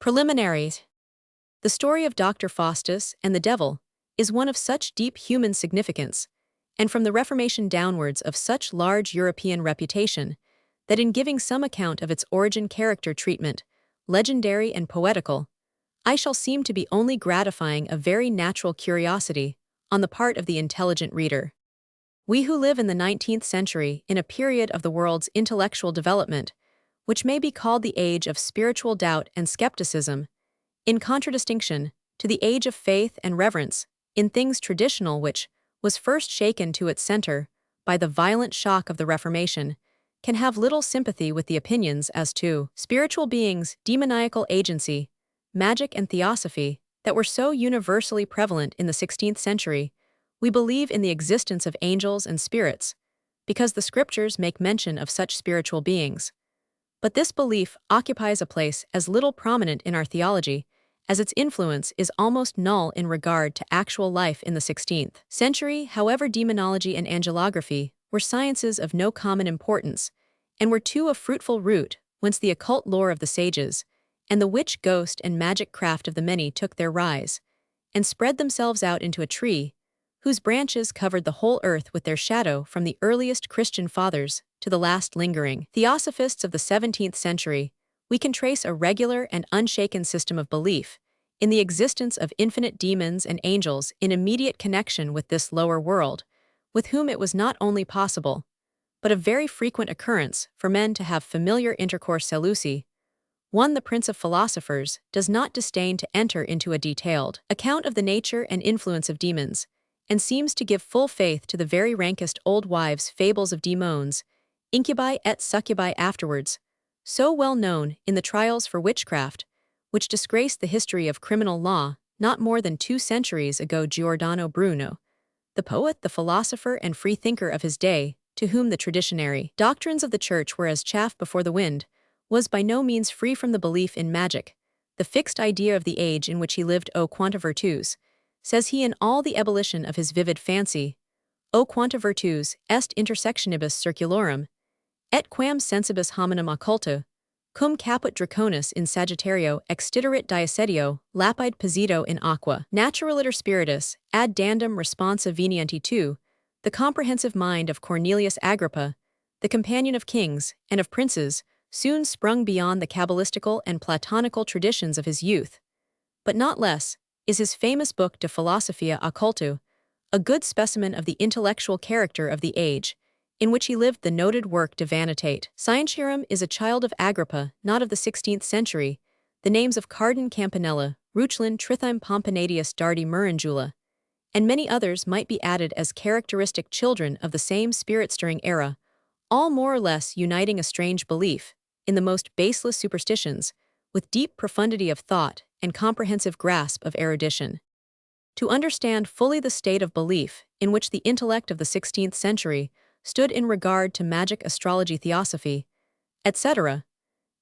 Preliminaries. The story of Dr. Faustus and the devil is one of such deep human significance, and from the Reformation downwards of such large European reputation, that in giving some account of its origin character treatment, legendary and poetical, I shall seem to be only gratifying a very natural curiosity on the part of the intelligent reader. We who live in the 19th century in a period of the world's intellectual development, which may be called the age of spiritual doubt and skepticism, in contradistinction to the age of faith and reverence in things traditional, which was first shaken to its center by the violent shock of the Reformation, can have little sympathy with the opinions as to spiritual beings, demoniacal agency, magic and theosophy that were so universally prevalent in the 16th century. We believe in the existence of angels and spirits, because the scriptures make mention of such spiritual beings. But this belief occupies a place as little prominent in our theology, as its influence is almost null in regard to actual life in the 16th century. However, demonology and angelography were sciences of no common importance, and were too a fruitful root whence the occult lore of the sages, and the witch, ghost, and magic craft of the many took their rise, and spread themselves out into a tree, whose branches covered the whole earth with their shadow from the earliest Christian fathers to the last lingering theosophists of the 17th century. We can trace a regular and unshaken system of belief in the existence of infinite demons and angels in immediate connection with this lower world, with whom it was not only possible, but a very frequent occurrence for men to have familiar intercourse. Seleuci, one the prince of philosophers, does not disdain to enter into a detailed account of the nature and influence of demons, and seems to give full faith to the very rankest old wives' fables of demons, incubi et succubi afterwards, so well known in the trials for witchcraft, which disgraced the history of criminal law not more than 2 centuries ago. Giordano Bruno, the poet, the philosopher, and free thinker of his day, to whom the traditionary doctrines of the Church were as chaff before the wind, was by no means free from the belief in magic, the fixed idea of the age in which he lived. O quanta virtus, says he in all the ebullition of his vivid fancy, O quanta virtus est intersectionibus circulorum, et quam sensibus hominum occulta, cum caput draconis in Sagittario extiterit diacedio, lapide posito in aqua. Naturaliter spiritus, ad dandum responsa venienti tu, the comprehensive mind of Cornelius Agrippa, the companion of kings and of princes, soon sprung beyond the Kabbalistical and Platonical traditions of his youth. But not less is his famous book De Philosophia Occultu, a good specimen of the intellectual character of the age, in which he lived. The noted work De Vanitate Scientiarum is a child of Agrippa, not of the 16th century. The names of Cardan Campanella, Reuchlin Trithime Pomponadius Dardi Murangula, and many others might be added as characteristic children of the same spirit-stirring era, all more or less uniting a strange belief in the most baseless superstitions, with deep profundity of thought and comprehensive grasp of erudition. To understand fully the state of belief in which the intellect of the 16th century stood in regard to magic, astrology, theosophy, etc.,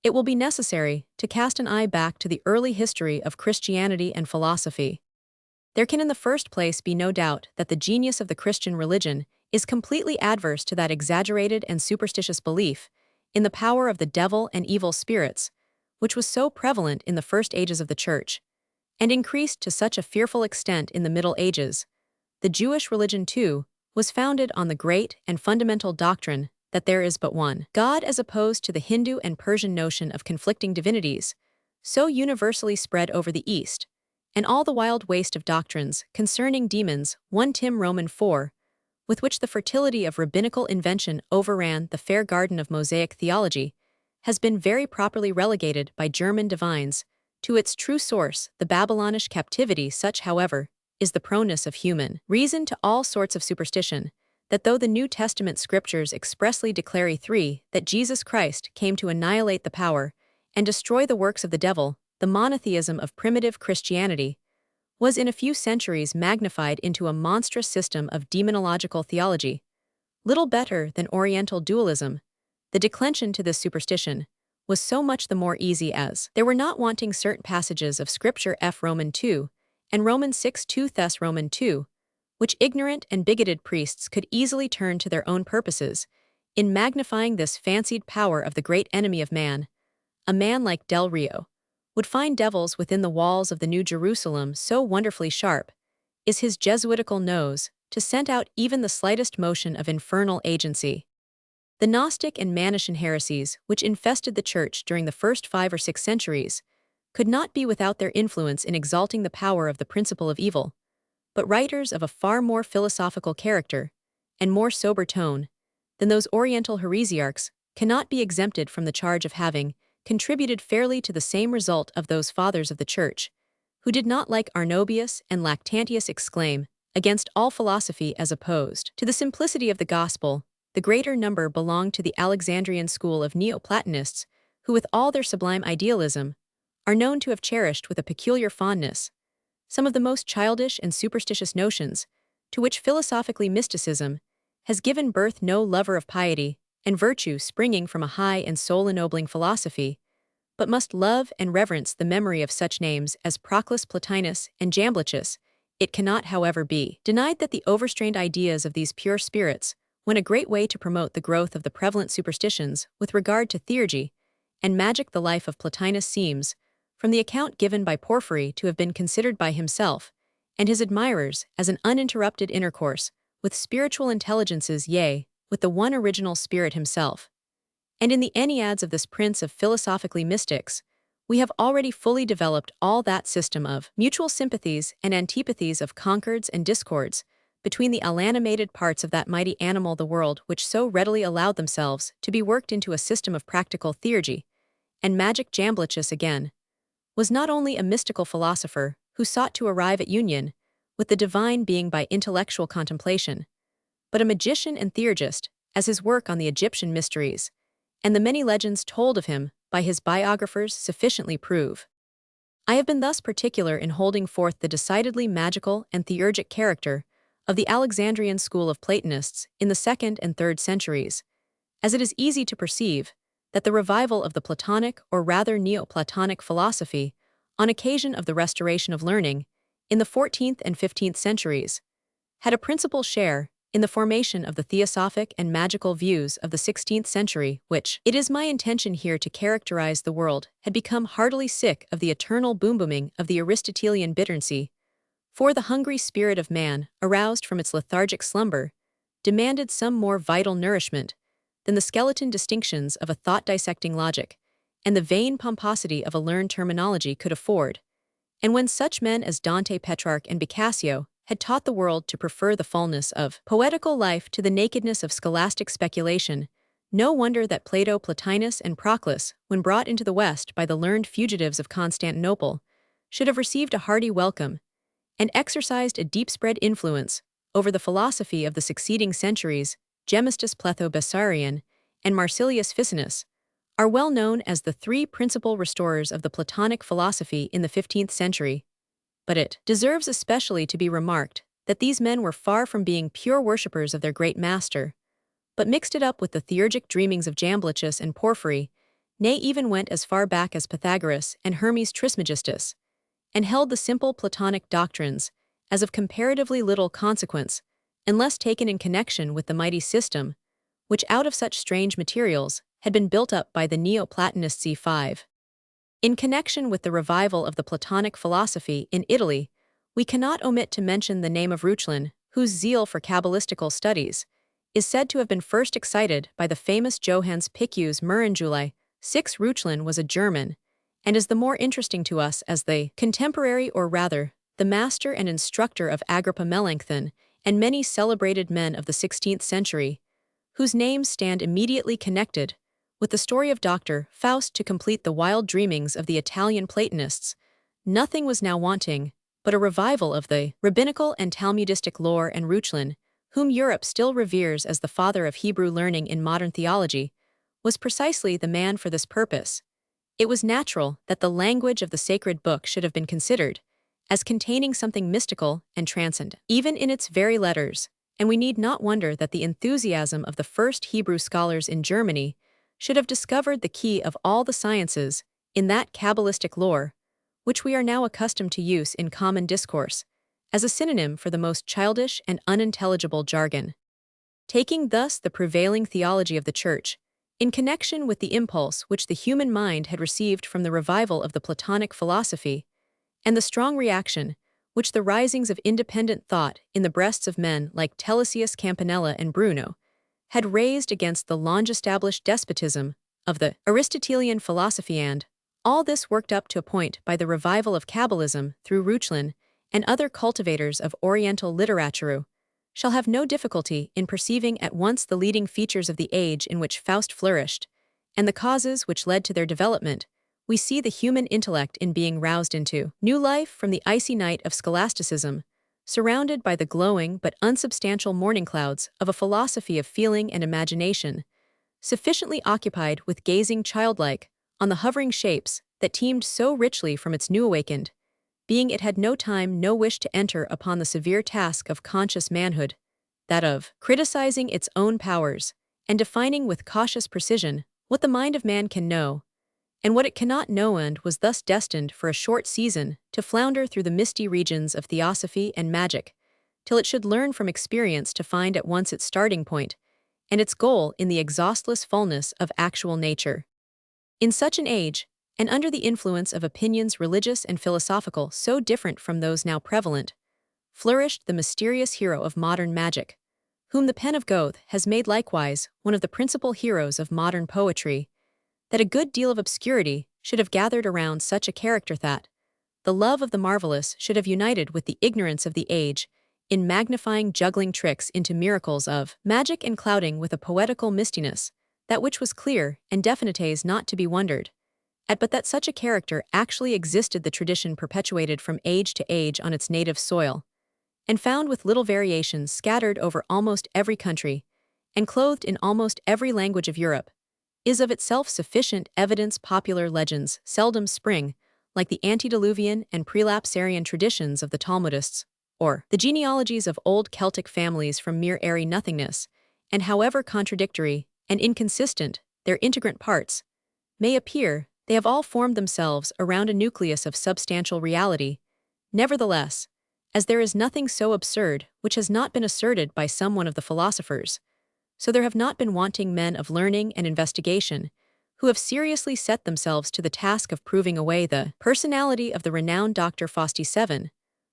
it will be necessary to cast an eye back to the early history of Christianity and philosophy. There can in the first place be no doubt that the genius of the Christian religion is completely adverse to that exaggerated and superstitious belief in the power of the devil and evil spirits, which was so prevalent in the first ages of the Church, and increased to such a fearful extent in the Middle Ages. The Jewish religion, too, was founded on the great and fundamental doctrine that there is but one God, as opposed to the Hindu and Persian notion of conflicting divinities, so universally spread over the East, and all the wild waste of doctrines concerning demons, 1 Tim Roman 4, with which the fertility of rabbinical invention overran the fair garden of Mosaic theology, has been very properly relegated by German divines to its true source, the Babylonish captivity. Such, however, is the proneness of human reason to all sorts of superstition, that though the New Testament scriptures expressly declare that Jesus Christ came to annihilate the power and destroy the works of the devil, the monotheism of primitive Christianity was in a few centuries magnified into a monstrous system of demonological theology, little better than Oriental dualism. The declension to this superstition was so much the more easy as there were not wanting certain passages of Scripture F. Roman 2 and Romans 6:2 Thess Roman 2, which ignorant and bigoted priests could easily turn to their own purposes in magnifying this fancied power of the great enemy of man, a man like Del Rio, would find devils within the walls of the New Jerusalem so wonderfully sharp is his Jesuitical nose to scent out even the slightest motion of infernal agency. The Gnostic and Manichean heresies, which infested the Church during the first 5 or 6 centuries, could not be without their influence in exalting the power of the principle of evil, but writers of a far more philosophical character and more sober tone than those Oriental heresiarchs cannot be exempted from the charge of having contributed fairly to the same result of those fathers of the Church, who did not, like Arnobius and Lactantius, exclaim against all philosophy as opposed to the simplicity of the gospel. The greater number belonged to the Alexandrian school of Neoplatonists, who with all their sublime idealism are known to have cherished with a peculiar fondness some of the most childish and superstitious notions, to which philosophically mysticism has given birth. No lover of piety and virtue springing from a high and soul-ennobling philosophy, but must love and reverence the memory of such names as Proclus, Plotinus, and Jamblichus. It cannot, however, be denied that the overstrained ideas of these pure spirits went a great way to promote the growth of the prevalent superstitions with regard to theurgy and magic. The life of Plotinus seems, from the account given by Porphyry, to have been considered by himself and his admirers as an uninterrupted intercourse with spiritual intelligences, yea, with the one original spirit himself. And in the Enneads of this prince of philosophically mystics, we have already fully developed all that system of mutual sympathies and antipathies, of concords and discords, between the unanimated parts of that mighty animal the world, which so readily allowed themselves to be worked into a system of practical theurgy and magic. Jamblichus, again, was not only a mystical philosopher who sought to arrive at union with the divine being by intellectual contemplation, but a magician and theurgist, as his work on the Egyptian mysteries and the many legends told of him by his biographers sufficiently prove. I have been thus particular in holding forth the decidedly magical and theurgic character of the Alexandrian school of Platonists in the 2nd and 3rd centuries, as it is easy to perceive that the revival of the Platonic, or rather Neoplatonic philosophy, on occasion of the restoration of learning in the 14th and 15th centuries, had a principal share in the formation of the theosophic and magical views of the 16th century, which, it is my intention here to characterize, the world had become heartily sick of the eternal boom-booming of the Aristotelian bittersea, for the hungry spirit of man, aroused from its lethargic slumber, demanded some more vital nourishment than the skeleton distinctions of a thought-dissecting logic and the vain pomposity of a learned terminology could afford. And when such men as Dante, Petrarch, and Boccaccio had taught the world to prefer the fullness of poetical life to the nakedness of scholastic speculation, no wonder that Plato, Plotinus, and Proclus, when brought into the West by the learned fugitives of Constantinople, should have received a hearty welcome and exercised a deep-spread influence over the philosophy of the succeeding centuries. Gemistus Pletho Bessarion and Marsilius Ficinus are well known as the 3 principal restorers of the Platonic philosophy in the 15th century, but it deserves especially to be remarked that these men were far from being pure worshippers of their great master, but mixed it up with the theurgic dreamings of Jamblichus and Porphyry, nay, even went as far back as Pythagoras and Hermes Trismegistus, and held the simple Platonic doctrines as of comparatively little consequence unless taken in connection with the mighty system, which out of such strange materials had been built up by the Neoplatonists. C5. In connection with the revival of the Platonic philosophy in Italy, we cannot omit to mention the name of Reuchlin, whose zeal for Kabbalistical studies is said to have been first excited by the famous Johannes Picus Murrenjuli. 6. Reuchlin was a German, and is the more interesting to us as the contemporary, or rather, the master and instructor of Agrippa Melanchthon and many celebrated men of the 16th century, whose names stand immediately connected with the story of Dr. Faust. To complete the wild dreamings of the Italian Platonists, nothing was now wanting but a revival of the rabbinical and Talmudistic lore, and Reuchlin, whom Europe still reveres as the father of Hebrew learning in modern theology, was precisely the man for this purpose. It was natural that the language of the sacred book should have been considered as containing something mystical and transcendent, even in its very letters, and we need not wonder that the enthusiasm of the first Hebrew scholars in Germany should have discovered the key of all the sciences in that Kabbalistic lore, which we are now accustomed to use in common discourse as a synonym for the most childish and unintelligible jargon. Taking thus the prevailing theology of the Church, In connection with the impulse which the human mind had received from the revival of the Platonic philosophy, and the strong reaction which the risings of independent thought in the breasts of men like Telesius Campanella and Bruno had raised against the long-established despotism of the Aristotelian philosophy, and all this worked up to a point by the revival of Kabbalism through Reuchlin and other cultivators of Oriental literature, shall have no difficulty in perceiving at once the leading features of the age in which Faust flourished, and the causes which led to their development. We see the human intellect in being roused into new life from the icy night of scholasticism, surrounded by the glowing but unsubstantial morning clouds of a philosophy of feeling and imagination, sufficiently occupied with gazing childlike on the hovering shapes that teemed so richly from its new awakened being. It had no time, no wish to enter upon the severe task of conscious manhood, that of criticizing its own powers, and defining with cautious precision what the mind of man can know, and what it cannot know, and was thus destined for a short season to flounder through the misty regions of theosophy and magic, till it should learn from experience to find at once its starting point and its goal in the exhaustless fullness of actual nature. In such an age, and under the influence of opinions religious and philosophical so different from those now prevalent, flourished the mysterious hero of modern magic, whom the pen of Goethe has made likewise one of the principal heroes of modern poetry, that a good deal of obscurity should have gathered around such a character, that the love of the marvelous should have united with the ignorance of the age in magnifying juggling tricks into miracles of magic, and clouding with a poetical mistiness that which was clear and definite is not to be wondered at, but that such a character actually existed. The tradition perpetuated from age to age on its native soil, and found with little variations scattered over almost every country, and clothed in almost every language of Europe, is of itself sufficient evidence. Popular legends seldom spring, like the antediluvian and prelapsarian traditions of the Talmudists, or the genealogies of old Celtic families, from mere airy nothingness, and however contradictory and inconsistent their integrant parts may appear, they have all formed themselves around a nucleus of substantial reality. Nevertheless, as there is nothing so absurd which has not been asserted by some one of the philosophers, so there have not been wanting men of learning and investigation who have seriously set themselves to the task of proving away the personality of the renowned Dr. Faust. 7,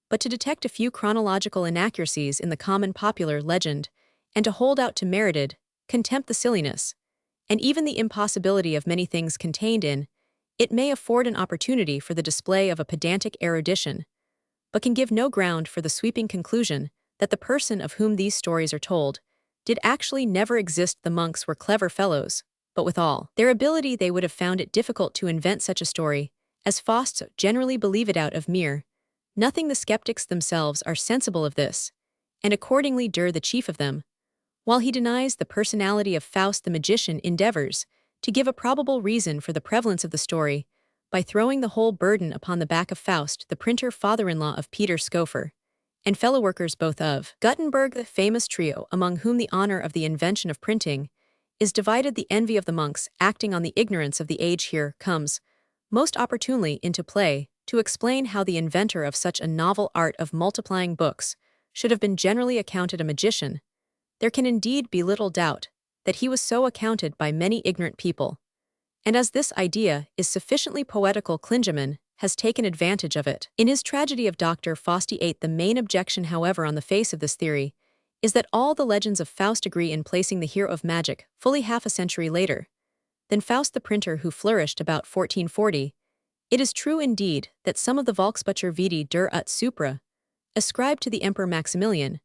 but to detect a few chronological inaccuracies in the common popular legend, and to hold out to merited contempt the silliness, and even the impossibility of many things contained in it, may afford an opportunity for the display of a pedantic erudition, but can give no ground for the sweeping conclusion that the person of whom these stories are told did actually never exist. The monks were clever fellows, but with all their ability they would have found it difficult to invent such a story, as Faust generally believe it out of mere nothing. The skeptics themselves are sensible of this, and accordingly the chief of them, while he denies the personality of Faust the magician, endeavors to give a probable reason for the prevalence of the story by throwing the whole burden upon the back of Faust, the printer, father-in-law of Peter Schoeffer, and fellow workers both of Gutenberg, the famous trio among whom the honor of the invention of printing is divided. The envy of the monks, acting on the ignorance of the age, here comes most opportunely into play to explain how the inventor of such a novel art of multiplying books should have been generally accounted a magician. There can indeed be little doubt that he was so accounted by many ignorant people, and as this idea is sufficiently poetical, Klingemann has taken advantage of it. In his tragedy of Dr. Faust. 8, the main objection, however, on the face of this theory, is that all the legends of Faust agree in placing the hero of magic fully half a century later than Faust the printer, who flourished about 1440. It is true indeed that some of the Volksbücher vidi der ut supra ascribe to the Emperor Maximilian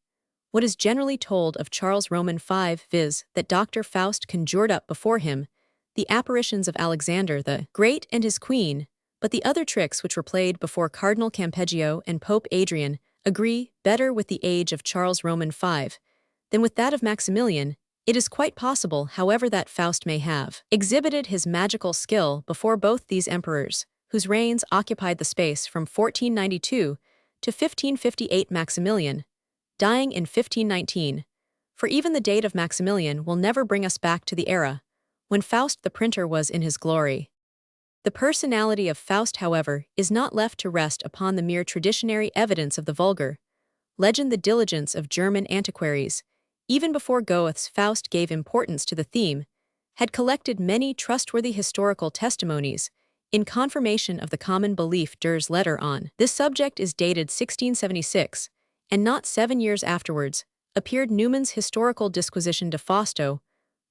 what is generally told of Charles Roman 5, viz., that Dr. Faust conjured up before him the apparitions of Alexander the Great and his queen, but the other tricks which were played before Cardinal Campeggio and Pope Adrian agree better with the age of Charles Roman 5 than with that of Maximilian. It is quite possible, however, that Faust may have exhibited his magical skill before both these emperors, whose reigns occupied the space from 1492 to 1558. Maximilian, dying in 1519, for even the date of Maximilian will never bring us back to the era when Faust the printer was in his glory. The personality of Faust, however, is not left to rest upon the mere traditionary evidence of the vulgar legend. The diligence of German antiquaries, even before Goethe's Faust, gave importance to the theme, had collected many trustworthy historical testimonies in confirmation of the common belief Dur's letter on this subject is dated 1676, and not 7 years afterwards appeared Newman's historical disquisition de Fausto,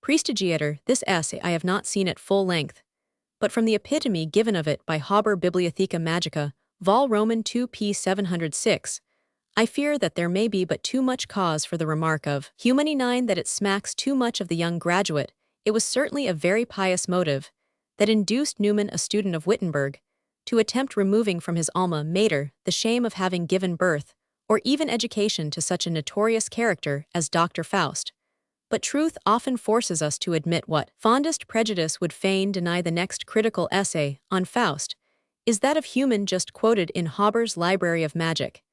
Prestigiator. This essay I have not seen at full length, but from the epitome given of it by Haber Bibliotheca Magica, Vol. Roman 2 p. 706, I fear that there may be but too much cause for the remark of Humani 9 that it smacks too much of the young graduate. It was certainly a very pious motive that induced Newman, a student of Wittenberg, to attempt removing from his alma mater the shame of having given birth, or even education, to such a notorious character as Dr. Faust. But truth often forces us to admit what fondest prejudice would fain deny. The next critical essay on Faust is that of Human, just quoted in Haber's Library of Magic,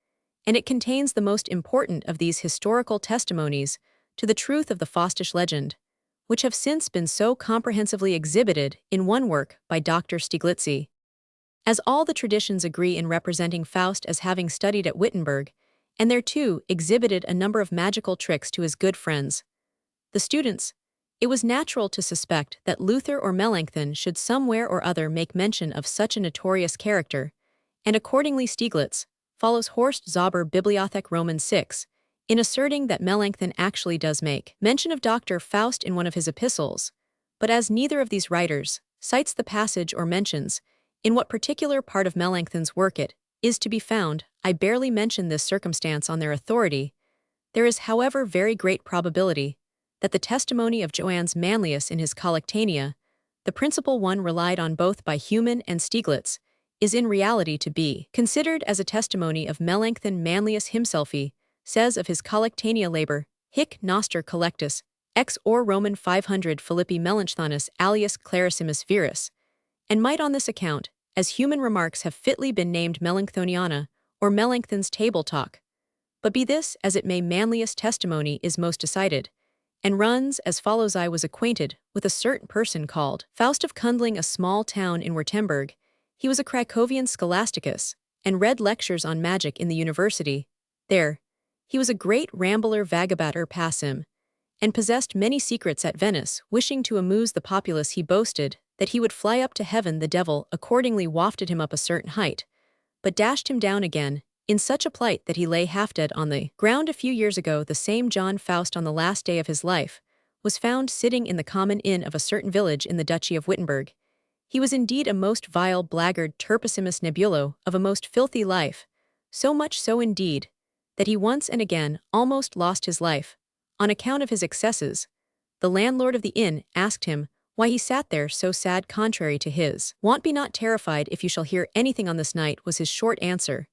and it contains the most important of these historical testimonies to the truth of the Faustish legend, which have since been so comprehensively exhibited in one work by Dr. Stieglitzy. As all the traditions agree in representing Faust as having studied at Wittenberg, and there too exhibited a number of magical tricks to his good friends, the students, it was natural to suspect that Luther or Melanchthon should somewhere or other make mention of such a notorious character, and accordingly Stieglitz follows Horst Zauber Bibliothek Roman 6, in asserting that Melanchthon actually does make mention of Dr. Faust in one of his epistles, but as neither of these writers cites the passage or mentions in what particular part of Melanchthon's work it is to be found, I barely mention this circumstance on their authority. There is, however, very great probability that the testimony of Johannes Manlius in his Collectanea, the principal one relied on both by Human and Stieglitz, is in reality to be considered as a testimony of Melanchthon. Manlius himself says of his Collectanea labor, hic noster collectus, ex or Roman 500 Philippi Melanchthonus alias Clarissimus Virus, and might on this account, as Human remarks, have fitly been named Melanchthoniana, or Melanchthon's Table Talk. But be this as it may, Manlius' testimony is most decided, and runs as follows. I was acquainted with a certain person called Faust of Kundling, a small town in Württemberg. He was a Cracovian scholasticus, and read lectures on magic in the university. There, he was a great rambler, vagabander passim, and possessed many secrets at Venice. Wishing to amuse the populace, he boasted that he would fly up to heaven. The devil accordingly wafted him up a certain height, but dashed him down again, in such a plight that he lay half dead on the ground. A few years ago, the same John Faust, on the last day of his life, was found sitting in the common inn of a certain village in the Duchy of Wittenberg. He was indeed a most vile blackguard, turpissimus nebulo, of a most filthy life, so much so indeed that he once and again almost lost his life on account of his excesses. The landlord of the inn asked him why he sat there so sad. Contrary to his wont, be not terrified if you shall hear anything on this night, was his short answer.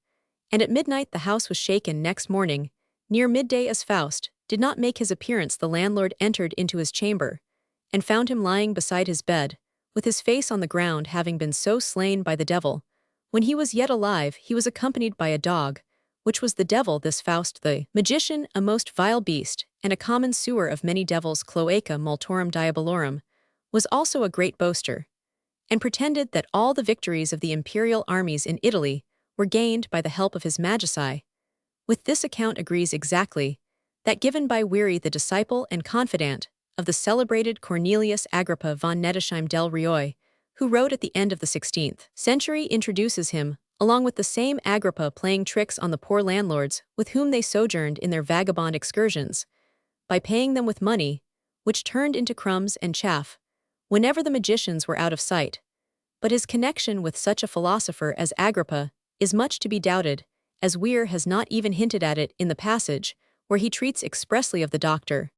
And at midnight the house was shaken. Next morning, near midday, as Faust did not make his appearance, the landlord entered into his chamber, and found him lying beside his bed, with his face on the ground, having been so slain by the devil. When he was yet alive, he was accompanied by a dog, which was the devil. This Faust the magician, a most vile beast, and a common sewer of many devils, cloaca multorum diabolorum, was also a great boaster, and pretended that all the victories of the imperial armies in Italy were gained by the help of his magici. With this account agrees exactly that given by Weary, the disciple and confidant of the celebrated Cornelius Agrippa von Nettesheim del Rioi, who wrote at the end of the 16th century, introduces him, along with the same Agrippa, playing tricks on the poor landlords with whom they sojourned in their vagabond excursions, by paying them with money, which turned into crumbs and chaff, whenever the magicians were out of sight. But his connection with such a philosopher as Agrippa is much to be doubted, as Weir has not even hinted at it in the passage where he treats expressly of the doctor.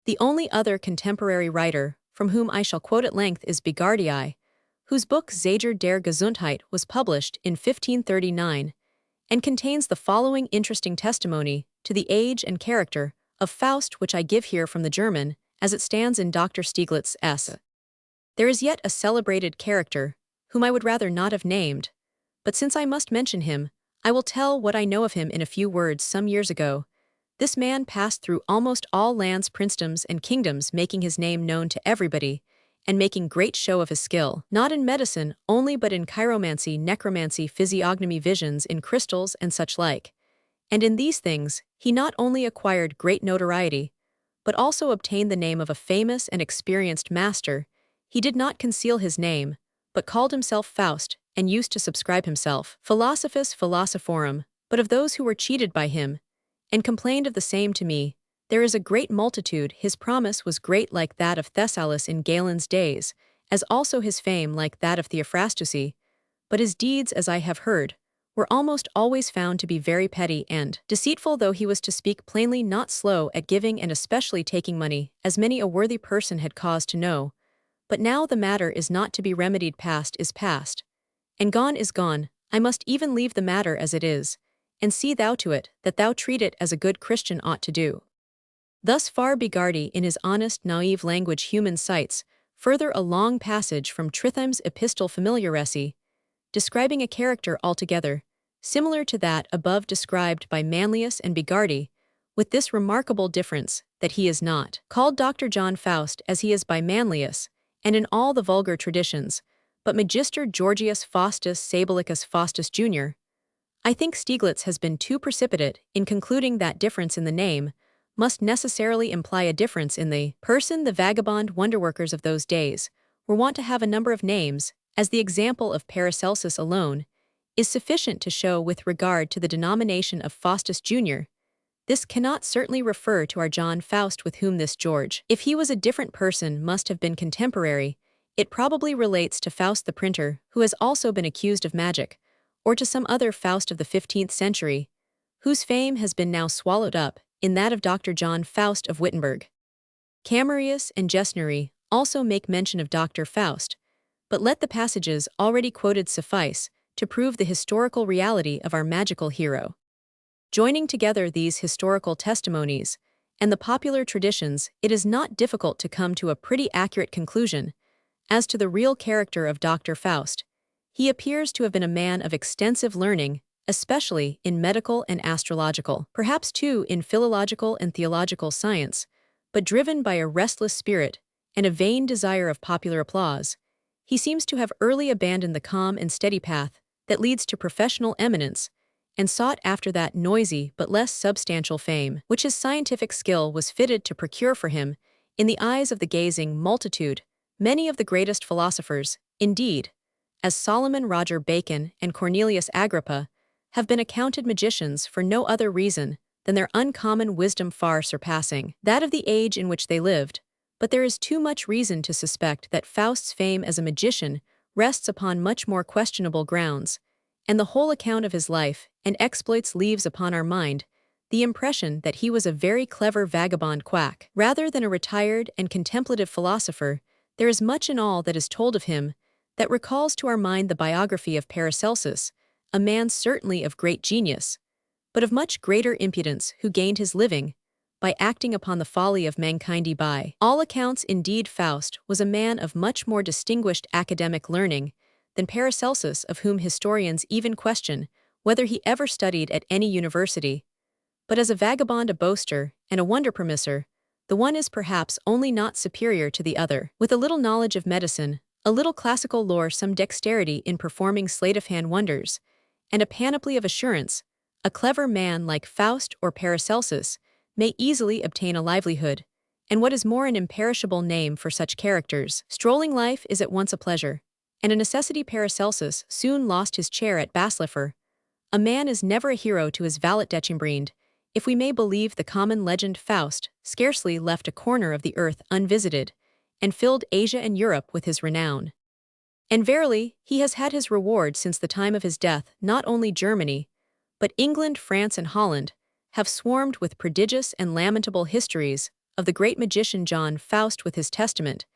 The only other contemporary writer from whom I shall quote at length is Bigardii, whose book Zager der Gesundheit was published in 1539, and contains the following interesting testimony to the age and character of Faust, which I give here from the German, as it stands in Dr. Stieglitz's essay. There is yet a celebrated character, whom I would rather not have named, but since I must mention him, I will tell what I know of him in a few words. Some years ago, this man passed through almost all lands, princedoms, and kingdoms, making his name known to everybody, and making great show of his skill, not in medicine only but in chiromancy, necromancy, physiognomy, visions in crystals, and such like. And in these things he not only acquired great notoriety, but also obtained the name of a famous and experienced master, he did not conceal his name, but called himself Faust, and used to subscribe himself Philosophus Philosophorum, but of those who were cheated by him, and complained of the same to me, there is a great multitude. His promise was great like that of Thessalus in Galen's days, as also his fame like that of Theophrastus, but his deeds, as I have heard, were almost always found to be very petty and deceitful, though he was to speak plainly not slow at giving and especially taking money, as many a worthy person had cause to know. But now the matter is not to be remedied, past is past, and gone is gone. I must even leave the matter as it is, and see thou to it that thou treat it as a good Christian ought to do. Thus far Bigardi in his honest, naive language human cites, further a long passage from Trithime's Epistle Familiaresi, describing a character altogether similar to that above described by Manlius and Bigardi, with this remarkable difference, that he is not called Dr. John Faust as he is by Manlius, and in all the vulgar traditions, but Magister Georgius Faustus Sabelicus Faustus Jr. I think Stieglitz has been too precipitate in concluding that difference in the name must necessarily imply a difference in the person. The vagabond wonderworkers of those days were wont to have a number of names, as the example of Paracelsus alone is sufficient to show with regard to the denomination of Faustus Jr. This cannot certainly refer to our John Faust, with whom this George, if he was a different person, must have been contemporary. It probably relates to Faust the printer, who has also been accused of magic, or to some other Faust of the 15th century, whose fame has been now swallowed up in that of Dr. John Faust of Wittenberg. Camerius and Gesnery also make mention of Dr. Faust, but let the passages already quoted suffice to prove the historical reality of our magical hero. Joining together these historical testimonies and the popular traditions, it is not difficult to come to a pretty accurate conclusion as to the real character of Dr. Faust. He appears to have been a man of extensive learning, especially in medical and astrological, perhaps too in philological and theological science, but driven by a restless spirit and a vain desire of popular applause, he seems to have early abandoned the calm and steady path that leads to professional eminence, and sought after that noisy but less substantial fame which his scientific skill was fitted to procure for him in the eyes of the gazing multitude. Many of the greatest philosophers, indeed, as Solomon Roger Bacon and Cornelius Agrippa, have been accounted magicians for no other reason than their uncommon wisdom far surpassing that of the age in which they lived. But there is too much reason to suspect that Faust's fame as a magician rests upon much more questionable grounds, and the whole account of his life and exploits leaves upon our mind the impression that he was a very clever vagabond quack. Rather than a retired and contemplative philosopher, there is much in all that is told of him that recalls to our mind the biography of Paracelsus, a man certainly of great genius, but of much greater impudence, who gained his living by acting upon the folly of mankind. By all accounts, indeed, Faust was a man of much more distinguished academic learning than Paracelsus, of whom historians even question whether he ever studied at any university. But as a vagabond, a boaster, and a wonder promisor, the one is perhaps only not superior to the other. With a little knowledge of medicine, a little classical lore, some dexterity in performing sleight-of-hand wonders, and a panoply of assurance, a clever man like Faust or Paracelsus may easily obtain a livelihood, and what is more, an imperishable name for such characters. Strolling life is at once a pleasure and a necessity. Paracelsus soon lost his chair at Baslifer. A man is never a hero to his valet Decembrind. If we may believe the common legend, Faust scarcely left a corner of the earth unvisited, and filled Asia and Europe with his renown. And verily, he has had his reward since the time of his death. Not only Germany, but England, France, and Holland have swarmed with prodigious and lamentable histories of the great magician John Faust. With his testament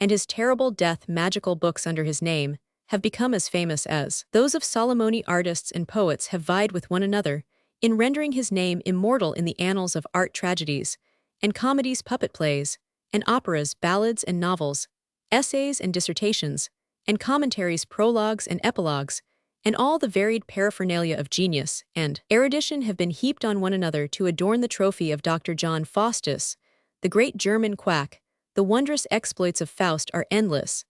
and his terrible death, magical books under his name have become as famous as those of Solomoni. Artists and poets have vied with one another in rendering his name immortal in the annals of art. Tragedies and comedies, puppet plays and operas, ballads and novels, essays and dissertations, and commentaries, prologues and epilogues, and all the varied paraphernalia of genius and erudition have been heaped on one another to adorn the trophy of Dr. John Faustus, the great German quack. The wondrous exploits of Faust are endless,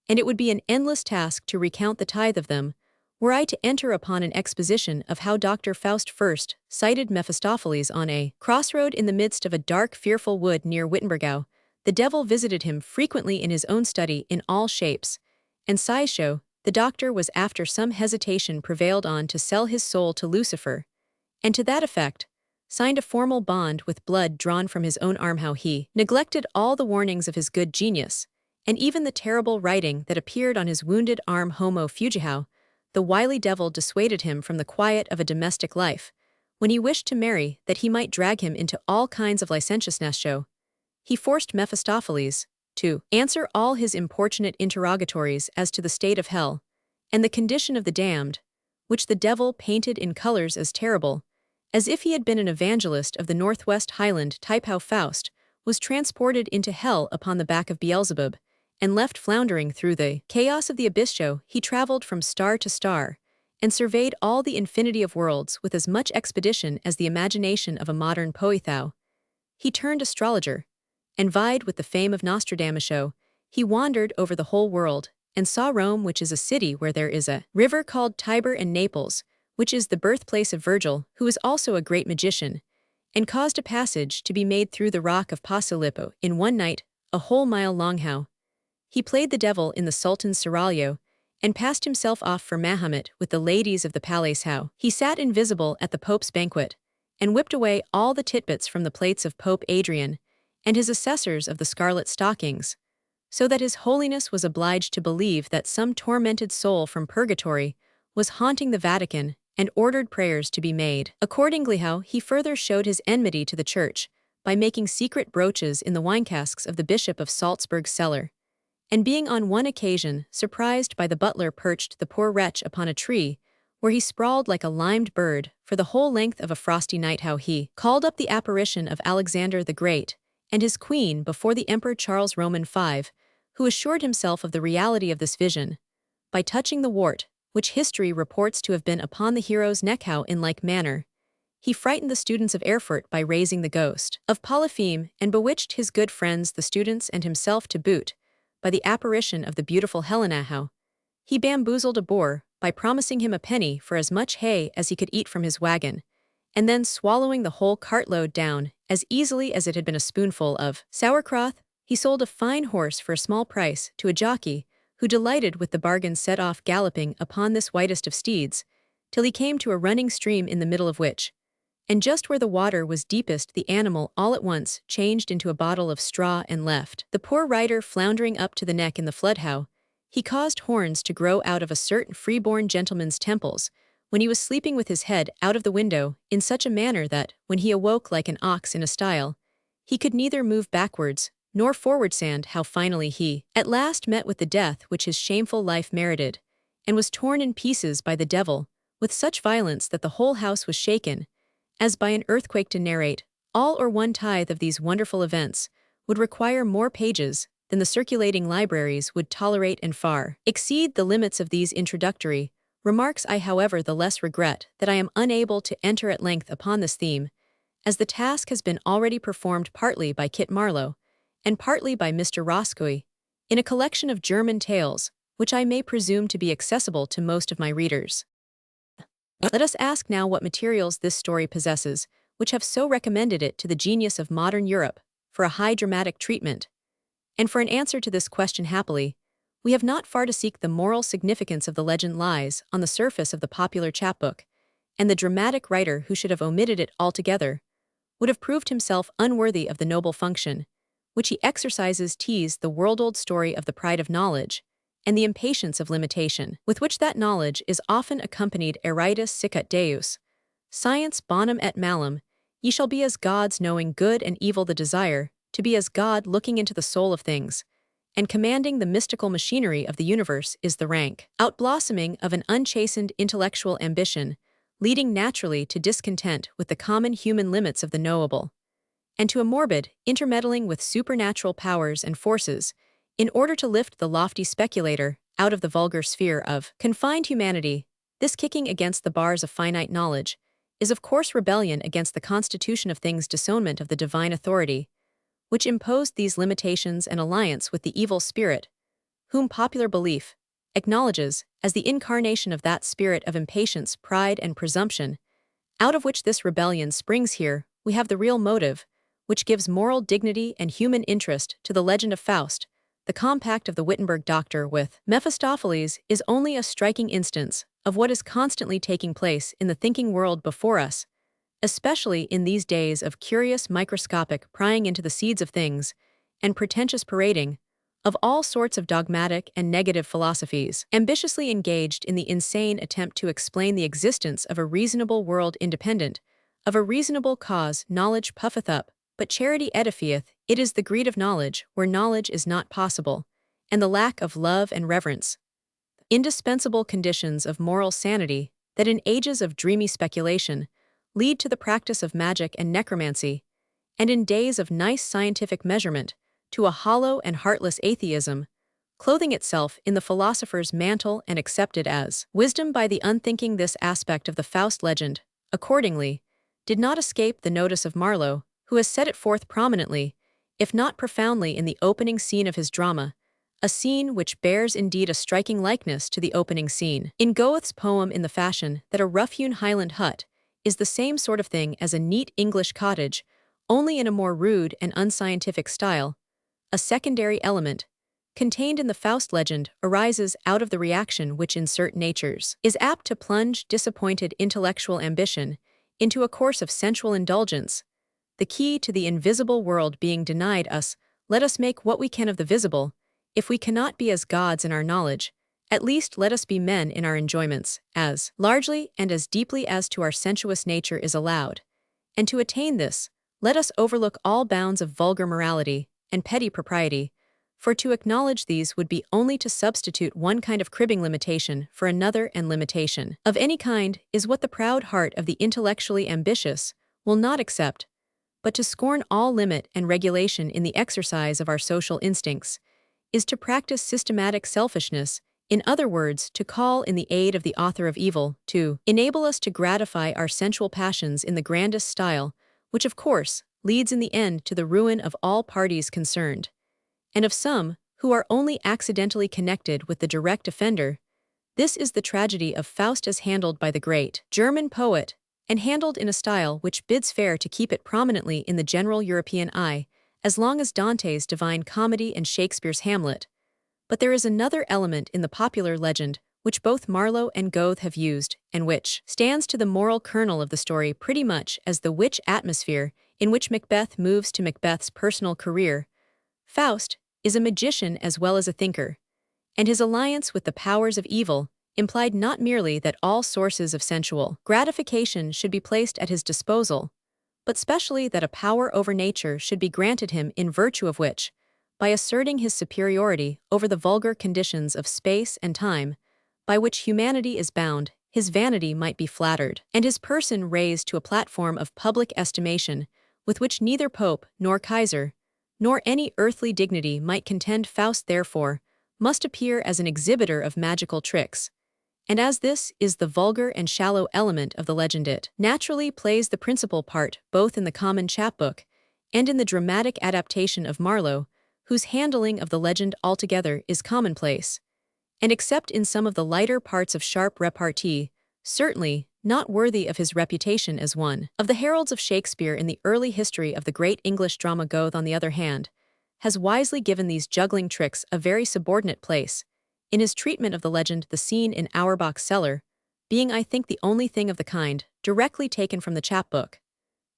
and it would be an endless task to recount the tithe of them, Were I to enter upon an exposition of how Dr. Faust first sighted Mephistopheles on a crossroad in the midst of a dark, fearful wood near Wittenbergau, the devil visited him frequently in his own study in all shapes and size show, the doctor was after some hesitation prevailed on to sell his soul to Lucifer, and to that effect, signed a formal bond with blood drawn from his own arm. How he neglected all the warnings of his good genius, and even the terrible writing that appeared on his wounded arm. Homo fugihow, the wily devil dissuaded him from the quiet of a domestic life, when he wished to marry that he might drag him into all kinds of licentiousness show. He forced Mephistopheles to answer all his importunate interrogatories as to the state of hell, and the condition of the damned, which the devil painted in colors as terrible, as if he had been an evangelist of the Northwest Highland type. How Faust was transported into hell upon the back of Beelzebub, and left floundering through the chaos of the abyss. Show he traveled from star to star, and surveyed all the infinity of worlds with as much expedition as the imagination of a modern poethou. He turned astrologer, and vied with the fame of Nostradamus. Show he wandered over the whole world, and saw Rome, which is a city where there is a river called Tiber, and Naples, which is the birthplace of Virgil, who is also a great magician, and caused a passage to be made through the rock of Posillipo in one night, a whole mile long. How he played the devil in the Sultan's seraglio, and passed himself off for Mahomet with the ladies of the palace. How he sat invisible at the Pope's banquet, and whipped away all the titbits from the plates of Pope Adrian, and his assessors of the scarlet stockings, so that his holiness was obliged to believe that some tormented soul from purgatory was haunting the Vatican, and ordered prayers to be made. Accordingly, how he further showed his enmity to the Church by making secret brooches in the winecasks of the Bishop of Salzburg's cellar, and being on one occasion surprised by the butler, perched the poor wretch upon a tree, where he sprawled like a limed bird for the whole length of a frosty night. How he called up the apparition of Alexander the Great and his queen before the Emperor Charles Roman V, who assured himself of the reality of this vision by touching the wart, which history reports to have been upon the hero's neck. How in like manner he frightened the students of Erfurt by raising the ghost of Polypheme, and bewitched his good friends the students and himself to boot by the apparition of the beautiful Helena. How he bamboozled a boor by promising him a penny for as much hay as he could eat from his wagon, and then swallowing the whole cartload down as easily as it had been a spoonful of sauerkraut. He sold a fine horse for a small price to a jockey, who, delighted with the bargain, set off galloping upon this whitest of steeds, till he came to a running stream, in the middle of which, and just where the water was deepest, the animal all at once changed into a bottle of straw, and left the poor rider floundering up to the neck in the flood. How he caused horns to grow out of a certain free-born gentleman's temples, when he was sleeping with his head out of the window, in such a manner that, when he awoke like an ox in a stile, he could neither move backwards nor forward. Sand. How finally he at last met with the death which his shameful life merited, and was torn in pieces by the devil with such violence that the whole house was shaken, as by an earthquake. To narrate all or one tithe of these wonderful events would require more pages than the circulating libraries would tolerate, and far exceed the limits of these introductory remarks. I, however, the less regret that I am unable to enter at length upon this theme, as the task has been already performed partly by Kit Marlowe, and partly by Mr. Roscoe, in a collection of German tales, which I may presume to be accessible to most of my readers. Let us ask now what materials this story possesses, which have so recommended it to the genius of modern Europe for a high dramatic treatment. And for an answer to this question, happily, we have not far to seek. The moral significance of the legend lies on the surface of the popular chapbook, and the dramatic writer who should have omitted it altogether would have proved himself unworthy of the noble function which he exercises. Tease the world-old story of the pride of knowledge and the impatience of limitation, with which that knowledge is often accompanied. Eritus sicut Deus, science bonum et malum, ye shall be as gods, knowing good and evil. The desire to be as God, looking into the soul of things, and commanding the mystical machinery of the universe, is the rank outblossoming of an unchastened intellectual ambition, leading naturally to discontent with the common human limits of the knowable, and to a morbid intermeddling with supernatural powers and forces, in order to lift the lofty speculator out of the vulgar sphere of confined humanity. This kicking against the bars of finite knowledge is of course rebellion against the constitution of things, disownment of the divine authority, which imposed these limitations, and alliance with the evil spirit, whom popular belief acknowledges as the incarnation of that spirit of impatience, pride, and presumption, out of which this rebellion springs. Here, we have the real motive, which gives moral dignity and human interest to the legend of Faust. The compact of the Wittenberg doctor with Mephistopheles is only a striking instance of what is constantly taking place in the thinking world before us, especially in these days of curious microscopic prying into the seeds of things and pretentious parading of all sorts of dogmatic and negative philosophies, ambitiously engaged in the insane attempt to explain the existence of a reasonable world independent of a reasonable cause. Knowledge puffeth up, but charity edifieth. It is the greed of knowledge where knowledge is not possible, and the lack of love and reverence, indispensable conditions of moral sanity, that in ages of dreamy speculation lead to the practice of magic and necromancy, and in days of nice scientific measurement to a hollow and heartless atheism, clothing itself in the philosopher's mantle and accepted as wisdom by the unthinking. This aspect of the Faust legend, accordingly, did not escape the notice of Marlowe, who has set it forth prominently, if not profoundly, in the opening scene of his drama, a scene which bears indeed a striking likeness to the opening scene in Goethe's poem, in the fashion that a rough-hewn Highland hut is the same sort of thing as a neat English cottage, only in a more rude and unscientific style. A secondary element, contained in the Faust legend, arises out of the reaction which in certain natures is apt to plunge disappointed intellectual ambition into a course of sensual indulgence. The key to the invisible world being denied us, let us make what we can of the visible. If we cannot be as gods in our knowledge, at least let us be men in our enjoyments, as largely and as deeply as to our sensuous nature is allowed. And to attain this, let us overlook all bounds of vulgar morality and petty propriety, for to acknowledge these would be only to substitute one kind of cribbing limitation for another, and limitation of any kind is what the proud heart of the intellectually ambitious will not accept. But to scorn all limit and regulation in the exercise of our social instincts is to practice systematic selfishness, in other words, to call in the aid of the author of evil, to enable us to gratify our sensual passions in the grandest style, which of course leads in the end to the ruin of all parties concerned, and of some who are only accidentally connected with the direct offender. This is the tragedy of Faust as handled by the great German poet, and handled in a style which bids fair to keep it prominently in the general European eye, as long as Dante's Divine Comedy and Shakespeare's Hamlet. But there is another element in the popular legend which both Marlowe and Goethe have used, and which stands to the moral kernel of the story pretty much as the witch atmosphere in which Macbeth moves to Macbeth's personal career. Faust is a magician as well as a thinker, and his alliance with the powers of evil implied not merely that all sources of sensual gratification should be placed at his disposal, but specially that a power over nature should be granted him in virtue of which, by asserting his superiority over the vulgar conditions of space and time, by which humanity is bound, his vanity might be flattered, and his person raised to a platform of public estimation with which neither Pope nor Kaiser, nor any earthly dignity might contend. Faust, therefore, must appear as an exhibitor of magical tricks, and as this is the vulgar and shallow element of the legend, it naturally plays the principal part both in the common chapbook and in the dramatic adaptation of Marlowe, whose handling of the legend altogether is commonplace, and except in some of the lighter parts of sharp repartee, certainly not worthy of his reputation as one of the heralds of Shakespeare in the early history of the great English drama. Goethe, on the other hand, has wisely given these juggling tricks a very subordinate place in his treatment of the legend, the scene in Auerbach's cellar being, I think, the only thing of the kind directly taken from the chapbook,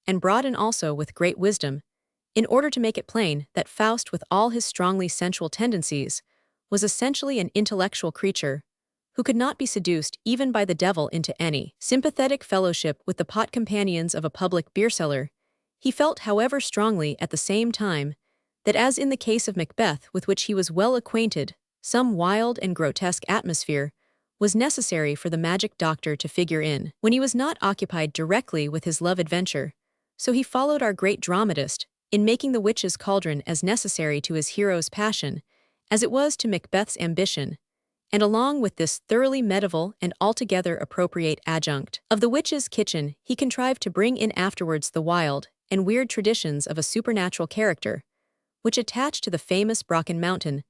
and brought in also with great wisdom, in order to make it plain that Faust, with all his strongly sensual tendencies, was essentially an intellectual creature who could not be seduced even by the devil into any sympathetic fellowship with the pot companions of a public beer-seller. He felt, however, strongly at the same time that, as in the case of Macbeth, with which he was well acquainted, some wild and grotesque atmosphere was necessary for the magic doctor to figure in when he was not occupied directly with his love adventure. So he followed our great dramatist in making the witch's cauldron as necessary to his hero's passion as it was to Macbeth's ambition, and along with this thoroughly medieval and altogether appropriate adjunct of the witch's kitchen, he contrived to bring in afterwards the wild and weird traditions of a supernatural character, which attached to the famous Brocken Mountain,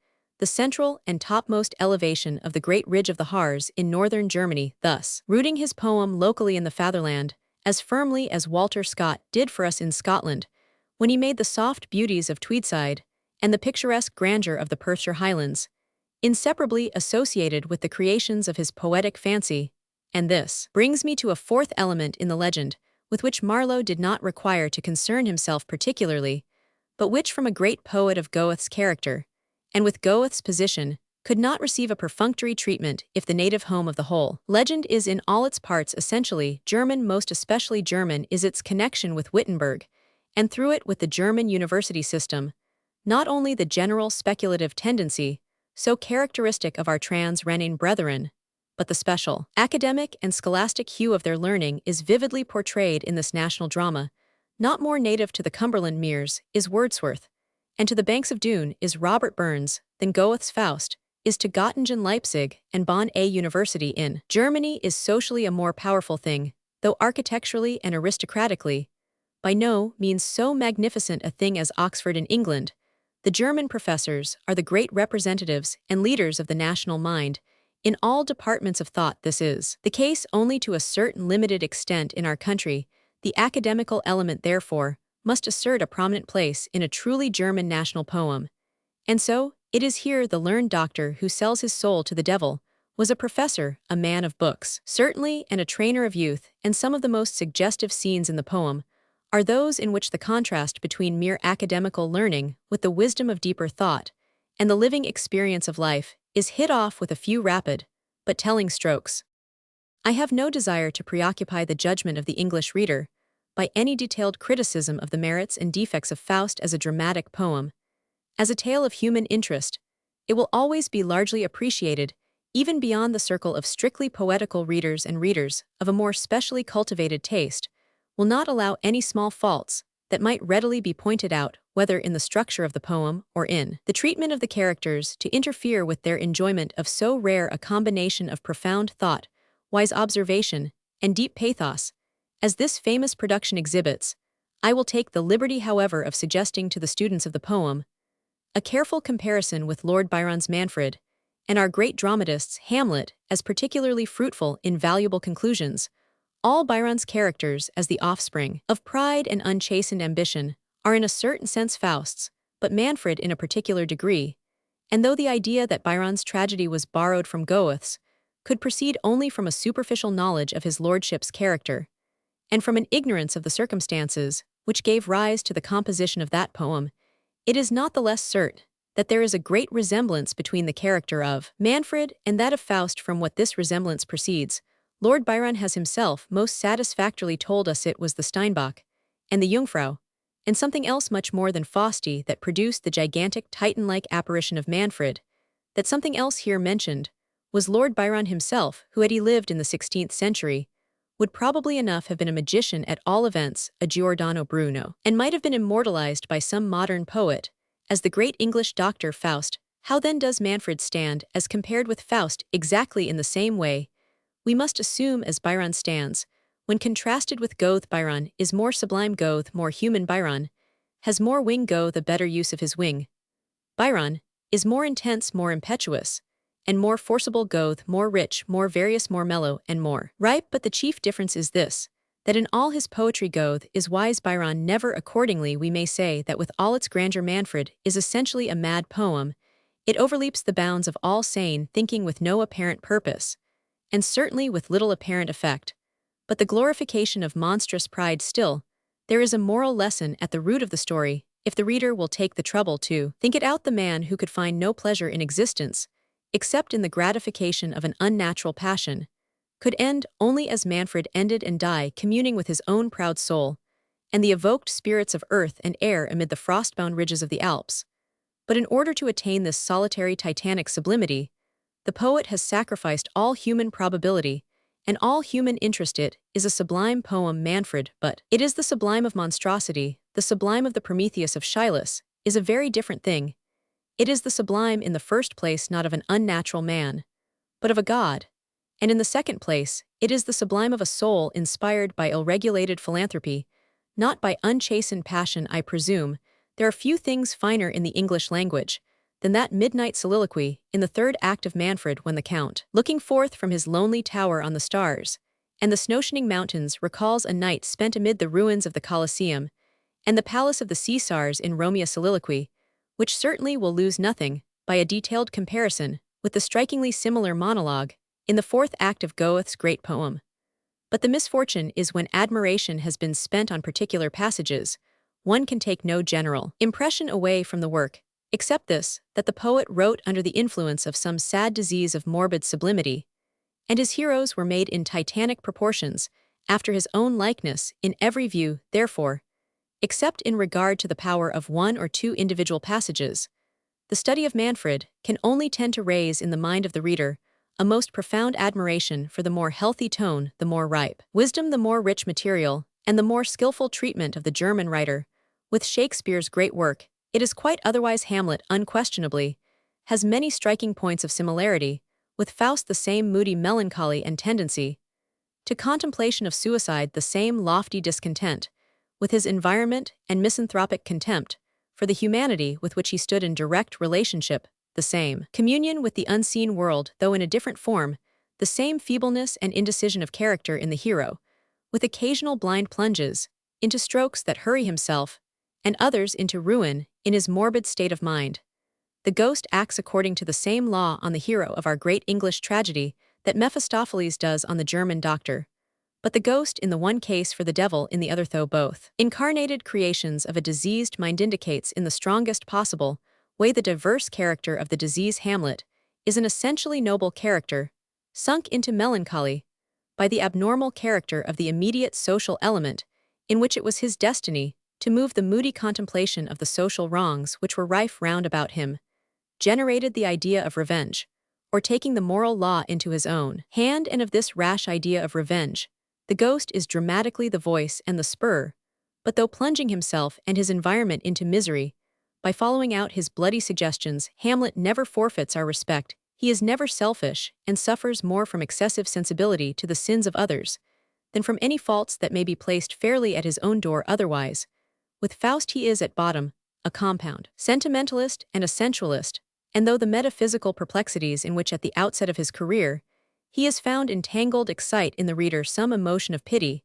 the central and topmost elevation of the great ridge of the Harz in northern Germany, thus rooting his poem locally in the fatherland, as firmly as Walter Scott did for us in Scotland, when he made the soft beauties of Tweedside and the picturesque grandeur of the Perthshire Highlands inseparably associated with the creations of his poetic fancy. And this brings me to a fourth element in the legend, with which Marlowe did not require to concern himself particularly, but which from a great poet of Goethe's character, and with Goethe's position, could not receive a perfunctory treatment if the native home of the whole legend is in all its parts essentially German. Most especially German is its connection with Wittenberg, and through it with the German university system, not only the general speculative tendency, so characteristic of our trans-Rhenane brethren, but the special, academic and scholastic hue of their learning is vividly portrayed in this national drama. Not more native to the Cumberland meres is Wordsworth, and to the banks of Doon is Robert Burns, than Goethe's Faust is to Göttingen Leipzig and Bonn a University in Germany is socially a more powerful thing, though architecturally and aristocratically, by no means so magnificent a thing as Oxford in England. The German professors are the great representatives and leaders of the national mind. In all departments of thought this is the case only to a certain limited extent in our country. The academical element, therefore, must assert a prominent place in a truly German national poem. And so, it is here the learned doctor who sells his soul to the devil was a professor, a man of books, certainly, and a trainer of youth, and some of the most suggestive scenes in the poem are those in which the contrast between mere academical learning with the wisdom of deeper thought and the living experience of life is hit off with a few rapid but telling strokes. I have no desire to preoccupy the judgment of the English reader by any detailed criticism of the merits and defects of Faust as a dramatic poem. As a tale of human interest, it will always be largely appreciated, even beyond the circle of strictly poetical readers, and readers of a more specially cultivated taste will not allow any small faults that might readily be pointed out, whether in the structure of the poem or in the treatment of the characters, to interfere with their enjoyment of so rare a combination of profound thought, wise observation, and deep pathos, as this famous production exhibits. I will take the liberty, however, of suggesting to the students of the poem a careful comparison with Lord Byron's Manfred, and our great dramatist's Hamlet as particularly fruitful in valuable conclusions. All Byron's characters, as the offspring of pride and unchastened ambition, are in a certain sense Faust's, but Manfred in a particular degree, and though the idea that Byron's tragedy was borrowed from Goethe's could proceed only from a superficial knowledge of his lordship's character, and from an ignorance of the circumstances which gave rise to the composition of that poem, it is not the less certain that there is a great resemblance between the character of Manfred and that of Faust. From what this resemblance proceeds, Lord Byron has himself most satisfactorily told us it was the Steinbock and the Jungfrau, and something else much more than Fausti, that produced the gigantic Titan-like apparition of Manfred. That something else here mentioned was Lord Byron himself, who, had he lived in the 16th century, would probably enough have been a magician, at all events a Giordano Bruno, and might have been immortalized by some modern poet as the great English Dr. Faust. How then does Manfred stand as compared with Faust? Exactly in the same way we must assume as Byron stands, when contrasted with Goethe. Byron is more sublime, Goethe more human. Byron has more wing, Goethe the better use of his wing. Byron is more intense, more impetuous, and more forcible, Goethe more rich, more various, more mellow, and more ripe. But the chief difference is this, that in all his poetry Goethe is wise, Byron never. Accordingly, we may say that with all its grandeur Manfred is essentially a mad poem. It overleaps the bounds of all sane thinking with no apparent purpose, and certainly with little apparent effect, but the glorification of monstrous pride. Still, there is a moral lesson at the root of the story, if the reader will take the trouble to think it out. The man who could find no pleasure in existence, except in the gratification of an unnatural passion, could end only as Manfred ended, and die communing with his own proud soul and the evoked spirits of earth and air amid the frost-bound ridges of the Alps. But in order to attain this solitary titanic sublimity, the poet has sacrificed all human probability and all human interest. It is a sublime poem, Manfred, but it is the sublime of monstrosity. The sublime of the Prometheus of Hylas is a very different thing. It is the sublime in the first place not of an unnatural man, but of a god, and in the second place it is the sublime of a soul inspired by ill-regulated philanthropy, not by unchastened passion. I presume there are few things finer in the English language than that midnight soliloquy in the third act of Manfred when the Count, looking forth from his lonely tower on the stars, and the snow-shining mountains recalls a night spent amid the ruins of the Colosseum, and the palace of the Caesars in Romeo soliloquy, which certainly will lose nothing by a detailed comparison with the strikingly similar monologue in the fourth act of Goethe's great poem. But the misfortune is when admiration has been spent on particular passages, one can take no general impression away from the work, except this, that the poet wrote under the influence of some sad disease of morbid sublimity, and his heroes were made in titanic proportions, after his own likeness, in every view, therefore, except in regard to the power of one or two individual passages. The study of Manfred can only tend to raise in the mind of the reader a most profound admiration for the more healthy tone, the more ripe wisdom, the more rich material, and the more skillful treatment of the German writer. With Shakespeare's great work, it is quite otherwise. Hamlet, unquestionably, has many striking points of similarity, with Faust the same moody melancholy and tendency to contemplation of suicide, the same lofty discontent with his environment and misanthropic contempt for the humanity with which he stood in direct relationship, the same communion with the unseen world, though in a different form, the same feebleness and indecision of character in the hero, with occasional blind plunges into strokes that hurry himself and others into ruin in his morbid state of mind. The ghost acts according to the same law on the hero of our great English tragedy that Mephistopheles does on the German doctor, but the ghost in the one case for the devil in the other, though both incarnated creations of a diseased mind, indicates in the strongest possible way the diverse character of the disease. Hamlet is an essentially noble character, sunk into melancholy by the abnormal character of the immediate social element, in which it was his destiny to move the moody contemplation of the social wrongs which were rife round about him, generated the idea of revenge, or taking the moral law into his own hand, and of this rash idea of revenge, the ghost is dramatically the voice and the spur, but though plunging himself and his environment into misery, by following out his bloody suggestions, Hamlet never forfeits our respect. He is never selfish, and suffers more from excessive sensibility to the sins of others than from any faults that may be placed fairly at his own door otherwise. With Faust he is at bottom a compound sentimentalist and a sensualist, and though the metaphysical perplexities in which at the outset of his career he is found entangled excite in the reader some emotion of pity,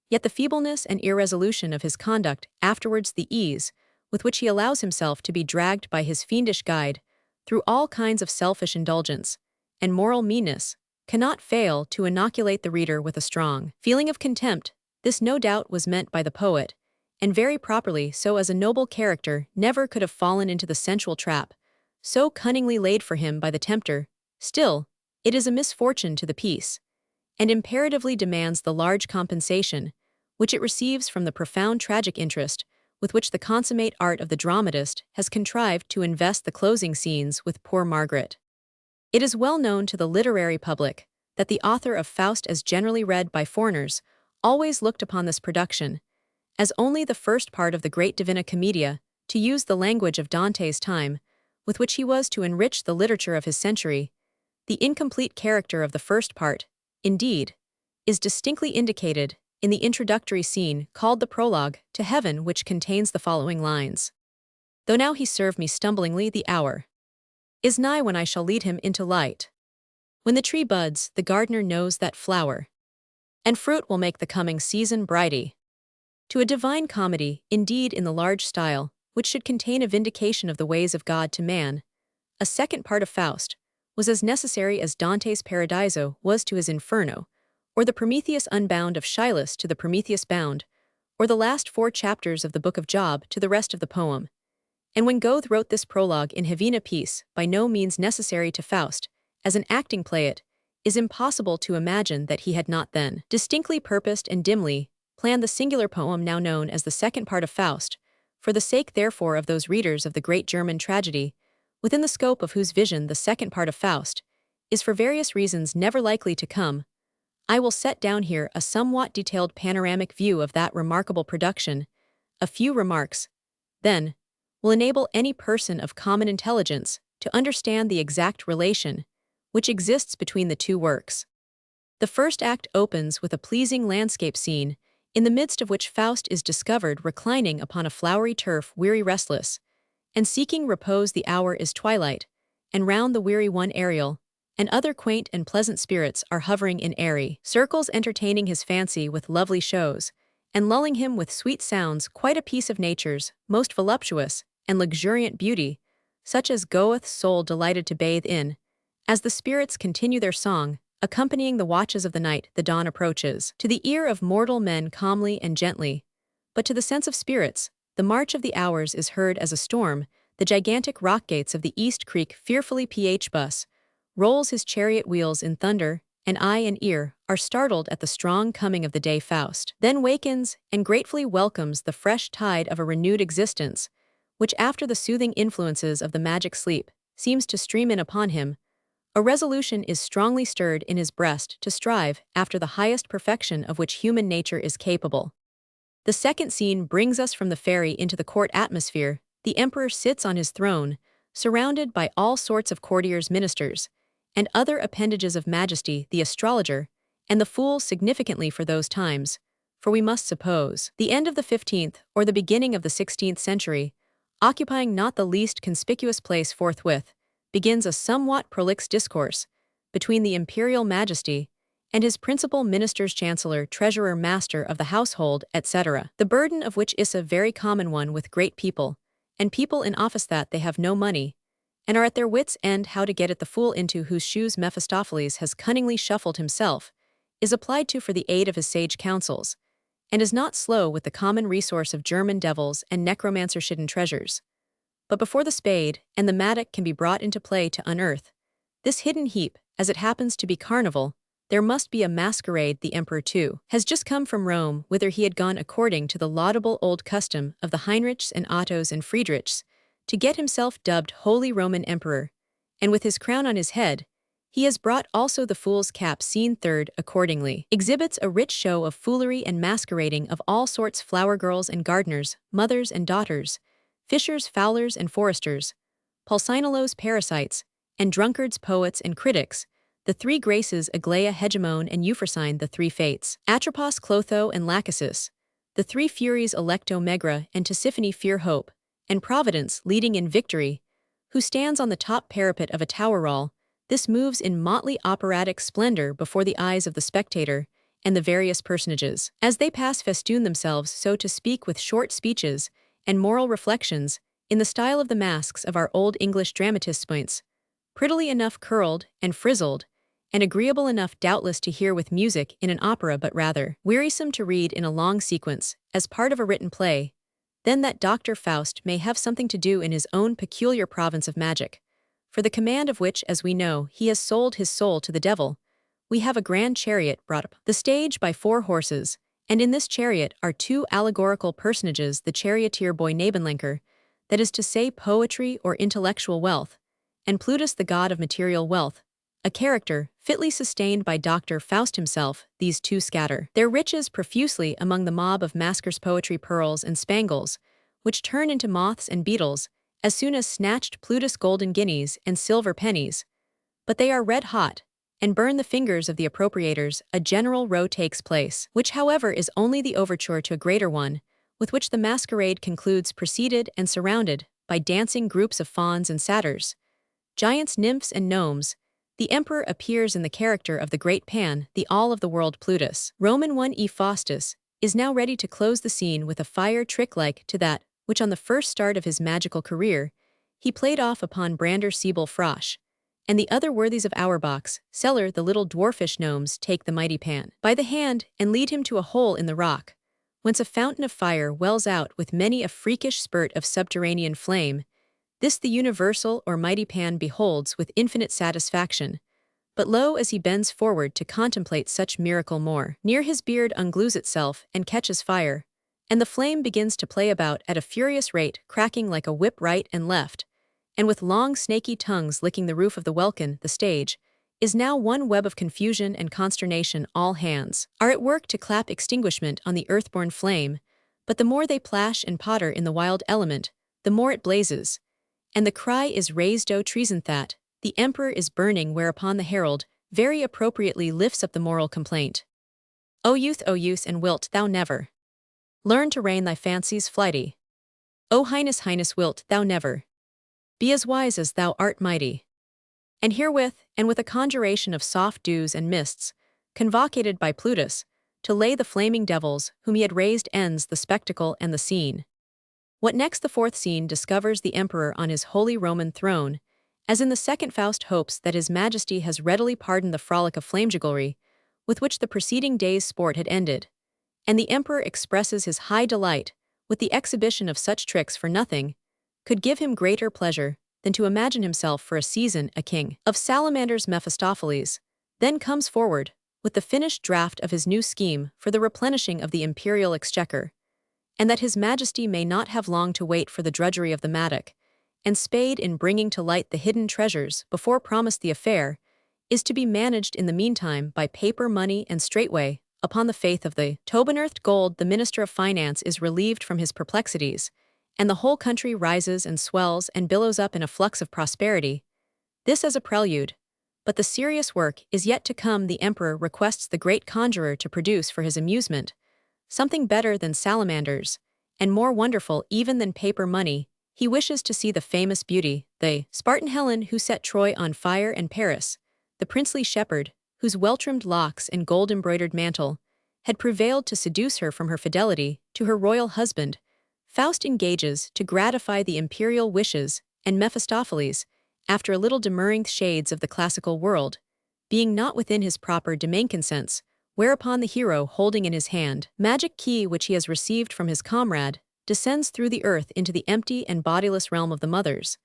yet the feebleness and irresolution of his conduct, afterwards the ease with which he allows himself to be dragged by his fiendish guide through all kinds of selfish indulgence and moral meanness, cannot fail to inoculate the reader with a strong feeling of contempt. This no doubt was meant by the poet, and very properly so, as a noble character never could have fallen into the sensual trap so cunningly laid for him by the tempter. Still, it is a misfortune to the piece, and imperatively demands the large compensation which it receives from the profound tragic interest with which the consummate art of the dramatist has contrived to invest the closing scenes with poor Margaret. It is well known to the literary public that the author of Faust, as generally read by foreigners, always looked upon this production as only the first part of the great Divina Commedia, to use the language of Dante's time, with which he was to enrich the literature of his century. The incomplete character of the first part, indeed, is distinctly indicated in the introductory scene called the prologue to heaven, which contains the following lines. Though now he serve me stumblingly, the hour is nigh when I shall lead him into light. When the tree buds, the gardener knows that flower, and fruit will make the coming season brighty. To a divine comedy, indeed in the large style, which should contain a vindication of the ways of God to man, a second part of Faust was as necessary as Dante's Paradiso was to his Inferno, or the Prometheus Unbound of Hylas to the Prometheus Bound, or the last 4 chapters of the Book of Job to the rest of the poem. And when Goethe wrote this prologue in Havana piece, by no means necessary to Faust, as an acting play, it is impossible to imagine that he had not then distinctly purposed and dimly planned the singular poem now known as the second part of Faust, for the sake therefore of those readers of the great German tragedy, within the scope of whose vision the second part of Faust is for various reasons never likely to come. I will set down here a somewhat detailed panoramic view of that remarkable production. A few remarks, then, will enable any person of common intelligence to understand the exact relation which exists between the two works. The first act opens with a pleasing landscape scene, in the midst of which Faust is discovered reclining upon a flowery turf, weary, restless, And seeking repose the hour is twilight, and round the weary one Ariel, and other quaint and pleasant spirits are hovering in airy circles entertaining his fancy with lovely shows, and lulling him with sweet sounds quite a piece of nature's most voluptuous and luxuriant beauty, such as Goethe's soul delighted to bathe in. As the spirits continue their song, accompanying the watches of the night, the dawn approaches. To the ear of mortal men calmly and gently, but to the sense of spirits, the march of the hours is heard as a storm. The gigantic rock gates of the East Creek fearfully bus rolls his chariot wheels in thunder, and eye and ear are startled at the strong coming of the day. Faust then wakens and gratefully welcomes the fresh tide of a renewed existence, which after the soothing influences of the magic sleep seems to stream in upon him. A resolution is strongly stirred in his breast to strive after the highest perfection of which human nature is capable. The second scene brings us from the fairy into the court atmosphere. The emperor sits on his throne, surrounded by all sorts of courtiers, ministers, and other appendages of majesty, the astrologer, and the fool significantly for those times, for we must suppose the end of the 15th or the beginning of the 16th century, occupying not the least conspicuous place. Forthwith begins a somewhat prolix discourse between the imperial majesty and his principal ministers, chancellor, treasurer, master of the household, etc., the burden of which is a very common one with great people, and people in office, that they have no money, and are at their wits' end how to get it. The fool into whose shoes Mephistopheles has cunningly shuffled himself is applied to for the aid of his sage counsels, and is not slow with the common resource of German devils and necromancers' hidden treasures. But before the spade and the mattock can be brought into play to unearth this hidden heap, as it happens to be carnival, there must be a masquerade. The emperor, too, has just come from Rome, whither he had gone according to the laudable old custom of the Heinrichs and Ottos and Friedrichs, to get himself dubbed Holy Roman Emperor, and with his crown on his head, he has brought also the fool's cap. Scene third accordingly exhibits a rich show of foolery and masquerading of all sorts: flower girls and gardeners, mothers and daughters, fishers, fowlers and foresters, pulcinolos, parasites, and drunkards, poets and critics, the three graces, Aglaia, Hegemon, and Euphrosyne, the three fates, Atropos, Clotho, and Lachesis, the three furies, Electo, Megra, and Tisiphone, fear, hope, and Providence, leading in victory, who stands on the top parapet of a tower wall. This moves in motley operatic splendor before the eyes of the spectator, and the various personages, as they pass, festoon themselves, so to speak, with short speeches and moral reflections, in the style of the masks of our old English dramatists' points, prettily enough curled and frizzled, and agreeable enough doubtless to hear with music in an opera, but rather wearisome to read in a long sequence, as part of a written play. Then that Dr. Faust may have something to do in his own peculiar province of magic, for the command of which, as we know, he has sold his soul to the devil. We have a grand chariot brought up the stage by 4 horses, and in this chariot are 2 allegorical personages: the charioteer boy Nebenlenker, that is to say poetry or intellectual wealth, and Plutus, the god of material wealth, a character fitly sustained by Dr. Faust himself. These 2 scatter their riches profusely among the mob of maskers, poetry, pearls, and spangles, which turn into moths and beetles as soon as snatched. Plutus, golden guineas and silver pennies, but they are red hot, and burn the fingers of the appropriators. A general row takes place, which however is only the overture to a greater one, with which the masquerade concludes, preceded and surrounded by dancing groups of fauns and satyrs, giants, nymphs, and gnomes. The emperor appears in the character of the great Pan, the all of the world Plutus. Roman 1 E. Faustus is now ready to close the scene with a fire trick like to that which on the first start of his magical career he played off upon Brander Siebel Frosch, and the other worthies of Auerbach's cellar. The little dwarfish gnomes take the mighty Pan by the hand and lead him to a hole in the rock, whence a fountain of fire wells out with many a freakish spurt of subterranean flame. This the universal or mighty Pan beholds with infinite satisfaction, but lo, as he bends forward to contemplate such miracle, more near his beard unglues itself and catches fire, and the flame begins to play about at a furious rate, cracking like a whip right and left, and with long snaky tongues licking the roof of the welkin. The stage is now one web of confusion and consternation. All hands are at work to clap extinguishment on the earthborn flame, but the more they plash and potter in the wild element, the more it blazes, and the cry is raised, O treason, that the emperor is burning, whereupon the herald very appropriately lifts up the moral complaint. O youth, and wilt thou never learn to rein thy fancies flighty? O Highness, wilt thou never be as wise as thou art mighty? And herewith, and with a conjuration of soft dews and mists, convocated by Plutus, to lay the flaming devils whom he had raised ends the spectacle and the scene. What next the fourth scene discovers the emperor on his holy Roman throne, as in the second Faust hopes that his majesty has readily pardoned the frolic of flamejugglery, with which the preceding day's sport had ended, and the emperor expresses his high delight with the exhibition of such tricks for nothing, could give him greater pleasure than to imagine himself for a season a king. Of Salamander's Mephistopheles then comes forward with the finished draft of his new scheme for the replenishing of the imperial exchequer, and that his majesty may not have long to wait for the drudgery of the mattock, and spade in bringing to light the hidden treasures before promised the affair, is to be managed in the meantime by paper money, and straightway, upon the faith of the to-unearthed gold, the Minister of Finance is relieved from his perplexities, and the whole country rises and swells and billows up in a flux of prosperity. This as a prelude, but the serious work is yet to come. The emperor requests the great conjurer to produce for his amusement something better than salamanders, and more wonderful even than paper money. He wishes to see the famous beauty, the Spartan Helen who set Troy on fire, and Paris, the princely shepherd, whose well-trimmed locks and gold-embroidered mantle had prevailed to seduce her from her fidelity to her royal husband. Faust engages to gratify the imperial wishes, and Mephistopheles, after a little demurring shades of the classical world, being not within his proper domain, consents, whereupon the hero, holding in his hand magic key which he has received from his comrade, descends through the earth into the empty and bodiless realm of the mothers,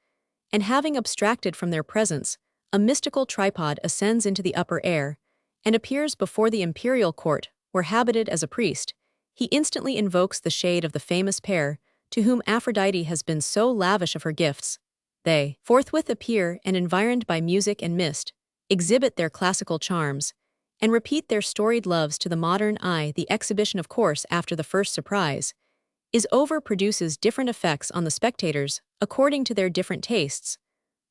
and having abstracted from their presence a mystical tripod, ascends into the upper air, and appears before the imperial court, where, habited as a priest, he instantly invokes the shade of the famous pair, to whom Aphrodite has been so lavish of her gifts. They forthwith appear, and environed by music and mist, exhibit their classical charms, and repeat their storied loves to the modern eye. The exhibition, of course, after the first surprise is over, produces different effects on the spectators, according to their different tastes.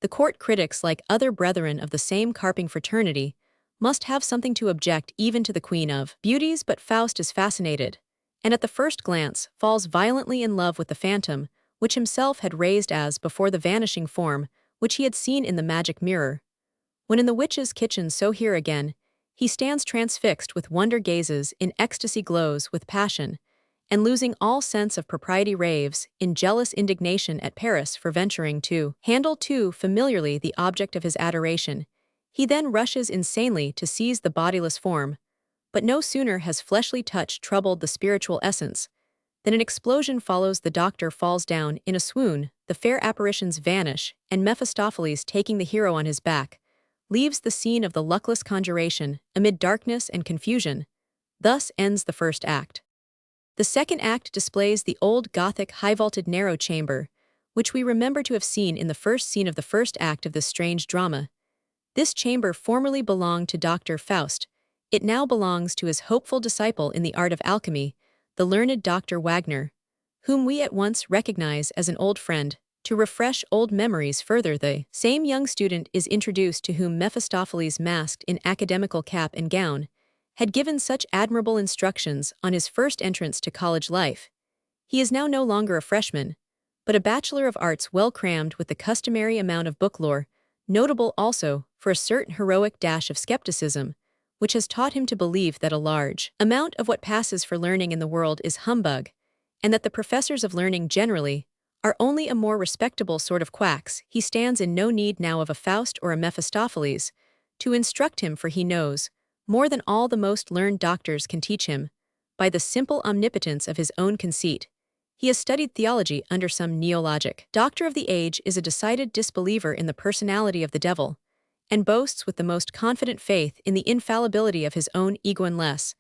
The court critics, like other brethren of the same carping fraternity, must have something to object even to the queen of beauties, but Faust is fascinated, and at the first glance falls violently in love with the phantom, which himself had raised as before the vanishing form which he had seen in the magic mirror. When in the witch's kitchen, so here again, he stands transfixed with wonder, gazes in ecstasy, glows with passion, and losing all sense of propriety raves in jealous indignation at Paris for venturing to handle too familiarly the object of his adoration. He then rushes insanely to seize the bodiless form, but no sooner has fleshly touch troubled the spiritual essence than an explosion follows. The doctor falls down in a swoon, the fair apparitions vanish, and Mephistopheles, taking the hero on his back, leaves the scene of the luckless conjuration amid darkness and confusion. Thus ends the first act. The second act displays the old Gothic high-vaulted narrow chamber, which we remember to have seen in the first scene of the first act of this strange drama. This chamber formerly belonged to Dr. Faust. It now belongs to his hopeful disciple in the art of alchemy, the learned Dr. Wagner, whom we at once recognize as an old friend. To refresh old memories further, the same young student is introduced to whom Mephistopheles, masked in academical cap and gown, had given such admirable instructions on his first entrance to college life. He is now no longer a freshman, but a bachelor of arts, well crammed with the customary amount of book lore, notable also for a certain heroic dash of skepticism, which has taught him to believe that a large amount of what passes for learning in the world is humbug, and that the professors of learning generally are only a more respectable sort of quacks. He stands in no need now of a Faust or a Mephistopheles to instruct him, for he knows more than all the most learned doctors can teach him, by the simple omnipotence of his own conceit. He has studied theology under some neologic doctor of the age, is a decided disbeliever in the personality of the devil, and boasts with the most confident faith in the infallibility of his own ego. Unless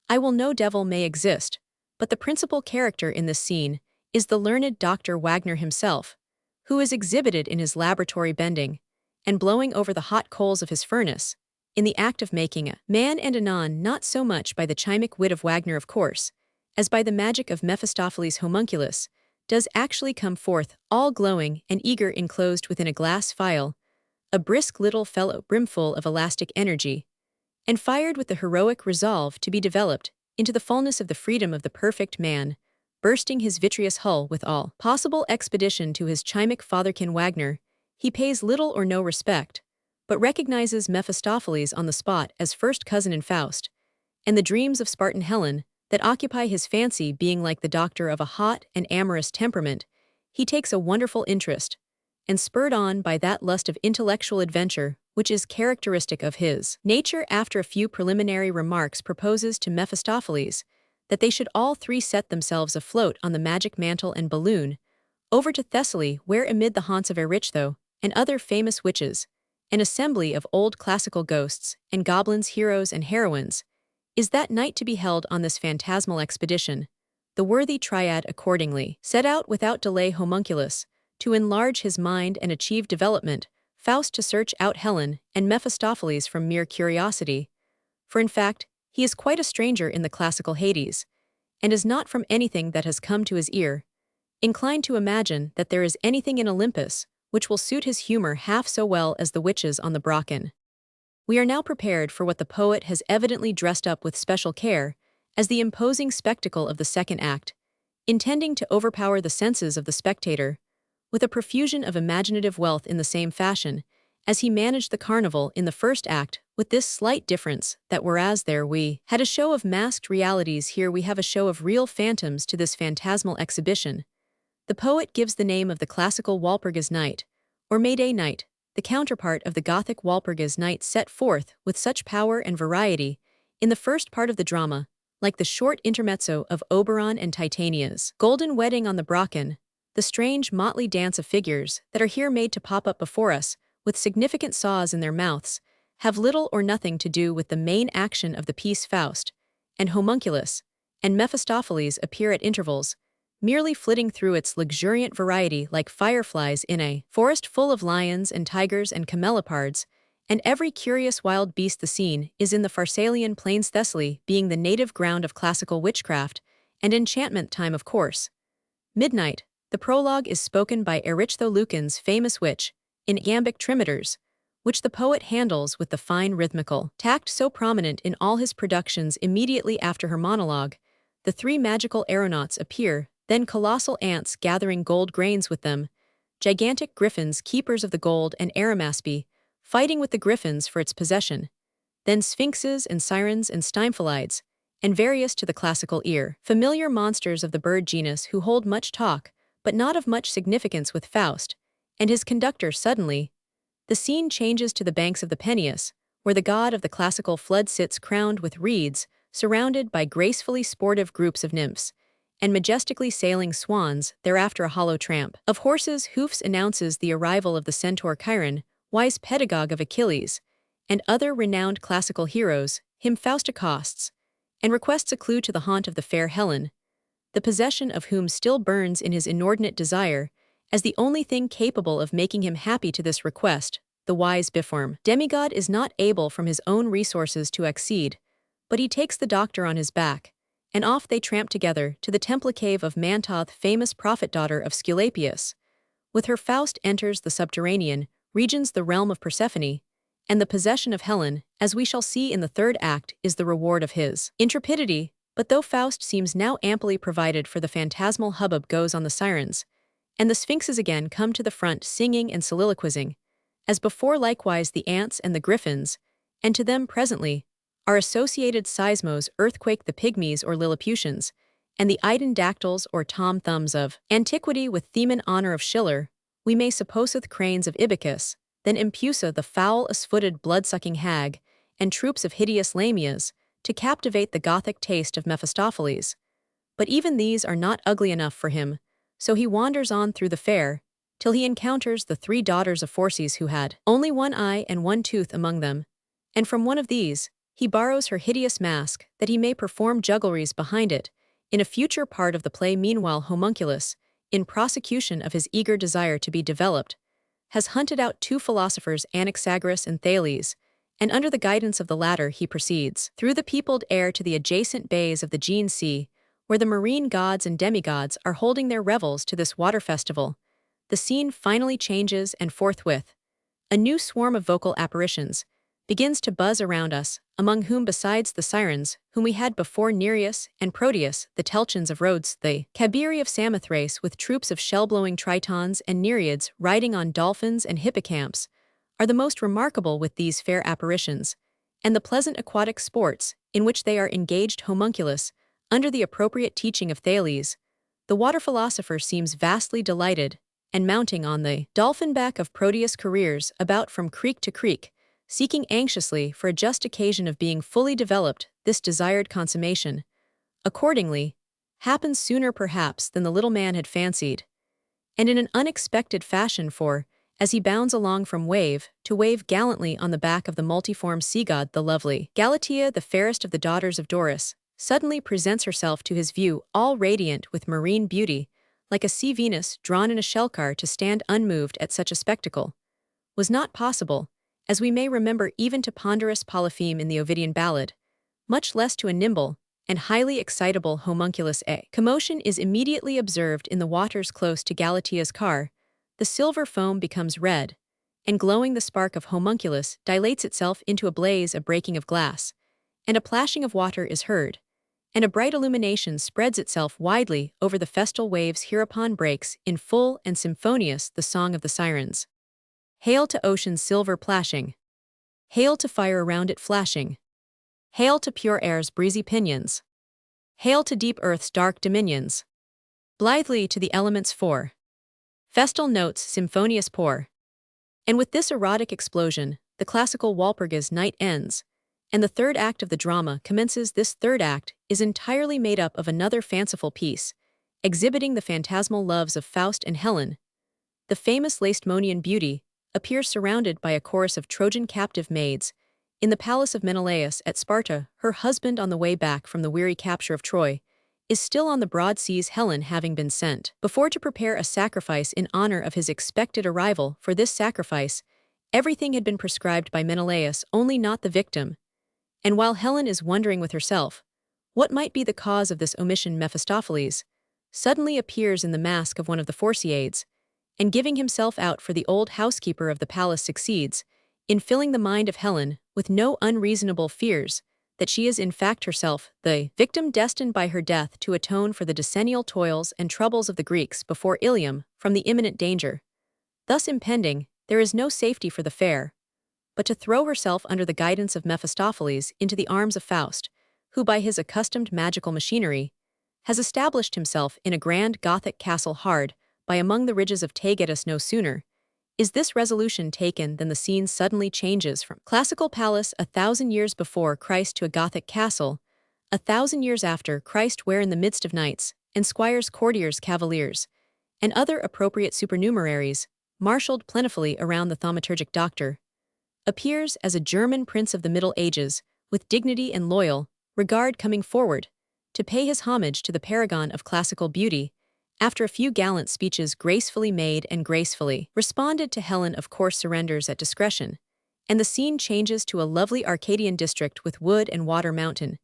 I will, no devil may exist, but the principal character in this scene is the learned Dr. Wagner himself, who is exhibited in his laboratory bending and blowing over the hot coals of his furnace, in the act of making a man, and anon not so much by the chimic wit of Wagner, of course, as by the magic of Mephistopheles' homunculus, does actually come forth, all glowing and eager, enclosed within a glass phial, a brisk little fellow brimful of elastic energy, and fired with the heroic resolve to be developed into the fullness of the freedom of the perfect man. bursting his vitreous hull with all possible expedition to his chymic fatherkin Wagner, he pays little or no respect, but recognizes Mephistopheles on the spot as first cousin in Faust, and the dreams of Spartan Helen that occupy his fancy being like the doctor of a hot and amorous temperament, he takes a wonderful interest, and spurred on by that lust of intellectual adventure which is characteristic of his nature, after a few preliminary remarks proposes to Mephistopheles that they should all three set themselves afloat on the magic mantle and balloon, over to Thessaly, where amid the haunts of Erychtho and other famous witches, an assembly of old classical ghosts and goblins, heroes and heroines, is that night to be held on this phantasmal expedition. The worthy triad accordingly set out without delay, homunculus to enlarge his mind and achieve development, Faust to search out Helen, and Mephistopheles from mere curiosity, for in fact he is quite a stranger in the classical Hades, and is not from anything that has come to his ear inclined to imagine that there is anything in Olympus which will suit his humor half so well as the witches on the Brocken. We are now prepared for what the poet has evidently dressed up with special care as the imposing spectacle of the second act, intending to overpower the senses of the spectator with a profusion of imaginative wealth in the same fashion as he managed the carnival in the first act, with this slight difference that whereas there we had a show of masked realities, here we have a show of real phantoms to this phantasmal exhibition. The poet gives the name of the classical Walpurgis Night, or May Day Night, the counterpart of the Gothic Walpurgis Night, set forth with such power and variety in the first part of the drama, like the short intermezzo of Oberon and Titania's Golden Wedding on the Brocken. The strange motley dance of figures that are here made to pop up before us with significant saws in their mouths have little or nothing to do with the main action of the piece. Faust and Homunculus and Mephistopheles appear at intervals, merely flitting through its luxuriant variety like fireflies in a forest full of lions and tigers and camelopards, and every curious wild beast. The scene is in the Pharsalian plains, Thessaly being the native ground of classical witchcraft and enchantment time, of course. Midnight. The prologue is spoken by Erychtho Lucan's famous witch, in iambic trimeters, which the poet handles with the fine rhythmical tact so prominent in all his productions. Immediately after her monologue, the three magical aeronauts appear, then colossal ants gathering gold grains with them, gigantic griffins, keepers of the gold, and Arimaspe, fighting with the griffins for its possession, then sphinxes and sirens and stymphalides, and various to the classical ear familiar monsters of the bird genus who hold much talk, but not of much significance with Faust and his conductor. Suddenly, the scene changes to the banks of the Peneus, where the god of the classical flood sits crowned with reeds, surrounded by gracefully sportive groups of nymphs and majestically sailing swans. Thereafter a hollow tramp of horses' hoofs announces the arrival of the centaur Chiron, wise pedagogue of Achilles, and other renowned classical heroes. Him Faust accosts, and requests a clue to the haunt of the fair Helen, the possession of whom still burns in his inordinate desire, as the only thing capable of making him happy. To this request, the wise biform demigod is not able from his own resources to accede, but he takes the doctor on his back, and off they tramp together to the temple cave of Mantoth, famous prophet daughter of Sculapius. With her Faust enters the subterranean regions, the realm of Persephone, and the possession of Helen, as we shall see in the third act, is the reward of his intrepidity. But though Faust seems now amply provided for, the phantasmal hubbub goes on. The sirens and the sphinxes again come to the front, singing and soliloquizing, as before, likewise the ants and the griffins, and to them presently are associated seismos, earthquake, the pygmies or Lilliputians, and the Iden dactyls or tom thumbs of antiquity, with theme in honor of Schiller, we may supposeth cranes of Ibycus, then Impusa, the foul as-footed blood-sucking hag, and troops of hideous lamias, to captivate the Gothic taste of Mephistopheles. But even these are not ugly enough for him, so he wanders on through the fair, till he encounters the three daughters of Phorcys, who had only one eye and one tooth among them, and from one of these he borrows her hideous mask that he may perform juggleries behind it in a future part of the play. Meanwhile Homunculus, in prosecution of his eager desire to be developed, has hunted out two philosophers, Anaxagoras and Thales, and under the guidance of the latter he proceeds through the peopled air to the adjacent bays of the Aegean Sea, where the marine gods and demigods are holding their revels to this water festival. The scene finally changes, and forthwith a new swarm of vocal apparitions, begins to buzz around us, among whom besides the sirens, whom we had before Nereus and Proteus, the Telchans of Rhodes, the Cabiri of Samothrace with troops of shell-blowing tritons and nereids riding on dolphins and hippocamps, are the most remarkable with these fair apparitions, and the pleasant aquatic sports, in which they are engaged homunculus, under the appropriate teaching of Thales, the water philosopher seems vastly delighted, and mounting on the dolphin back of Proteus careers about from creek to creek, seeking anxiously for a just occasion of being fully developed, this desired consummation, accordingly, happens sooner perhaps than the little man had fancied, and in an unexpected fashion for, as he bounds along from wave to wave gallantly on the back of the multiform sea-god, the lovely Galatea, the fairest of the daughters of Doris, suddenly presents herself to his view all radiant with marine beauty, like a sea Venus drawn in a shell-car. To stand unmoved at such a spectacle was not possible, as we may remember, even to ponderous Polypheme in the Ovidian ballad, much less to a nimble and highly excitable homunculus. A commotion is immediately observed in the waters close to Galatea's car. The silver foam becomes red, and glowing the spark of homunculus dilates itself into a blaze, a breaking of glass, and a plashing of water is heard, and a bright illumination spreads itself widely over the festal waves. Hereupon breaks, in full and symphonious, the song of the sirens. Hail to ocean's silver plashing! Hail to fire around it flashing! Hail to pure air's breezy pinions! Hail to deep earth's dark dominions! Blithely to the elements four festal notes symphonious pour. And with this erotic explosion, the classical Walpurgis night ends, and the third act of the drama commences. This third act is entirely made up of another fanciful piece, exhibiting the phantasmal loves of Faust and Helen. The famous Lacedaemonian beauty appears surrounded by a chorus of Trojan captive maids in the palace of Menelaus at Sparta. Her husband, on the way back from the weary capture of Troy, is still on the broad seas, Helen having been sent before to prepare a sacrifice in honor of his expected arrival. For this sacrifice, everything had been prescribed by Menelaus, only not the victim. And while Helen is wondering with herself what might be the cause of this omission, Mephistopheles suddenly appears in the mask of one of the Phorcyiads, and giving himself out for the old housekeeper of the palace succeeds in filling the mind of Helen with no unreasonable fears that she is in fact herself the victim destined by her death to atone for the decennial toils and troubles of the Greeks before Ilium from the imminent danger thus impending. There is no safety for the fair, but to throw herself under the guidance of Mephistopheles into the arms of Faust, who by his accustomed magical machinery has established himself in a grand Gothic castle hard by among the ridges of Taygetus. No sooner is this resolution taken than the scene suddenly changes from classical palace 1,000 years before Christ to a Gothic castle 1,000 years after Christ, where in the midst of knights and squires, courtiers, cavaliers, and other appropriate supernumeraries, marshaled plentifully around the thaumaturgic doctor, appears as a German prince of the Middle Ages, with dignity and loyal regard, coming forward to pay his homage to the paragon of classical beauty. After a few gallant speeches gracefully made and gracefully responded to, Helen of course surrenders at discretion, and the scene changes to a lovely Arcadian district with wood and water, mountain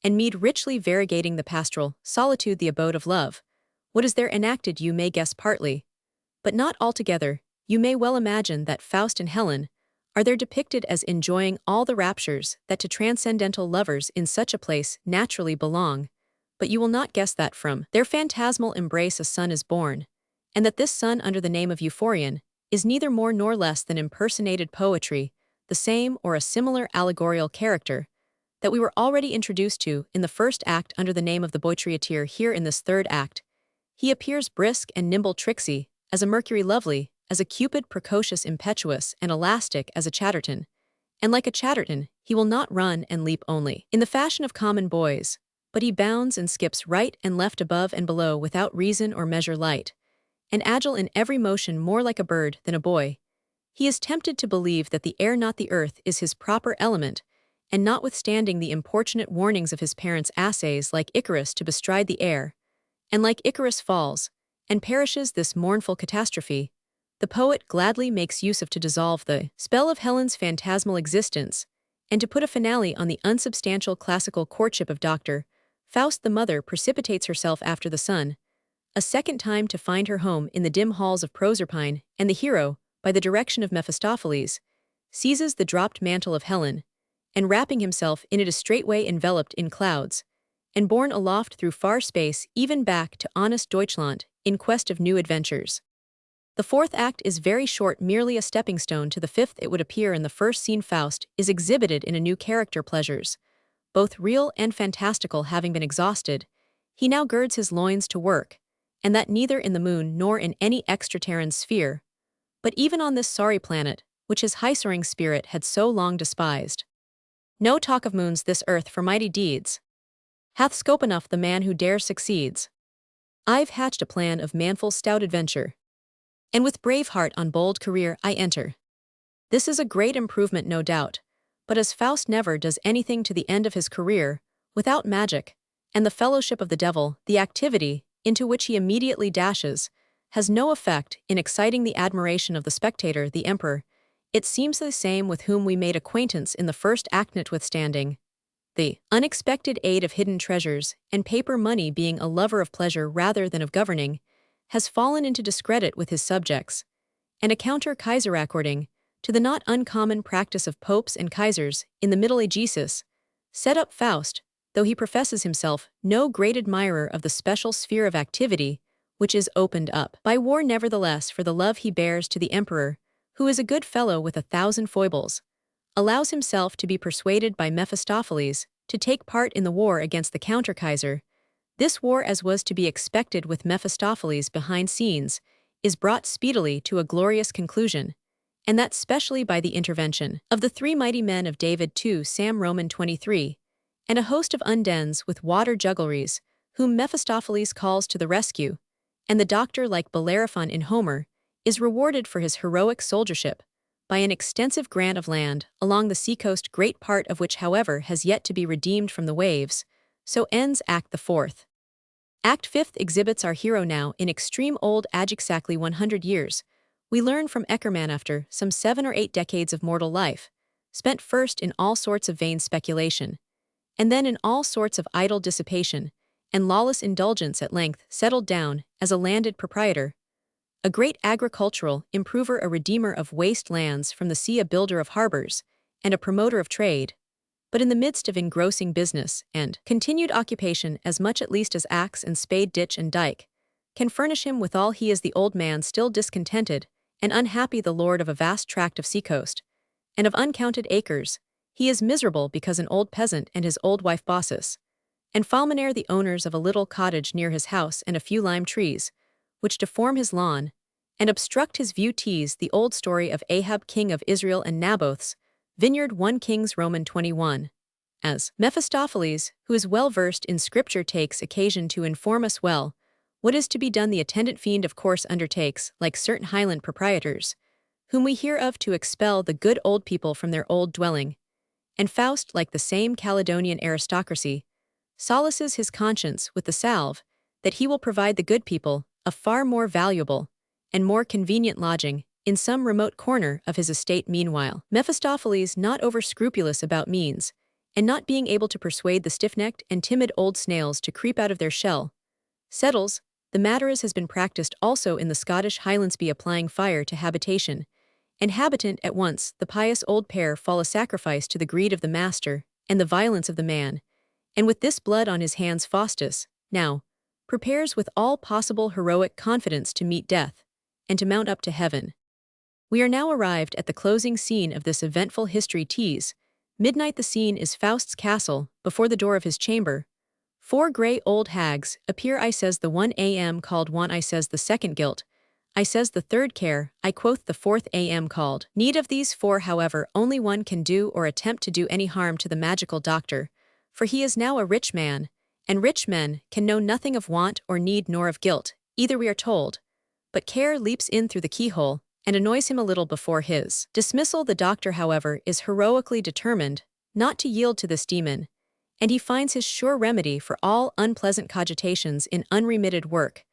and mead richly variegating the pastoral solitude, the abode of love. What is there enacted you may guess partly, but not altogether. You may well imagine that Faust and Helen are there depicted as enjoying all the raptures that to transcendental lovers in such a place naturally belong, but you will not guess that from their phantasmal embrace a son is born, and that this son, under the name of Euphorion, is neither more nor less than impersonated poetry, the same or a similar allegorical character that we were already introduced to in the first act under the name of the Boitriatir. Here in this third act, he appears brisk and nimble, tricksy as a Mercury, lovely as a Cupid, precocious, impetuous, and elastic as a Chatterton. And like a Chatterton, he will not run and leap only in the fashion of common boys, but he bounds and skips right and left, above and below, without reason or measure, light and agile in every motion, more like a bird than a boy. He is tempted to believe that the air, not the earth, is his proper element, and notwithstanding the importunate warnings of his parents, assays like Icarus to bestride the air, and like Icarus falls, and perishes this mournful catastrophe, the poet gladly makes use of to dissolve the spell of Helen's phantasmal existence, and to put a finale on the unsubstantial classical courtship of Dr. Faust. The mother precipitates herself after the son, a second time to find her home in the dim halls of Proserpine, and the hero, by the direction of Mephistopheles, seizes the dropped mantle of Helen, and wrapping himself in it is straightway enveloped in clouds, and borne aloft through far space even back to honest Deutschland in quest of new adventures. The fourth act is very short, merely a stepping stone to the fifth. It would appear in the first scene Faust is exhibited in a new character, pleasures, both real and fantastical having been exhausted. He now girds his loins to work, and that neither in the moon nor in any extraterran sphere, but even on this sorry planet, which his high-soaring spirit had so long despised. No talk of moons this earth for mighty deeds. Hath scope enough the man who dare succeeds. I've hatched a plan of manful stout adventure, and with brave heart on bold career I enter. This is a great improvement, no doubt, but as Faust never does anything to the end of his career, without magic, and the fellowship of the devil, the activity, into which he immediately dashes, has no effect in exciting the admiration of the spectator, the emperor. It seems the same with whom we made acquaintance in the first act, notwithstanding the unexpected aid of hidden treasures, and paper money being a lover of pleasure rather than of governing, has fallen into discredit with his subjects, and a counter Kaiser according to the not uncommon practice of popes and Kaisers in the Middle Ages, set up Faust, though he professes himself no great admirer of the special sphere of activity which is opened up by war, nevertheless, for the love he bears to the emperor, who is a good fellow with 1,000 foibles, allows himself to be persuaded by Mephistopheles to take part in the war against the counter-Kaiser. This war, as was to be expected with Mephistopheles behind scenes, is brought speedily to a glorious conclusion, and that specially by the intervention of the three mighty men of David 2 Sam Roman 23, and a host of undens with water juggleries, whom Mephistopheles calls to the rescue, and the doctor, like Bellerophon in Homer, is rewarded for his heroic soldiership by an extensive grant of land along the seacoast, great part of which, however, has yet to be redeemed from the waves. So ends Act the Fourth. Act Fifth exhibits our hero now in extreme old age, exactly 100 years. We learn from Eckermann after some 7 or 8 decades of mortal life, spent first in all sorts of vain speculation, and then in all sorts of idle dissipation and lawless indulgence, at length settled down as a landed proprietor, a great agricultural improver, a redeemer of waste lands from the sea, a builder of harbors, and a promoter of trade, but in the midst of engrossing business and continued occupation, as much at least as axe and spade, ditch and dike can furnish him withal, he is the old man, still discontented and unhappy, the lord of a vast tract of seacoast and of uncounted acres. He is miserable because an old peasant and his old wife Baucis and Falconer, the owners of a little cottage near his house and a few lime trees, which deform his lawn and obstruct his view, tease the old story of Ahab king of Israel and Naboth's vineyard 1 Kings Roman 21. As Mephistopheles, who is well versed in scripture, takes occasion to inform us well what is to be done, the attendant fiend of course undertakes, like certain Highland proprietors, whom we hear of, to expel the good old people from their old dwelling, and Faust, like the same Caledonian aristocracy, solaces his conscience with the salve that he will provide the good people a far more valuable and more convenient lodging in some remote corner of his estate. Meanwhile, Mephistopheles, not over-scrupulous about means, and not being able to persuade the stiff-necked and timid old snails to creep out of their shell, settles the matter as has been practiced also in the Scottish Highlands, by applying fire to habitation, and habitant at once. The pious old pair fall a sacrifice to the greed of the master and the violence of the man, and with this blood on his hands Faustus now prepares with all possible heroic confidence to meet death and to mount up to heaven. We are now arrived at the closing scene of this eventful history. Tease midnight. The scene is Faust's castle. Before the door of his chamber 4 grey old hags appear. I says the one am called one, I says the second guilt, I says the third care, I quoth the fourth am called need. Of these 4, however, only one can do or attempt to do any harm to the magical doctor, for he is now a rich man, and rich men can know nothing of want or need nor of guilt, either, we are told, but care leaps in through the keyhole and annoys him a little before his dismissal. The doctor, however, is heroically determined not to yield to this demon, and he finds his sure remedy for all unpleasant cogitations in unremitted work.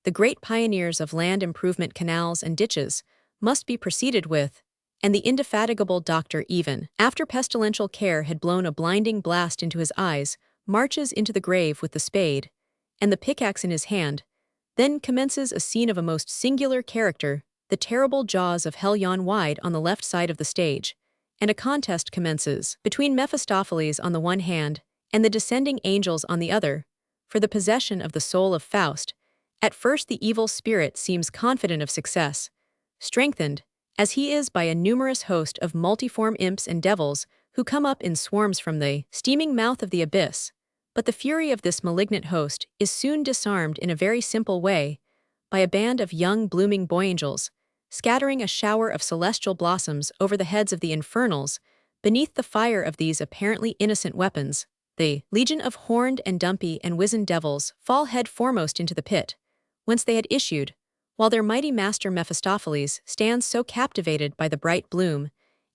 The great pioneers of land improvement, canals and ditches, must be proceeded with, and the indefatigable doctor, even after pestilential care had blown a blinding blast into his eyes, marches into the grave with the spade and the pickaxe in his hand. Then commences a scene of a most singular character. The terrible jaws of hell yawn wide on the left side of the stage, and a contest commences between Mephistopheles on the one hand and the descending angels on the other, for the possession of the soul of Faust. At first the evil spirit seems confident of success, strengthened, as he is by a numerous host of multiform imps and devils who come up in swarms from the steaming mouth of the abyss. But the fury of this malignant host is soon disarmed in a very simple way, by a band of young blooming boy angels, scattering a shower of celestial blossoms over the heads of the infernals. Beneath the fire of these apparently innocent weapons, the legion of horned and dumpy and wizened devils fall head foremost into the pit, whence they had issued, while their mighty master Mephistopheles stands so captivated by the bright bloom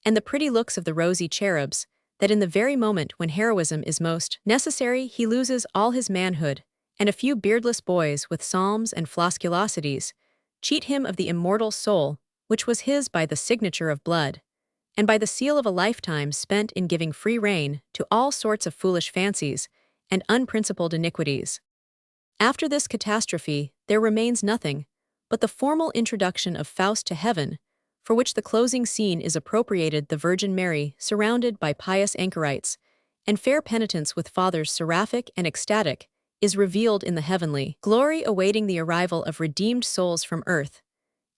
and the pretty looks of the rosy cherubs, that in the very moment when heroism is most necessary he loses all his manhood, and a few beardless boys with psalms and flosculosities cheat him of the immortal soul which was his by the signature of blood, and by the seal of a lifetime spent in giving free rein to all sorts of foolish fancies and unprincipled iniquities. After this catastrophe there remains nothing but the formal introduction of Faust to heaven, for which the closing scene is appropriated the Virgin Mary surrounded by pious anchorites, and fair penitents with fathers seraphic and ecstatic, is revealed in the heavenly glory awaiting the arrival of redeemed souls from earth.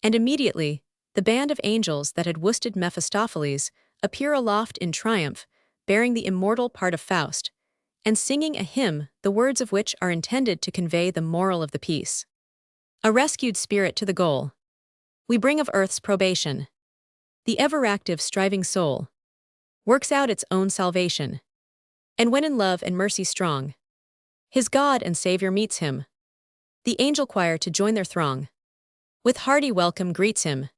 And immediately, the band of angels that had worsted Mephistopheles appear aloft in triumph, bearing the immortal part of Faust, and singing a hymn the words of which are intended to convey the moral of the piece. A rescued spirit to the goal we bring of earth's probation. The ever-active striving soul works out its own salvation, and when in love and mercy strong, his God and Savior meets him. The angel choir to join their throng, with hearty welcome greets him.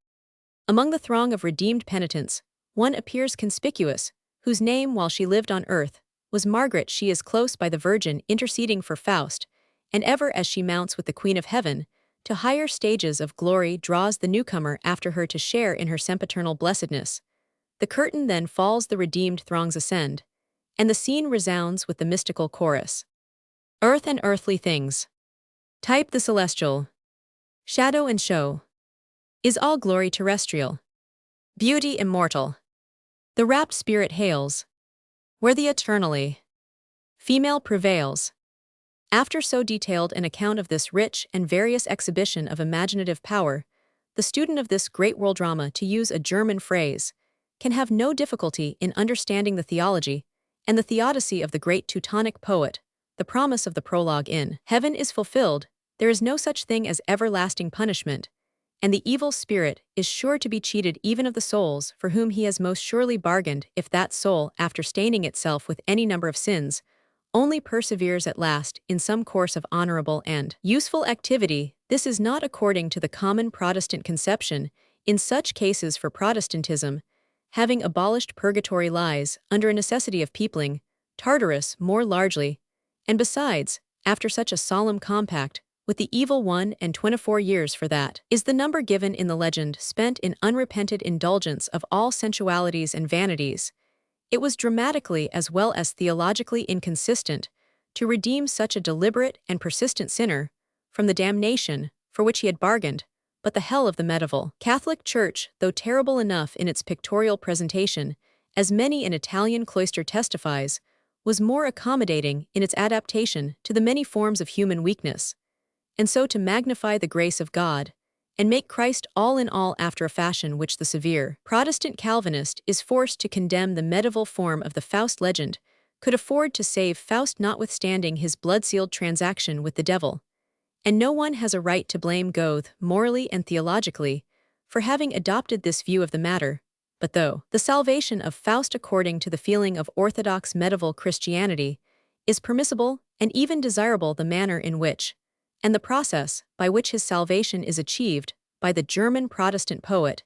Among the throng of redeemed penitents, one appears conspicuous, whose name while she lived on earth was Margaret. She is close by the Virgin interceding for Faust, and ever as she mounts with the Queen of Heaven to higher stages of glory draws the newcomer after her to share in her sempiternal blessedness. The curtain then falls, the redeemed throngs ascend, and the scene resounds with the mystical chorus. Earth and earthly things, type the celestial, shadow and show, is all glory terrestrial, beauty immortal. The rapt spirit hails, where the eternally female prevails. After so detailed an account of this rich and various exhibition of imaginative power, the student of this great world drama, to use a German phrase, can have no difficulty in understanding the theology and the theodicy of the great Teutonic poet. The promise of the prologue in Heaven is fulfilled, there is no such thing as everlasting punishment, and the evil spirit is sure to be cheated even of the souls for whom he has most surely bargained, if that soul, after staining itself with any number of sins, only perseveres at last in some course of honorable and useful activity. This is not according to the common Protestant conception. In such cases, for Protestantism, having abolished purgatory, lies under a necessity of peopling Tartarus more largely, and besides, after such a solemn compact with the evil one, and 24 years for that is the number given in the legend, spent in unrepented indulgence of all sensualities and vanities, it was dramatically as well as theologically inconsistent to redeem such a deliberate and persistent sinner from the damnation for which he had bargained. But the hell of the medieval Catholic Church, though terrible enough in its pictorial presentation, as many an Italian cloister testifies, was more accommodating in its adaptation to the many forms of human weakness, and so to magnify the grace of God and make Christ all in all after a fashion which the severe Protestant Calvinist is forced to condemn. The medieval form of the Faust legend could afford to save Faust notwithstanding his blood-sealed transaction with the devil, and no one has a right to blame Goethe morally and theologically for having adopted this view of the matter. But though the salvation of Faust according to the feeling of orthodox medieval Christianity is permissible and even desirable, the manner in which and the process by which his salvation is achieved by the German Protestant poet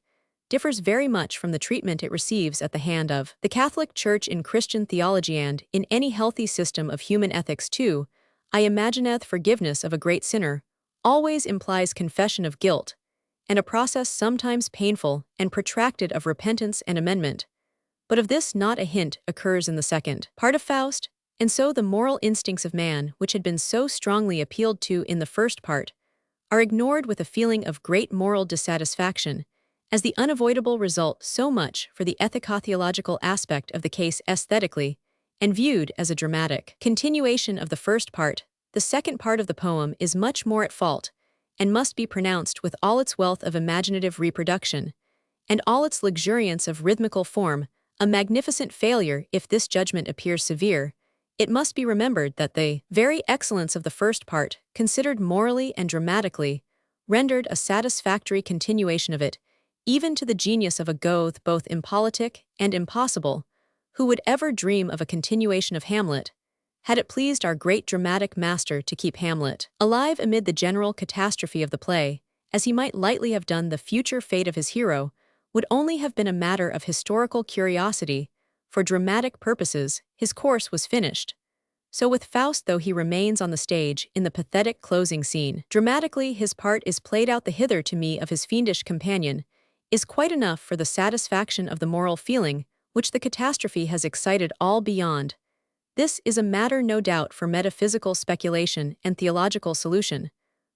differs very much from the treatment it receives at the hand of the Catholic Church in Christian theology and in any healthy system of human ethics too. I imagineth forgiveness of a great sinner always implies confession of guilt, and a process sometimes painful and protracted of repentance and amendment. But of this not a hint occurs in the second part of Faust, and so the moral instincts of man, which had been so strongly appealed to in the first part, are ignored with a feeling of great moral dissatisfaction as the unavoidable result so much for the ethico-theological aspect of the case aesthetically, and viewed as a dramatic continuation of the first part, the second part of the poem is much more at fault, and must be pronounced with all its wealth of imaginative reproduction, and all its luxuriance of rhythmical form, a magnificent failure if this judgment appears severe. It must be remembered that the very excellence of the first part, considered morally and dramatically, rendered a satisfactory continuation of it, even to the genius of a Goethe both impolitic and impossible, who would ever dream of a continuation of Hamlet, had it pleased our great dramatic master to keep Hamlet alive amid the general catastrophe of the play, as he might lightly have done the future fate of his hero, would only have been a matter of historical curiosity. For dramatic purposes, his course was finished. So with Faust, though he remains on the stage in the pathetic closing scene, dramatically his part is played out. The hither to me of his fiendish companion is quite enough for the satisfaction of the moral feeling which the catastrophe has excited all beyond. This is a matter no doubt for metaphysical speculation and theological solution,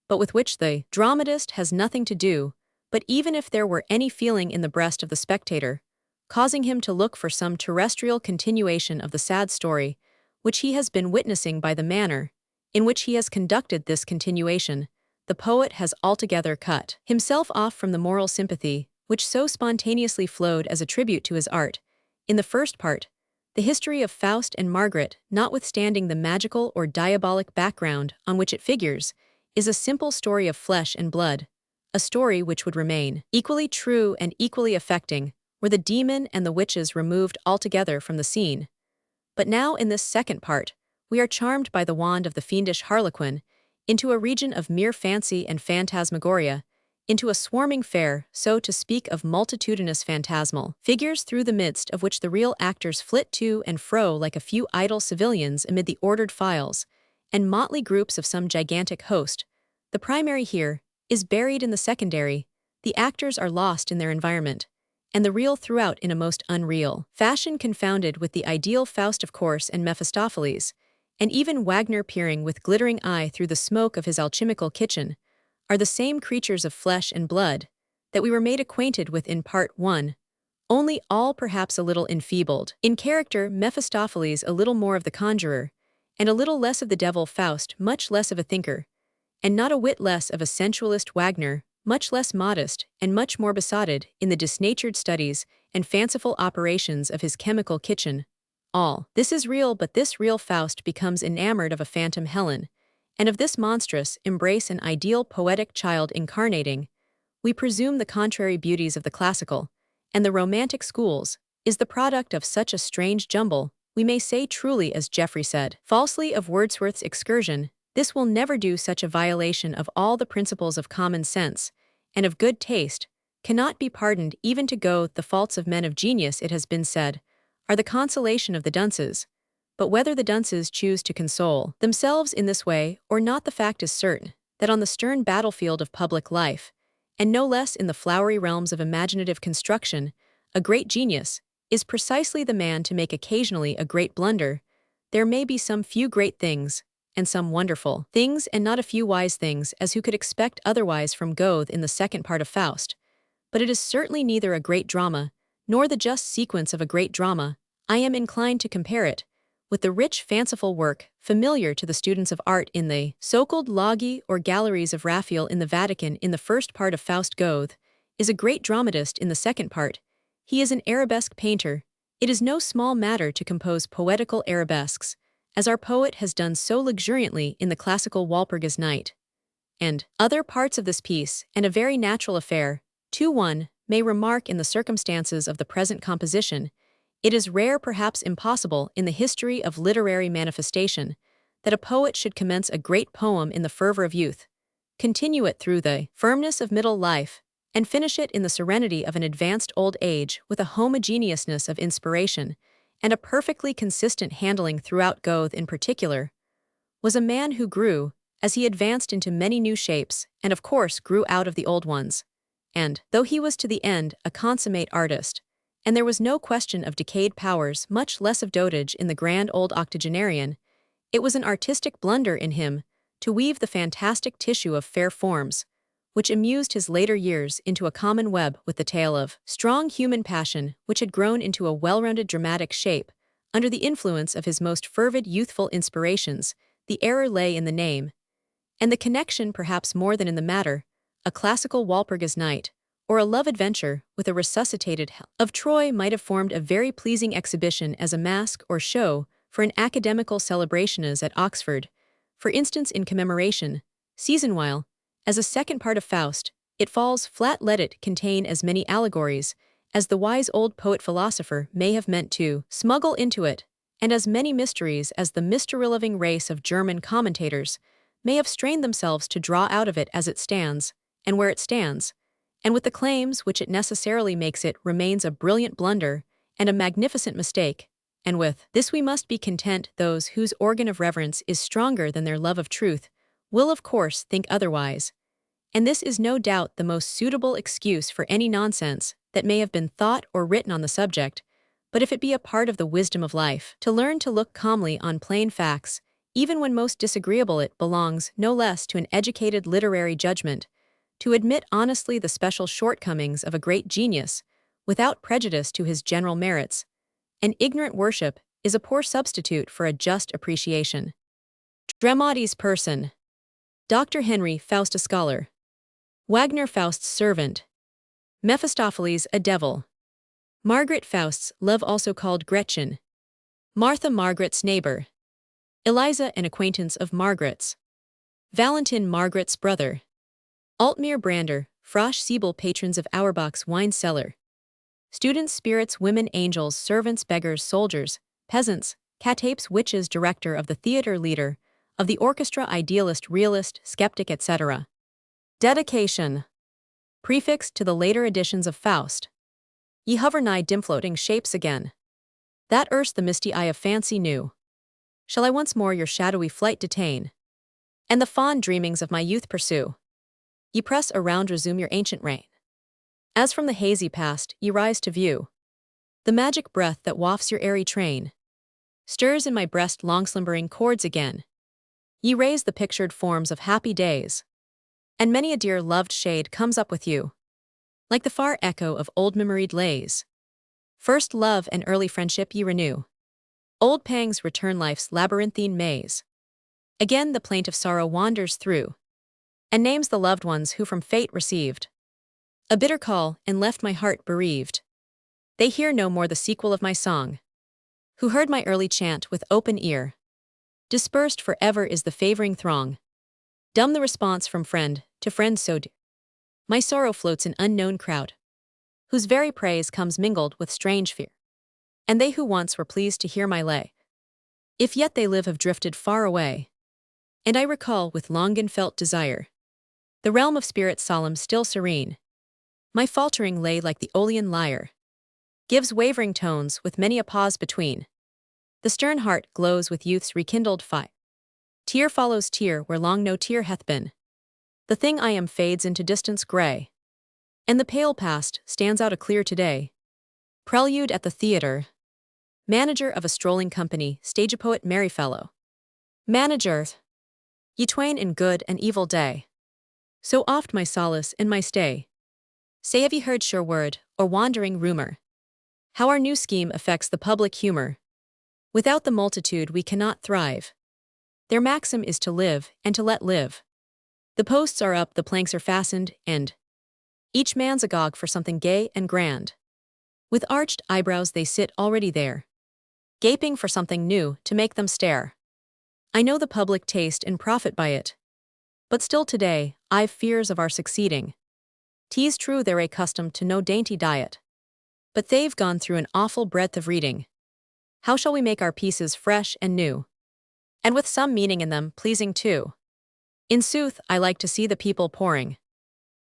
but with which the dramatist has nothing to do. But even if there were any feeling in the breast of the spectator, causing him to look for some terrestrial continuation of the sad story which he has been witnessing by the manner in which he has conducted this continuation, the poet has altogether cut himself off from the moral sympathy which so spontaneously flowed as a tribute to his art. In the first part, the history of Faust and Margaret, notwithstanding the magical or diabolic background on which it figures, is a simple story of flesh and blood, a story which would remain equally true and equally affecting were the demon and the witches removed altogether from the scene. But now in this second part, we are charmed by the wand of the fiendish harlequin into a region of mere fancy and phantasmagoria, into a swarming fair, so to speak, of multitudinous phantasmal figures through the midst of which the real actors flit to and fro like a few idle civilians amid the ordered files and motley groups of some gigantic host. The primary here is buried in the secondary, the actors are lost in their environment, and the real throughout in a most unreal fashion confounded with the ideal Faust of course and Mephistopheles, and even Wagner peering with glittering eye through the smoke of his alchemical kitchen, are the same creatures of flesh and blood that we were made acquainted with in Part 1, only all perhaps a little enfeebled. In character, Mephistopheles a little more of the conjurer, and a little less of the devil. Faust much less of a thinker, and not a whit less of a sensualist. Wagner much less modest and much more besotted in the disnatured studies and fanciful operations of his chemical kitchen. All this is real, but this real Faust becomes enamored of a phantom Helen, and of this monstrous embrace an ideal poetic child incarnating, we presume, the contrary beauties of the classical and the romantic schools, is the product of such a strange jumble. We may say truly, as Geoffrey said falsely of Wordsworth's Excursion, this will never do. Such a violation of all the principles of common sense and of good taste cannot be pardoned even to Goethe. The faults of men of genius, it has been said, are the consolation of the dunces. But whether the dunces choose to console themselves in this way or not, the fact is certain that on the stern battlefield of public life, and no less in the flowery realms of imaginative construction, a great genius is precisely the man to make occasionally a great blunder. There may be some few great things, and some wonderful things, and not a few wise things, as who could expect otherwise from Goethe in the second part of Faust. But it is certainly neither a great drama, nor the just sequence of a great drama. I am inclined to compare it with the rich fanciful work familiar to the students of art in the so-called loggie or galleries of Raphael in the Vatican. In the first part of Faust, Goethe is a great dramatist. In the second part, he is an arabesque painter. It is no small matter to compose poetical arabesques, as our poet has done so luxuriantly in the classical Walpurgis Night and other parts of this piece, and a very natural affair, too. One may remark, in the circumstances of the present composition, it is rare, perhaps impossible, in the history of literary manifestation, that a poet should commence a great poem in the fervor of youth, continue it through the firmness of middle life, and finish it in the serenity of an advanced old age with a homogeneousness of inspiration and a perfectly consistent handling throughout. Goethe, in particular, was a man who grew, as he advanced, into many new shapes, and of course grew out of the old ones. And, though he was to the end a consummate artist, and there was no question of decayed powers, much less of dotage, in the grand old octogenarian, it was an artistic blunder in him to weave the fantastic tissue of fair forms, which amused his later years into a common web with the tale of strong human passion which had grown into a well-rounded dramatic shape. Under the influence of his most fervid youthful inspirations, the error lay in the name, and the connection perhaps more than in the matter. A classical Walpurgis Night, or a love adventure with a resuscitated Hell of Troy might have formed a very pleasing exhibition as a masque or show for an academical celebration as at Oxford, for instance in commemoration, season while, as a second part of Faust, it falls flat. Let it contain as many allegories as the wise old poet-philosopher may have meant to smuggle into it, and as many mysteries as the mystery-loving race of German commentators may have strained themselves to draw out of it as it stands, and where it stands, and with the claims which it necessarily makes it remains a brilliant blunder and a magnificent mistake, and with this we must be content. Those whose organ of reverence is stronger than their love of truth will of course think otherwise, and this is no doubt the most suitable excuse for any nonsense that may have been thought or written on the subject. But if it be a part of the wisdom of life to learn to look calmly on plain facts, even when most disagreeable, it belongs no less to an educated literary judgment to admit honestly the special shortcomings of a great genius without prejudice to his general merits. An ignorant worship is a poor substitute for a just appreciation. Dramati's person. Dr. Henry Faust, a scholar. Wagner, Faust's servant. Mephistopheles, a devil. Margaret, Faust's love, also called Gretchen. Martha, Margaret's neighbor. Eliza, an acquaintance of Margaret's. Valentin, Margaret's brother. Altmere, Brander, Frosch, Siebel, patrons of Auerbach's wine cellar. Students, spirits, women, angels, servants, beggars, soldiers, peasants, catapes, witches, director of the theater, leader of the orchestra, idealist, realist, skeptic, etc. Dedication. Prefix to the later editions of Faust. Ye hover nigh dim floating shapes again, that erst the misty eye of fancy knew. Shall I once more your shadowy flight detain, and the fond dreamings of my youth pursue? Ye press around, resume your ancient reign. As from the hazy past ye rise to view, the magic breath that wafts your airy train stirs in my breast long slumbering chords again. Ye raise the pictured forms of happy days, and many a dear loved shade comes up with you, like the far echo of old memoried lays. First love and early friendship ye renew. Old pangs return life's labyrinthine maze. Again the plaintive sorrow wanders through, and names the loved ones who from fate received a bitter call and left my heart bereaved. They hear no more the sequel of my song, who heard my early chant with open ear. Dispersed forever is the favoring throng, dumb the response from friend to friend so dear. My sorrow floats in unknown crowd, whose very praise comes mingled with strange fear. And they who once were pleased to hear my lay, if yet they live, have drifted far away. And I recall with long felt desire the realm of spirits solemn, still serene. My faltering lay like the Aeolian lyre gives wavering tones with many a pause between. The stern heart glows with youth's rekindled fire. Tear follows tear where long no tear hath been. The thing I am fades into distance gray, and the pale past stands out a clear today. Prelude at the theater. Manager of a strolling company, stage poet, merry fellow. Manager. Ye twain in good and evil day, so oft my solace and my stay. Say, have ye heard sure word, or wandering rumor, how our new scheme affects the public humor? Without the multitude we cannot thrive. Their maxim is to live and to let live. The posts are up, the planks are fastened, and each man's agog for something gay and grand. With arched eyebrows they sit already there, gaping for something new to make them stare. I know the public taste and profit by it, but still today I've fears of our succeeding. 'Tis true they're accustomed to no dainty diet, but they've gone through an awful breadth of reading. How shall we make our pieces fresh and new, and with some meaning in them, pleasing too? In sooth, I like to see the people pouring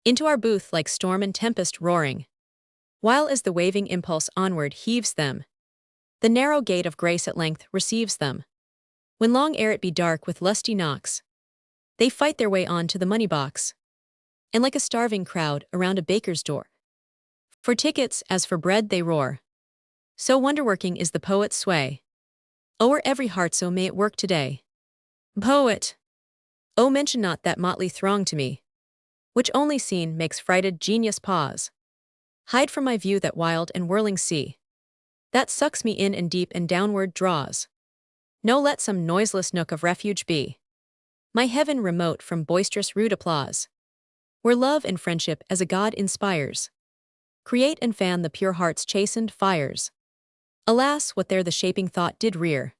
into our booth like storm and tempest roaring, while as the waving impulse onward heaves them, the narrow gate of grace at length receives them. When long ere it be dark with lusty knocks, they fight their way on to the money box, and like a starving crowd around a baker's door, for tickets as for bread they roar. So wonderworking is the poet's sway o'er every heart, so may it work today. Poet! Oh, mention not that motley throng to me. which only seen makes frighted genius pause. Hide from my view that wild and whirling sea, that sucks me in and deep and downward draws. No, let some noiseless nook of refuge be, my heaven remote from boisterous rude applause, where love and friendship as a god inspires, create and fan the pure heart's chastened fires. Alas, what there the shaping thought did rear,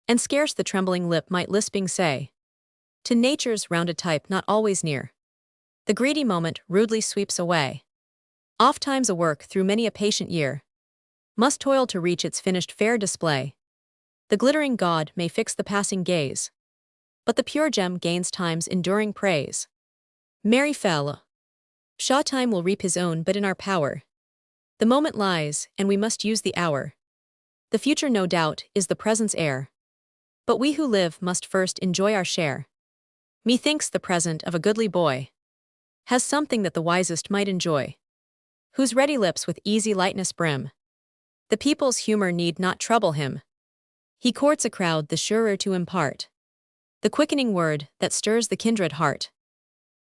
and scarce the trembling lip might lisping say, to nature's rounded type not always near, the greedy moment rudely sweeps away. Ofttimes a work through many a patient year must toil to reach its finished fair display. The glittering god may fix the passing gaze, but the pure gem gains time's enduring praise. Merry fell. Shaw time will reap his own, but in our power the moment lies, and we must use the hour. The future, no doubt, is the present's heir, but we who live must first enjoy our share. Methinks the present of a goodly boy has something that the wisest might enjoy, whose ready lips with easy lightness brim. The people's humor need not trouble him. He courts a crowd the surer to impart the quickening word that stirs the kindred heart.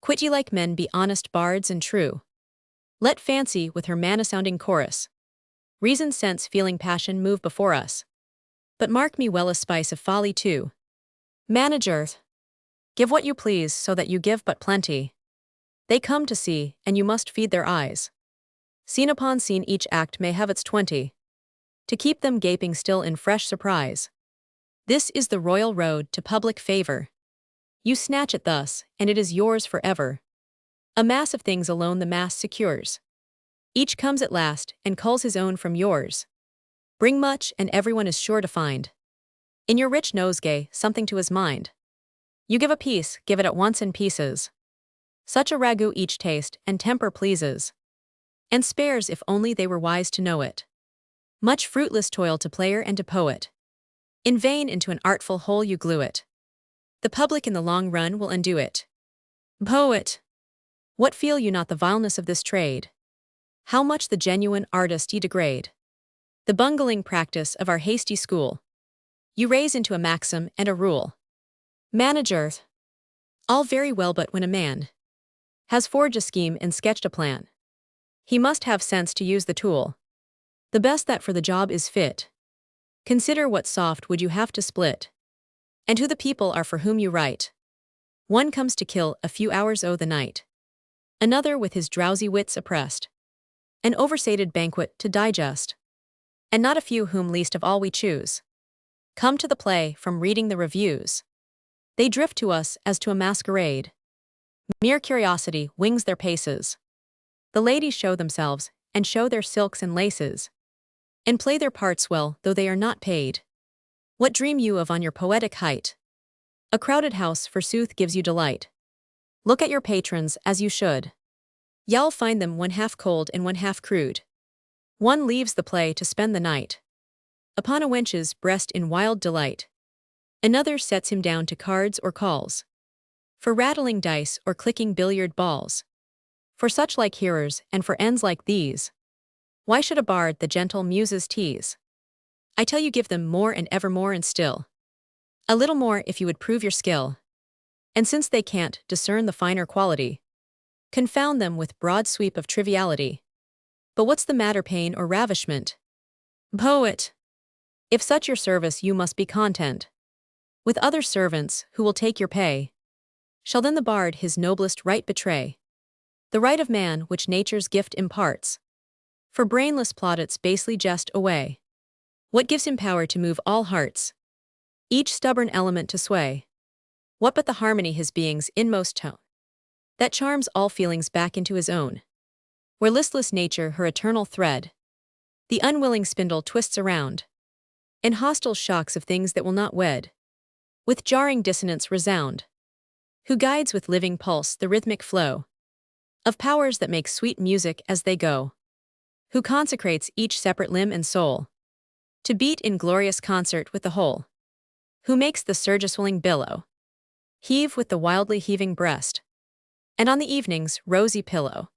Quit ye like men, be honest bards and true. Let fancy with her manna-sounding chorus, reason, sense, feeling, passion move before us. But mark me well, a spice of folly too. Manage earth. Give what you please, so that you give but plenty. They come to see, and you must feed their eyes. Scene upon scene, each act may have its 20, to keep them gaping still in fresh surprise. This is the royal road to public favor. You snatch it thus, and it is yours forever. A mass of things alone the mass secures. Each comes at last, and culls his own from yours. Bring much, and everyone is sure to find in your rich nosegay something to his mind. You give a piece, give it at once in pieces. Such a ragout each taste and temper pleases, and spares if only they were wise to know it. Much fruitless toil to player and to poet. In vain into an artful hole you glue it. The public in the long run will undo it. Poet! What feel you not the vileness of this trade? How much the genuine artist ye degrade? The bungling practice of our hasty school you raise into a maxim and a rule. Manage earth. All very well, but when a man has forged a scheme and sketched a plan, he must have sense to use the tool, the best that for the job is fit. Consider what soft wood you have to split, and who the people are for whom you write. One comes to kill a few hours o' the night, another with his drowsy wits oppressed, an oversated banquet to digest, and not a few whom least of all we choose come to the play from reading the reviews. They drift to us as to a masquerade. Mere curiosity wings their paces. The ladies show themselves, and show their silks and laces, and play their parts well, though they are not paid. What dream you of on your poetic height? A crowded house, forsooth, gives you delight. Look at your patrons as you should. Y'all find them one half cold and one half crude. One leaves the play to spend the night upon a wench's breast in wild delight. Another sets him down to cards or calls, for rattling dice or clicking billiard balls. For such like hearers, and for ends like these, why should a bard the gentle muses tease? I tell you, give them more and evermore, and still a little more if you would prove your skill. And since they can't discern the finer quality, confound them with broad sweep of triviality. But what's the matter, pain or ravishment? Poet! If such your service, you must be content with other servants who will take your pay. Shall then the bard his noblest right betray, the right of man which nature's gift imparts, for brainless plaudits basely jest away? What gives him power to move all hearts, each stubborn element to sway? What but the harmony his being's inmost tone, that charms all feelings back into his own, where listless nature her eternal thread, the unwilling spindle twists around, and hostile shocks of things that will not wed, with jarring dissonance resound, who guides with living pulse the rhythmic flow of powers that make sweet music as they go, who consecrates each separate limb and soul to beat in glorious concert with the whole, who makes the surge-swelling billow heave with the wildly heaving breast, and on the evening's rosy pillow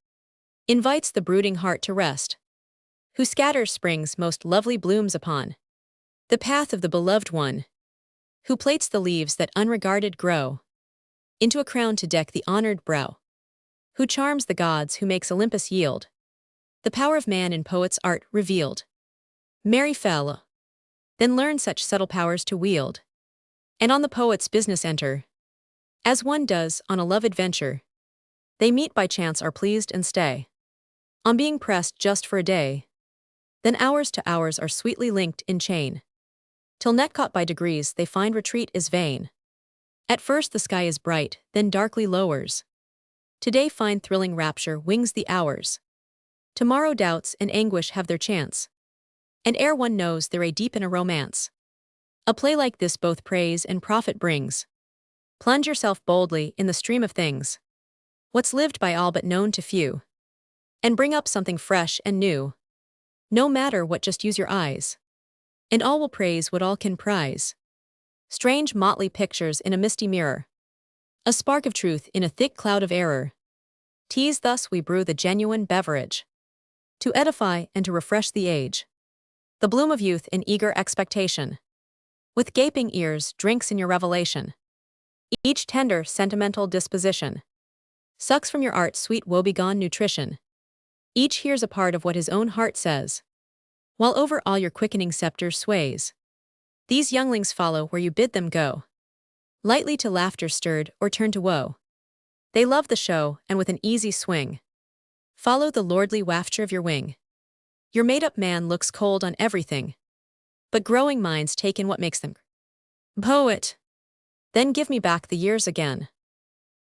invites the brooding heart to rest, who scatters spring's most lovely blooms upon the path of the beloved one, who plates the leaves that unregarded grow into a crown to deck the honored brow, Who charms the gods, who makes Olympus yield the power of man in poet's art revealed. Merry fell, then learn such subtle powers to wield, and on the poet's business enter. As one does on a love adventure, they meet by chance, are pleased and stay. On being pressed just for a day, then hours to hours are sweetly linked in chain, till net caught by degrees they find retreat is vain. At first the sky is bright, then darkly lowers. Today find thrilling rapture wings the hours. Tomorrow doubts and anguish have their chance. And ere one knows they're a deep in a romance. A play like this both praise and profit brings. Plunge yourself boldly in the stream of things. What's lived by all but known to few. And bring up something fresh and new. No matter what, just use your eyes. And all will praise what all can prize. Strange motley pictures in a misty mirror. A spark of truth in a thick cloud of error. Teas thus we brew the genuine beverage. To edify and to refresh the age. The bloom of youth in eager expectation. With gaping ears drinks in your revelation. Each tender, sentimental disposition sucks from your art's sweet woebegone nutrition. Each hears a part of what his own heart says, while over all your quickening scepter sways. These younglings follow where you bid them go, lightly to laughter stirred or turn to woe. They love the show, and with an easy swing, follow the lordly wafture of your wing. Your made-up man looks cold on everything, but growing minds take in what makes them poet. Then give me back the years again,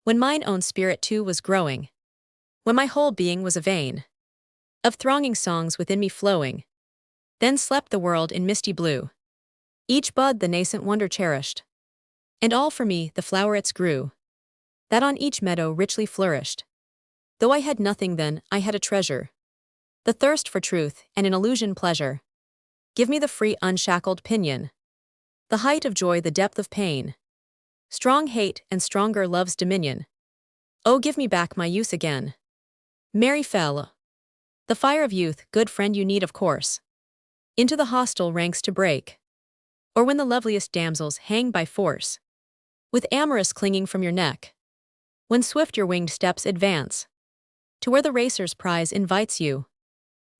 when mine own spirit too was growing, when my whole being was a vein of thronging songs within me flowing. Then slept the world in misty blue, each bud the nascent wonder cherished, and all for me the flowerets grew, that on each meadow richly flourished. Though I had nothing then, I had a treasure, the thirst for truth and an illusion pleasure. Give me the free unshackled pinion, the height of joy, the depth of pain, strong hate and stronger love's dominion. Oh, give me back my youth again. Merry fell, the fire of youth, good friend you need of course, into the hostile ranks to break, or when the loveliest damsels hang by force, with amorous clinging from your neck, when swift your winged steps advance, to where the racer's prize invites you,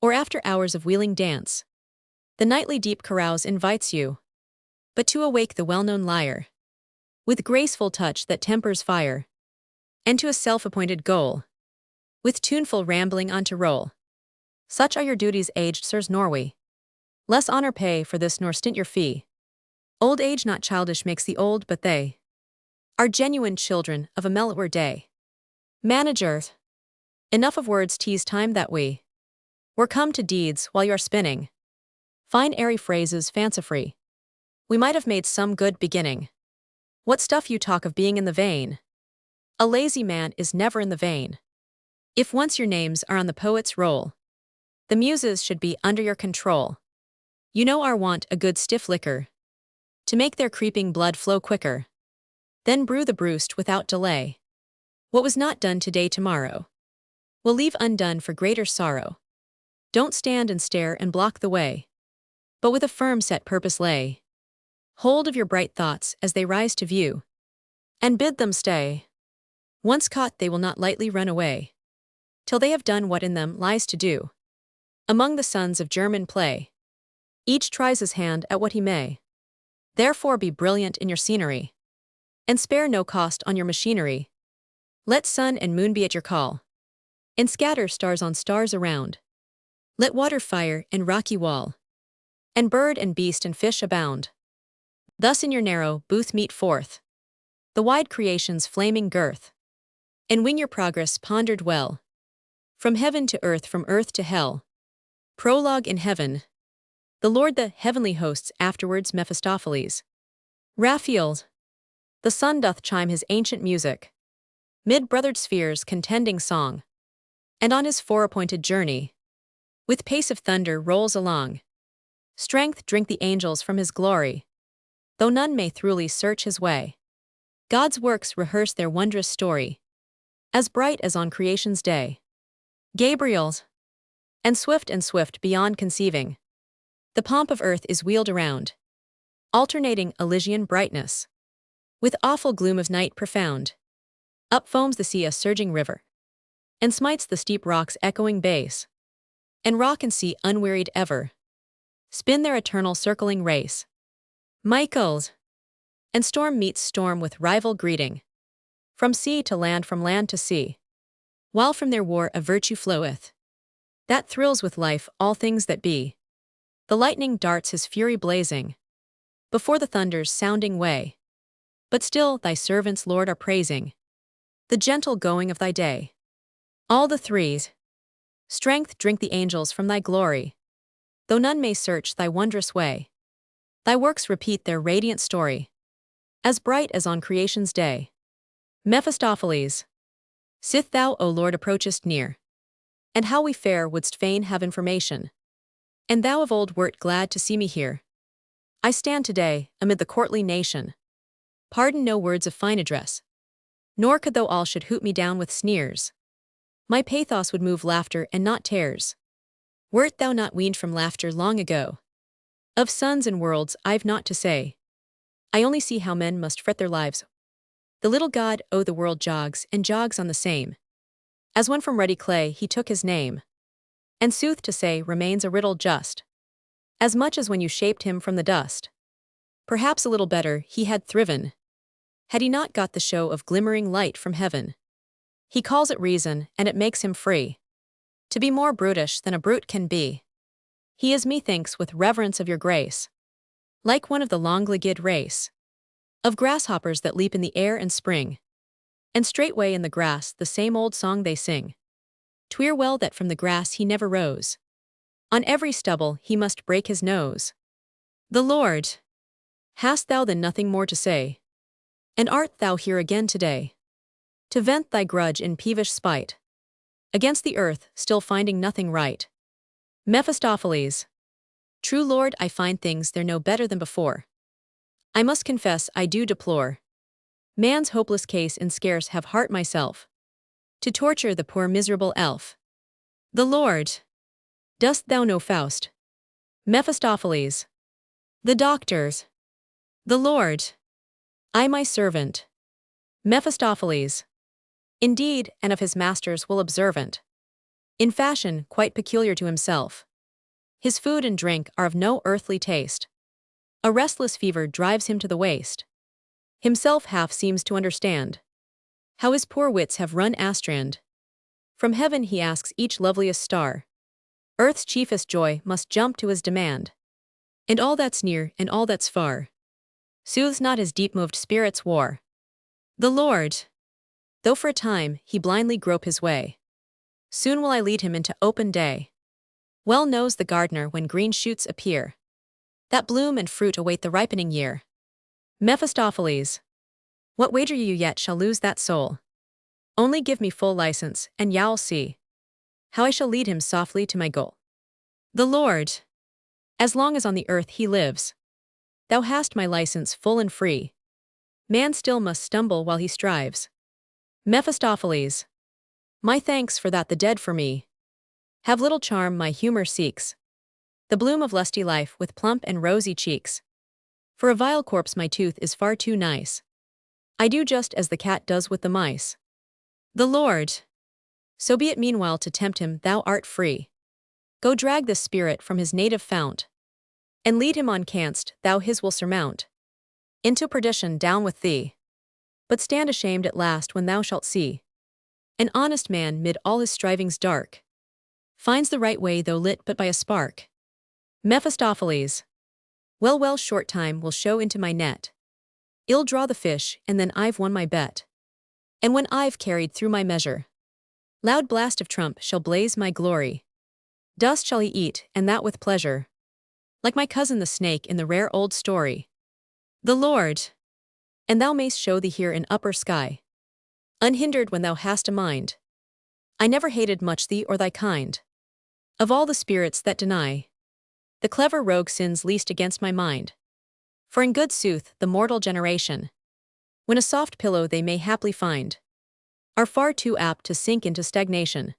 or after hours of wheeling dance, the nightly deep carouse invites you, but to awake the well-known lyre, with graceful touch that tempers fire, and to a self-appointed goal, with tuneful rambling on to roll. Such are your duties, aged sirs, nor we less honor pay for this nor stint your fee. Old age not childish makes the old, but they are genuine children of a mellower day. Manager, enough of words, 'tis time that we're come to deeds while you are spinning. Fine airy phrases fancifree. We might have made some good beginning. What stuff you talk of being in the vein? A lazy man is never in the vein. If once your names are on the poet's roll, the muses should be under your control. You know our want a good stiff liquor, to make their creeping blood flow quicker. Then brew the bruised without delay. What was not done today tomorrow will leave undone for greater sorrow. Don't stand and stare and block the way, but with a firm set purpose lay hold of your bright thoughts as they rise to view, and bid them stay. Once caught they will not lightly run away, till they have done what in them lies to do. Among the sons of German play, each tries his hand at what he may. Therefore be brilliant in your scenery, and spare no cost on your machinery. Let sun and moon be at your call, and scatter stars on stars around. Let water, fire, and rocky wall, and bird and beast and fish abound. Thus in your narrow booth meet forth the wide creation's flaming girth, and wing your progress pondered well, from heaven to earth, from earth to hell. Prologue in heaven, the Lord the heavenly hosts, afterwards Mephistopheles. Raphael, the sun doth chime his ancient music, mid brothered spheres contending song, and on his fore-appointed journey, with pace of thunder rolls along. Strength drink the angels from his glory, though none may throughly search his way. God's works rehearse their wondrous story, as bright as on creation's day. Gabriel's, and swift beyond conceiving, the pomp of earth is wheeled around, alternating Elysian brightness with awful gloom of night profound. Up foams the sea, a surging river, and smites the steep rock's echoing base. And rock and sea unwearied ever spin their eternal circling race. Michaels. And storm meets storm with rival greeting. From sea to land, from land to sea. While from their war a virtue floweth, that thrills with life all things that be. The lightning darts his fury blazing before the thunder's sounding way. But still thy servants, Lord, are praising the gentle going of thy day. All the threes strength drink the angels from thy glory, though none may search thy wondrous way. Thy works repeat their radiant story, as bright as on creation's day. Mephistopheles. Sith thou, O Lord, approachest near, and how we fare wouldst fain have information. And thou of old wert glad to see me here. I stand today amid the courtly nation. Pardon no words of fine address, nor could though all should hoot me down with sneers. My pathos would move laughter and not tears. Wert thou not weaned from laughter long ago? Of suns and worlds I've naught to say. I only see how men must fret their lives. The little god, oh, the world jogs and jogs on the same. As when from ruddy clay he took his name. And sooth to say remains a riddle just, as much as when you shaped him from the dust. Perhaps a little better he had thriven, had he not got the show of glimmering light from heaven. He calls it reason, and it makes him free to be more brutish than a brute can be. He is, methinks, with reverence of your grace, like one of the long-legged race of grasshoppers that leap in the air and spring, and straightway in the grass the same old song they sing. 'Twere well that from the grass he never rose. On every stubble he must break his nose. The Lord. Hast thou then nothing more to say? And art thou here again today, to vent thy grudge in peevish spite against the earth, still finding nothing right? Mephistopheles. True, Lord, I find things there no better than before. I must confess I do deplore man's hopeless case, and scarce have heart myself to torture the poor miserable elf. The Lord. Dost thou know Faust? Mephistopheles. The doctors. The Lord. I my servant. Mephistopheles. Indeed, and of his masters well observant. In fashion quite peculiar to himself. His food and drink are of no earthly taste. A restless fever drives him to the waste. Himself half seems to understand how his poor wits have run astrand. From heaven he asks each loveliest star. Earth's chiefest joy must jump to his demand. And all that's near and all that's far soothes not his deep-moved spirit's war. The Lord. Though for a time he blindly grope his way, soon will I lead him into open day. Well knows the gardener when green shoots appear, that bloom and fruit await the ripening year. Mephistopheles. What wager you yet shall lose that soul? Only give me full license, and you'll see how I shall lead him softly to my goal. The Lord. As long as on the earth he lives, thou hast my license full and free. Man still must stumble while he strives. Mephistopheles. My thanks for that the dead for me have little charm my humor seeks, the bloom of lusty life with plump and rosy cheeks. For a vile corpse my tooth is far too nice. I do just as the cat does with the mice. The Lord. So be it meanwhile to tempt him thou art free. Go drag this spirit from his native fount, and lead him on canst thou his will surmount. Into perdition down with thee. But stand ashamed at last when thou shalt see an honest man mid all his strivings dark finds the right way though lit but by a spark. Mephistopheles. Well, well, short time will show into my net. I'll draw the fish, and then I've won my bet. And when I've carried through my measure, loud blast of trump shall blaze my glory. Dust shall he eat, and that with pleasure, like my cousin the snake in the rare old story. The Lord. And thou mayst show thee here in upper sky, unhindered when thou hast a mind. I never hated much thee or thy kind. Of all the spirits that deny, the clever rogue sins least against my mind. For in good sooth the mortal generation, when a soft pillow they may haply find, are far too apt to sink into stagnation.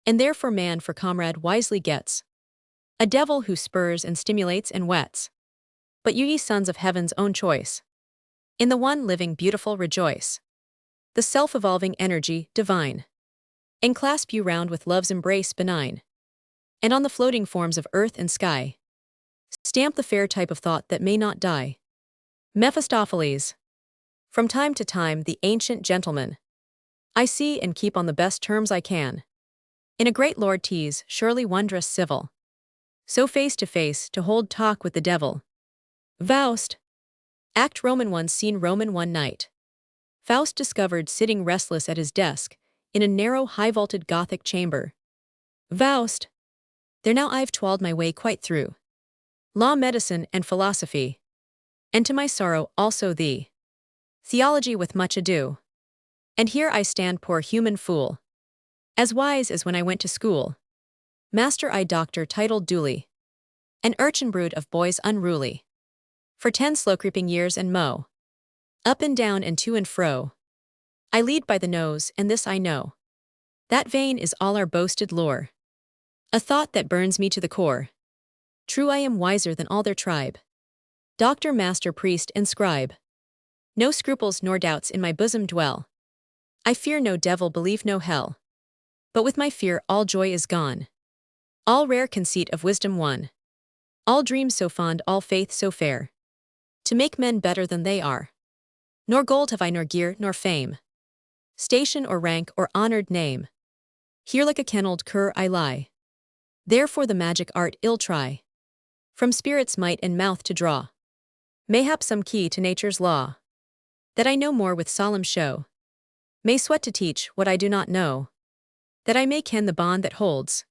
And therefore man for comrade wisely gets a devil who spurs and stimulates and whets. But you ye sons of heaven's own choice, in the one living beautiful rejoice, the self-evolving energy divine. and clasp you round with love's embrace benign. And on the floating forms of earth and sky, stamp the fair type of thought that may not die. Mephistopheles. From time to time, the ancient gentleman I see and keep on the best terms I can. In a great lord tease, surely wondrous civil. So face to hold talk with the devil. Faust. Act Roman 1, Scene Roman 1 night. Faust discovered sitting restless at his desk, in a narrow high-vaulted Gothic chamber. Faust. There now I've twalled my way quite through law, medicine, and philosophy, and to my sorrow also thee. Theology with much ado. And here I stand poor human fool, as wise as when I went to school. Master I doctor titled duly, an urchin brood of boys unruly. For 10 slow creeping years and mow, up and down and to and fro, I lead by the nose, and this I know, that vain is all our boasted lore. A thought that burns me to the core. True, I am wiser than all their tribe. Doctor, master, priest, and scribe. No scruples nor doubts in my bosom dwell. I fear no devil, believe no hell. But with my fear all joy is gone. All rare conceit of wisdom won. All dreams so fond, all faith so fair, to make men better than they are. Nor gold have I, nor gear, nor fame, station or rank or honored name. Here like a kennelled cur I lie. Therefore the magic art ill try, from spirit's might and mouth to draw. Mayhap some key to nature's law, that I know more with solemn show. May sweat to teach what I do not know, that I may ken the bond that holds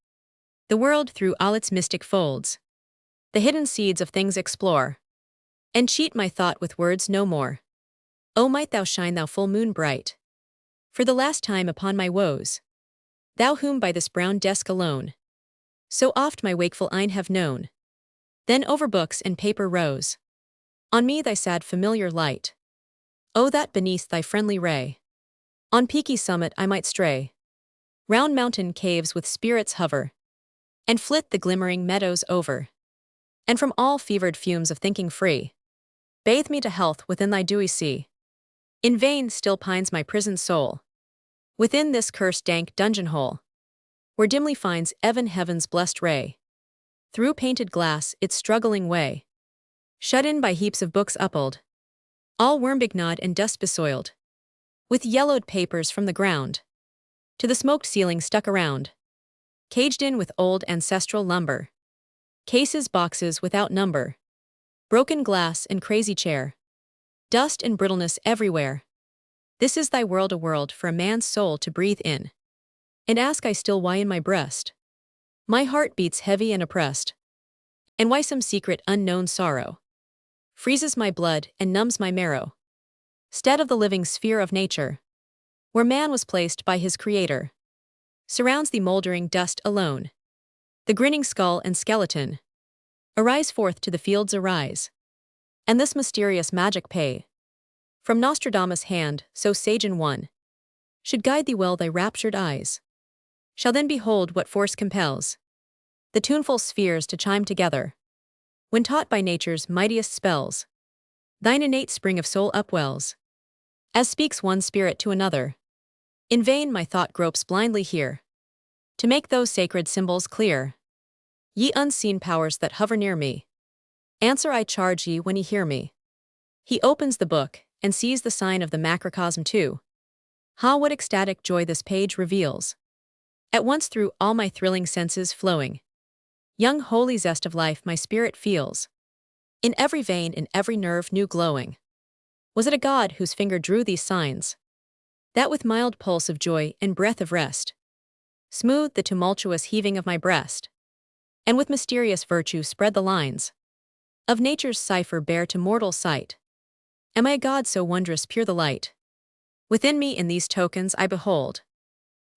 the world through all its mystic folds. The hidden seeds of things explore, and cheat my thought with words no more. O might thou shine, thou full moon bright, for the last time upon my woes, thou whom by this brown desk alone, so oft my wakeful eyne have known. Then over books and paper rose on me thy sad familiar light. O that beneath thy friendly ray, on peaky summit I might stray, round mountain caves with spirits hover, and flit the glimmering meadows over, and from all fevered fumes of thinking free, bathe me to health within thy dewy sea. In vain still pines my prisoned soul, within this cursed dank dungeon hole, where dimly finds even heaven's blessed ray, through painted glass its struggling way, shut in by heaps of books upold, all worm-begnawed and dust besoiled, with yellowed papers from the ground to the smoked ceiling stuck around, caged in with old ancestral lumber, cases, boxes without number, broken glass and crazy chair, dust and brittleness everywhere. This is thy world, a world for a man's soul to breathe in. And ask I still why in my breast my heart beats heavy and oppressed, and why some secret unknown sorrow freezes my blood and numbs my marrow, stead of the living sphere of nature, where man was placed by his Creator, surrounds the moldering dust alone. The grinning skull and skeleton arise forth to the fields arise, and this mysterious magic pay, from Nostradamus' hand, so sage in one, should guide thee well thy raptured eyes, shall then behold what force compels the tuneful spheres to chime together, when taught by nature's mightiest spells, thine innate spring of soul upwells, as speaks one spirit to another. In vain my thought gropes blindly here, to make those sacred symbols clear. Ye unseen powers that hover near me, answer I charge ye when ye hear me. He opens the book, and sees the sign of the macrocosm too. Ha, what ecstatic joy this page reveals! At once through all my thrilling senses flowing, young holy zest of life my spirit feels. In every vein, in every nerve new glowing. Was it a god whose finger drew these signs, that with mild pulse of joy and breath of rest smoothed the tumultuous heaving of my breast, and with mysterious virtue spread the lines of nature's cipher bare to mortal sight? Am I a god so wondrous pure the light within me? In these tokens I behold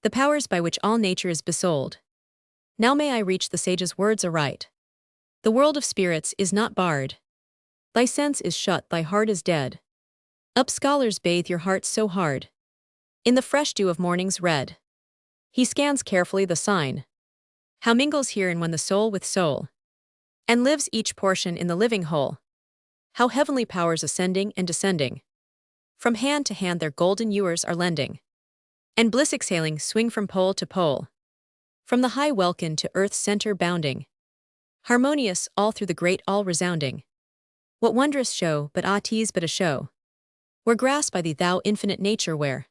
the powers by which all nature is besold. Now may I reach the sage's words aright. The world of spirits is not barred. Thy sense is shut, thy heart is dead. Up, scholars, bathe your hearts so hard in the fresh dew of morning's red. He scans carefully the sign, how mingles here and when the soul with soul, and lives each portion in the living whole. How heavenly powers ascending and descending, from hand to hand their golden ewers are lending, and bliss exhaling swing from pole to pole. From the high welkin to earth's center bounding, harmonious all through the great all resounding. What wondrous show, but ah, 'tis but a show. Where grasped by thee, thou infinite nature, where,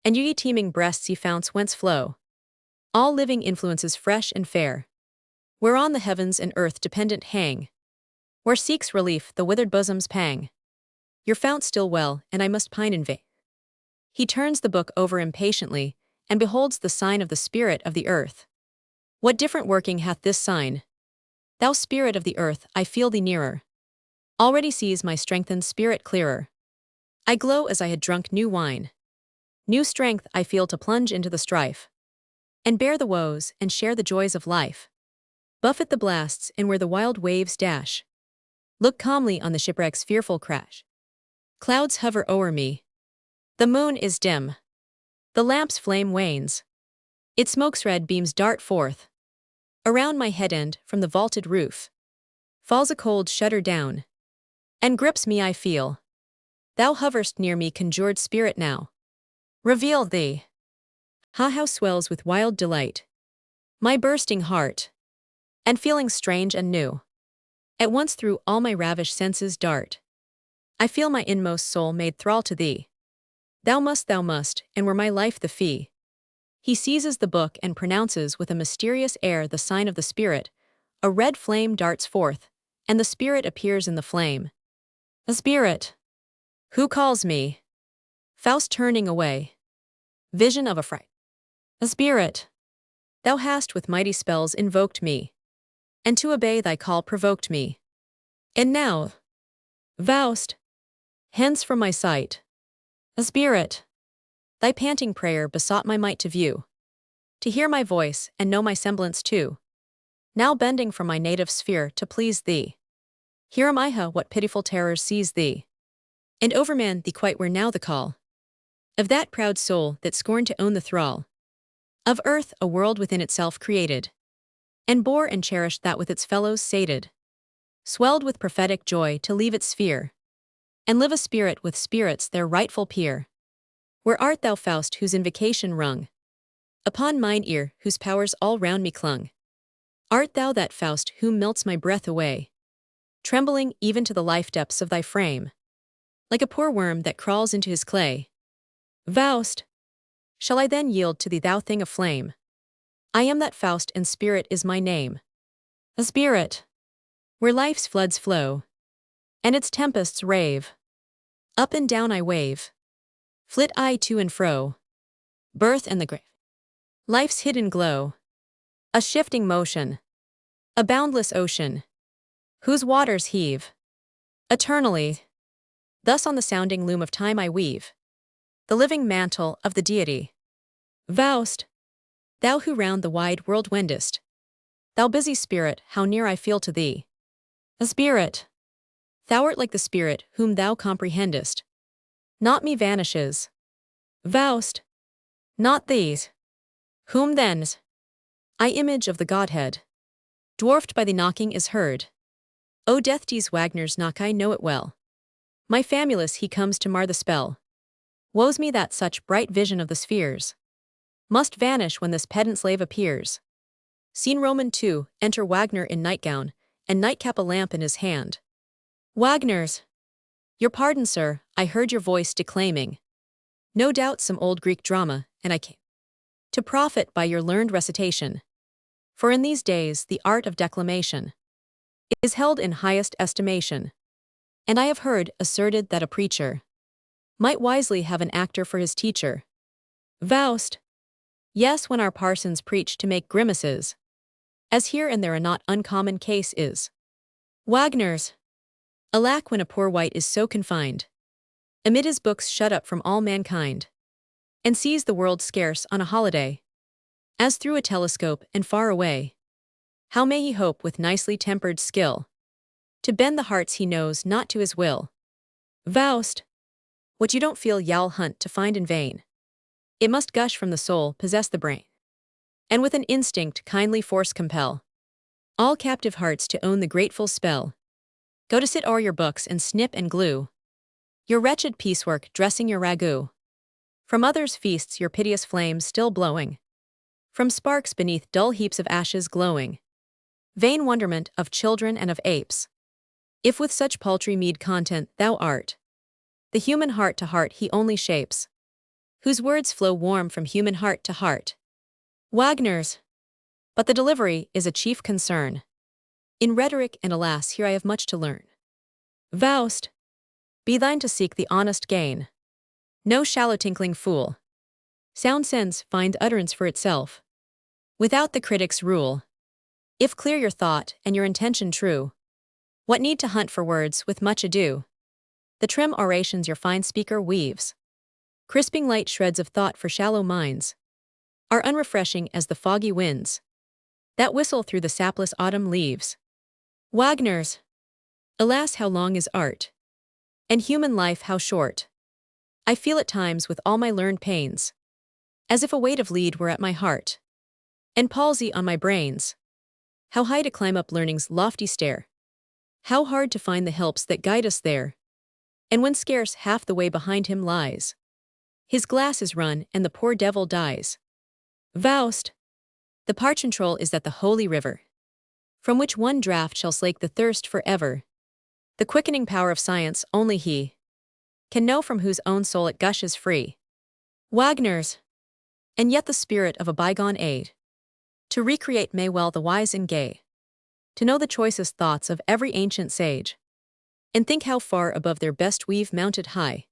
and ye teeming breasts ye founts whence flow all living influences fresh and fair, whereon the heavens and earth dependent hang, where seeks relief the withered bosom's pang. Your fount still well, and I must pine in vain. He turns the book over impatiently, and beholds the sign of the spirit of the earth. What different working hath this sign? Thou spirit of the earth, I feel thee nearer. Already sees my strengthened spirit clearer. I glow as I had drunk new wine. New strength I feel to plunge into the strife, and bear the woes, and share the joys of life. Buffet the blasts, and where the wild waves dash, look calmly on the shipwreck's fearful crash. Clouds hover o'er me. The moon is dim. The lamp's flame wanes. Its smoke's red beams dart forth. Around my head end, from the vaulted roof, falls a cold shudder down, and grips me I feel. Thou hoverst near me, conjured spirit, now. Reveal thee. Ha, how swells with wild delight my bursting heart, and feelings strange and new at once through all my ravished senses dart. I feel my inmost soul made thrall to thee. Thou must, and were my life the fee. He seizes the book and pronounces with a mysterious air the sign of the spirit. A red flame darts forth, and the spirit appears in the flame. A spirit! Who calls me? Faust turning away. Vision of affright. A spirit! Thou hast with mighty spells invoked me, and to obey thy call provoked me. And now, Faust, hence from my sight. A spirit! Thy panting prayer besought my might to view, to hear my voice and know my semblance too. Now bending from my native sphere to please thee, here am I, what pitiful terrors seize thee, and overman thee quite where now the call of that proud soul that scorned to own the thrall of earth, a world within itself created, and bore and cherished that with its fellows sated, swelled with prophetic joy to leave its sphere, and live a spirit with spirits their rightful peer. Where art thou, Faust, whose invocation rung upon mine ear, whose powers all round me clung? Art thou that Faust whom melts my breath away, trembling even to the life depths of thy frame, like a poor worm that crawls into his clay? Faust! Shall I then yield to thee, thou thing of flame? I am that Faust, and spirit is my name. A spirit! Where life's floods flow, and its tempests rave, up and down I wave, flit I to and fro, birth and the grave, life's hidden glow, a shifting motion, a boundless ocean, whose waters heave eternally. Thus on the sounding loom of time I weave the living mantle of the deity. Faust, thou who round the wide world wendest, thou busy spirit, how near I feel to thee. A spirit! Thou art like the spirit whom thou comprehendest. Not me vanishes. Faust! Not these. Whom then's? I image of the Godhead, dwarfed by the knocking is heard. O death, 'tis Wagner's knock, I know it well. My Famulus, he comes to mar the spell. Woe's me that such bright vision of the spheres must vanish when this pedant slave appears. Scene Roman 2, enter Wagner in nightgown, and nightcap, a lamp in his hand. Wagner's! Your pardon, sir, I heard your voice declaiming. No doubt some old Greek drama, and I came to profit by your learned recitation. For in these days the art of declamation is held in highest estimation. And I have heard asserted that a preacher might wisely have an actor for his teacher. Faust! Yes, when our parsons preach to make grimaces, as here and there a not uncommon case is. Wagner's! Alack, when a poor wight is so confined amid his books, shut up from all mankind, and sees the world scarce on a holiday, as through a telescope and far away, how may he hope with nicely tempered skill to bend the hearts he knows not to his will? Faust! What you don't feel, y'all hunt to find in vain. It must gush from the soul, possess the brain, and with an instinct kindly force compel all captive hearts to own the grateful spell. Go to sit o'er your books and snip and glue your wretched piecework, dressing your ragout. From others' feasts your piteous flames still blowing. From sparks beneath dull heaps of ashes glowing. Vain wonderment of children and of apes. If with such paltry mead content thou art, the human heart to heart he only shapes, whose words flow warm from human heart to heart. Wagner's. But the delivery is a chief concern. In rhetoric, and alas, here I have much to learn. Faust. Be thine to seek the honest gain. No shallow tinkling fool. Sound sense find utterance for itself, without the critic's rule. If clear your thought and your intention true, what need to hunt for words with much ado? The trim orations your fine speaker weaves, crisping light shreds of thought for shallow minds, are unrefreshing as the foggy winds that whistle through the sapless autumn leaves. Wagner's. Alas, how long is art, and human life how short. I feel at times with all my learned pains, as if a weight of lead were at my heart, and palsy on my brains. How high to climb up learning's lofty stair, how hard to find the helps that guide us there. And when scarce half the way behind him lies, his glass is run and the poor devil dies. Faust. The parchentrol is that the holy river, from which one draught shall slake the thirst forever. The quickening power of science only he can know, from whose own soul it gushes free. Wagner's. And yet the spirit of a bygone age, to recreate may well the wise and gay, to know the choicest thoughts of every ancient sage, and think how far above their best we've mounted high.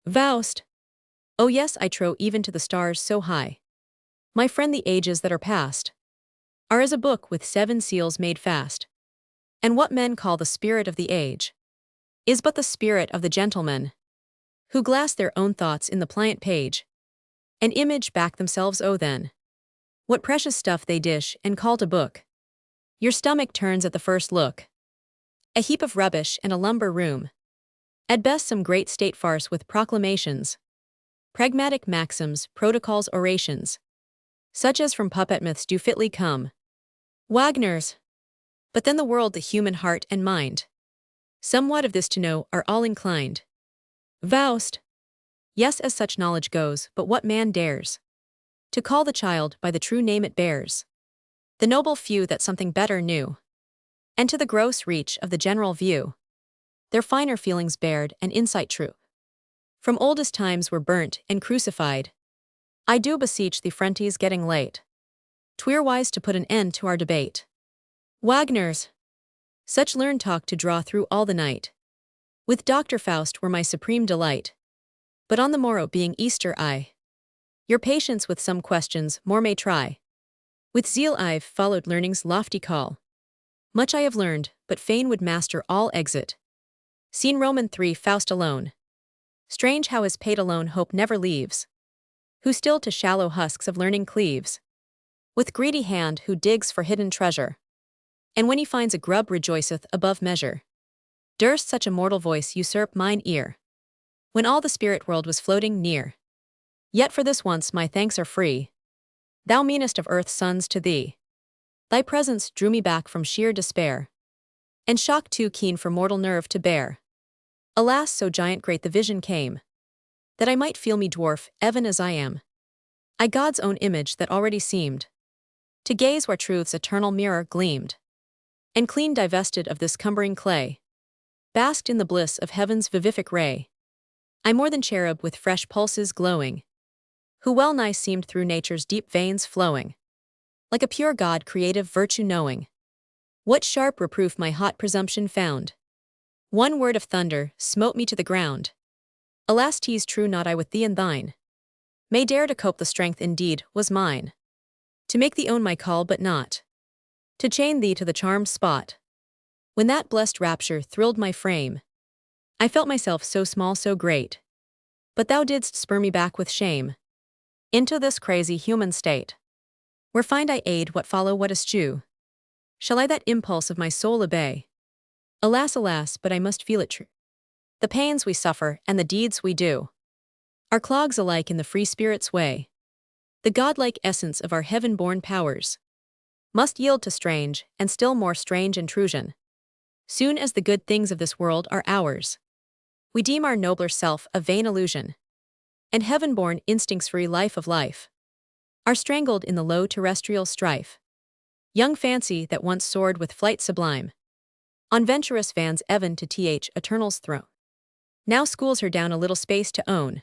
Faust. Oh yes, I trow even to the stars so high. My friend, the ages that are past are as a book with 7 seals made fast. And what men call the spirit of the age is but the spirit of the gentlemen, who glass their own thoughts in the pliant page, and image back themselves. Oh then, what precious stuff they dish and call to book. Your stomach turns at the first look. A heap of rubbish and a lumber room. At best some great state farce with proclamations, pragmatic maxims, protocols, orations, such as from puppet myths do fitly come. Wagner's. But then the world, the human heart and mind, somewhat of this to know are all inclined. Faust. Yes, as such knowledge goes, but what man dares to call the child by the true name it bears? The noble few that something better knew, and to the gross reach of the general view, their finer feelings bared and insight true, from oldest times were burnt and crucified. I do beseech thee, frienties, getting late, 'twere wise to put an end to our debate. Wagner's. Such learned talk to draw through all the night, with Dr. Faust were my supreme delight. But on the morrow being Easter, I your patience with some questions more may try. With zeal I've followed learning's lofty call. Much I have learned, but fain would master all. Exit. Scene Roman 3. Faust alone. Strange how his pate alone hope never leaves, who still to shallow husks of learning cleaves, with greedy hand who digs for hidden treasure, and when he finds a grub rejoiceth above measure. Durst such a mortal voice usurp mine ear, when all the spirit world was floating near? Yet for this once my thanks are free. Thou meanest of earth's sons, to thee thy presence drew me back from sheer despair, and shock too keen for mortal nerve to bear. Alas, so giant great the vision came, that I might feel me dwarf, even as I am. I God's own image that already seemed to gaze where truth's eternal mirror gleamed, and clean divested of this cumbering clay, basked in the bliss of heaven's vivific ray. I more than cherub with fresh pulses glowing, who well nigh seemed through nature's deep veins flowing, like a pure God creative virtue knowing. What sharp reproof my hot presumption found! One word of thunder smote me to the ground. Alas, 'tis true not I with thee and thine may dare to cope, the strength indeed was mine, to make thee own my call, but not to chain thee to the charmed spot. When that blessed rapture thrilled my frame, I felt myself so small, so great, but thou didst spur me back with shame into this crazy human state. Where find I aid, what follow, what eschew? Shall I that impulse of my soul obey? Alas, alas, but I must feel it true. The pains we suffer and the deeds we do are clogs alike in the free spirit's way. The godlike essence of our heaven-born powers must yield to strange and still more strange intrusion. Soon as the good things of this world are ours, we deem our nobler self a vain illusion, and heaven-born instincts-free life of life, are strangled in the low terrestrial strife. Young fancy that once soared with flight sublime, on venturous vans even to eternal's throne, now schools her down a little space to own,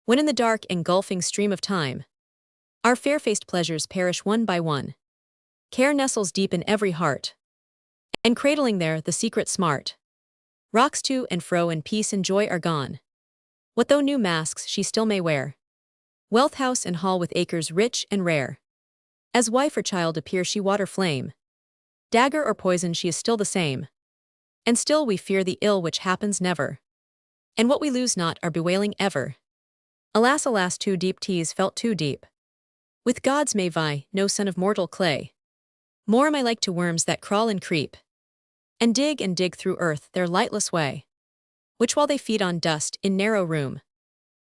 when in the dark engulfing stream of time, our fair-faced pleasures perish one by one. Care nestles deep in every heart, and cradling there the secret smart, rocks to and fro and peace and joy are gone. What though new masks she still may wear, wealth house and hall with acres rich and rare, as wife or child appear she water flame, dagger or poison she is still the same, and still we fear the ill which happens never, and what we lose not are bewailing ever. Alas, alas, too deep teas felt too deep, with gods may vie no son of mortal clay. More am I like to worms that crawl and creep, and dig through earth their lightless way, which while they feed on dust in narrow room,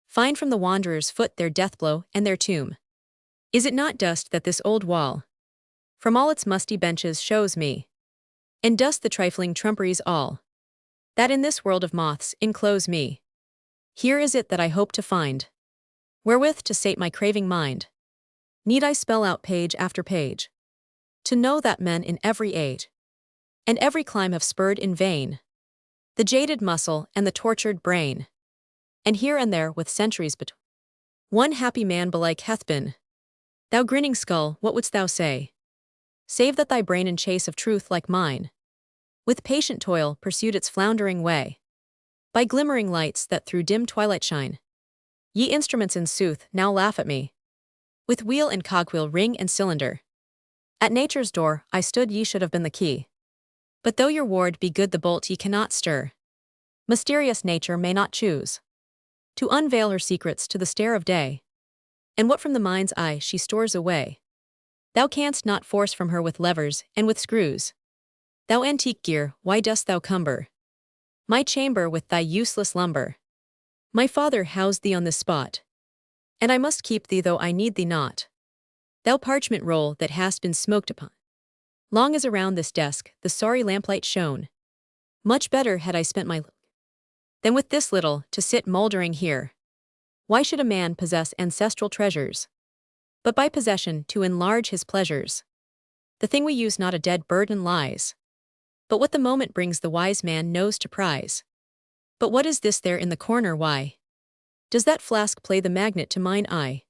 find from the wanderer's foot their deathblow and their tomb. Is it not dust that this old wall, from all its musty benches shows me, and dust the trifling trumperies all, that in this world of moths enclose me? Here is it that I hope to find, wherewith to sate my craving mind. Need I spell out page after page, to know that men in every age, and every clime have spurred in vain, the jaded muscle and the tortured brain, and here and there with centuries between, one happy man belike hath been. Thou grinning skull, what wouldst thou say? Save that thy brain in chase of truth like mine, with patient toil pursued its floundering way, by glimmering lights that through dim twilight shine. Ye instruments in sooth now laugh at me, with wheel and cogwheel ring and cylinder. At nature's door I stood, ye should have been the key. But though your ward be good the bolt ye cannot stir. Mysterious nature may not choose to unveil her secrets to the stare of day, and what from the mind's eye she stores away, thou canst not force from her with levers and with screws. Thou antique gear, why dost thou cumber my chamber with thy useless lumber? My father housed thee on this spot, and I must keep thee though I need thee not. Thou parchment roll that hast been smoked upon, long as around this desk the sorry lamplight shone, much better had I spent my than with this little to sit mouldering here. Why should a man possess ancestral treasures, but by possession to enlarge his pleasures? The thing we use not a dead burden lies, but what the moment brings the wise man knows to prize. But what is this there in the corner? Why does that flask play the magnet to mine eye?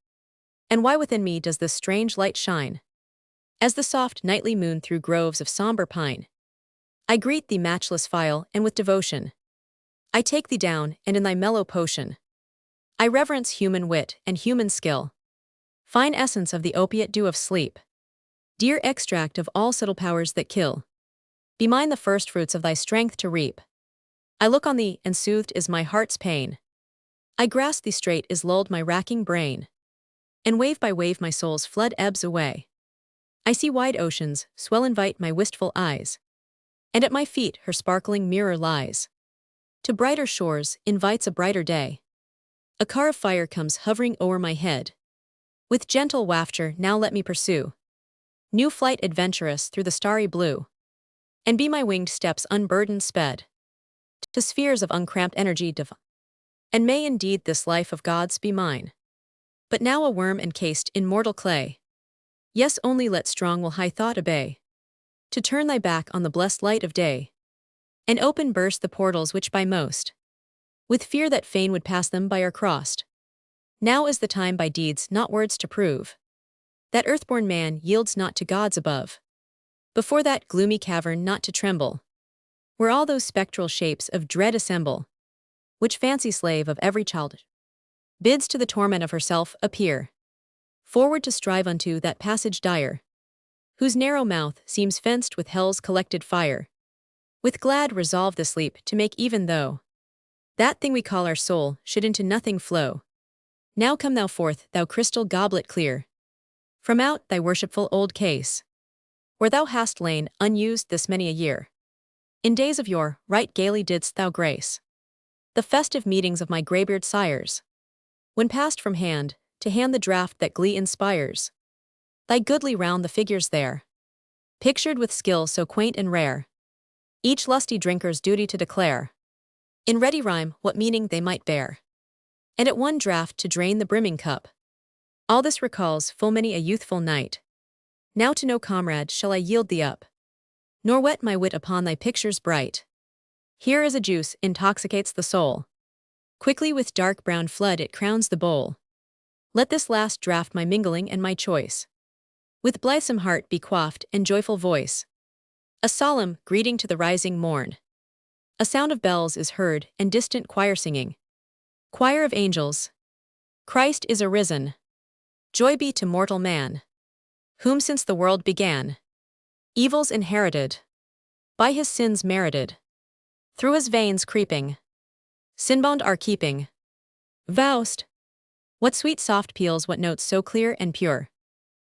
And why within me does this strange light shine, as the soft nightly moon through groves of somber pine? I greet thee, matchless phial, and with devotion I take thee down, and in thy mellow potion I reverence human wit and human skill, fine essence of the opiate dew of sleep, dear extract of all subtle powers that kill. Be mine the first fruits of thy strength to reap. I look on thee, and soothed is my heart's pain. I grasp thee straight is lulled my racking brain, and wave by wave my soul's flood ebbs away. I see wide oceans swell invite my wistful eyes, and at my feet her sparkling mirror lies. To brighter shores invites a brighter day. A car of fire comes hovering o'er my head. With gentle wafture now let me pursue new flight adventurous through the starry blue, and be my winged steps unburdened sped to spheres of uncramped energy divine. And may indeed this life of God's be mine, but now a worm encased in mortal clay. Yes, only let strong will high thought obey, to turn thy back on the blessed light of day, and open burst the portals which by most, with fear that fain would pass them by, are crossed. Now is the time by deeds not words to prove, that earthborn man yields not to gods above. Before that gloomy cavern not to tremble, where all those spectral shapes of dread assemble, which fancy slave of every child bids to the torment of herself appear, forward to strive unto that passage dire, whose narrow mouth seems fenced with hell's collected fire. With glad resolve this leap to make, even though that thing we call our soul should into nothing flow. Now come thou forth, thou crystal goblet clear, from out thy worshipful old case, where thou hast lain unused this many a year. In days of yore, right gaily didst thou grace the festive meetings of my graybeard sires, when passed from hand to hand the draught that glee inspires. Thy goodly round the figures there, pictured with skill so quaint and rare, each lusty drinker's duty to declare, in ready rhyme, what meaning they might bear. and at one draught to drain the brimming cup. All this recalls full many a youthful night. Now to no comrade shall I yield thee up, nor whet my wit upon thy pictures bright. Here as a juice intoxicates the soul, quickly with dark brown flood it crowns the bowl. Let this last draught my mingling and my choice, with blithesome heart be quaffed and joyful voice. A solemn greeting to the rising morn. A sound of bells is heard and distant choir singing. Choir of angels, Christ is arisen. Joy be to mortal man, whom since the world began, evils inherited, by his sins merited, through his veins creeping, sinbond are keeping. Faust, what sweet soft peals, what notes so clear and pure,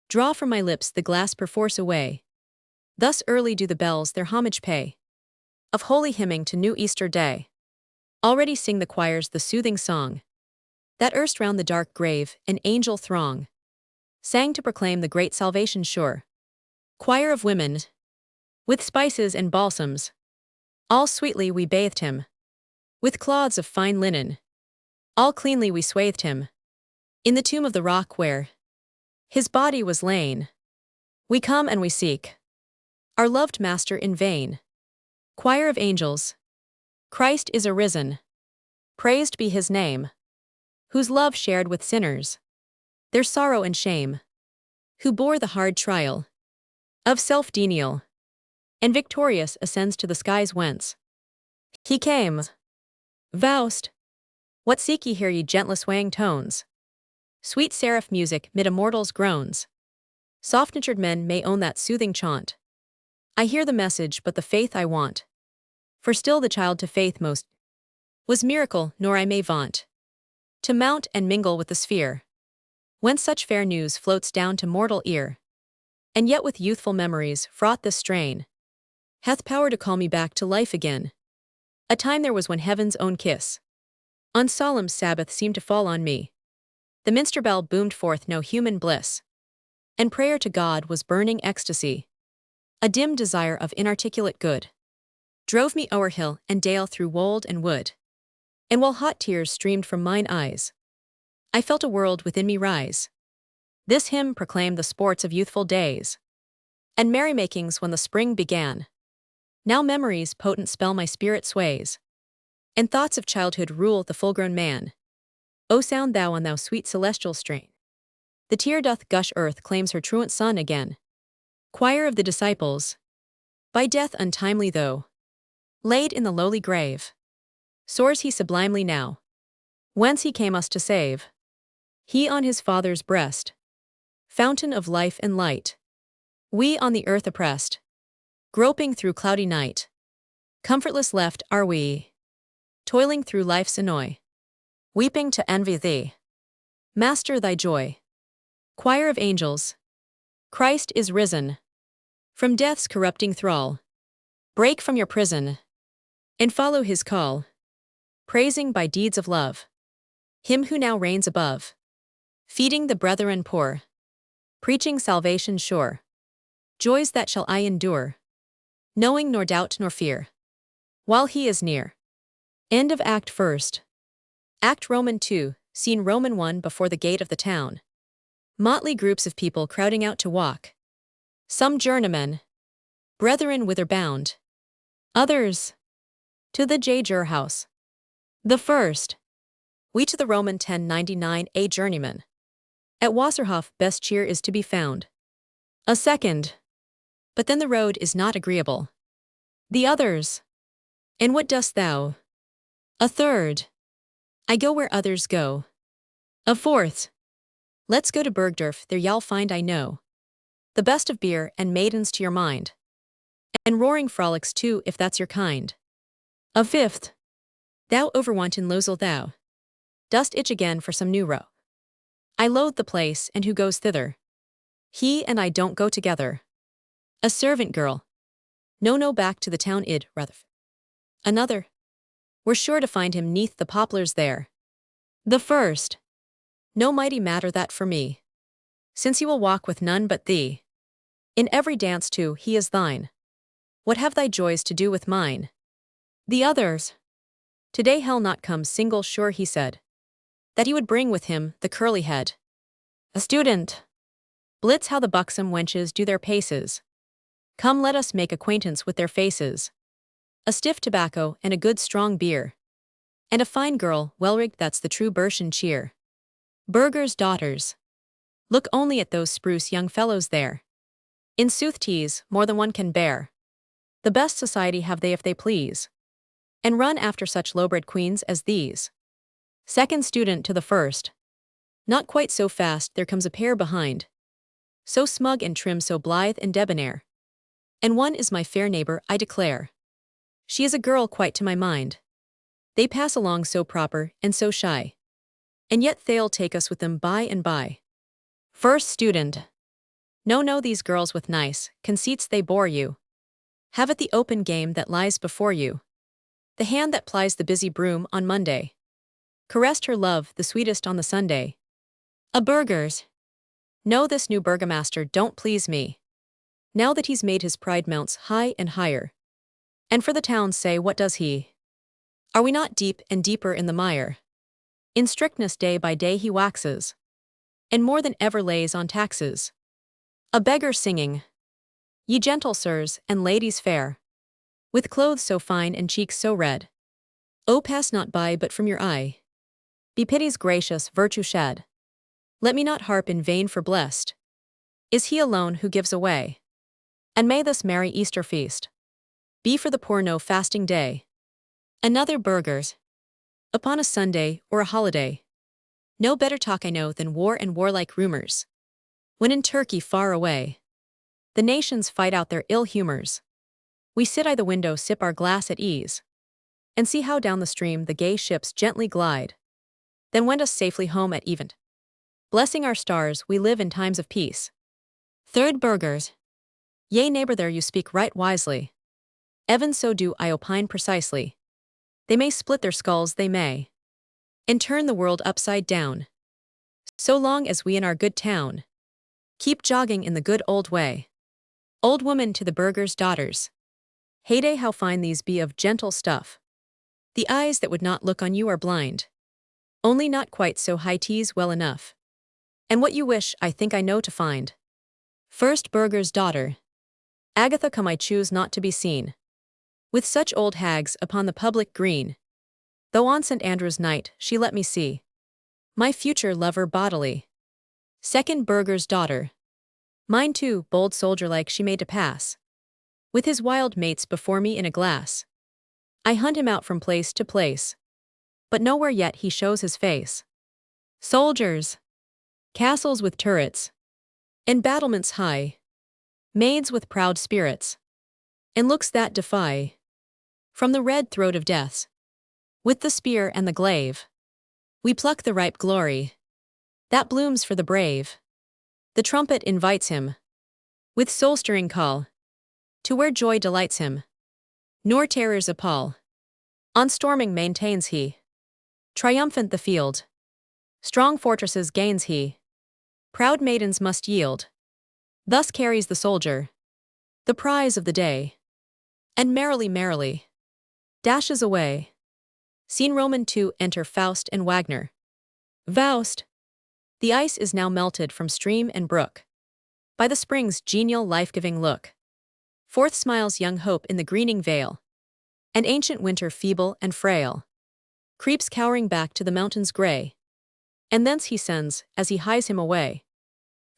draw from my lips the glass perforce away. Thus early do the bells their homage pay, of holy hymning to new Easter day. Already sing the choirs the soothing song, that erst round the dark grave an angel throng sang to proclaim the great salvation sure. Choir of women, with spices and balsams, all sweetly we bathed him, with cloths of fine linen, all cleanly we swathed him, in the tomb of the rock where his body was lain. We come and we seek our loved Master in vain. Choir of angels, Christ is arisen. Praised be his name, whose love shared with sinners their sorrow and shame, who bore the hard trial of self-denial, and victorious ascends to the skies whence he came. Faust, what seek ye here, ye gentle swaying tones? Sweet seraph music mid immortals' groans. Soft-natured men may own that soothing chaunt. I hear the message, but the faith I want. For still the child to faith most was miracle, nor I may vaunt to mount and mingle with the sphere, whence such fair news floats down to mortal ear. And yet with youthful memories fraught this strain hath power to call me back to life again. A time there was when heaven's own kiss on solemn Sabbath seemed to fall on me. The minster bell boomed forth no human bliss, and prayer to God was burning ecstasy. A dim desire of inarticulate good drove me o'er hill and dale, through wold and wood, and while hot tears streamed from mine eyes, I felt a world within me rise. This hymn proclaimed the sports of youthful days, and merrymakings when the spring began. Now memory's potent spell my spirit sways, and thoughts of childhood rule the full-grown man. O sound thou on thou sweet celestial strain. The tear doth gush, earth claims her truant son again. Choir of the disciples, by death untimely though laid in the lowly grave, soars he sublimely now, whence he came us to save. He on his Father's breast, fountain of life and light. We on the earth oppressed, groping through cloudy night. Comfortless left are we, toiling through life's annoy, weeping to envy thee, Master, thy joy. Choir of angels, Christ is risen. From death's corrupting thrall, break from your prison, and follow his call, praising by deeds of love him who now reigns above, feeding the brethren poor, preaching salvation sure, joys that shall I endure, knowing nor doubt nor fear, while he is near. End of Act First. Act Roman 2, Scene Roman 1, before the gate of the town. Motley groups of people crowding out to walk. Some journeymen, brethren whither bound, others to the J. house. The first, we to the Roman 1099 a journeyman. At Wasserhof best cheer is to be found. A second, but then the road is not agreeable. The others, and what dost thou? A third, I go where others go. A fourth, let's go to Bergdorf, there y'all find I know the best of beer and maidens to your mind, and roaring frolics too if that's your kind. A fifth, thou overwanton losel thou dost itch again for some new row. I loathe the place, and who goes thither? He and I don't go together. A servant girl, no back to the town id rather. Another, we're sure to find him neath the poplars there. The first, no mighty matter that for me, since he will walk with none but thee. In every dance too he is thine. What have thy joys to do with mine? The others, today hell not come single sure, he said. that he would bring with him the curly head. A student. Blitz how the buxom wenches do their paces. Come let us make acquaintance with their faces. A stiff tobacco and a good strong beer. And a fine girl, well-rigged, that's the true Burschen cheer. Burghers' daughters. Look only at those spruce young fellows there. In sooth 'tis more than one can bear. The best society have they if they please. And run after such low-bred queens as these. Second student to the first. Not quite so fast, there comes a pair behind. So smug and trim, so blithe and debonair. And one is my fair neighbor, I declare. She is a girl quite to my mind. They pass along so proper and so shy. And yet they'll take us with them by and by. First student. No, these girls with nice conceits they bore you. Have it the open game that lies before you. The hand that plies the busy broom on Monday. Caressed her love the sweetest on the Sunday. A burghers. No, this new burgomaster don't please me. Now that he's made his pride mounts high and higher. And for the town say, what does he? Are we not deep and deeper in the mire? In strictness day by day he waxes. And more than ever lays on taxes. A beggar singing. Ye gentle sirs and ladies fair. With clothes so fine and cheeks so red. Oh, pass not by but from your eye. Be pity's gracious virtue shed. Let me not harp in vain, for blessed is he alone who gives away. And may this merry Easter feast be for the poor no fasting day. Another burghers. Upon a Sunday or a holiday. No better talk I know than war and warlike rumors. When in Turkey far away, the nations fight out their ill humors. We sit by the window, sip our glass at ease, and see how down the stream the gay ships gently glide. Then wend us safely home at even. Blessing our stars, we live in times of peace. Third burghers. Yea, neighbor, there you speak right wisely. Even so do I opine precisely. They may split their skulls, they may, and turn the world upside down. So long as we in our good town keep jogging in the good old way. Old woman to the burghers' daughters. Heyday, how fine these be of gentle stuff. The eyes that would not look on you are blind. Only not quite so high, 'tis well enough. And what you wish, I think I know to find. First burgher's daughter. Agatha, come, I choose not to be seen with such old hags upon the public green. Though on St. Andrew's night she let me see my future lover bodily. Second burgher's daughter. Mine too, bold soldier-like she made to pass with his wild mates before me in a glass. I hunt him out from place to place, but nowhere yet he shows his face. Soldiers. Castles with turrets. And battlements high. Maids with proud spirits. And looks that defy. From the red throat of deaths. With the spear and the glaive. We pluck the ripe glory. That blooms for the brave. The trumpet invites him. With soul-stirring call. To where joy delights him. Nor terrors appall. On storming maintains he. Triumphant the field. Strong fortresses gains he. Proud maidens must yield. Thus carries the soldier the prize of the day. And merrily dashes away. Scene Roman II. Enter Faust and Wagner. Faust. The ice is now melted from stream and brook. By the spring's genial life-giving look. Forth smiles young hope in the greening vale. And ancient winter, feeble and frail, creeps cowering back to the mountains gray. And thence he sends, as he hies him away,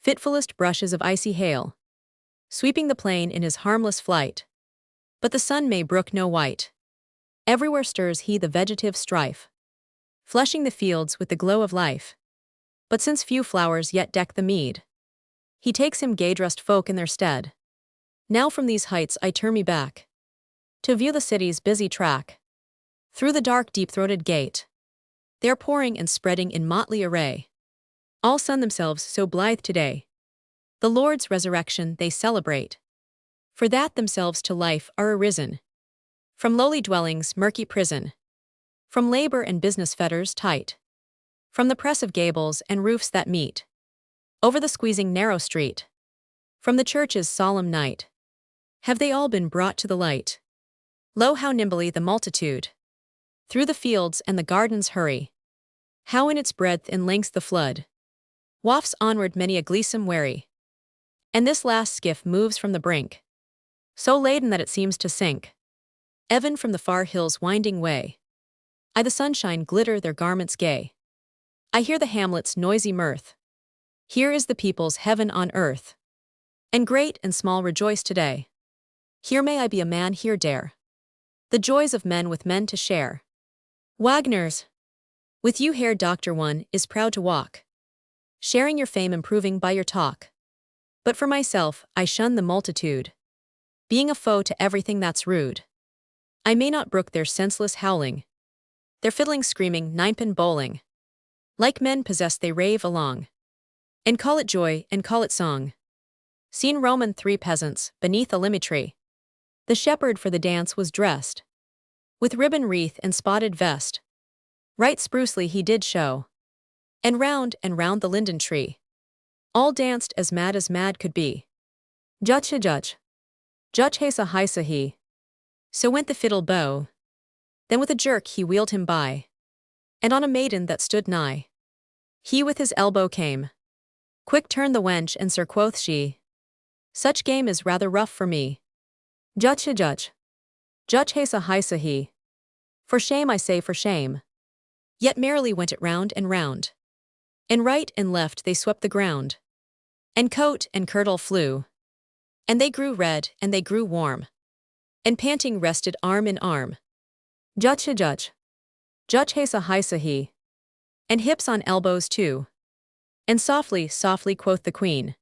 fitfulest brushes of icy hail, sweeping the plain in his harmless flight. But the sun may brook no white. Everywhere stirs he the vegetative strife, flushing the fields with the glow of life. But since few flowers yet deck the mead, he takes him gay-dressed folk in their stead. Now from these heights I turn me back, to view the city's busy track. Through the dark deep-throated gate, they are pouring and spreading in motley array. All sun themselves so blithe today. The Lord's resurrection they celebrate. For that themselves to life are arisen. From lowly dwellings, murky prison. From labor and business fetters tight. From the press of gables and roofs that meet. Over the squeezing narrow street. From the church's solemn night. Have they all been brought to the light. Lo, how nimbly the multitude through the fields and the gardens hurry. How in its breadth and length the flood wafts onward many a gleesome wherry, and this last skiff moves from the brink, so laden that it seems to sink. Even from the far hills' winding way, I the sunshine glitter their garments gay. I hear the hamlet's noisy mirth. Here is the people's heaven on earth, and great and small rejoice today. Here may I be a man, here dare the joys of men with men to share. Wagner's. With you, Herr Doctor, one is proud to walk, sharing your fame, improving by your talk. But for myself, I shun the multitude, being a foe to everything that's rude. I may not brook their senseless howling, their fiddling, screaming, ninepin bowling. Like men possessed they rave along, and call it joy and call it song. Seen Roman 3 peasants beneath a limy tree. The shepherd for the dance was dressed with ribbon wreath and spotted vest. Right sprucely he did show, and round the linden tree all danced as mad could be. Judge hesa hisa he. So went the fiddle bow. Then with a jerk he wheeled him by, and on a maiden that stood nigh he with his elbow came. Quick turn the wench, and sir, quoth she, such game is rather rough for me. Judge hesa hisa he. For shame, I say, for shame. Yet merrily went it round, and right and left they swept the ground, and coat and kirtle flew, and they grew red and they grew warm, and panting rested arm in arm. Judge hesa hisa he. And hips on elbows too. And softly quoth the queen,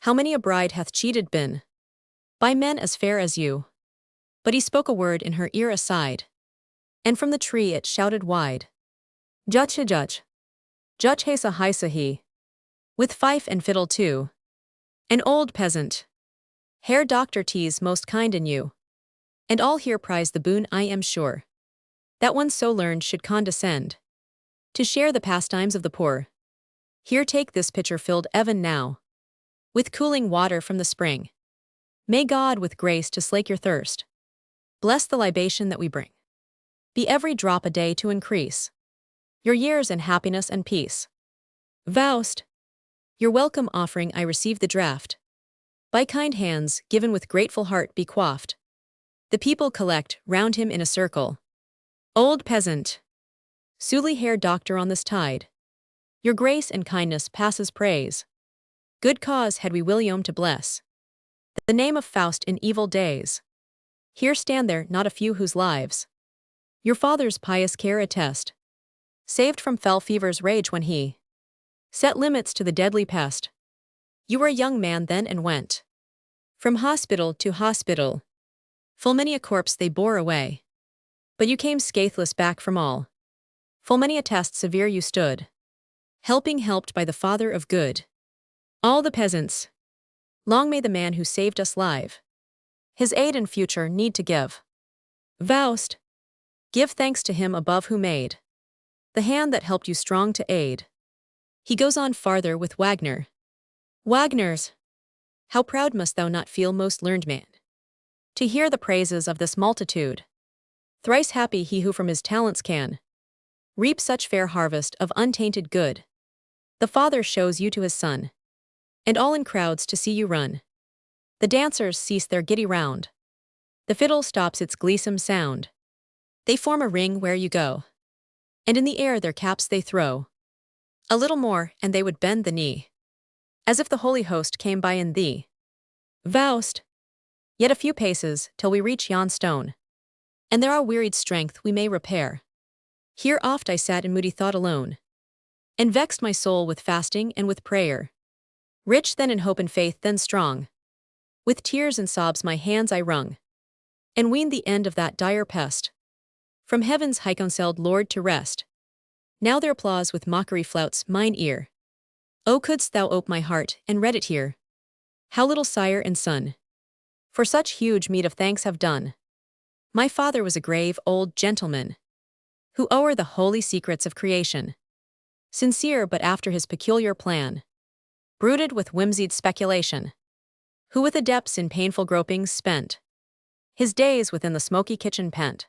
how many a bride hath cheated been by men as fair as you. But he spoke a word in her ear aside, and from the tree it shouted wide. Judge hesa hisa he. With fife and fiddle too. An old peasant, Herr Doctor, 'tis most kind in you, and all here prize the boon, I am sure, that one so learned should condescend to share the pastimes of the poor. Here take this pitcher filled even now with cooling water from the spring. May God with grace to slake your thirst bless the libation that we bring. Be every drop a day to increase your years in happiness and peace. Faust. Your welcome offering I receive the draught. By kind hands, given with grateful heart, be quaffed. The people collect round him in a circle. Old peasant. Suli Herr Doctor, on this tide, your grace and kindness passes praise. Good cause had we William to bless the name of Faust in evil days. Here stand there not a few whose lives your father's pious care attest, saved from fell fever's rage when he set limits to the deadly pest. You were a young man then and went from hospital to hospital. Full many a corpse they bore away, but you came scatheless back from all. Full many a test severe you stood, helped by the Father of good. All the peasants. Long may the man who saved us live his aid in future need to give. Faust. Give thanks to him above who made the hand that helped you strong to aid. He goes on farther with Wagner. Wagner's. How proud must thou not feel, most learned man, to hear the praises of this multitude. Thrice happy he who from his talents can reap such fair harvest of untainted good. The Father shows you to his Son, and all in crowds to see you run. The dancers cease their giddy round. The fiddle stops its gleesome sound. They form a ring where you go, and in the air their caps they throw. A little more, and they would bend the knee, as if the Holy Host came by in thee. Faust. Yet a few paces, till we reach yon stone, and there our wearied strength we may repair. Here oft I sat in moody thought alone, and vexed my soul with fasting and with prayer. Rich then in hope and faith, then strong, with tears and sobs my hands I wrung, and weaned the end of that dire pest from heaven's high-counselled Lord to rest. Now their applause with mockery flouts mine ear. O couldst thou ope my heart and read it here, how little sire and son for such huge meed of thanks have done. My father was a grave old gentleman, who o'er the holy secrets of creation, sincere but after his peculiar plan, brooded with whimsied speculation, who with adepts in painful gropings spent his days within the smoky kitchen pent,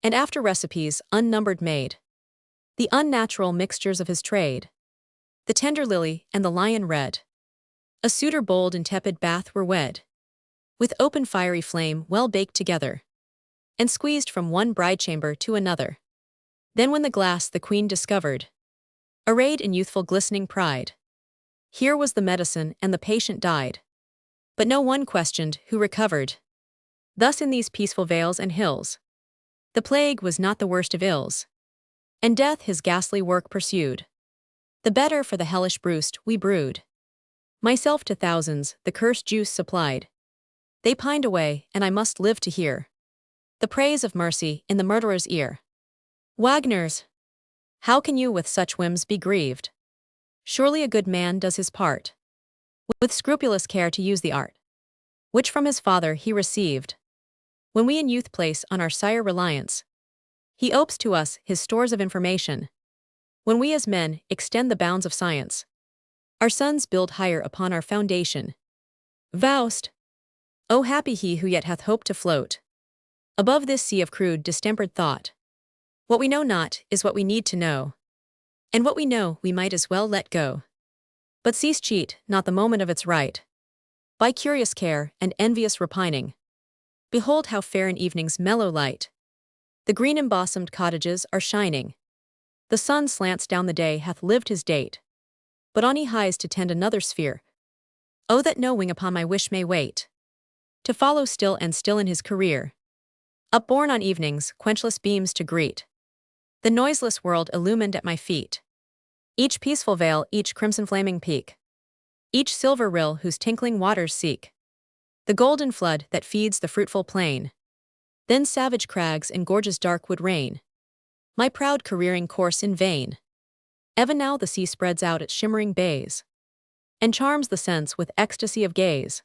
and after recipes unnumbered made, the unnatural mixtures of his trade. The tender lily and the lion red. A suitor bold and tepid bath were wed. With open fiery flame well baked together, and squeezed from one bride chamber to another. Then when the glass the queen discovered, arrayed in youthful glistening pride, here was the medicine and the patient died. But no one questioned who recovered. Thus in these peaceful vales and hills, the plague was not the worst of ills, and death his ghastly work pursued. The better for the hellish breast we brewed. Myself to thousands the cursed juice supplied. They pined away, and I must live to hear the praise of mercy in the murderer's ear. Wagner's. How can you with such whims be grieved? Surely a good man does his part, with scrupulous care to use the art, which from his father he received. When we in youth place on our sire reliance, he opes to us his stores of information. When we as men extend the bounds of science, our sons build higher upon our foundation. Faust. O happy he who yet hath hope to float above this sea of crude distempered thought. What we know not is what we need to know, and what we know we might as well let go. But cease cheat not the moment of its right, by curious care and envious repining. Behold how fair in evening's mellow light the green embossomed cottages are shining. The sun slants down the day hath lived his date, but on he hies to tend another sphere. Oh that no wing upon my wish may wait, to follow still and still in his career, upborne on evening's quenchless beams to greet the noiseless world illumined at my feet. Each peaceful vale, each crimson flaming peak, each silver rill whose tinkling waters seek the golden flood that feeds the fruitful plain. Then savage crags and gorges dark would reign my proud careering course in vain. Even now the sea spreads out its shimmering bays, and charms the sense with ecstasy of gaze.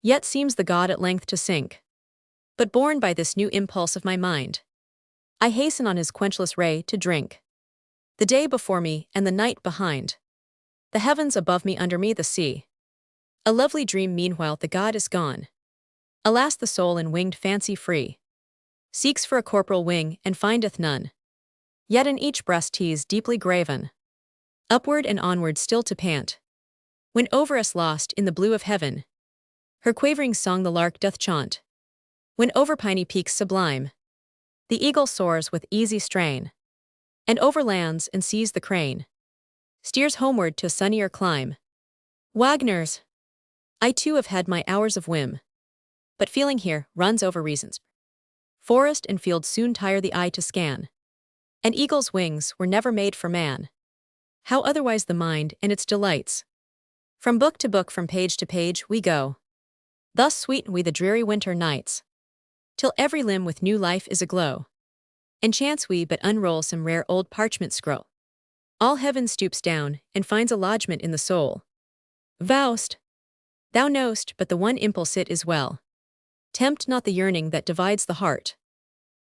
Yet seems the god at length to sink. But borne by this new impulse of my mind, I hasten on his quenchless ray to drink. The day before me and the night behind, the heavens above me, under me the sea. A lovely dream meanwhile the god is gone. Alas, the soul in winged fancy free seeks for a corporal wing and findeth none. Yet in each breast he is deeply graven, upward and onward still to pant. When over us lost in the blue of heaven, her quavering song the lark doth chaunt. When over piny peaks sublime, the eagle soars with easy strain, and over lands and seas the crane steers homeward to a sunnier clime. Wagner's. I too have had my hours of whim, but feeling here runs over reasons. Forest and field soon tire the eye to scan, and eagle's wings were never made for man. How otherwise the mind and its delights? From book to book, from page to page we go. Thus sweeten we the dreary winter nights, till every limb with new life is aglow. And chance we but unroll some rare old parchment scroll, all heaven stoops down and finds a lodgment in the soul. Faust. Thou know'st but the one impulse, it is well. Tempt not the yearning that divides the heart.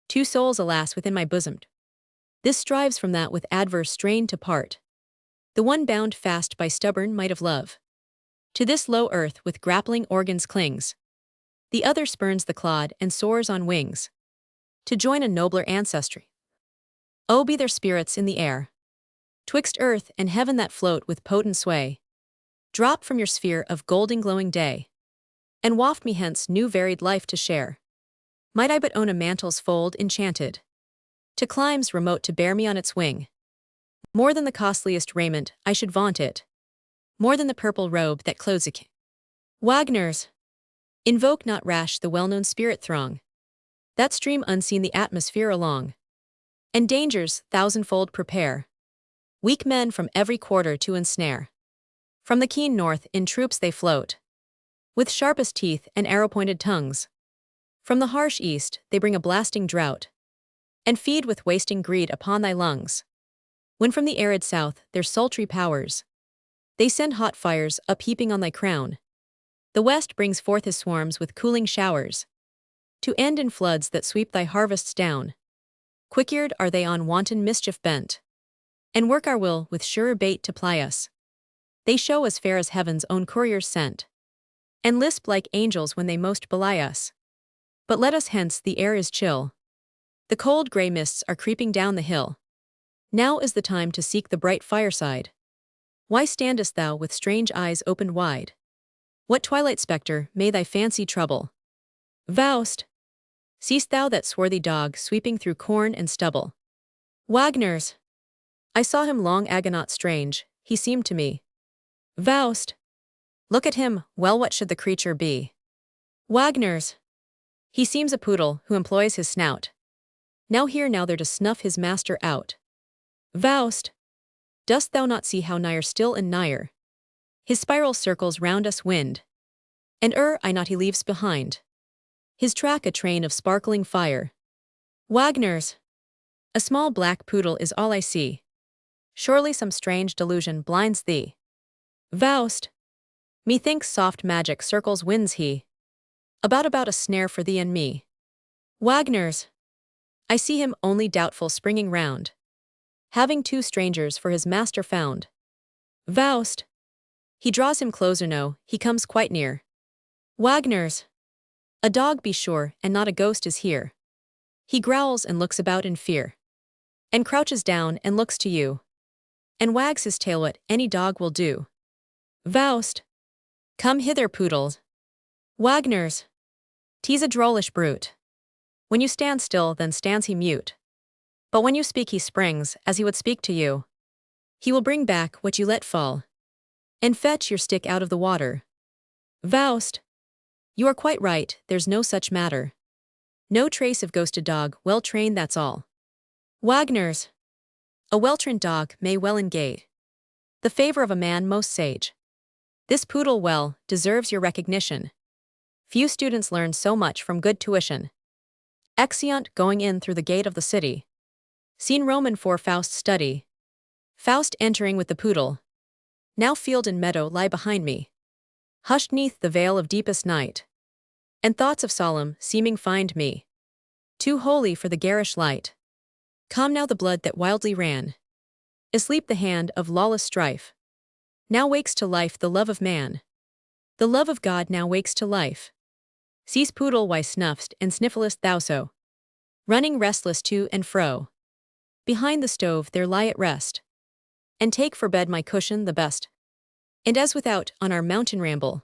Two souls, alas, within my bosom. This strives from that with adverse strain to part. The one bound fast by stubborn might of love, to this low earth with grappling organs clings. The other spurns the clod and soars on wings, to join a nobler ancestry. Oh, be there spirits in the air, twixt earth and heaven that float with potent sway. Drop from your sphere of golden glowing day, and waft me hence new varied life to share. Might I but own a mantle's fold enchanted, to climes remote to bear me on its wing. More than the costliest raiment I should vaunt it, more than the purple robe that clothes a king. Wagner's. Invoke not rash the well-known spirit throng, that stream unseen the atmosphere along, and dangers thousandfold prepare. Weak men from every quarter to ensnare. From the keen north in troops they float, with sharpest teeth and arrow-pointed tongues. From the harsh east they bring a blasting drought, and feed with wasting greed upon thy lungs. When from the arid south their sultry powers, they send hot fires upheaping on thy crown. The west brings forth his swarms with cooling showers, to end in floods that sweep thy harvests down. Quick-eared are they, on wanton mischief bent, and work our will with surer bait to ply us. They show as fair as heaven's own couriers sent, and lisp like angels when they most belie us. But let us hence, the air is chill. The cold grey mists are creeping down the hill. Now is the time to seek the bright fireside. Why standest thou with strange eyes opened wide? What twilight spectre may thy fancy trouble? Faust! Seest thou that swarthy dog sweeping through corn and stubble? Wagner's! I saw him long agonot strange, he seemed to me. Faust! Look at him, well what should the creature be? Wagner's! He seems a poodle who employs his snout. Now here now there to snuff his master out. Faust! Dost thou not see how nigher still and nigher? His spiral circles round us wind. And I not he leaves behind. His track a train of sparkling fire. Wagner's! A small black poodle is all I see. Surely some strange delusion blinds thee. Faust! Methinks soft magic circles winds he. About a snare for thee and me. Wagner's! I see him only doubtful springing round, having two strangers for his master found. Faust! He draws him closer no, he comes quite near. Wagner's! A dog be sure, and not a ghost is here. He growls and looks about in fear, and crouches down and looks to you, and wags his tail what any dog will do. Faust! Come hither, poodles. Wagner's! 'Tis a drollish brute. When you stand still, then stands he mute. But when you speak, he springs, as he would speak to you. He will bring back what you let fall, and fetch your stick out of the water. Faust! You are quite right, there's no such matter. No trace of ghosted dog, well trained, that's all. Wagner's! A well-trained dog may well engage the favor of a man most sage. This poodle well deserves your recognition. Few students learn so much from good tuition. Exeunt going in through the gate of the city. Scene Roman for Faust's study. Faust entering with the poodle. Now field and meadow lie behind me, hushed neath the veil of deepest night, and thoughts of solemn seeming find me too holy for the garish light. Calm now the blood that wildly ran, asleep the hand of lawless strife. Now wakes to life the love of man. The love of God now wakes to life. Cease poodle, why snuff'st and snifflest thou so? Running restless to and fro. Behind the stove there lie at rest, and take for bed my cushion the best. And as without, on our mountain ramble,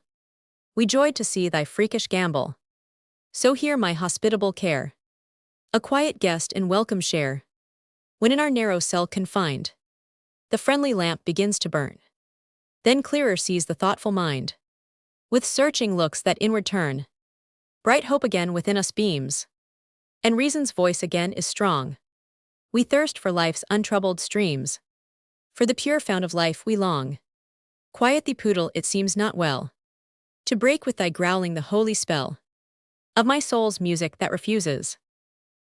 we joyed to see thy freakish gambol, so here my hospitable care, a quiet guest and welcome share. When in our narrow cell confined, the friendly lamp begins to burn. Then clearer sees the thoughtful mind, with searching looks that inward turn. Bright hope again within us beams, and reason's voice again is strong. We thirst for life's untroubled streams, for the pure fount of life we long. Quiet thee, poodle, it seems not well to break with thy growling the holy spell of my soul's music that refuses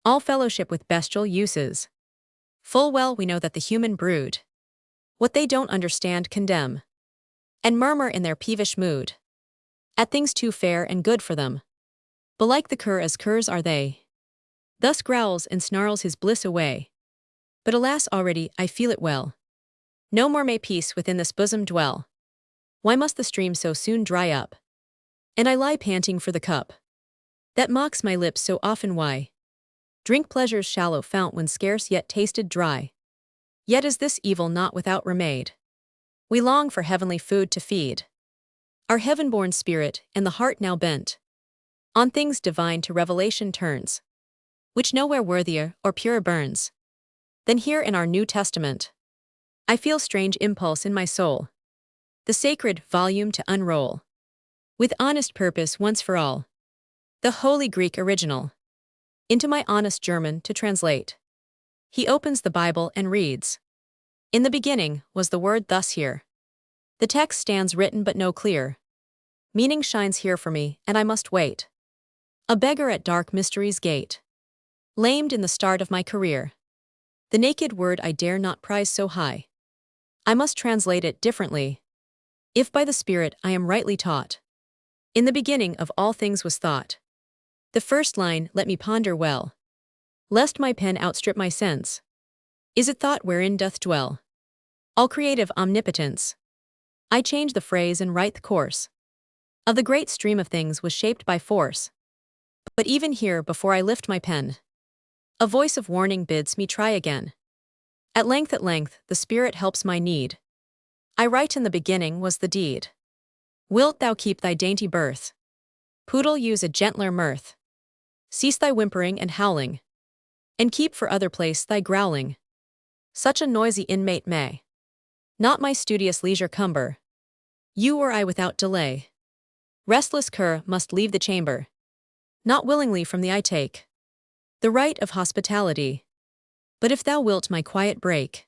all fellowship with bestial uses. Full well we know that the human brood what they don't understand condemn, and murmur in their peevish mood at things too fair and good for them. Belike the cur as curs are they. Thus growls and snarls his bliss away. But alas, already I feel it well. No more may peace within this bosom dwell. Why must the stream so soon dry up? And I lie panting for the cup that mocks my lips so often. Why drink pleasure's shallow fount when scarce yet tasted dry? Yet is this evil not without remade. We long for heavenly food to feed our heaven-born spirit, and the heart now bent on things divine to revelation turns, which nowhere worthier or purer burns than here in our New Testament. I feel strange impulse in my soul, the sacred volume to unroll, with honest purpose once for all, the holy Greek original into my honest German to translate. He opens the Bible and reads, "In the beginning was the Word," thus here. The text stands written but no clear meaning shines here for me, and I must wait. A beggar at dark mystery's gate, lamed in the start of my career. The naked word I dare not prize so high. I must translate it differently, if by the Spirit I am rightly taught. In the beginning of all things was thought. The first line let me ponder well, lest my pen outstrip my sense. Is it thought wherein doth dwell all creative omnipotence? I change the phrase and write the course of the great stream of things was shaped by force. But even here, before I lift my pen, a voice of warning bids me try again. At length, the Spirit helps my need. I write in the beginning was the deed. Wilt thou keep thy dainty birth? Poodle, use a gentler mirth. Cease thy whimpering and howling, and keep for other place thy growling. Such a noisy inmate may not my studious leisure cumber. You or I without delay. Restless cur must leave the chamber. Not willingly from thee I take the right of hospitality. But if thou wilt my quiet break,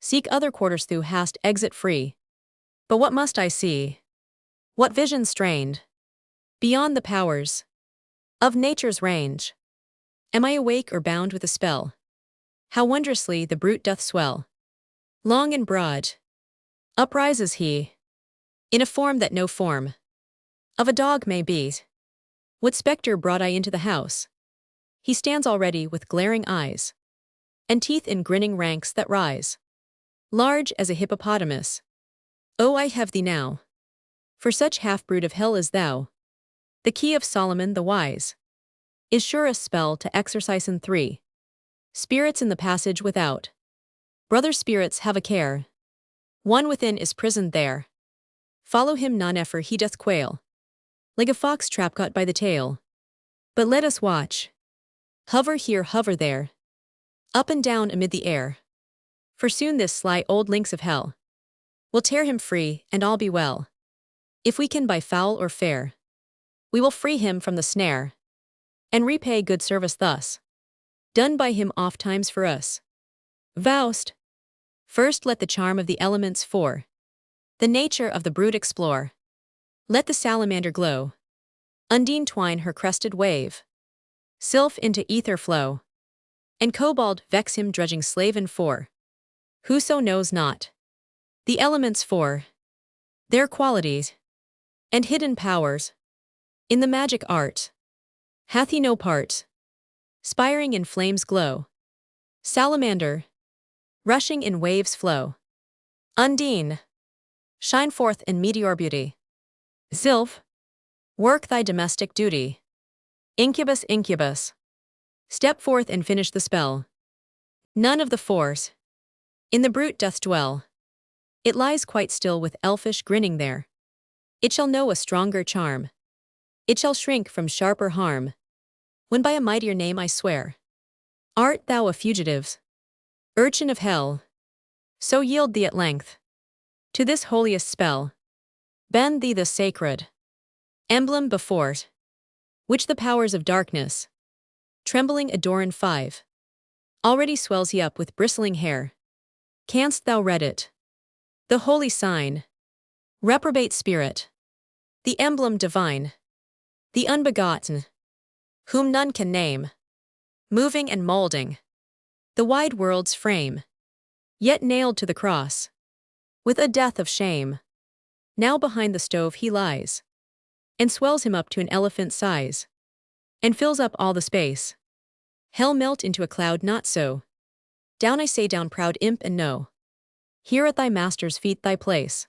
seek other quarters, thou hast exit free. But what must I see? What vision strained beyond the powers of nature's range? Am I awake or bound with a spell? How wondrously the brute doth swell! Long and broad uprises he, in a form that no form of a dog may be. What spectre brought I into the house? He stands already with glaring eyes, and teeth in grinning ranks that rise, large as a hippopotamus. Oh, I have thee now, for such half-brood of hell as thou. The key of Solomon the wise is sure a spell to exercise in 3 spirits in the passage without. Brother spirits, have a care. One within is prisoned there. Follow him none, for he doth quail like a fox trap caught by the tail. But let us watch. Hover here, hover there, up and down amid the air. For soon this sly old lynx of hell will tear him free, and all be well. If we can by foul or fair, we will free him from the snare, and repay good service thus done by him oft times for us. Faust. First let the charm of the elements for the nature of the brute explore. Let the salamander glow, Undine twine her crested wave, sylph into ether flow, and kobold vex him, drudging slave and for whoso knows not the elements for their qualities and hidden powers. In the magic art hath he no part, spiring in flames glow. Salamander, rushing in waves flow. Undine, shine forth in meteor beauty. Sylph, work thy domestic duty. Incubus, incubus, step forth and finish the spell. None of the force in the brute doth dwell. It lies quite still with elfish grinning there. It shall know a stronger charm. It shall shrink from sharper harm, when by a mightier name I swear. Art thou a fugitive, urchin of hell? So yield thee at length to this holiest spell. Bend thee the sacred emblem before which the powers of darkness, trembling adore in 5. Already swells he up with bristling hair. Canst thou read it? The holy sign, reprobate spirit, the emblem divine, the unbegotten, whom none can name, moving and molding the wide world's frame, yet nailed to the cross with a death of shame. Now behind the stove he lies, and swells him up to an elephant size, and fills up all the space. Hell melt into a cloud, not so. Down I say down, proud imp, and know, here at thy master's feet thy place.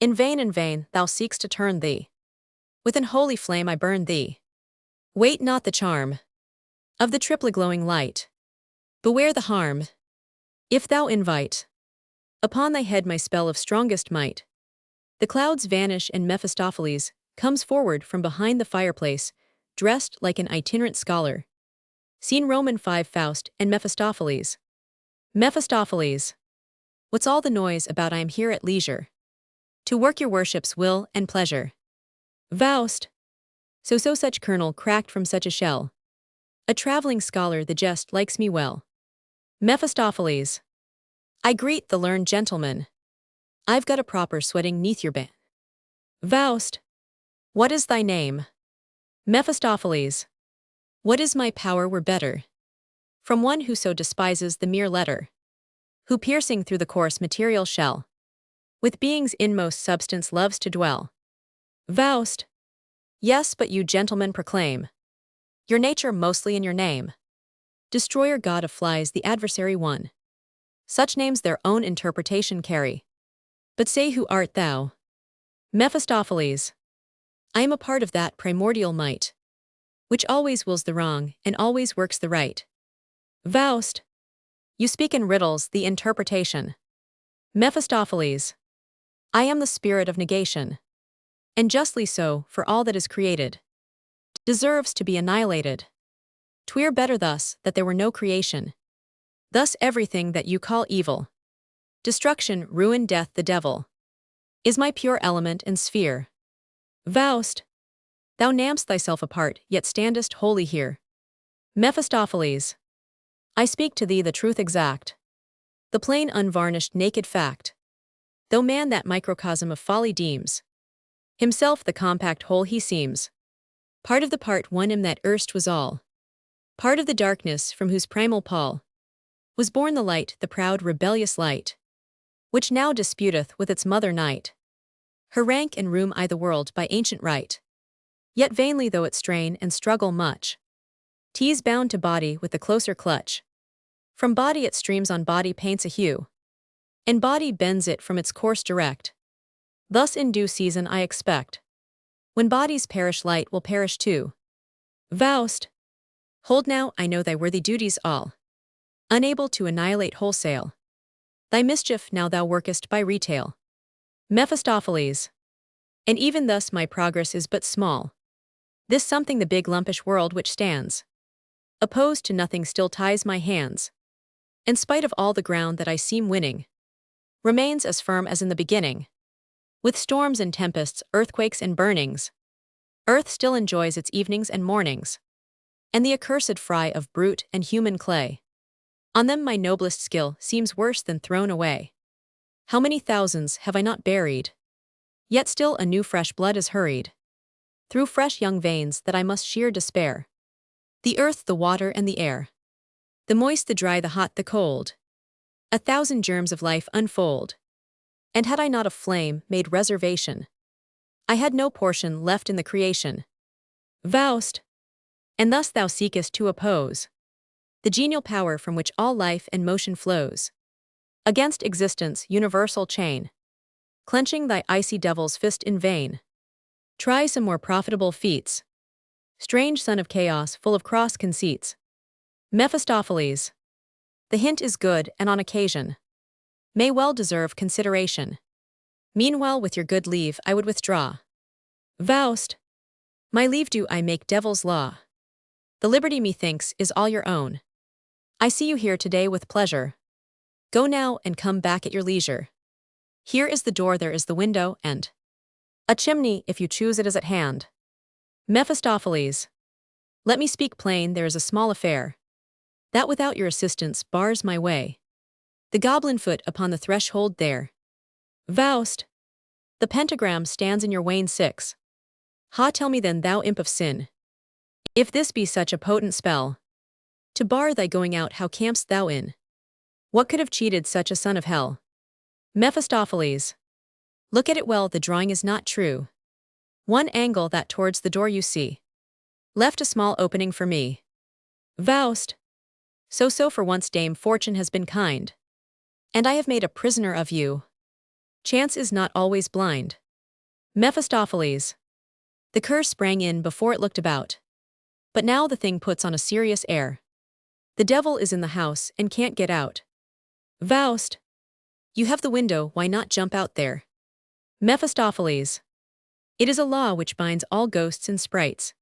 In vain thou seekst to turn thee. With an holy flame I burn thee. Wait not the charm of the triply glowing light. Beware the harm, if thou invite upon thy head my spell of strongest might. The clouds vanish, and Mephistopheles comes forward from behind the fireplace, dressed like an itinerant scholar. Scene Roman 5. Faust and Mephistopheles. Mephistopheles. What's all the noise about? I am here at leisure to work your worship's will and pleasure. Faust. So such kernel cracked from such a shell. A traveling scholar, the jest likes me well. Mephistopheles. I greet the learned gentleman. I've got a proper sweating neath your bed. Faust. What is thy name? Mephistopheles. What is my power were better from one who so despises the mere letter, who piercing through the coarse material shell, with being's inmost substance loves to dwell. Faust. Yes, but you gentlemen proclaim your nature mostly in your name. Destroyer, god of flies, the adversary one. Such names their own interpretation carry. But say, who art thou? Mephistopheles. I am a part of that primordial might, which always wills the wrong and always works the right. Faust. You speak in riddles, the interpretation. Mephistopheles. I am the spirit of negation. And justly so, for all that is created deserves to be annihilated. 'Twere better thus that there were no creation. Thus everything that you call evil, destruction, ruin, death, the devil, is my pure element and sphere. Faust. Thou nam'st thyself apart, yet standest wholly here. Mephistopheles. I speak to thee the truth exact, the plain unvarnished naked fact. Though man that microcosm of folly deems, himself the compact whole he seems. Part of the part one him that erst was all, part of the darkness from whose primal pall was born the light, the proud rebellious light, which now disputeth with its mother night. Her rank and room I the world by ancient right, yet vainly though it strain and struggle much, 'tis bound to body with the closer clutch. From body it streams on body paints a hue, and body bends it from its course direct. Thus in due season I expect, when bodies perish light will perish too. Faust. Hold now, I know thy worthy duties all, unable to annihilate wholesale. Thy mischief now thou workest by retail. Mephistopheles. And even thus my progress is but small. This something the big lumpish world which stands opposed to nothing still ties my hands. In spite of all the ground that I seem winning, remains as firm as in the beginning. With storms and tempests, earthquakes and burnings, earth still enjoys its evenings and mornings, and the accursed fry of brute and human clay, on them my noblest skill seems worse than thrown away. How many thousands have I not buried? Yet still a new fresh blood is hurried through fresh young veins that I must sheer despair. The earth, the water, and the air, the moist, the dry, the hot, the cold, 1,000 germs of life unfold. And had I not of flame made reservation, I had no portion left in the creation. Faust. And thus thou seekest to oppose the genial power from which all life and motion flows, against existence' universal chain, clenching thy icy devil's fist in vain. Try some more profitable feats, strange son of chaos full of cross conceits. Mephistopheles. The hint is good and on occasion may well deserve consideration. Meanwhile with your good leave I would withdraw. Faust. My leave do I make devil's law. The liberty methinks is all your own. I see you here today with pleasure. Go now and come back at your leisure. Here is the door, there is the window, and a chimney, if you choose it is at hand. Mephistopheles. Let me speak plain, there is a small affair that without your assistance bars my way. The goblin foot upon the threshold there. Faust. The pentagram stands in your wane 6. Ha, tell me then, thou imp of sin, if this be such a potent spell to bar thy going out, how camp'st thou in? What could have cheated such a son of hell? Mephistopheles. Look at it well, the drawing is not true. One angle that towards the door you see left a small opening for me. Faust. So for once Dame Fortune has been kind, and I have made a prisoner of you. Chance is not always blind. Mephistopheles. The curse sprang in before it looked about, but now the thing puts on a serious air. The devil is in the house and can't get out. Faust. You have the window, why not jump out there? Mephistopheles. It is a law which binds all ghosts and sprites.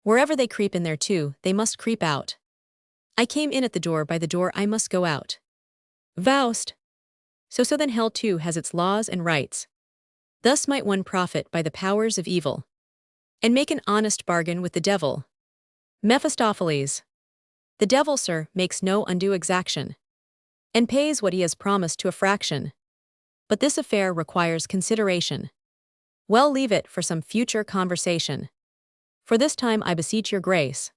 Wherever they creep in there too, they must creep out. I came in at the door, by the door I must go out. Faust. So then hell too has its laws and rights. Thus might one profit by the powers of evil, and make an honest bargain with the devil. Mephistopheles. The devil, sir, makes no undue exaction, and pays what he has promised to a fraction. But this affair requires consideration. Well, leave it for some future conversation. For this time I beseech your grace,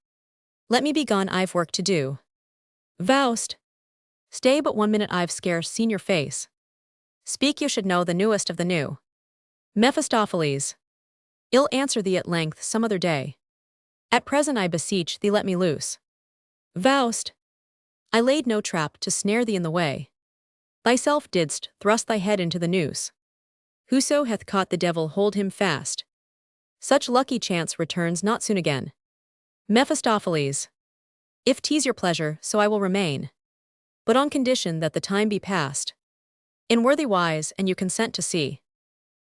let me be gone, I've work to do. Faust. Stay but 1 minute, I've scarce seen your face. Speak, you should know the newest of the new. Mephistopheles. I'll answer thee at length some other day. At present I beseech thee let me loose. Faust. I laid no trap to snare thee in the way. Thyself didst thrust thy head into the noose. Whoso hath caught the devil, hold him fast. Such lucky chance returns not soon again. Mephistopheles. If 'tis your pleasure, so I will remain. but on condition that the time be past, in worthy wise, and you consent to see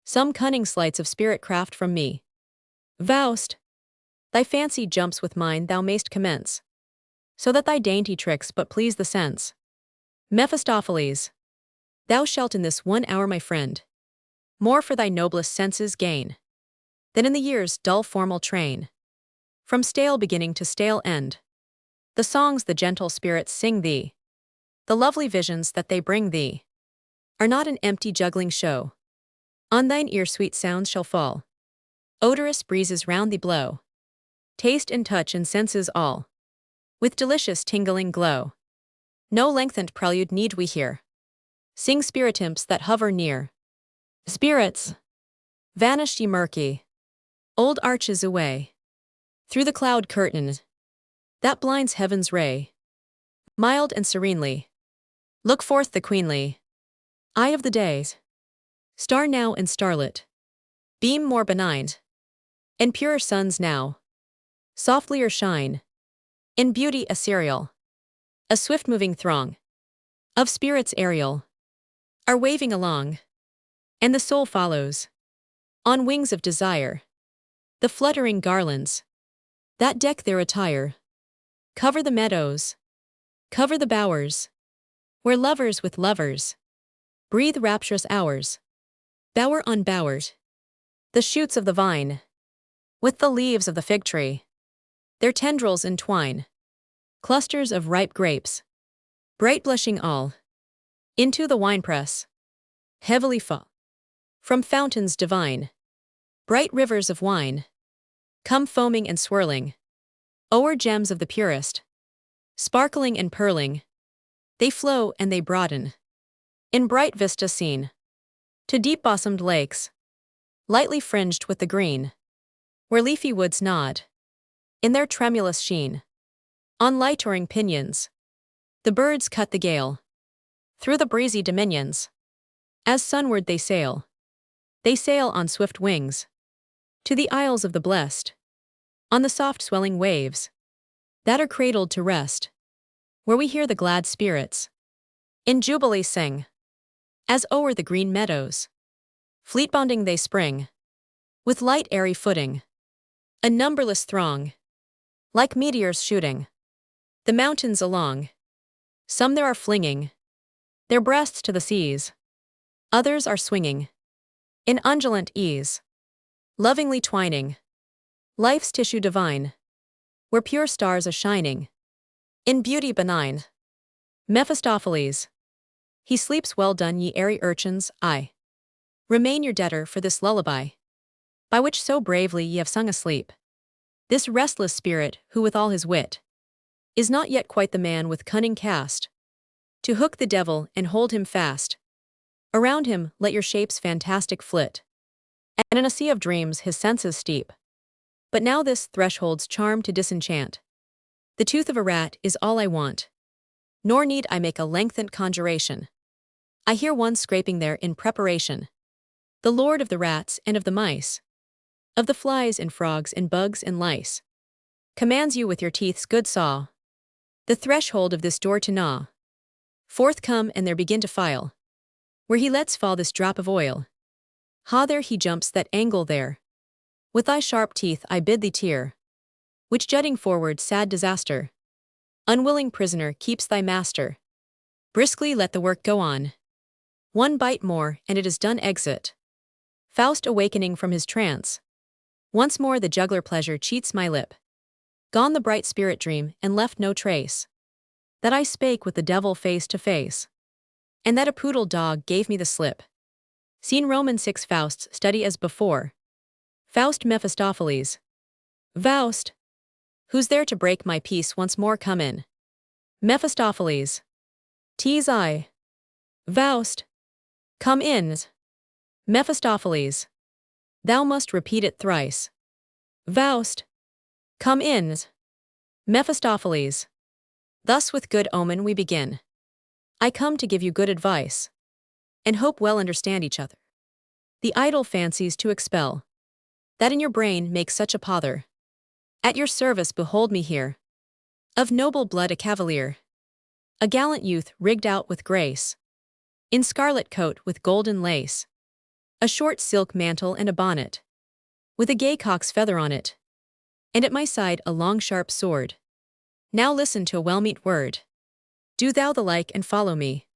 some cunning sleights of spirit craft from me. Faust, thy fancy jumps with mine thou mayst commence, so that thy dainty tricks but please the sense. Mephistopheles, thou shalt in this 1 hour, my friend, more for thy noblest senses gain, than in the year's dull formal train, from stale beginning to stale end. The songs the gentle spirits sing thee, the lovely visions that they bring thee, are not an empty juggling show. On thine ear sweet sounds shall fall, odorous breezes round thee blow, taste and touch and senses all, with delicious tingling glow. No lengthened prelude need we hear, sing spiritimps that hover near. Spirits, vanish ye murky, old arches away, through the cloud curtain that blinds heaven's ray. Mild and serenely, look forth the queenly eye of the days. Star now and starlet, beam more benign, and purer suns now, softlier shine, in beauty ethereal. A swift-moving throng of spirits aerial are waving along, and the soul follows, on wings of desire. The fluttering garlands that deck their attire cover the meadows, cover the bowers, where lovers with lovers breathe rapturous hours. Bower on bower, the shoots of the vine, with the leaves of the fig tree, their tendrils entwine. Clusters of ripe grapes, bright blushing all, into the winepress heavily fall. From fountains divine, bright rivers of wine come foaming and swirling o'er gems of the purest, sparkling and purling. They flow and they broaden in bright vista seen to deep-bossomed lakes, lightly fringed with the green, where leafy woods nod in their tremulous sheen. On light-soaring pinions, the birds cut the gale through the breezy dominions. As sunward they sail on swift wings to the isles of the blest, on the soft swelling waves that are cradled to rest, where we hear the glad spirits in jubilee sing. As o'er the green meadows, fleet-bounding they spring, with light airy footing, a numberless throng, like meteors shooting the mountains along. Some there are flinging their breasts to the seas, others are swinging in undulant ease, lovingly twining life's tissue divine, where pure stars are shining in beauty benign. Mephistopheles, he sleeps well done, ye airy urchins. I remain your debtor for this lullaby, by which so bravely ye have sung asleep. This restless spirit, who with all his wit is not yet quite the man with cunning cast to hook the devil and hold him fast. Around him let your shapes fantastic flit, and in a sea of dreams his senses steep. But now this threshold's charm to disenchant the tooth of a rat is all I want, nor need I make a lengthened conjuration. I hear one scraping there in preparation, the lord of the rats and of the mice, of the flies and frogs and bugs and lice, commands you with your teeth's good saw the threshold of this door to gnaw. Forth come and there begin to file, where he lets fall this drop of oil. Ha, there he jumps that angle there. With thy sharp teeth I bid thee tear, which jutting forward sad disaster, unwilling prisoner keeps thy master. Briskly let the work go on. One bite more and it is done. Exit. Faust awakening from his trance. Once more the juggler pleasure cheats my lip. Gone the bright spirit dream and left no trace that I spake with the devil face to face, and that a poodle dog gave me the slip. Scene Roman 6 Faust's study as before. Faust Mephistopheles. Faust, who's there to break my peace once more come in? Mephistopheles. 'Tis I. Faust. Come in. Mephistopheles. Thou must repeat it thrice. Faust. Come in. Mephistopheles. Thus with good omen we begin. I come to give you good advice, and hope well understand each other. The idle fancies to expel, that in your brain make such a pother. At your service behold me here, of noble blood a cavalier. A gallant youth rigged out with grace, in scarlet coat with golden lace, a short silk mantle and a bonnet, with a gay cock's feather on it, and at my side a long sharp sword. Now listen to a well-meet word. Do thou the like and follow me,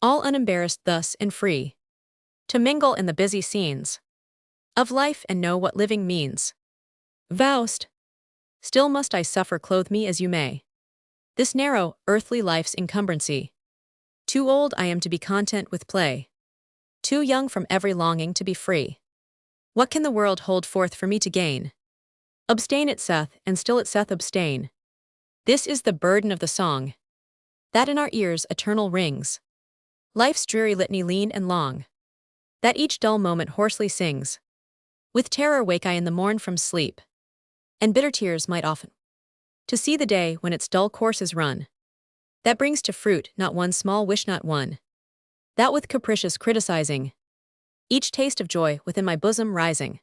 all unembarrassed thus and free, to mingle in the busy scenes of life and know what living means. Faust. Still must I suffer, clothe me as you may, this narrow, earthly life's encumbrancy. Too old I am to be content with play, too young from every longing to be free. What can the world hold forth for me to gain? Abstain it saith, and still it saith abstain. This is the burden of the song, that in our ears eternal rings. Life's dreary litany lean and long, that each dull moment hoarsely sings. With terror wake I in the morn from sleep, and bitter tears might often, to see the day when its dull course is run, that brings to fruit not one small wish, not one, that with capricious criticizing, each taste of joy within my bosom rising,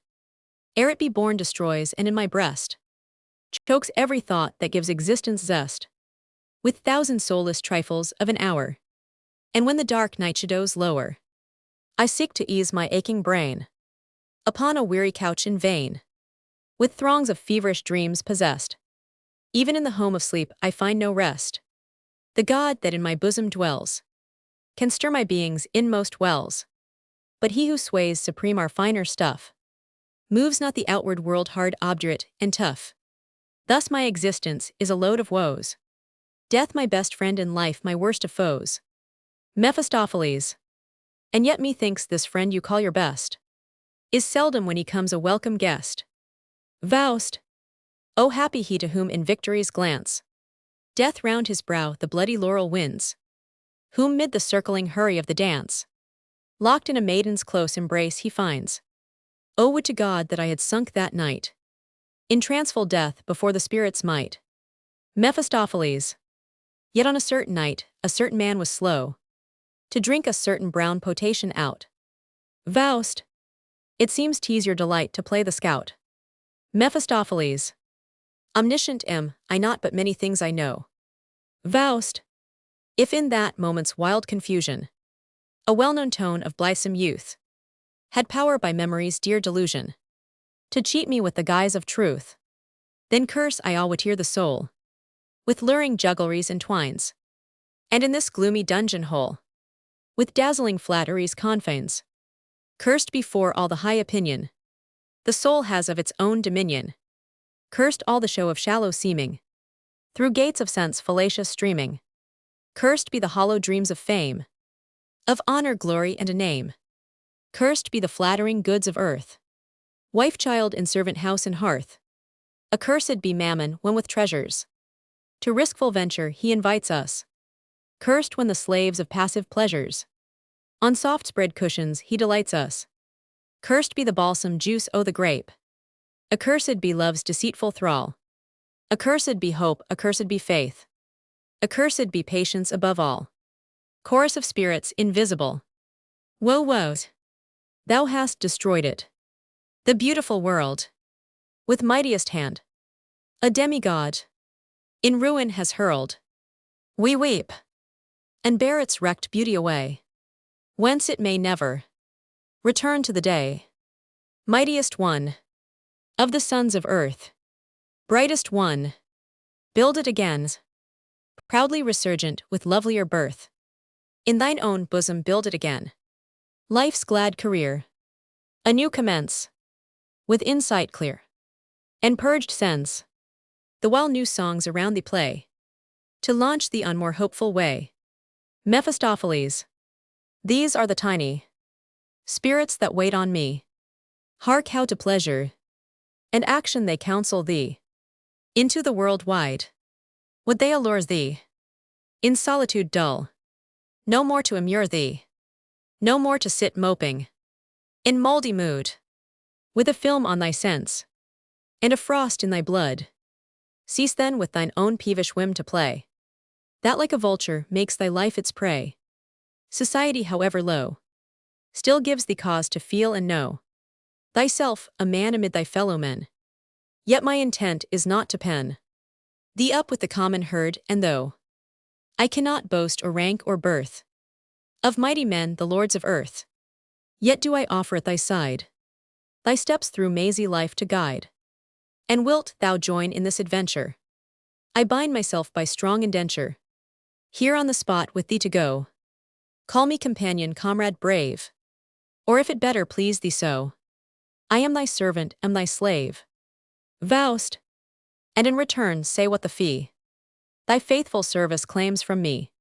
ere it be born destroys and in my breast chokes every thought that gives existence zest, with thousand soulless trifles of an hour. And when the dark night shadows lower, I seek to ease my aching brain upon a weary couch in vain, with throngs of feverish dreams possessed. Even in the home of sleep I find no rest. The God that in my bosom dwells can stir my being's inmost wells, but he who sways supreme our finer stuff moves not the outward world hard, obdurate, and tough. Thus my existence is a load of woes, death my best friend and life my worst of foes. Mephistopheles. And yet methinks this friend you call your best is seldom when he comes a welcome guest. Faust. O happy he to whom in victory's glance death round his brow the bloody laurel wins, whom mid the circling hurry of the dance locked in a maiden's close embrace he finds. O would to God that I had sunk that night in tranceful death before the spirit's might. Mephistopheles. Yet on a certain night a certain man was slow to drink a certain brown potation out. Faust. It seems 'tis your delight to play the scout. Mephistopheles. Omniscient am I not, but many things I know. Faust. If in that moment's wild confusion a well-known tone of blithesome youth had power by memory's dear delusion to cheat me with the guise of truth, then curse I all whate'er the soul with luring juggleries entwines, and in this gloomy dungeon hole with dazzling flatteries confines, cursed before all the high opinion the soul has of its own dominion, cursed all the show of shallow seeming through gates of sense fallacious streaming, cursed be the hollow dreams of fame, of honor, glory, and a name, cursed be the flattering goods of earth, wife, child, and servant, house, and hearth. Accursed be mammon when with treasures to riskful venture he invites us, cursed when the slaves of passive pleasures on soft spread cushions he delights us. Cursed be the balsam juice, o the grape, accursed be love's deceitful thrall, accursed be hope, accursed be faith, accursed be patience above all. Chorus of spirits invisible. Woe, woes! Thou hast destroyed it, the beautiful world, with mightiest hand. A demigod in ruin has hurled. We weep and bear its wrecked beauty away, whence it may never return to the day. Mightiest one of the sons of earth, brightest one, build it again, proudly resurgent with lovelier birth. In thine own bosom build it again. Life's glad career anew commence, with insight clear and purged sense, the while new songs around thee play, to launch thee on more hopeful way. Mephistopheles. These are the tiny spirits that wait on me. Hark how to pleasure and action they counsel thee. Into the world wide would they allure thee, in solitude dull, no more to immure thee, no more to sit moping in mouldy mood, with a film on thy sense and a frost in thy blood. Cease then with thine own peevish whim to play, that like a vulture makes thy life its prey. Society, however low, still gives thee cause to feel and know thyself a man amid thy fellow men. Yet my intent is not to pen thee up with the common herd, and though I cannot boast or rank or birth of mighty men, the lords of earth. Yet do I offer at thy side thy steps through mazy life to guide. And wilt thou join in this adventure? I bind myself by strong indenture, here on the spot with thee to go. Call me companion, comrade brave, or if it better please thee so, I am thy servant, am thy slave. Faust, and in return say what the fee thy faithful service claims from me.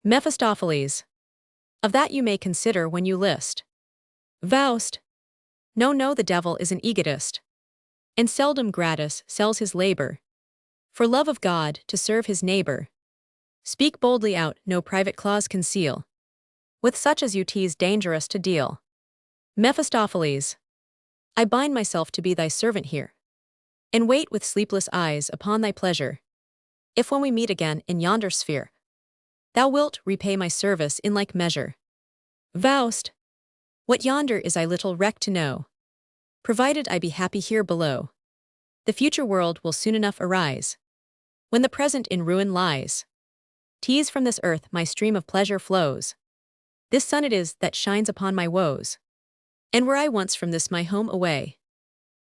Mephistopheles, of that you may consider when you list. Faust, no, the devil is an egotist, and seldom gratis sells his labor, for love of God to serve his neighbor. Speak boldly out, no private clause conceal, with such as you 'tis dangerous to deal. Mephistopheles, I bind myself to be thy servant here, and wait with sleepless eyes upon thy pleasure. If when we meet again in yonder sphere, thou wilt repay my service in like measure. Faust, what yonder is I little reck to know, provided I be happy here below. The future world will soon enough arise, when the present in ruin lies. 'Tis from this earth my stream of pleasure flows. This sun it is that shines upon my woes. And were I once from this my home away,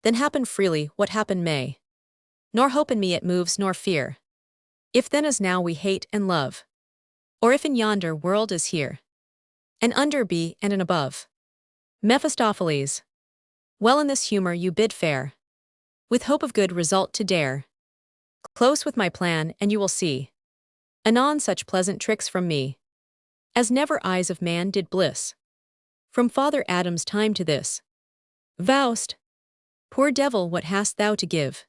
then happen freely what happen may. Nor hope in me it moves nor fear, if then as now we hate and love, or if in yonder world as here, an under be and an above. Mephistopheles, well in this humor you bid fair, with hope of good result to dare. Close with my plan and you will see, anon such pleasant tricks from me, as never eyes of man did bliss, from Father Adam's time to this. Faust, poor devil, what hast thou to give,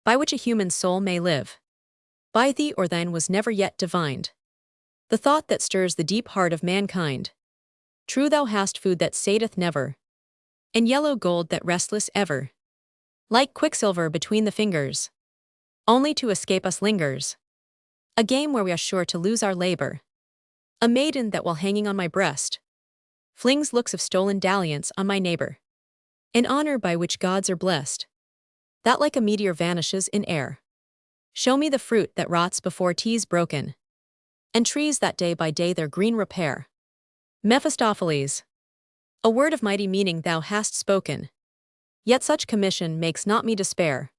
by which a human soul may live? By thee or thine was never yet divined the thought that stirs the deep heart of mankind. True, thou hast food that sateth never, and yellow gold that restless ever, like quicksilver between the fingers, only to escape us lingers. A game where we are sure to lose our labor. A maiden that while hanging on my breast, flings looks of stolen dalliance on my neighbor. An honor by which gods are blessed, that like a meteor vanishes in air. Show me the fruit that rots before 'tis broken, and trees that day by day their green repair. Mephistopheles, a word of mighty meaning thou hast spoken, yet such commission makes not me despair.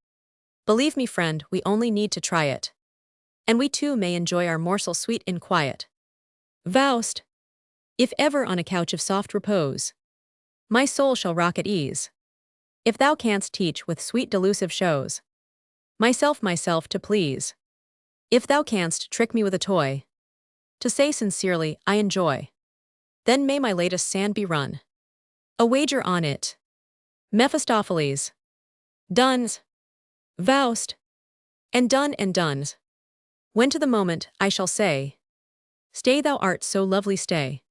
Believe me, friend, we only need to try it, and we too may enjoy our morsel sweet in quiet. Faust, if ever on a couch of soft repose, my soul shall rock at ease, if thou canst teach with sweet delusive shows, myself to please. If thou canst trick me with a toy, to say sincerely, I enjoy, then may my latest sand be run. A wager on it. Mephistopheles. Duns. Faust. And duns. When to the moment I shall say, stay, thou art so lovely, stay.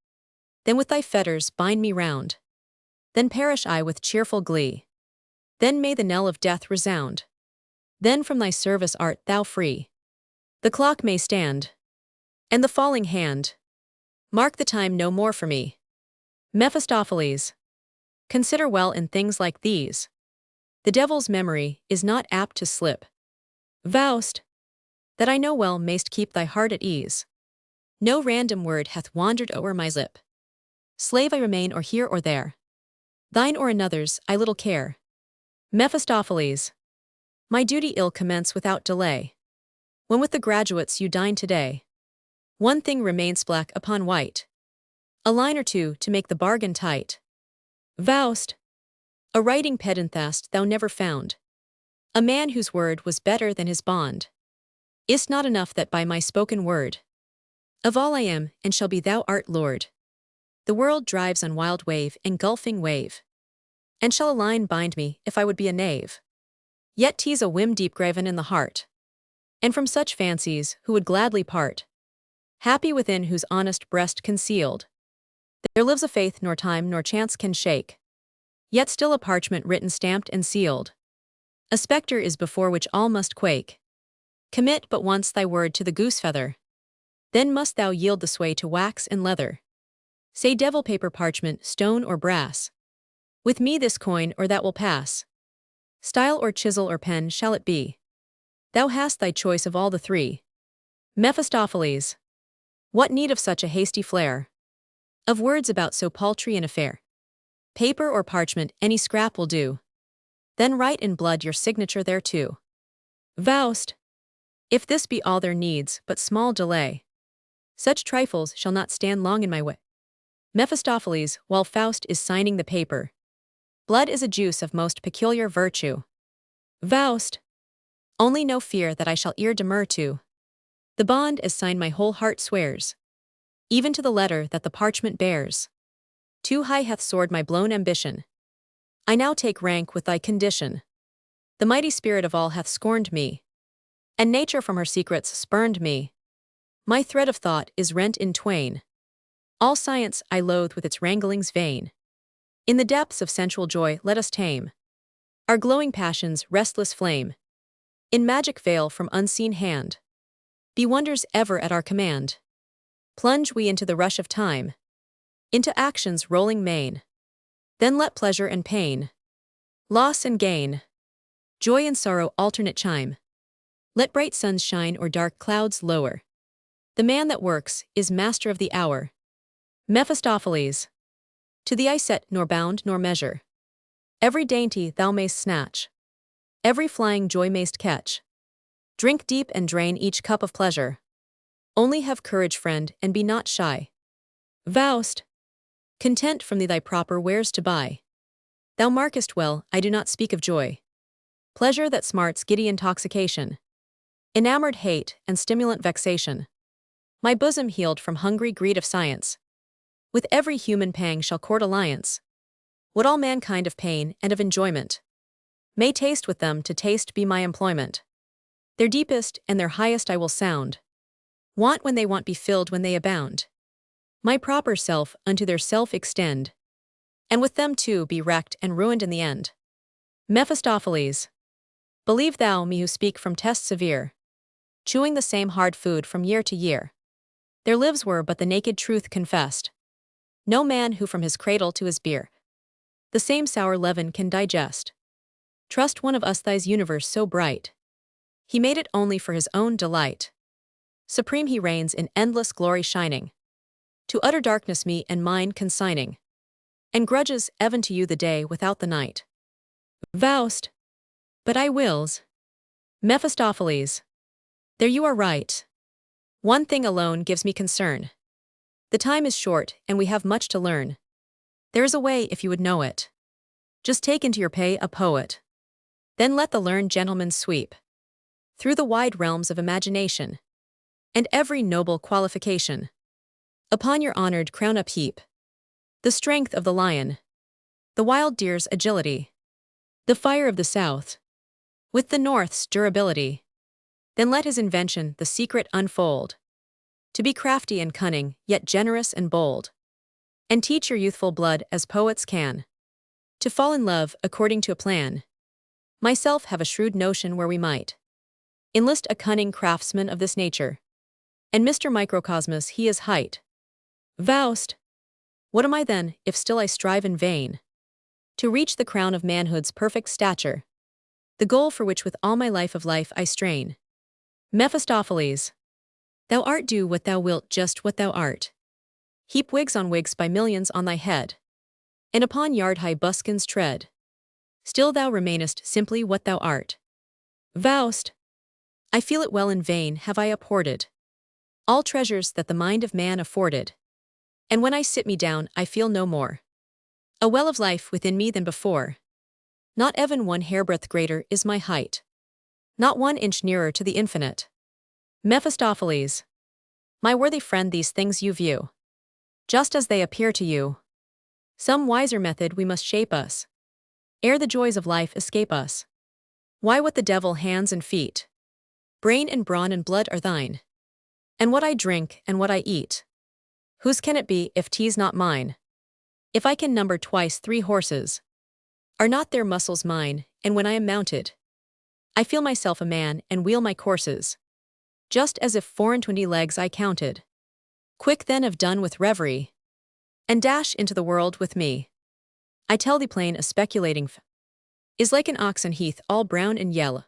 Then with thy fetters bind me round. Then perish I with cheerful glee. Then may the knell of death resound. Then from thy service art thou free. The clock may stand, and the falling hand mark the time no more for me. Mephistopheles, consider well in things like these. The devil's memory is not apt to slip. Faust, that I know well mayst keep thy heart at ease. No random word hath wandered o'er my lip. Slave I remain or here or there. Thine or another's I little care. Mephistopheles, my duty ill commence without delay. When with the graduates you dine today, one thing remains black upon white, a line or two to make the bargain tight. Faust, a writing pedant hast thou never found, a man whose word was better than his bond. Is't not enough that by my spoken word, of all I am and shall be thou art lord. The world drives on wild wave, engulfing wave, and shall a line bind me if I would be a knave? Yet 'tis a whim deep graven in the heart, and from such fancies who would gladly part, happy within whose honest breast concealed, there lives a faith nor time nor chance can shake, yet still a parchment written, stamped and sealed. A spectre is before which all must quake. Commit but once thy word to the goose feather, then must thou yield the sway to wax and leather. Say devil, paper, parchment, stone or brass, with me this coin or that will pass. Style or chisel or pen shall it be? Thou hast thy choice of all the three. Mephistopheles, What need of such a hasty flare? Of words about so paltry an affair? Paper or parchment, any scrap will do. Then write in blood your signature thereto. Faust. If this be all their needs, but small delay, such trifles shall not stand long in my way. Mephistopheles, while Faust is signing the paper. Blood is a juice of most peculiar virtue. Faust. Only no fear that I shall ere demur to. The bond as signed my whole heart swears, even to the letter that the parchment bears. Too high hath soared my blown ambition. I now take rank with thy condition. The mighty spirit of all hath scorned me, and nature from her secrets spurned me. My thread of thought is rent in twain. All science I loathe with its wranglings vain. In the depths of sensual joy let us tame our glowing passion's restless flame. In magic veil from unseen hand, be wonders ever at our command. Plunge we into the rush of time, into action's rolling main. Then let pleasure and pain, loss and gain, joy and sorrow alternate chime. Let bright suns shine or dark clouds lower. The man that works is master of the hour. Mephistopheles. To thee I set nor bound nor measure. Every dainty thou mayst snatch, every flying joy mayst catch. Drink deep and drain each cup of pleasure. Only have courage, friend, and be not shy. Faust. Content from thee thy proper wares to buy. Thou markest well, I do not speak of joy. Pleasure that smarts giddy intoxication. Enamored hate and stimulant vexation. My bosom healed from hungry greed of science. With every human pang shall court alliance. What all mankind of pain and of enjoyment may taste with them to taste be my employment. Their deepest and their highest I will sound. Want when they want be filled when they abound. My proper self unto their self extend, and with them too be wrecked and ruined in the end. Mephistopheles. Believe thou me who speak from test severe, chewing the same hard food from year to year. Their lives were but the naked truth confessed. No man who from his cradle to his bier the same sour leaven can digest. Trust one of us thy's universe so bright. He made it only for his own delight. Supreme he reigns in endless glory shining, to utter darkness me and mine consigning, and grudges even to you the day without the night. Faust. But I wills. Mephistopheles. There you are right. One thing alone gives me concern. The time is short and we have much to learn. There is a way if you would know it. Just take into your pay a poet. Then let the learned gentleman sweep through the wide realms of imagination, and every noble qualification upon your honored crown upheap. The strength of the lion, the wild deer's agility, the fire of the south, with the north's durability. Then let his invention the secret unfold, to be crafty and cunning, yet generous and bold, and teach your youthful blood as poets can, to fall in love according to a plan. Myself have a shrewd notion where we might enlist a cunning craftsman of this nature, and Mr. Microcosmos he is height. Faust. What am I then, if still I strive in vain to reach the crown of manhood's perfect stature, the goal for which with all my life of life I strain? Mephistopheles. Thou art do what thou wilt, just what thou art. Heap wigs on wigs by millions on thy head, and upon yard-high buskins tread. Still thou remainest simply what thou art. Faust. I feel it well in vain have I uphoarded all treasures that the mind of man afforded, and when I sit me down I feel no more a well of life within me than before. Not even one hairbreadth greater is my height, not 1 inch nearer to the infinite. Mephistopheles. My worthy friend, these things you view just as they appear to you. Some wiser method we must shape us, ere the joys of life escape us. Why, what the devil hands and feet, brain and brawn and blood are thine, and what I drink and what I eat, whose can it be if 'tis not mine? If I can number twice 3 horses, are not their muscles mine? And when I am mounted, I feel myself a man and wheel my courses, just as if 24 legs I counted. Quick then have done with reverie, and dash into the world with me. I tell thee plain, a speculating is like an oxen heath all brown and yellow,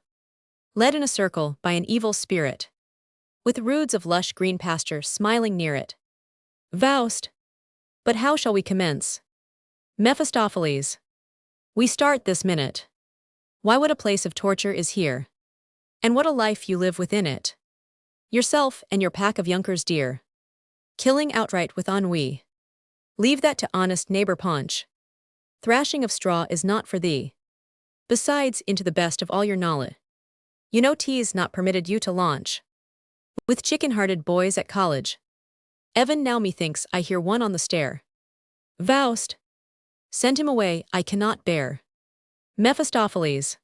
led in a circle by an evil spirit. with roods of lush green pasture smiling near it. Faust. But how shall we commence? Mephistopheles. We start this minute. Why what a place of torture is here? And what a life you live within it. Yourself and your pack of yunkers dear. Killing outright with ennui. Leave that to honest neighbor Punch. Thrashing of straw is not for thee. Besides, into the best of all your knowledge, you know 'tis not permitted you to launch. With chicken-hearted boys at college. Even now methinks I hear one on the stair. Faust. Send him away, I cannot bear. Mephistopheles.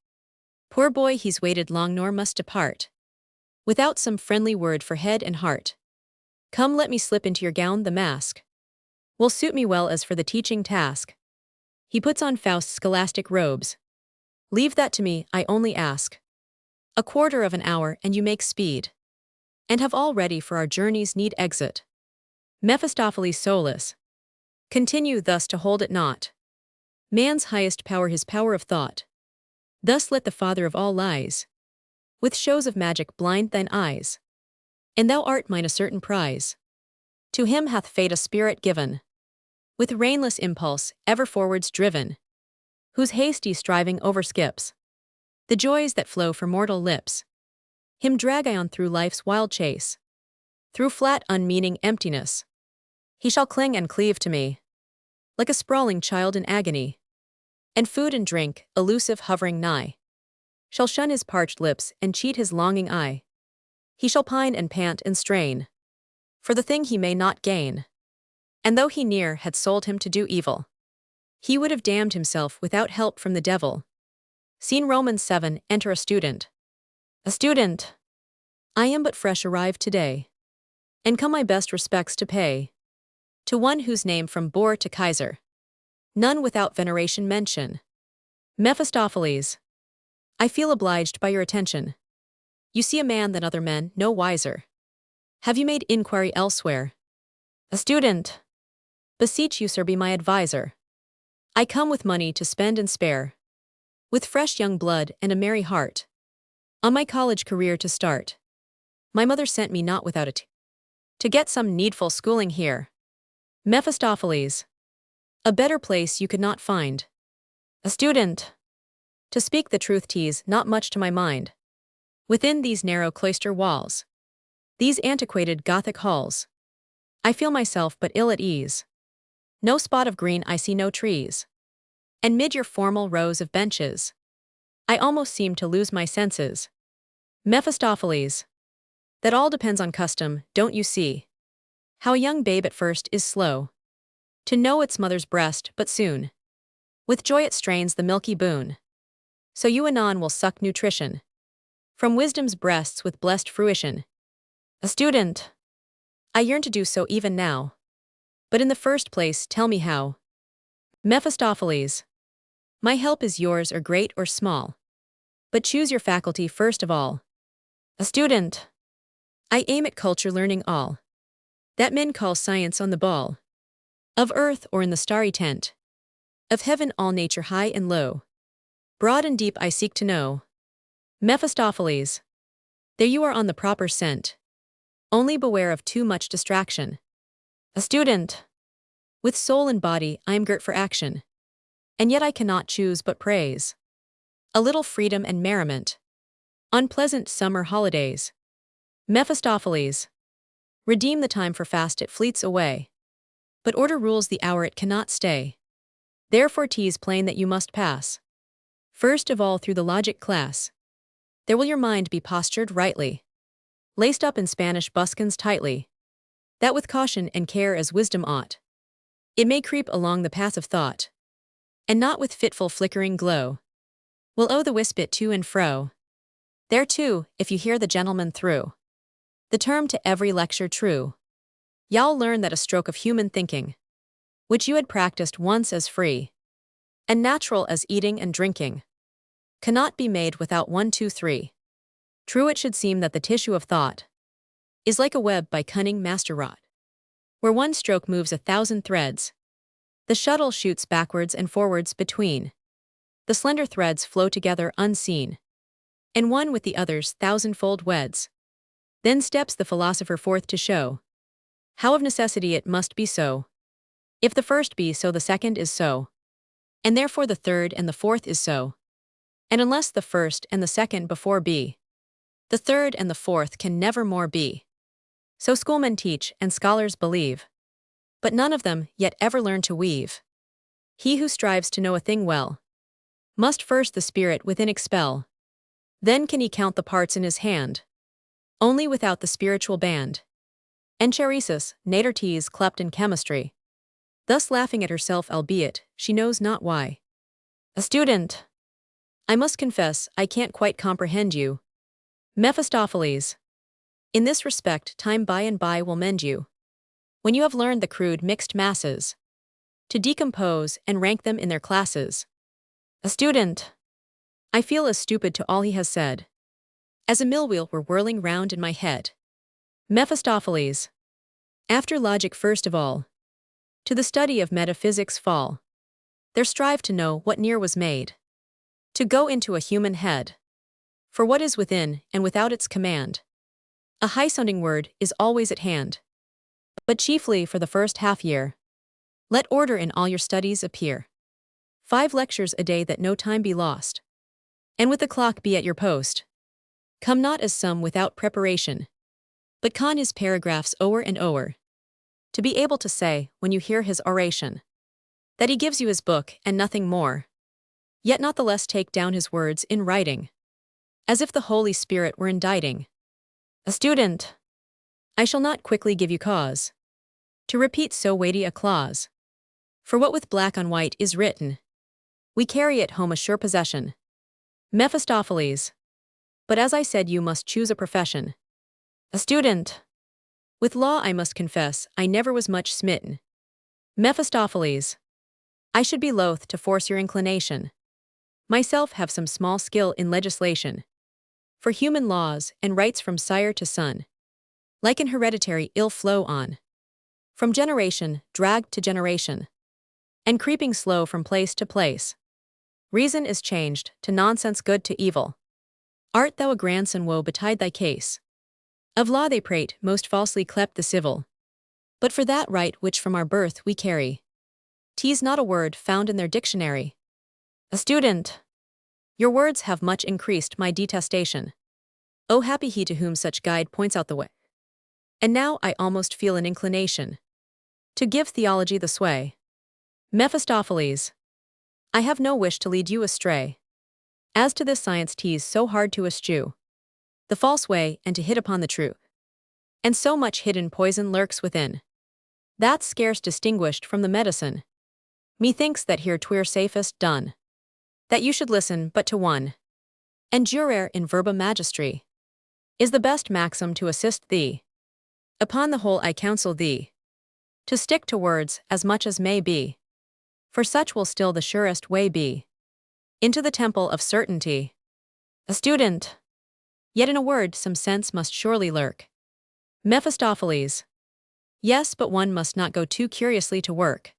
Poor boy, he's waited long nor must depart without some friendly word for head and heart. Come, let me slip into your gown, the mask will suit me well as for the teaching task. He puts on Faust's scholastic robes. Leave that to me, I only ask. A quarter of an hour and you make speed, and have all ready for our journey's need exit. Mephistopheles solus. Continue thus to hold it not. Man's highest power his power of thought. Thus let the father of all lies with shows of magic blind thine eyes. And thou art mine a certain prize. To him hath fate a spirit given, with reinless impulse ever forwards driven, whose hasty striving overskips the joys that flow from mortal lips. Him drag I on through life's wild chase, through flat unmeaning emptiness. He shall cling and cleave to me, like a sprawling child in agony. And food and drink, elusive hovering nigh, shall shun his parched lips and cheat his longing eye. He shall pine and pant and strain for the thing he may not gain. And though he near had sold him to do evil, he would have damned himself without help from the devil. Scene Romans 7, enter a student. A student. I am but fresh arrived today, and come my best respects to pay to one whose name from Boer to Kaiser none without veneration mention. Mephistopheles. I feel obliged by your attention. You see a man than other men, no wiser. Have you made inquiry elsewhere? A student. Beseech you, sir, be my adviser. I come with money to spend and spare, with fresh young blood and a merry heart, on my college career to start. My mother sent me not without it, to get some needful schooling here. Mephistopheles. A better place you could not find. A student. To speak the truth, 'tis not much to my mind. Within these narrow cloister walls, these antiquated Gothic halls, I feel myself but ill at ease. No spot of green I see, no trees. And mid your formal rows of benches, I almost seem to lose my senses. Mephistopheles. That all depends on custom, don't you see? How a young babe at first is slow to know its mother's breast, but soon with joy it strains the milky boon. So you anon will suck nutrition from wisdom's breasts with blessed fruition. A student. I yearn to do so even now. But in the first place, tell me how. Mephistopheles. My help is yours, or great or small. But choose your faculty first of all. A student. I aim at culture, learning all that men call science on the ball of earth or in the starry tent of heaven, all nature high and low, broad and deep I seek to know. Mephistopheles. There you are on the proper scent. Only beware of too much distraction. A student. With soul and body I am girt for action, and yet I cannot choose but praise a little freedom and merriment on pleasant summer holidays. Mephistopheles. Redeem the time, for fast it fleets away, but order rules the hour it cannot stay. Therefore 'tis plain that you must pass first of all through the logic class. There will your mind be postured rightly, laced up in Spanish buskins tightly, that with caution and care as wisdom ought, it may creep along the path of thought, and not with fitful flickering glow will owe the wispit to and fro. There too, if you hear the gentleman through the term to every lecture true, y'all learn that a stroke of human thinking, which you had practiced once as free and natural as eating and drinking, cannot be made without 1, 2, 3. True it should seem that the tissue of thought is like a web by cunning master wrought, where one stroke moves 1,000 threads. The shuttle shoots backwards and forwards between. The slender threads flow together unseen, and one with the other's thousandfold weds. Then steps the philosopher forth to show how of necessity it must be so. If the first be so, the second is so, and therefore the third and the fourth is so. And unless the first and the second before be, the third and the fourth can never more be. So schoolmen teach and scholars believe, but none of them yet ever learn to weave. He who strives to know a thing well must first the spirit within expel. Then can he count the parts in his hand, only without the spiritual band. Encherisis, nater tease clept in chemistry, thus laughing at herself albeit she knows not why. A student! I must confess I can't quite comprehend you. Mephistopheles. In this respect time by and by will mend you, when you have learned the crude mixed masses, to decompose and rank them in their classes. A student! I feel as stupid to all he has said, as a millwheel were whirling round in my head. Mephistopheles. After logic first of all, to the study of metaphysics fall. There strive to know what near was made, to go into a human head. For what is within and without its command, a high-sounding word is always at hand. But chiefly for the first half-year, let order in all your studies appear. 5 lectures a day, that no time be lost, and with the clock be at your post. Come not as some without preparation, but con his paragraphs o'er and o'er, to be able to say, when you hear his oration, that he gives you his book and nothing more. Yet not the less take down his words in writing, as if the Holy Spirit were inditing. A student! I shall not quickly give you cause to repeat so weighty a clause. For what with black on white is written, we carry it home a sure possession. Mephistopheles. But as I said, you must choose a profession. A student! With law I must confess I never was much smitten. Mephistopheles. I should be loath to force your inclination. Myself have some small skill in legislation, for human laws and rights from sire to son, like an hereditary ill flow on, from generation dragged to generation, and creeping slow from place to place. Reason is changed to nonsense, good to evil. Art thou a grandson, woe betide thy case. Of law they prate, most falsely clept the civil. But for that right which from our birth we carry, 'tis not a word found in their dictionary. A student! Your words have much increased my detestation. O happy he to whom such guide points out the way. And now I almost feel an inclination to give theology the sway. Mephistopheles. I have no wish to lead you astray. As to this science, 'tis so hard to eschew the false way and to hit upon the true. And so much hidden poison lurks within, that's scarce distinguished from the medicine. Methinks that here 'twere safest done, that you should listen but to one, and jurare in verba magistri is the best maxim to assist thee. Upon the whole I counsel thee to stick to words as much as may be, for such will still the surest way be into the temple of certainty. A student! Yet in a word some sense must surely lurk. Mephistopheles. Yes, but one must not go too curiously to work,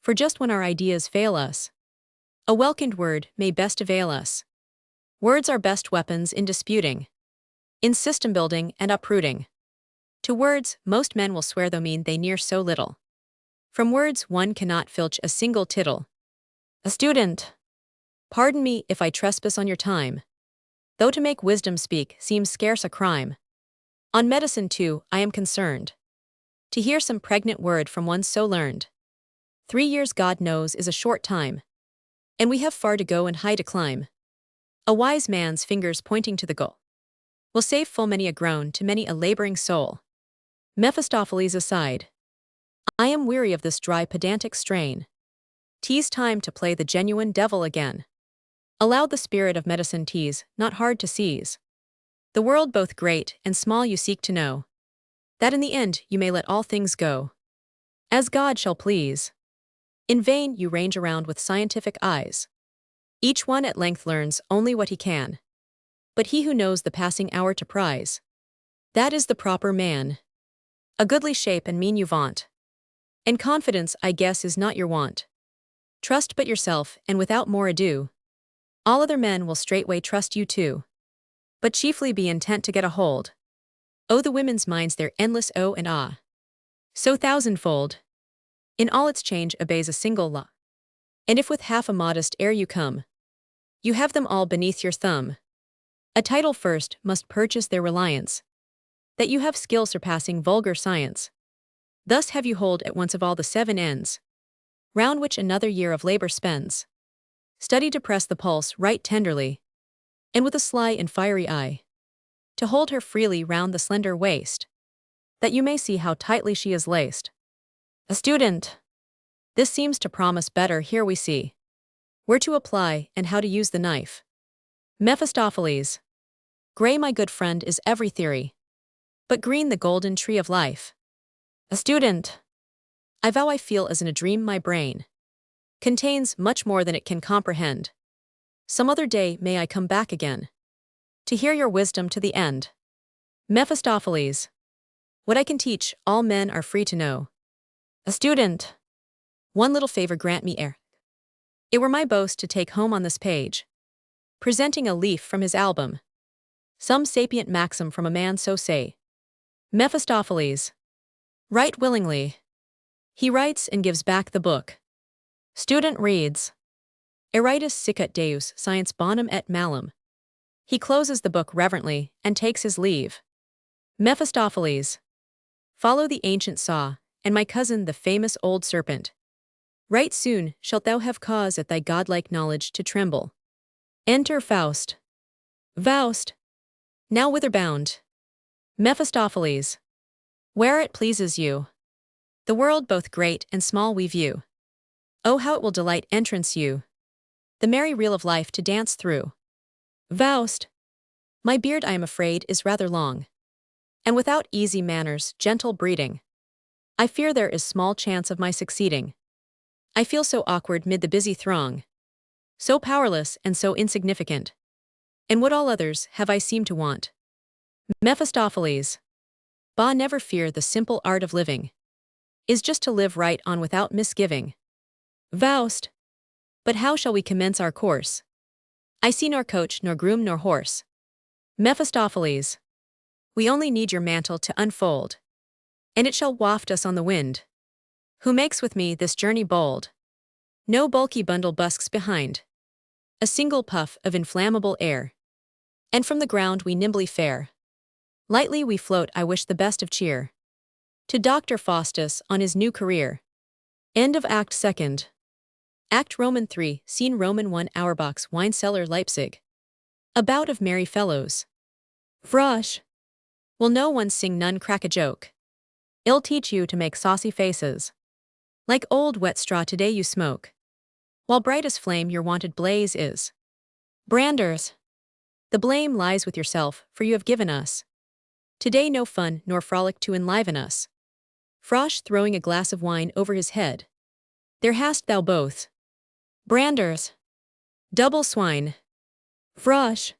for just when our ideas fail us, a welkined word may best avail us. Words are best weapons in disputing, in system building and uprooting. To words most men will swear, though mean they near so little. From words one cannot filch a single tittle. A student! Pardon me if I trespass on your time, though to make wisdom speak seems scarce a crime. On medicine too I am concerned, to hear some pregnant word from one so learned. 3 years, God knows, is a short time, and we have far to go and high to climb. A wise man's fingers pointing to the goal will save full many a groan to many a laboring soul. Mephistopheles aside. I am weary of this dry pedantic strain. 'Tis time to play the genuine devil again. Allow the spirit of medicine, 'tis not hard to seize. The world both great and small you seek to know, that in the end you may let all things go as God shall please. In vain you range around with scientific eyes. Each one at length learns only what he can, but he who knows the passing hour to prize, that is the proper man. A goodly shape and mien you vaunt, and confidence I guess is not your want. Trust but yourself, and without more ado, all other men will straightway trust you too. But chiefly be intent to get a hold Oh, the women's minds their endless oh and ah. So thousandfold. In all its change obeys a single law. And if with half a modest air you come, you have them all beneath your thumb. A title first must purchase their reliance, that you have skill surpassing vulgar science. Thus have you hold at once of all the 7 ends, round which another year of labor spends. Study to press the pulse right tenderly, and with a sly and fiery eye, to hold her freely round the slender waist, that you may see how tightly she is laced. A student. This seems to promise better. Here we see where to apply and how to use the knife. Mephistopheles. Gray, my good friend, is every theory, but green the golden tree of life. A student. I vow I feel as in a dream my brain contains much more than it can comprehend. Some other day may I come back again, to hear your wisdom to the end. Mephistopheles. What I can teach, all men are free to know. A student. One little favor grant me ere it were my boast to take home on this page, presenting a leaf from his album, some sapient maxim from a man so say. Mephistopheles. Right willingly. He writes and gives back the book. Student reads. Eritus sicut Deus science bonum et malum. He closes the book reverently and takes his leave. Mephistopheles. Follow the ancient saw, and my cousin the famous old serpent. Right soon shalt thou have cause at thy godlike knowledge to tremble. Enter Faust. Faust. Now whither bound? Mephistopheles. Where it pleases you. The world both great and small we view. Oh, how it will delight entrance you, the merry reel of life to dance through. Faust. My beard, I am afraid, is rather long, and without easy manners, gentle breeding, I fear there is small chance of my succeeding. I feel so awkward mid the busy throng, so powerless and so insignificant. And what all others have I seem to want. Mephistopheles. Bah, never fear, the simple art of living is just to live right on without misgiving. Faust. But how shall we commence our course? I see nor coach, nor groom, nor horse. Mephistopheles. We only need your mantle to unfold, and it shall waft us on the wind. Who makes with me this journey bold? No bulky bundle busks behind. A single puff of inflammable air, and from the ground we nimbly fare. Lightly we float, I wish the best of cheer to Dr. Faustus on his new career. End of Act 2nd. Act Roman 3, Scene Roman 1, Auerbach's Wine Cellar, Leipzig. A bout of merry fellows. Frosh. Will no one sing, none crack a joke? I'll teach you to make saucy faces. Like old wet straw today you smoke, while bright as flame your wonted blaze is. Branders. The blame lies with yourself, for you have given us today no fun nor frolic to enliven us. Frosh, throwing a glass of wine over his head. There hast thou both. Branders. Double swine. Frosh.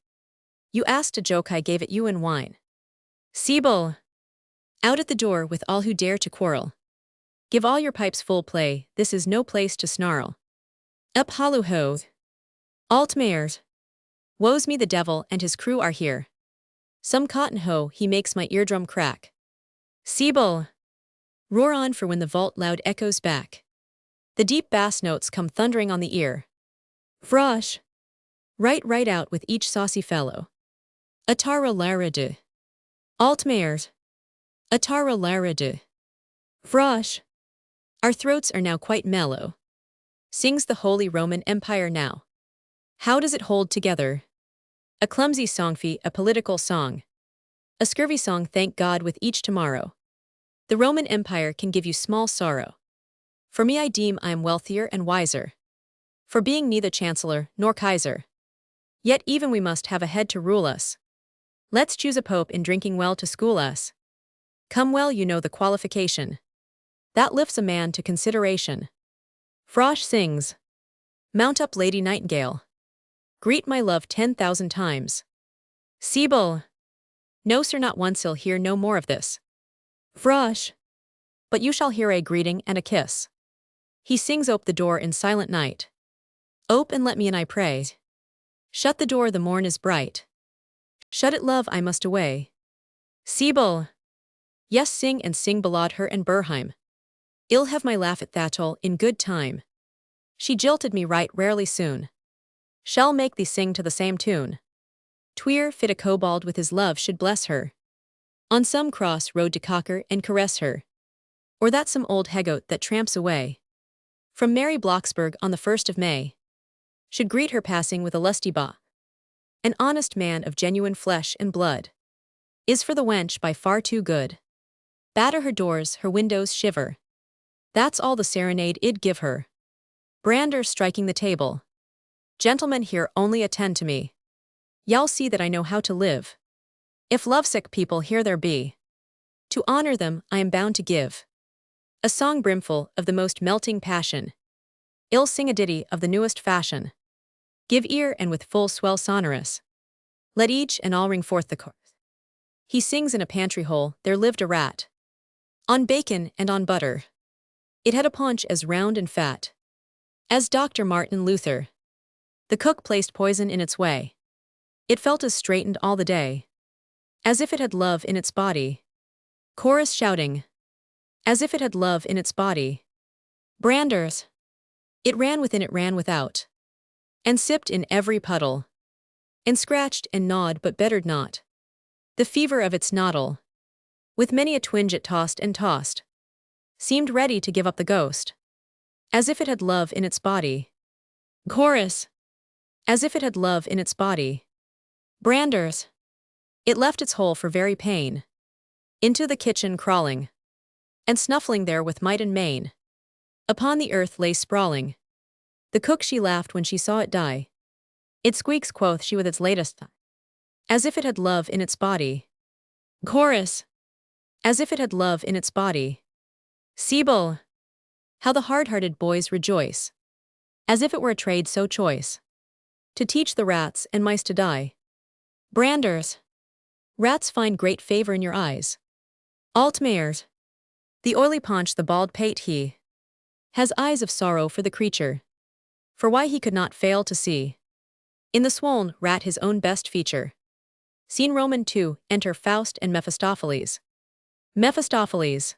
You asked a joke, I gave it you in wine. Siebel. Out at the door with all who dare to quarrel. Give all your pipes full play, this is no place to snarl. Up hollow ho. Altmayers. Woe's me, the devil and his crew are here. Some cotton hoe, he makes my eardrum crack. Siebel. Roar on, for when the vault loud echoes back, the deep bass notes come thundering on the ear. Frosh. Right out with each saucy fellow. Atara lara de. Altmayers. Atara lara de. Frosh. Our throats are now quite mellow. Sings the Holy Roman Empire now. How does it hold together? A clumsy song fee, a political song. A scurvy song, thank God, with each tomorrow. The Roman Empire can give you small sorrow. For me, I deem I am wealthier and wiser, for being neither chancellor nor kaiser. Yet even we must have a head to rule us. Let's choose a pope in drinking well to school us. Come well, you know the qualification that lifts a man to consideration. Frosh sings. Mount up, Lady Nightingale. Greet my love 10,000 times. Siebel. No, sir, not once, I'll hear no more of this. Frosh. But you shall hear a greeting and a kiss. He sings, ope the door in silent night. Ope and let me in, I pray. Shut the door, the morn is bright. Shut it, love, I must away. Siebel. Yes, sing and sing belawed her and Burheim. I'll have my laugh at Thatchel in good time. She jilted me right rarely soon. Shall make thee sing to the same tune. Tweer fit a kobold with his love should bless her. On some cross road to cocker and caress her. Or that some old hegoat that tramps away from merry Blocksberg on the 1st of May should greet her passing with a lusty ba. An honest man of genuine flesh and blood is for the wench by far too good. Batter her doors, her windows shiver. That's all the serenade I'd give her. Brander striking the table. Gentlemen here only attend to me. Y'all see that I know how to live. If lovesick people here there be, to honor them I am bound to give a song brimful of the most melting passion. I'll sing a ditty of the newest fashion. Give ear and with full swell sonorous. Let each and all ring forth the chorus. He sings in a pantry hole, there lived a rat. On bacon and on butter. It had a paunch as round and fat as Dr. Martin Luther. The cook placed poison in its way. It felt as straightened all the day, as if it had love in its body. Chorus shouting, as if it had love in its body. Branders. It ran within, it ran without, and sipped in every puddle, and scratched and gnawed but bettered not the fever of its noddle. With many a twinge it tossed and tossed, seemed ready to give up the ghost, as if it had love in its body. Chorus. As if it had love in its body. Branders. It left its hole for very pain, into the kitchen crawling, and snuffling there with might and main. Upon the earth lay sprawling. The cook she laughed when she saw it die. It squeaks, quoth she with its latest thigh. As if it had love in its body. Chorus. As if it had love in its body. Siebel. How the hard-hearted boys rejoice, as if it were a trade so choice, to teach the rats and mice to die. Branders. Rats find great favor in your eyes. Altmayers. The oily paunch, the bald pate, he has eyes of sorrow for the creature, for why he could not fail to see in the swoln rat his own best feature. Scene Roman 2, enter Faust and Mephistopheles. Mephistopheles.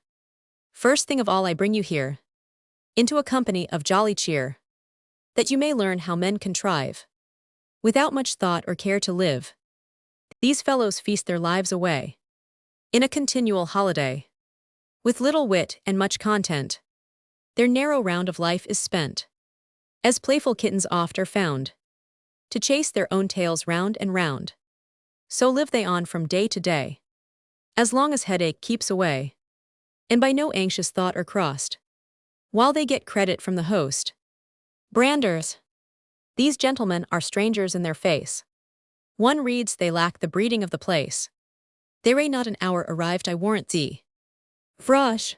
First thing of all I bring you here, into a company of jolly cheer, that you may learn how men contrive, without much thought or care to live. These fellows feast their lives away, in a continual holiday, with little wit and much content. Their narrow round of life is spent, as playful kittens oft are found, to chase their own tails round and round. So live they on from day to day, as long as headache keeps away, and by no anxious thought are crossed, while they get credit from the host. Branders. These gentlemen are strangers in their face. One reads they lack the breeding of the place. They ray not an hour arrived, I warrant thee. Frush.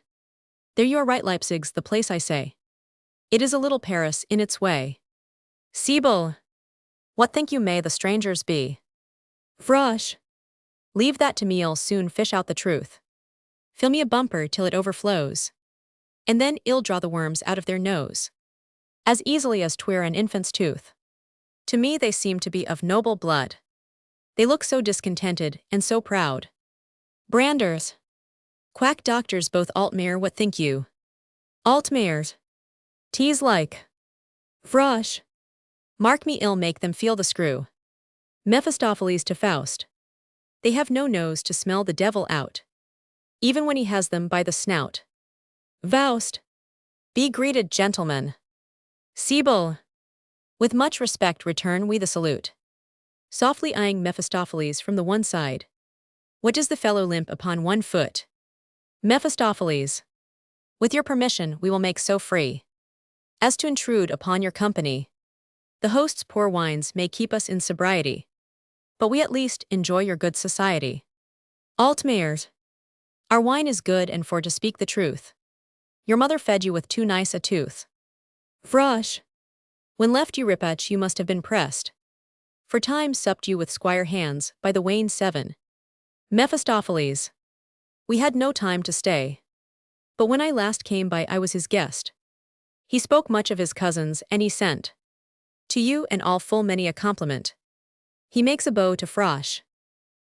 There you are right, Leipzig's the place, I say. It is a little Paris in its way. Siebel. What think you may the strangers be? Frush. Leave that to me, I'll soon fish out the truth. Fill me a bumper till it overflows, and then I'll draw the worms out of their nose, as easily as 'twere an infant's tooth. To me they seem to be of noble blood. They look so discontented and so proud. Branders. Quack doctors both, Altmayer, what think you? Altmayers. 'Tis like. Frush. Mark me, ill make them feel the screw. Mephistopheles to Faust. They have no nose to smell the devil out, even when he has them by the snout. Faust. Be greeted, gentlemen. Siebel. With much respect return we the salute. Softly eyeing Mephistopheles from the one side. What does the fellow limp upon one foot? Mephistopheles. With your permission we will make so free as to intrude upon your company. The host's poor wines may keep us in sobriety, but we at least enjoy your good society. Altmayers. Our wine is good, and for to speak the truth, your mother fed you with too nice a tooth. Frush. When left you ripatch you must have been pressed, for time supped you with squire hands by the wane 7. Mephistopheles. We had no time to stay, but when I last came by I was his guest. He spoke much of his cousins, and he sent to you and all full many a compliment. He makes a bow to Frosh.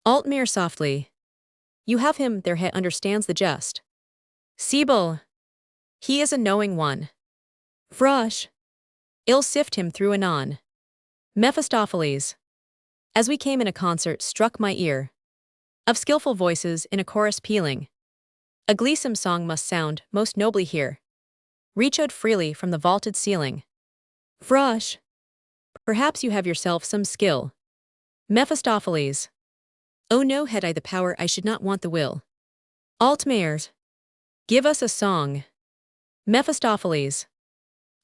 Altmayer softly. You have him there he understands the jest. Sibyl. He is a knowing one. Frush. I'll sift him through anon. Mephistopheles. As we came in a concert struck my ear. Of skillful voices in a chorus pealing. A gleesome song must sound most nobly here. Reachowed freely from the vaulted ceiling. Frush. Perhaps you have yourself some skill. Mephistopheles. Oh no, had I the power I should not want the will. Altmayers. Give us a song. Mephistopheles.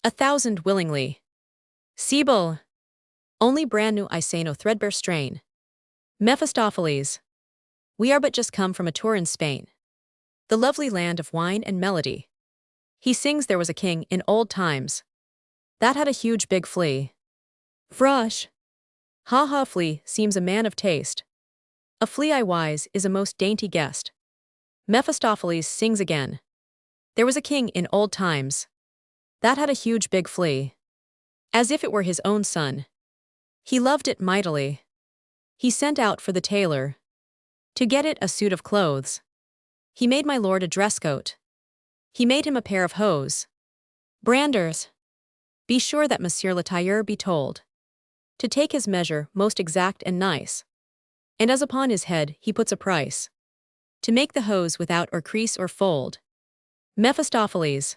1,000 willingly. Sibyl. Only brand new I say no threadbare strain. Mephistopheles. We are but just come from a tour in Spain. The lovely land of wine and melody. He sings there was a king in old times. That had a huge big flea. Frush. Ha ha, flea seems a man of taste. A flea I wise is a most dainty guest. Mephistopheles sings again. There was a king in old times. That had a huge big flea. As if it were his own son. He loved it mightily. He sent out for the tailor. To get it a suit of clothes. He made my lord a dress coat. He made him a pair of hose. Branders. Be sure that Monsieur le Tailleur be told. To take his measure most exact and nice. And as upon his head he puts a price. To make the hose without or crease or fold. Mephistopheles.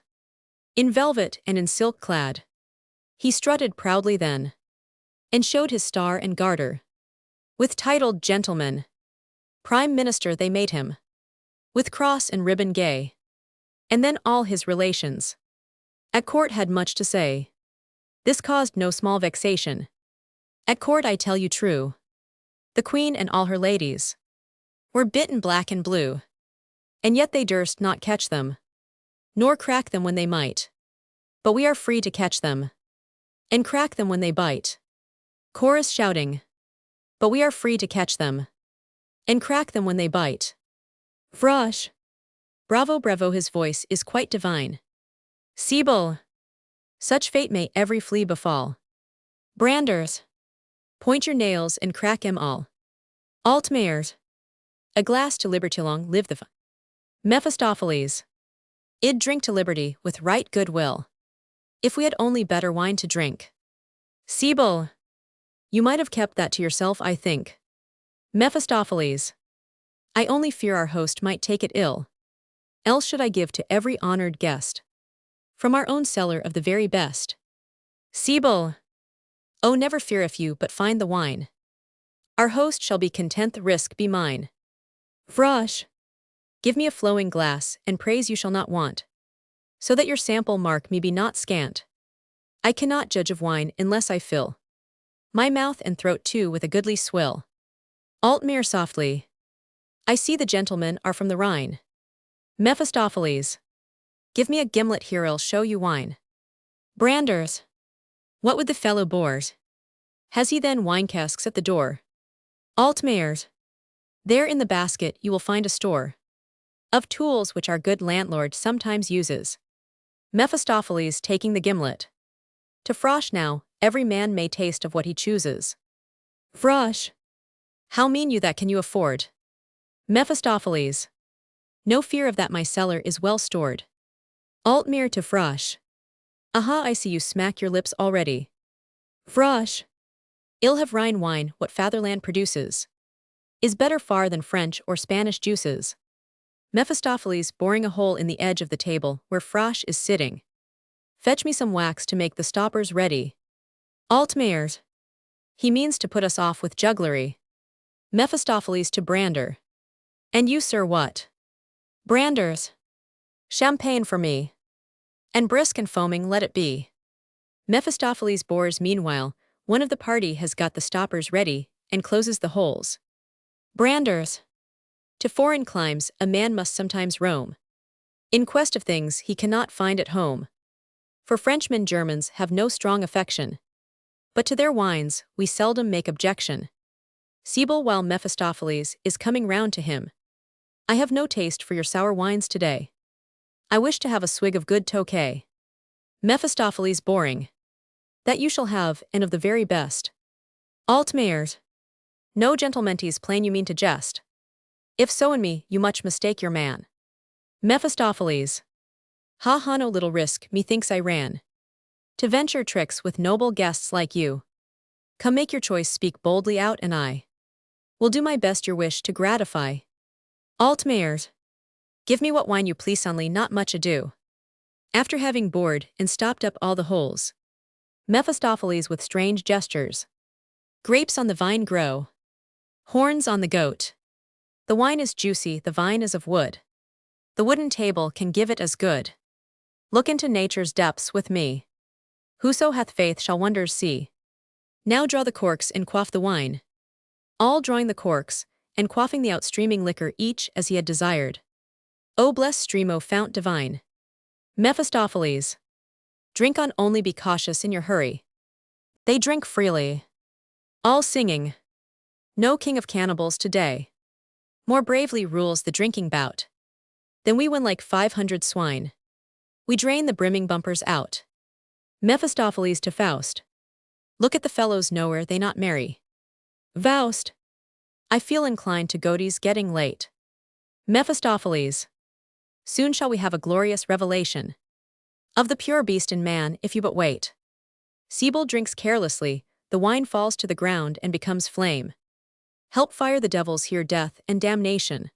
In velvet and in silk clad. He strutted proudly then. And showed his star and garter. With titled gentleman. Prime Minister they made him. With cross and ribbon gay. And then all his relations. At court had much to say. This caused no small vexation. At court I tell you true. The queen and all her ladies. Were bitten black and blue. And yet they durst not catch them. Nor crack them when they might. But we are free to catch them. And crack them when they bite. Chorus shouting. But we are free to catch them. And crack them when they bite. Frush. Bravo, bravo, his voice is quite divine. Sibyl. Such fate may every flea befall. Branders. Point your nails and crack 'em all. Altmayers. A glass to liberty, long live the Mephistopheles. Id drink to liberty with right good will. If we had only better wine to drink. Sibyl. You might have kept that to yourself, I think. Mephistopheles. I only fear our host might take it ill. Else should I give to every honored guest. From our own cellar of the very best. Sibyl. Oh, never fear if you but find the wine. Our host shall be content the risk be mine. Frush. Give me a flowing glass, and praise you shall not want. So that your sample mark me be not scant. I cannot judge of wine unless I fill my mouth and throat too with a goodly swill. Altmayer softly. I see the gentlemen are from the Rhine. Mephistopheles. Give me a gimlet here, I'll show you wine. Branders. What would the fellow bores? Has he then wine casks at the door? Altmayers. There in the basket you will find a store of tools which our good landlord sometimes uses. Mephistopheles taking the gimlet. To Frosh now, every man may taste of what he chooses. Frosh. How mean you that can you afford? Mephistopheles. No fear of that, my cellar is well stored. Altmere to Frosh. Aha, I see you smack your lips already. Frosh. I'll have Rhine wine, what fatherland produces. Is better far than French or Spanish juices. Mephistopheles boring a hole in the edge of the table where Frosh is sitting. Fetch me some wax to make the stoppers ready. Altmayers. He means to put us off with jugglery. Mephistopheles to Brander. And you, sir, what? Branders. Champagne for me. And brisk and foaming let it be. Mephistopheles bores meanwhile, one of the party has got the stoppers ready, and closes the holes. Branders. To foreign climes a man must sometimes roam. In quest of things he cannot find at home. For Frenchmen Germans have no strong affection. But to their wines we seldom make objection. Sibyl, while Mephistopheles is coming round to him. I have no taste for your sour wines today. I wish to have a swig of good Tokay. Mephistopheles boring. That you shall have, and of the very best. Altmayers. No, gentlementies, plain you mean to jest. If so in me, you much mistake your man. Mephistopheles. Ha ha, no little risk, methinks I ran, to venture tricks with noble guests like you. Come make your choice, speak boldly out, and I will do my best your wish to gratify. Altmayers. Give me what wine you please, only not much ado. After having bored and stopped up all the holes, Mephistopheles with strange gestures. Grapes on the vine grow, horns on the goat. The wine is juicy, the vine is of wood. The wooden table can give it as good. Look into nature's depths with me. Whoso hath faith shall wonders see. Now draw the corks and quaff the wine. All drawing the corks, and quaffing the outstreaming liquor each as he had desired. O blessed stream, O fount divine. Mephistopheles. Drink on, only be cautious in your hurry. They drink freely, all singing. No king of cannibals today more bravely rules the drinking bout than we when like 500 swine we drain the brimming bumpers out. Mephistopheles to Faust. Look at the fellows, nowhere they not merry. Faust. I feel inclined to Goethe's getting late. Mephistopheles. Soon shall we have a glorious revelation of the pure beast in man, if you but wait. Sibyl drinks carelessly, the wine falls to the ground and becomes flame. Help fire the devils here, death and damnation.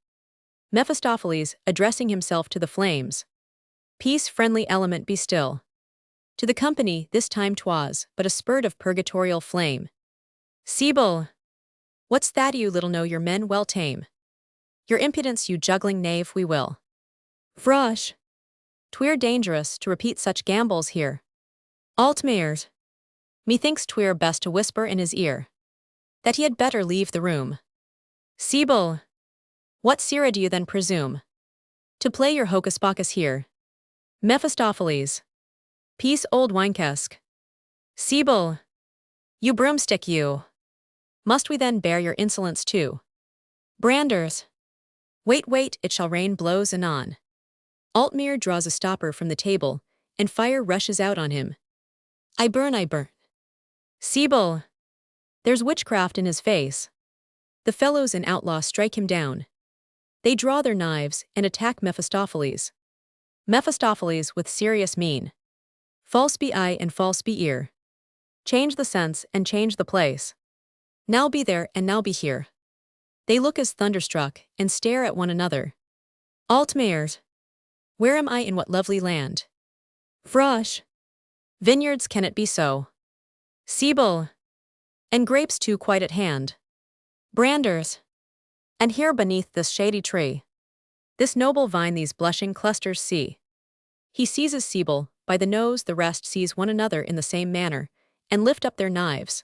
Mephistopheles, addressing himself to the flames. Peace, friendly element, be still. To the company this time 'twas but a spurt of purgatorial flame. Sibyl. What's that, you little know your men well tame? Your impudence, you juggling knave, we will frush. 'Twere dangerous to repeat such gambols here. Altmayers. Methinks 'twere best to whisper in his ear that he had better leave the room. Sibyl. What sirrah do you then presume to play your hocus pocus here? Mephistopheles. Peace, old winecask. Sibyl. You broomstick, you. Must we then bear your insolence too? Branders. Wait, wait, it shall rain blows anon. Altmere draws a stopper from the table, and fire rushes out on him. I burn, I burn. Sibyl. There's witchcraft in his face. The fellows and outlaws strike him down. They draw their knives and attack Mephistopheles. Mephistopheles with serious mien. False be eye and false be ear. Change the sense and change the place. Now be there and now be here. They look as thunderstruck and stare at one another. Altmayers. Where am I, in what lovely land? Frush. Vineyards, can it be so? Sibyl. And grapes too quite at hand. Branders. And here beneath this shady tree, this noble vine these blushing clusters see. He seizes Sibyl by the nose, the rest seize one another in the same manner, and lift up their knives.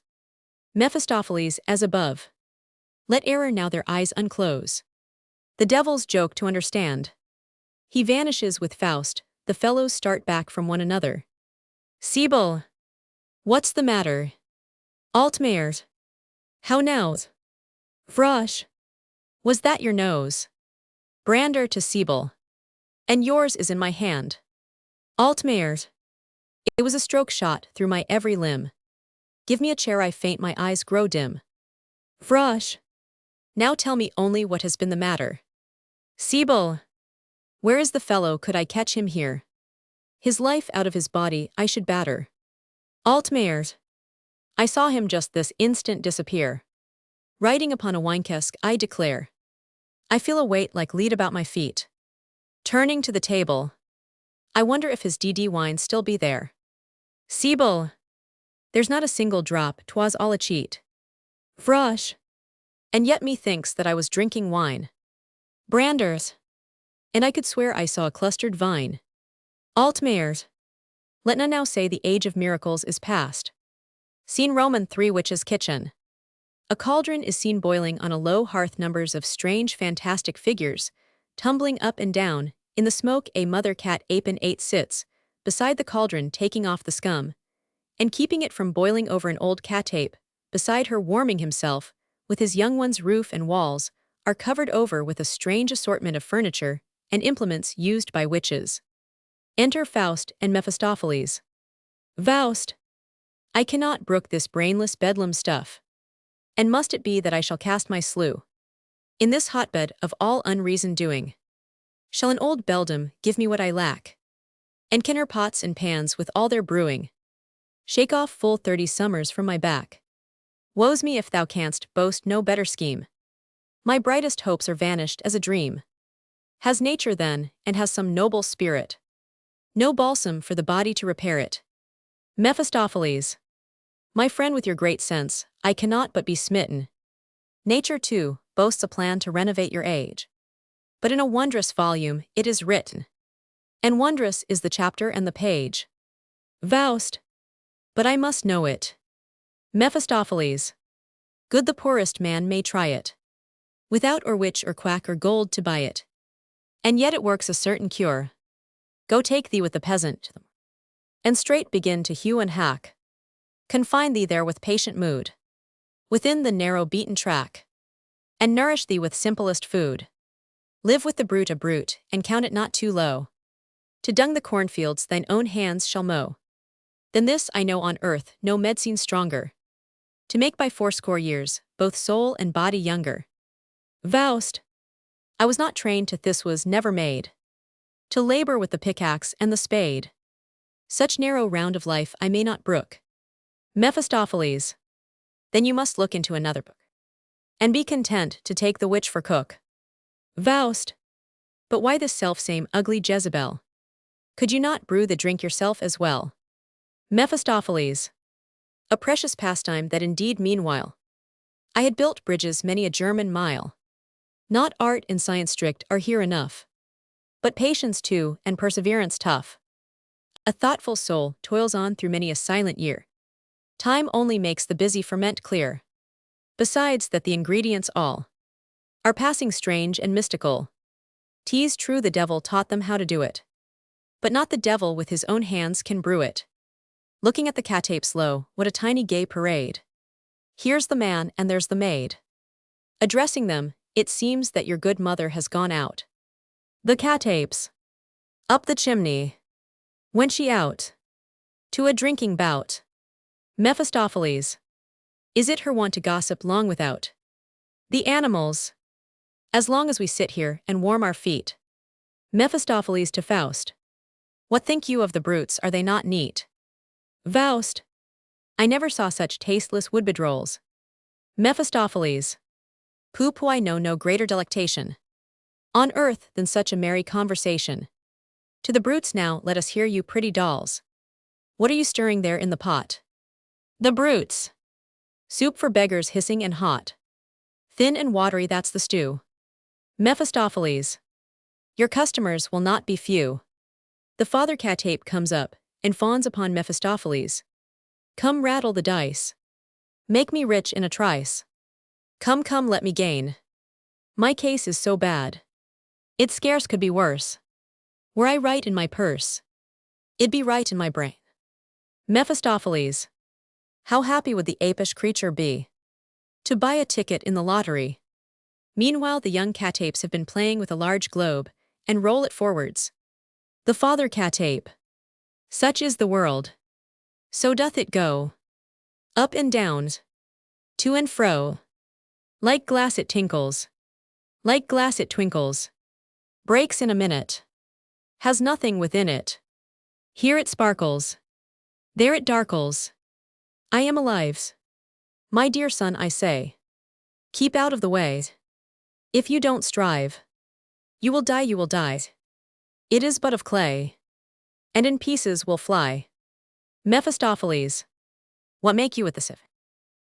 Mephistopheles as above. Let error now their eyes unclose. The devils joke to understand. He vanishes with Faust, the fellows start back from one another. Sibyl. What's the matter? Altmayers. How now? Frush. Was that your nose? Brander to Sibyl. And yours is in my hand. Altmayers. It was a stroke shot through my every limb. Give me a chair, I faint, my eyes grow dim. Frush. Now tell me only what has been the matter. Sibyl. Where is the fellow, could I catch him here? His life out of his body I should batter. Altmayers. I saw him just this instant disappear. Riding upon a winecask, I declare. I feel a weight like lead about my feet. Turning to the table. I wonder if his DD wine still be there. Sibyl. There's not a single drop, 'twas all a cheat. Frush. And yet methinks that I was drinking wine. Branders. And I could swear I saw a clustered vine. Altmayers. Let none now say the age of miracles is past. Scene Roman 3 Witch's Kitchen. A cauldron is seen boiling on a low hearth, numbers of strange fantastic figures, tumbling up and down. In the smoke a mother cat ape in 8 sits, beside the cauldron taking off the scum, and keeping it from boiling over an old cat ape, beside her warming himself, with his young one's roof and walls, are covered over with a strange assortment of furniture and implements used by witches. Enter Faust and Mephistopheles. Faust. I cannot brook this brainless bedlam stuff. And must it be that I shall cast my slough In this hotbed of all unreasoned doing, shall an old beldam give me what I lack? And can her pots and pans with all their brewing shake off full 30 summers from my back? Woe's me if thou canst boast no better scheme. My brightest hopes are vanished as a dream. Has nature then, and has some noble spirit, no balsam for the body to repair it? Mephistopheles, my friend, with your great sense, I cannot but be smitten. Nature, too, boasts a plan to renovate your age. But in a wondrous volume it is written, and wondrous is the chapter and the page. Faust, but I must know it. Mephistopheles, good the poorest man may try it, without or witch or quack or gold to buy it. And yet it works a certain cure. Go take thee with the peasant, and straight begin to hew and hack. Confine thee there with patient mood, within the narrow beaten track, and nourish thee with simplest food. Live with the brute a brute, and count it not too low. To dung the cornfields thine own hands shall mow. Than this I know on earth no medicine stronger, to make by 80 years both soul and body younger. Faust, I was not trained to this, was never made to labor with the pickaxe and the spade. Such narrow round of life I may not brook. Mephistopheles, then you must look into another book, and be content to take the witch for cook. Faust, but why this self-same ugly Jezebel? Could you not brew the drink yourself as well? Mephistopheles, a precious pastime that indeed meanwhile I had built bridges many a German mile. Not art and science strict are here enough, but patience too and perseverance tough. A thoughtful soul toils on through many a silent year. Time only makes the busy ferment clear. Besides that the ingredients all are passing strange and mystical. 'Tis true the devil taught them how to do it, but not the devil with his own hands can brew it. Looking at the catapes low, what a tiny gay parade. Here's the man and there's the maid. Addressing them, it seems that your good mother has gone out. The catapes, up the chimney. Went she out to a drinking bout? Mephistopheles, is it her wont to gossip long without the animals, as long as we sit here and warm our feet? Mephistopheles to Faust, what think you of the brutes, are they not neat? Faust, I never saw such tasteless wood-bedrolls. Mephistopheles, pooh, I know no greater delectation on earth than such a merry conversation. To the brutes now let us hear, you pretty dolls. What are you stirring there in the pot? The brutes, soup for beggars, hissing and hot. Thin and watery, that's the stew. Mephistopheles, your customers will not be few. The father catape comes up and fawns upon Mephistopheles. Come, rattle the dice. Make me rich in a trice. Come, let me gain. My case is so bad, it scarce could be worse. Were I right in my purse, it'd be right in my brain. Mephistopheles, how happy would the apish creature be to buy a ticket in the lottery? Meanwhile the young catapes have been playing with a large globe and roll it forwards. The father catape, such is the world, so doth it go, up and down, to and fro. Like glass it tinkles, like glass it twinkles, breaks in a minute, has nothing within it. Here it sparkles, there it darkles. I am alive. My dear son, I say, keep out of the way. If you don't strive, you will die, you will die. It is but of clay, and in pieces will fly. Mephistopheles, what make you with the sieve?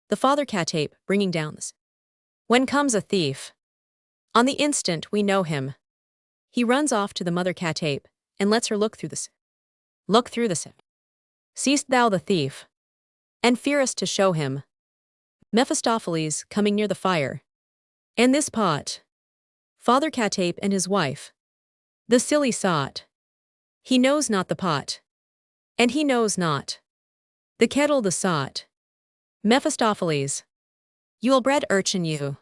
The father catape, bringing down the sieve. When comes a thief, on the instant we know him. He runs off to the mother catape, and lets her look through the sieve. Look through the sieve. Seest thou the thief, and fearest to show him? Mephistopheles, coming near the fire. And this pot, father catape and his wife, the silly sot. He knows not the pot, and he knows not the kettle, the sot. Mephistopheles, you ill-bred urchin, you.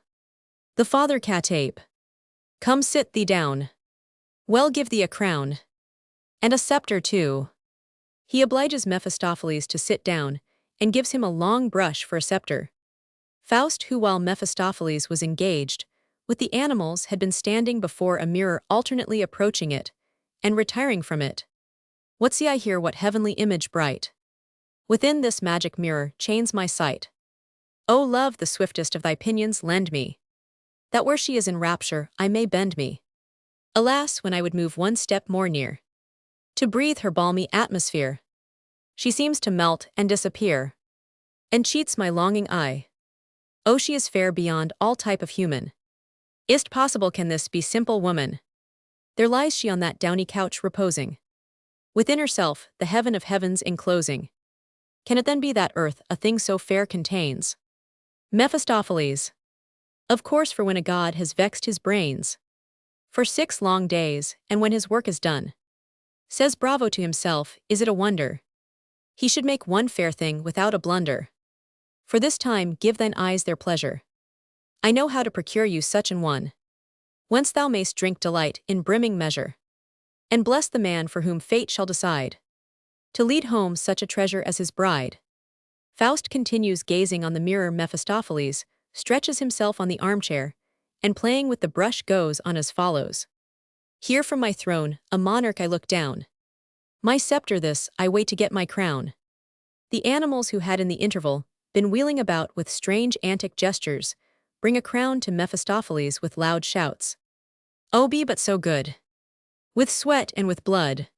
The father catape, come sit thee down. Well, give thee a crown, and a scepter too. He obliges Mephistopheles to sit down, and gives him a long brush for a scepter. Faust, who while Mephistopheles was engaged, with the animals had been standing before a mirror alternately approaching it and retiring from it. What see I here, what heavenly image bright? Within this magic mirror chains my sight. O love, the swiftest of thy pinions lend me, that where she is in rapture I may bend me. Alas, when I would move one step more near, to breathe her balmy atmosphere, she seems to melt and disappear, and cheats my longing eye. Oh, she is fair beyond all type of human. Is't possible can this be simple woman? There lies she on that downy couch reposing, within herself the heaven of heavens enclosing. Can it then be that earth a thing so fair contains? Mephistopheles. Of course, for when a god has vexed his brains for 6 long days, and when his work is done, says bravo to himself, is it a wonder he should make one fair thing without a blunder? For this time give thine eyes their pleasure. I know how to procure you such an one, whence thou mayst drink delight in brimming measure, and bless the man for whom fate shall decide to lead home such a treasure as his bride. Faust continues gazing on the mirror. Mephistopheles stretches himself on the armchair, and playing with the brush goes on as follows. Here from my throne, a monarch I look down. My scepter this, I wait to get my crown. The animals who had in the interval been wheeling about with strange antic gestures bring a crown to Mephistopheles with loud shouts. Oh, be but so good, with sweat and with blood,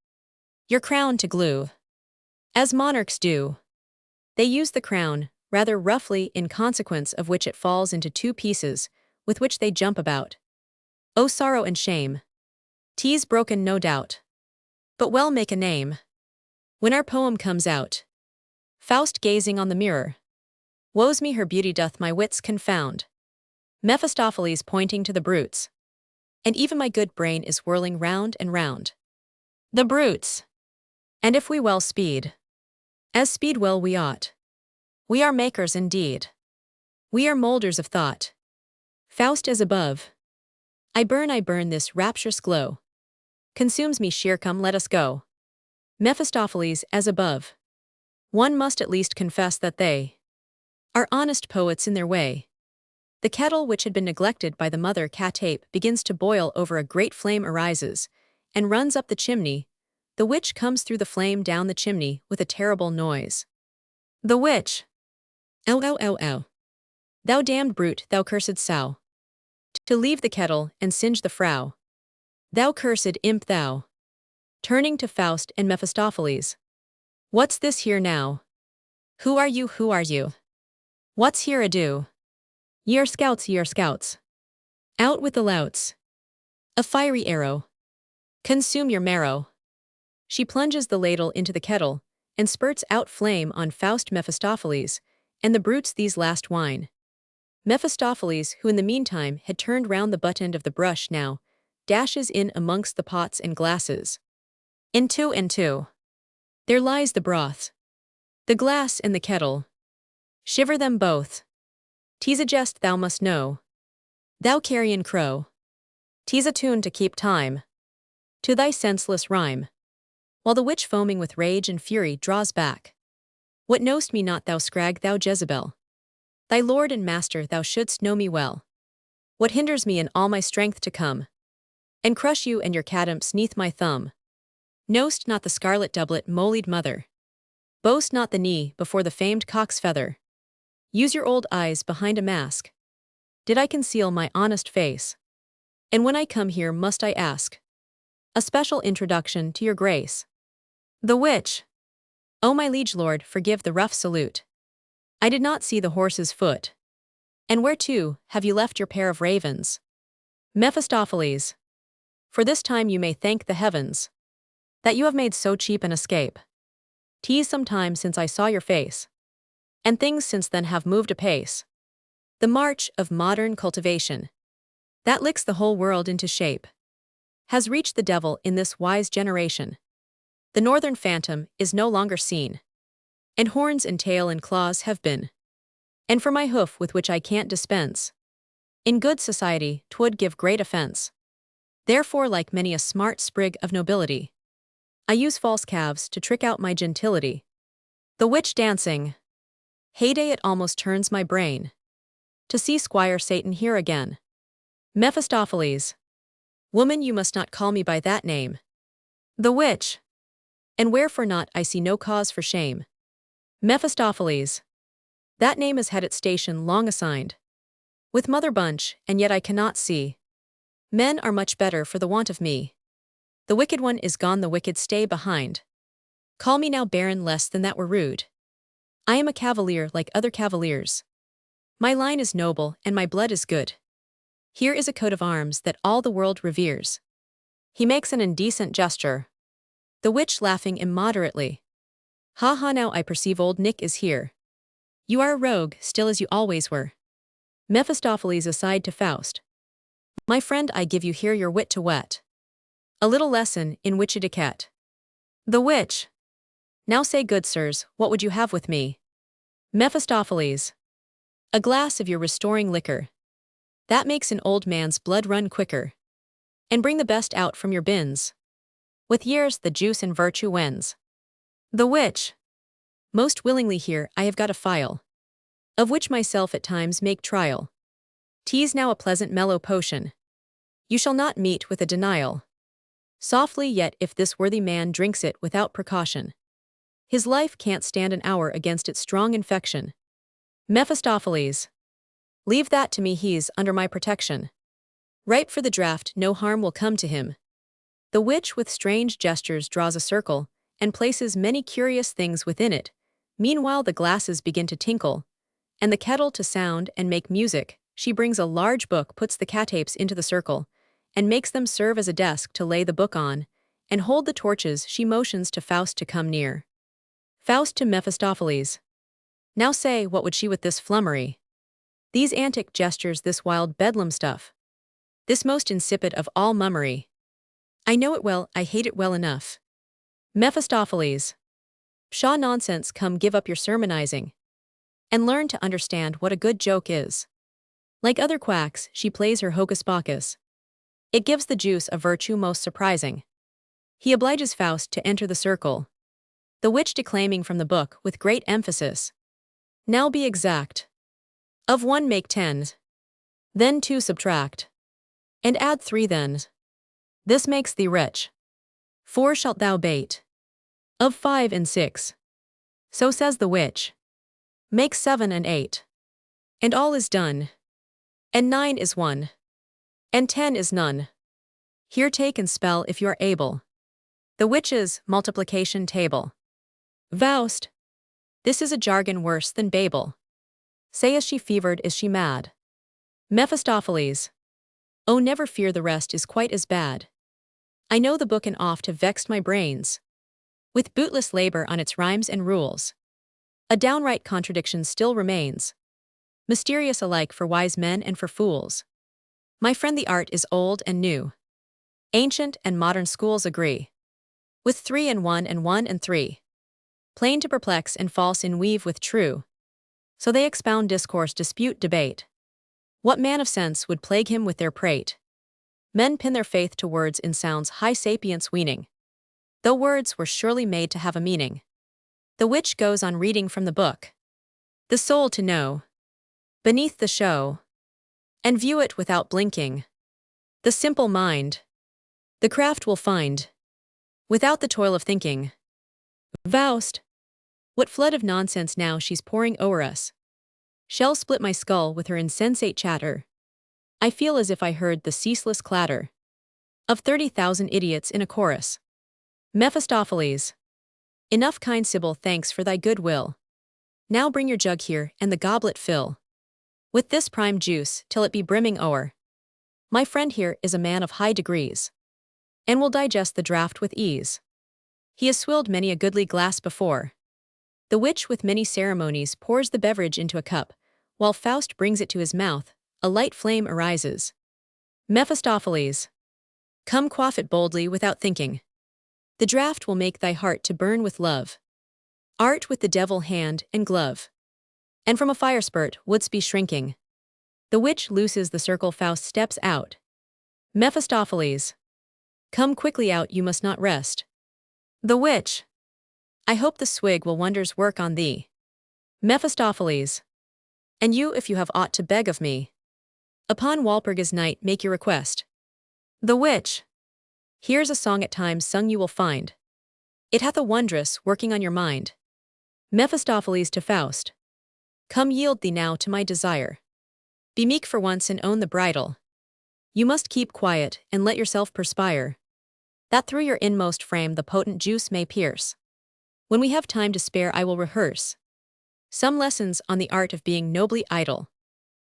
your crown to glue, as monarchs do. They use the crown, rather roughly, in consequence of which it falls into 2 pieces, with which they jump about. Oh, sorrow and shame! 'Tis broken, no doubt, but well make a name when our poem comes out. Faust gazing on the mirror. Woe's me, her beauty doth my wits confound. Mephistopheles pointing to the brutes. And even my good brain is whirling round and round. The brutes! And if we well speed, as speed well we ought, we are makers indeed. We are moulders of thought. Faust as above. I burn this rapturous glow. Consumes me sheer, come let us go. Mephistopheles as above. One must at least confess that they are honest poets in their way. The kettle which had been neglected by the mother cat ape begins to boil over. A great flame arises, and runs up the chimney. The witch comes through the flame down the chimney with a terrible noise. The witch. Ow, ow, ow, ow. Thou damned brute, thou cursed sow. To leave the kettle and singe the frow. Thou cursed imp, thou. Turning to Faust and Mephistopheles. What's this here now? Who are you, who are you? What's here ado? Ye are scouts, ye are scouts. Out with the louts. A fiery arrow. Consume your marrow. She plunges the ladle into the kettle, and spurts out flame on Faust, Mephistopheles, and the brutes these last wine. Mephistopheles, who in the meantime had turned round the butt end of the brush, now dashes in amongst the pots and glasses. Into and two. There lies the broth, the glass and the kettle. Shiver them both. 'Tis a jest thou must know, thou carrion crow. 'Tis a tune to keep time to thy senseless rhyme. While the witch, foaming with rage and fury, draws back. What know'st me not, thou scrag, thou Jezebel? Thy lord and master thou shouldst know me well. What hinders me in all my strength to come and crush you and your cadamps 'neath my thumb? Know'st not the scarlet doublet, molied mother? Boast not the knee before the famed cock's feather. Use your old eyes behind a mask. Did I conceal my honest face? And when I come here must I ask a special introduction to your grace? The witch. O my liege lord, forgive the rough salute. I did not see the horse's foot. And where to have you left your pair of ravens? Mephistopheles. For this time you may thank the heavens that you have made so cheap an escape. 'Tis some time since I saw your face, and things since then have moved apace. The march of modern cultivation, that licks the whole world into shape, has reached the devil in this wise generation. The northern phantom is no longer seen, and horns and tail and claws have been. And for my hoof, with which I can't dispense, in good society 'twould give great offense. Therefore, like many a smart sprig of nobility, I use false calves to trick out my gentility. The witch dancing. Heyday, it almost turns my brain to see Squire Satan here again. Mephistopheles. Woman, you must not call me by that name. The witch. And wherefore not, I see no cause for shame. Mephistopheles. That name has had its station long assigned. With mother bunch, and yet I cannot see. Men are much better for the want of me. The wicked one is gone, the wicked stay behind. Call me now baron, less than that were rude. I am a cavalier like other cavaliers. My line is noble, and my blood is good. Here is a coat of arms that all the world reveres. He makes an indecent gesture. The witch laughing immoderately. Ha ha, now I perceive old Nick is here. You are a rogue, still as you always were. Mephistopheles aside to Faust. My friend, I give you here your wit to wet. A little lesson in witch etiquette. The witch. Now say, good sirs, what would you have with me? Mephistopheles. A glass of your restoring liquor. That makes an old man's blood run quicker. And bring the best out from your bins. With years the juice and virtue wends. The witch. Most willingly here I have got a phial, of which myself at times make trial. 'Tis now a pleasant mellow potion. You shall not meet with a denial. Softly yet if this worthy man drinks it without precaution, his life can't stand an hour against its strong infection. Mephistopheles. Leave that to me, he's under my protection. Ripe for the draught, no harm will come to him. The witch with strange gestures draws a circle, and places many curious things within it. Meanwhile the glasses begin to tinkle, and the kettle to sound and make music. She brings a large book, puts the catapes into the circle, and makes them serve as a desk to lay the book on, and hold the torches. She motions to Faust to come near. Faust to Mephistopheles. Now say, what would she with this flummery? These antic gestures, this wild bedlam stuff? This most insipid of all mummery? I know it well, I hate it well enough. Mephistopheles. Pshaw, nonsense, come give up your sermonizing, and learn to understand what a good joke is. Like other quacks, she plays her hocus pocus. It gives the juice a virtue most surprising. He obliges Faust to enter the circle. The witch declaiming from the book with great emphasis. Now be exact. Of 1 make 10. Then 2 subtract. And add 3 then. This makes thee rich. 4 shalt thou bate. Of 5 and 6. So says the witch. Make 7 and 8. And all is done. And 9 is 1. And 10 is none. Here take and spell if you are able. The witch's multiplication table. Faust. This is a jargon worse than Babel. Say, is she fevered, is she mad? Mephistopheles. Oh, never fear, the rest is quite as bad. I know the book and oft have vexed my brains with bootless labor on its rhymes and rules. A downright contradiction still remains, mysterious alike for wise men and for fools. My friend, the art is old and new. Ancient and modern schools agree. With 3 and 1 and 1 and 3. Plain to perplex and false in weave with true. So they expound, discourse, dispute, debate. What man of sense would plague him with their prate? Men pin their faith to words in sounds high sapience weaning, though words were surely made to have a meaning. The witch goes on reading from the book. The soul to know, beneath the show, and view it without blinking. The simple mind, the craft will find, without the toil of thinking. Faust. What flood of nonsense now she's pouring o'er us. Shall split my skull with her insensate chatter. I feel as if I heard the ceaseless clatter of 30,000 idiots in a chorus. Mephistopheles. Enough, kind Sibyl, thanks for thy good will. Now bring your jug here, and the goblet fill with this prime juice till it be brimming o'er. My friend here is a man of high degrees, and will digest the draught with ease. He has swilled many a goodly glass before. The witch with many ceremonies pours the beverage into a cup, while Faust brings it to his mouth. A light flame arises. Mephistopheles. Come, quaff it boldly without thinking. The draught will make thy heart to burn with love. Art with the devil hand and glove. And from a fire spurt wouldst be shrinking. The witch looses the circle, Faust steps out. Mephistopheles. Come quickly out, you must not rest. The witch. I hope the swig will wonders work on thee. Mephistopheles. And you, if you have aught to beg of me. Upon Walpurgis night make your request. The Witch. Here's a song at times sung you will find. It hath a wondrous working on your mind. Mephistopheles to Faust. Come yield thee now to my desire. Be meek for once and own the bridle. You must keep quiet and let yourself perspire, that through your inmost frame the potent juice may pierce. When we have time to spare I will rehearse some lessons on the art of being nobly idle.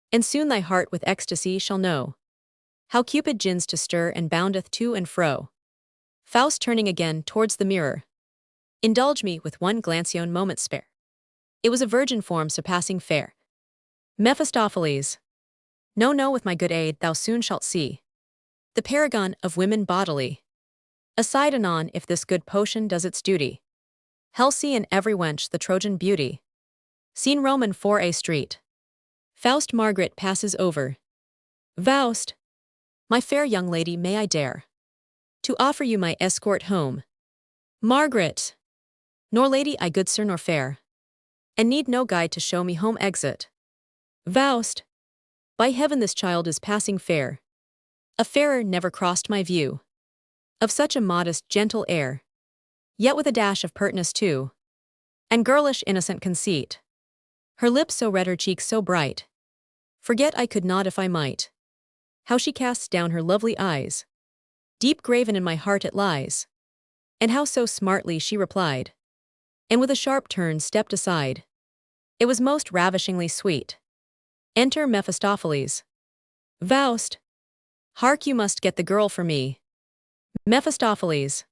And soon thy heart with ecstasy shall know how Cupid gins to stir and boundeth to and fro. Faust turning again towards the mirror. Indulge me with one glanceon moment spare. It was a virgin form surpassing fair. Mephistopheles. No, no, with my good aid thou soon shalt see the paragon of women bodily. Aside anon if this good potion does its duty. Hell see in every wench the Trojan beauty. Scene Roman 4A Street. Faust Margaret passes over. Faust. My fair young lady, may I dare to offer you my escort home? Margaret. Nor lady I, good sir, nor fair, and need no guide to show me home exit. Faust. By heaven this child is passing fair. A fairer never crossed my view. Of such a modest, gentle air, yet with a dash of pertness too, and girlish innocent conceit. Her lips so red, her cheeks so bright. Forget I could not if I might. How she casts down her lovely eyes. Deep graven in my heart it lies. And how so smartly she replied. And with a sharp turn stepped aside. It was most ravishingly sweet. Enter Mephistopheles. Faust. Hark, you must get the girl for me. Mephistopheles.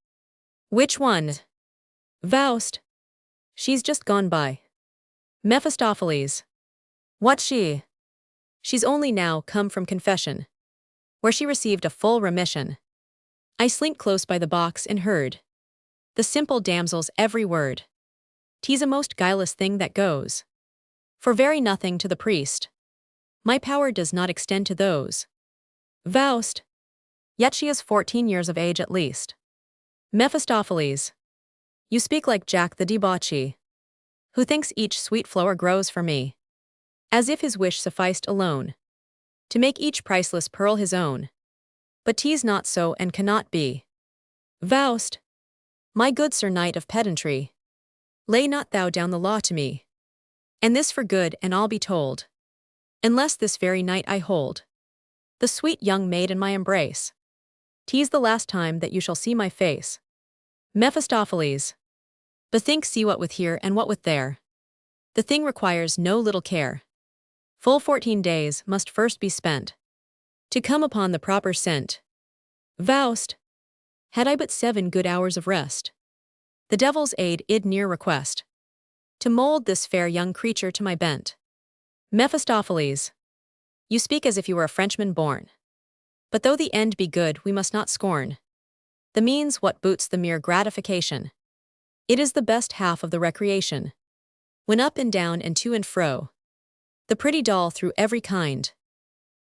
Which one? Faust. She's just gone by. Mephistopheles. What she? She's only now come from confession, where she received a full remission. I slink close by the box and heard the simple damsel's every word. 'Tis a most guileless thing that goes for very nothing to the priest. My power does not extend to those. Faust. Yet she is 14 years of age at least. Mephistopheles. You speak like Jack the debauchee, who thinks each sweet flower grows for me, as if his wish sufficed alone to make each priceless pearl his own. But 'tis not so and cannot be. Faust. My good sir knight of pedantry, lay not thou down the law to me, and this for good and all be told, unless this very night I hold the sweet young maid in my embrace. 'Tis the last time that you shall see my face. Mephistopheles. Bethink, see what with here and what with there. The thing requires no little care. Full 14 days must first be spent to come upon the proper scent. Faust. Had I but 7 good hours of rest, the devil's aid id near request to mold this fair young creature to my bent. Mephistopheles. You speak as if you were a Frenchman born. But though the end be good, we must not scorn the means. What boots the mere gratification? It is the best half of the recreation. When up and down and to and fro, the pretty doll through every kind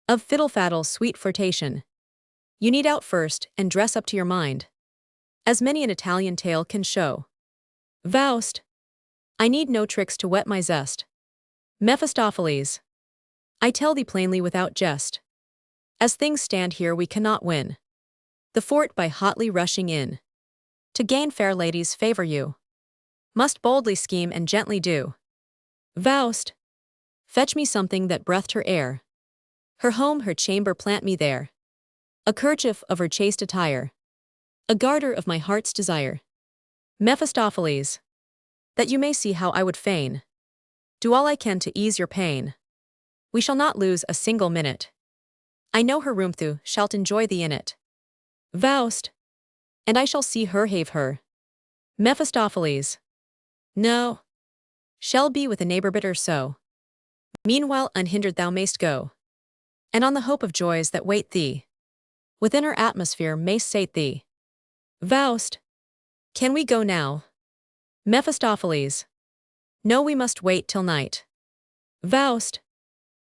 of fiddle-faddle sweet flirtation, you need out first and dress up to your mind, as many an Italian tale can show. Faust. I need no tricks to whet my zest. Mephistopheles. I tell thee plainly without jest, as things stand here we cannot win the fort by hotly rushing in. To gain fair ladies' favor you must boldly scheme and gently do. Faust. Fetch me something that breathed her air, her home, her chamber, plant me there. A kerchief of her chaste attire, a garter of my heart's desire. Mephistopheles. That you may see how I would fain do all I can to ease your pain. We shall not lose a single minute. I know her room, thou shalt enjoy thee in it. Faust. And I shall see her have her. Mephistopheles. No. Shall be with a neighbor bit or so. Meanwhile unhindered thou mayst go, and on the hope of joys that wait thee, within her atmosphere may sate thee. Faust. Can we go now? Mephistopheles. No, we must wait till night. Faust.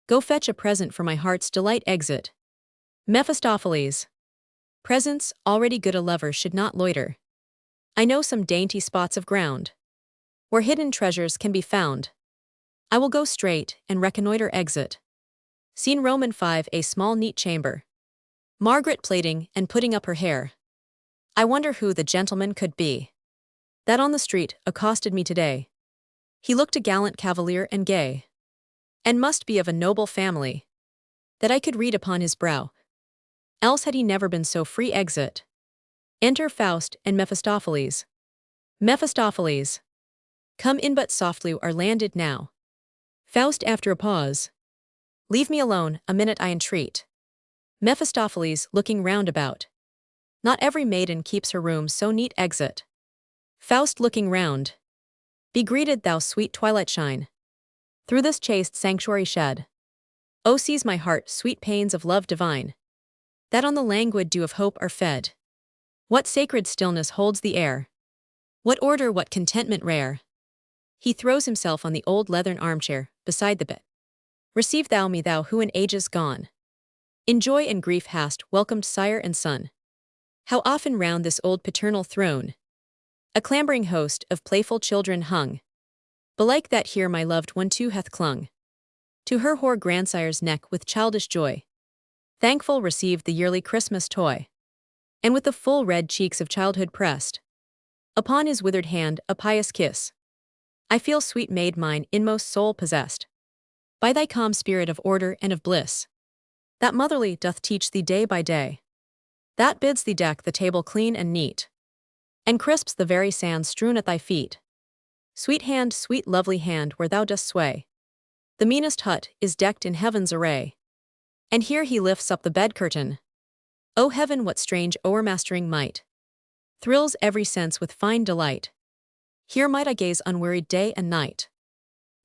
Go fetch a present for my heart's delight. Exit. Mephistopheles. Presents, already good, a lover should not loiter. I know some dainty spots of ground where hidden treasures can be found. I will go straight and reconnoiter. Exit. Scene Roman 5, a small neat chamber. Margaret plaiting and putting up her hair. I wonder who the gentleman could be that on the street accosted me today. He looked a gallant cavalier and gay, and must be of a noble family, that I could read upon his brow. Else had he never been so free. Exit. Enter Faust and Mephistopheles. Mephistopheles. Come in but softly, are landed now. Faust after a pause. Leave me alone a minute, I entreat. Mephistopheles looking round about. Not every maiden keeps her room so neat. Exit. Faust looking round. Be greeted, thou sweet twilight shine. Through this chaste sanctuary shed. O seize my heart, sweet pains of love divine, that on the languid dew of hope are fed. What sacred stillness holds the air? What order, what contentment rare? He throws himself on the old leathern armchair, beside the bed. Receive thou me, thou who in ages gone, in joy and grief hast welcomed sire and son. How often round this old paternal throne a clambering host of playful children hung, belike that here my loved one too hath clung to her hoar grandsire's neck with childish joy, thankful received the yearly Christmas toy, and with the full red cheeks of childhood pressed upon his withered hand a pious kiss. I feel, sweet maid, mine inmost soul possessed by thy calm spirit of order and of bliss, that motherly doth teach thee day by day, that bids thee deck the table clean and neat, and crisps the very sand strewn at thy feet. Sweet hand, sweet lovely hand, where thou dost sway, the meanest hut is decked in heaven's array, and here he lifts up the bed curtain. O heaven, what strange o'ermastering might thrills every sense with fine delight. Here might I gaze unwearied day and night.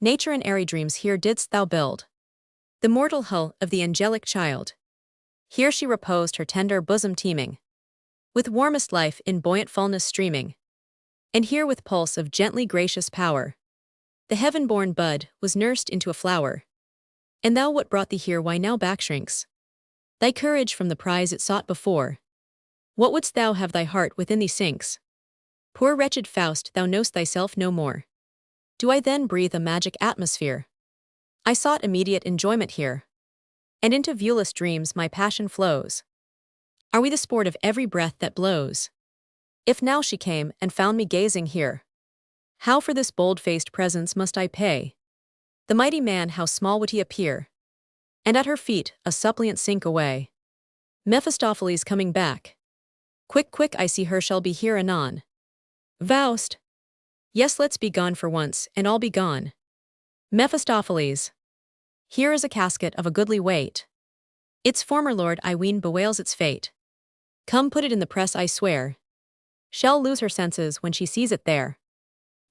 Nature and airy dreams here didst thou build the mortal hull of the angelic child. Here she reposed, her tender bosom teeming with warmest life in buoyant fullness streaming. And here with pulse of gently gracious power, the heaven-born bud was nursed into a flower. And thou, what brought thee here, why now back shrinks thy courage from the prize it sought before? What wouldst thou have, thy heart within thee sinks? Poor wretched Faust, thou know'st thyself no more. Do I then breathe a magic atmosphere? I sought immediate enjoyment here, and into viewless dreams my passion flows. Are we the sport of every breath that blows? If now she came and found me gazing here, how for this bold-faced presence must I pay? The mighty man, how small would he appear, and at her feet a suppliant sink away. Mephistopheles coming back. Quick, quick, I see her, shall be here anon. Faust. Yes, let's be gone for once, and all be gone. Mephistopheles. Here is a casket of a goodly weight. Its former lord, I ween, bewails its fate. Come, put it in the press, I swear. Shall lose her senses when she sees it there.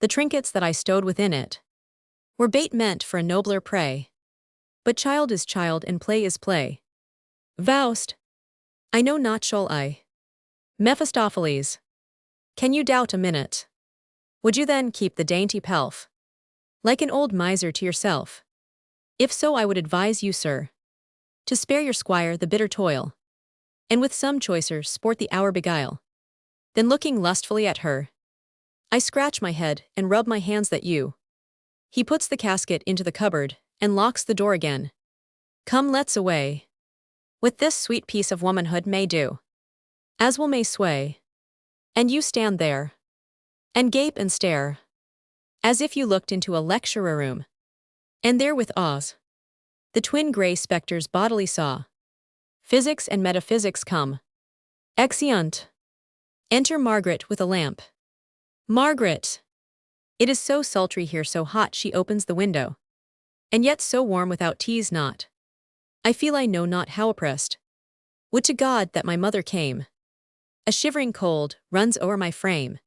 The trinkets that I stowed within it were bait meant for a nobler prey. But child is child and play is play. Faust. I know not, shall I? Mephistopheles. Can you doubt a minute? Would you then keep the dainty pelf, like an old miser, to yourself? If so, I would advise you, sir, to spare your squire the bitter toil, and with some choicer sport the hour beguile. Then looking lustfully at her, I scratch my head and rub my hands that you. He puts the casket into the cupboard and locks the door again. Come, let's away. With this sweet piece of womanhood may do as will may sway. And you stand there and gape and stare, as if you looked into a lecture room, and there with Oz the twin grey spectres bodily saw. Physics and metaphysics come. Exeunt. Enter Margaret with a lamp. Margaret. It is so sultry here, so hot, she opens the window, and yet so warm without tease not. I feel I know not how oppressed. Would to God that my mother came. A shivering cold runs o'er my frame.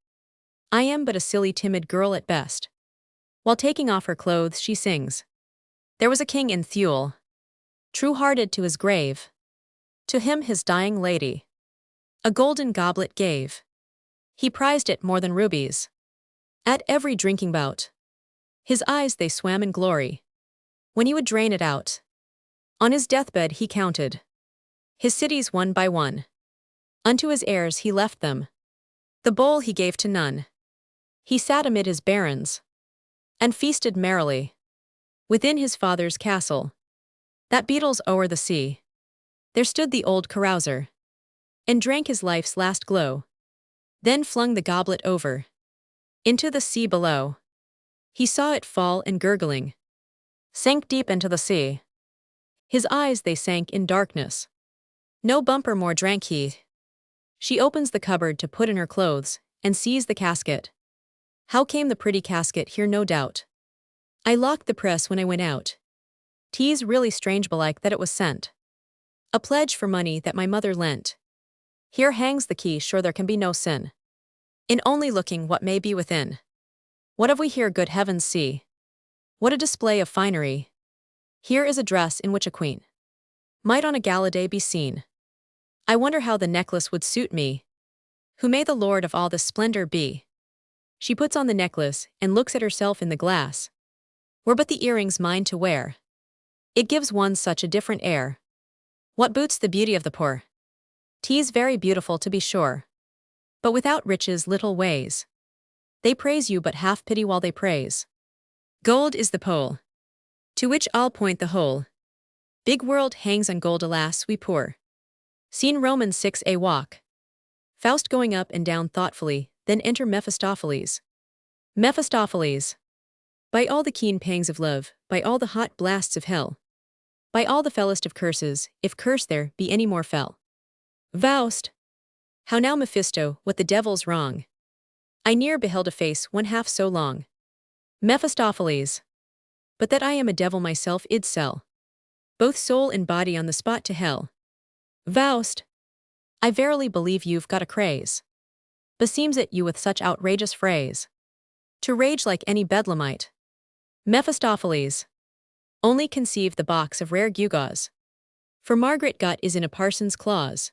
I am but a silly timid girl at best. While taking off her clothes she sings. There was a king in Thule, true-hearted to his grave. To him his dying lady a golden goblet gave. He prized it more than rubies. At every drinking bout, his eyes they swam in glory. When he would drain it out, on his deathbed he counted his cities one by one. Unto his heirs he left them. The bowl he gave to none. He sat amid his barons, and feasted merrily within his father's castle. That beetles o'er the sea. There stood the old carouser, and drank his life's last glow, then flung the goblet over into the sea below. He saw it fall and gurgling sank deep into the sea. His eyes they sank in darkness. No bumper more drank he. She opens the cupboard to put in her clothes, and sees the casket. How came the pretty casket here, no doubt? I locked the press when I went out. 'Tis really strange belike that it was sent. A pledge for money that my mother lent. Here hangs the key, sure there can be no sin in only looking what may be within. What have we here, good heavens, see? What a display of finery! Here is a dress in which a queen might on a gala day be seen. I wonder how the necklace would suit me, who may the lord of all this splendor be. She puts on the necklace and looks at herself in the glass. Were but the earrings mine to wear, it gives one such a different air. What boots the beauty of the poor? 'Tis very beautiful to be sure, but without riches little weighs. They praise you but half pity while they praise. Gold is the pole to which all point the whole big world hangs on gold, alas, we poor. Scene Romans 6a walk. Faust going up and down thoughtfully, then enter Mephistopheles. Mephistopheles. By all the keen pangs of love, by all the hot blasts of hell, by all the fellest of curses, if curse there be any more fell. Faust. How now, Mephisto, what the devil's wrong? I ne'er beheld a face one half so long. Mephistopheles. But that I am a devil myself id sell both soul and body on the spot to hell. Faust. I verily believe you've got a craze. Beseems it you with such outrageous phrase to rage like any bedlamite. Mephistopheles. Only conceive the box of rare gewgaws. For Margaret got is in a parson's claws.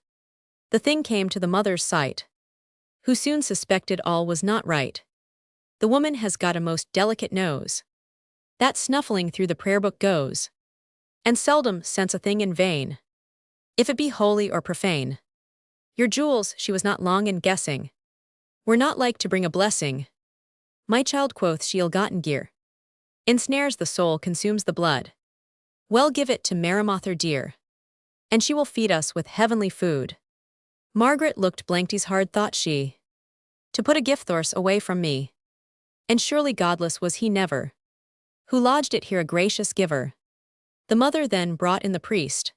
The thing came to the mother's sight, who soon suspected all was not right. The woman has got a most delicate nose, that snuffling through the prayer book goes, and seldom scents a thing in vain, if it be holy or profane. Your jewels, she was not long in guessing, were not like to bring a blessing. My child, quoth she, ill-gotten gear ensnares the soul, consumes the blood. Well, give it to Maramother dear, and she will feed us with heavenly food. Margaret looked blankties hard, thought she, to put a gift thorse away from me. And surely godless was he never, who lodged it here, a gracious giver. The mother then brought in the priest.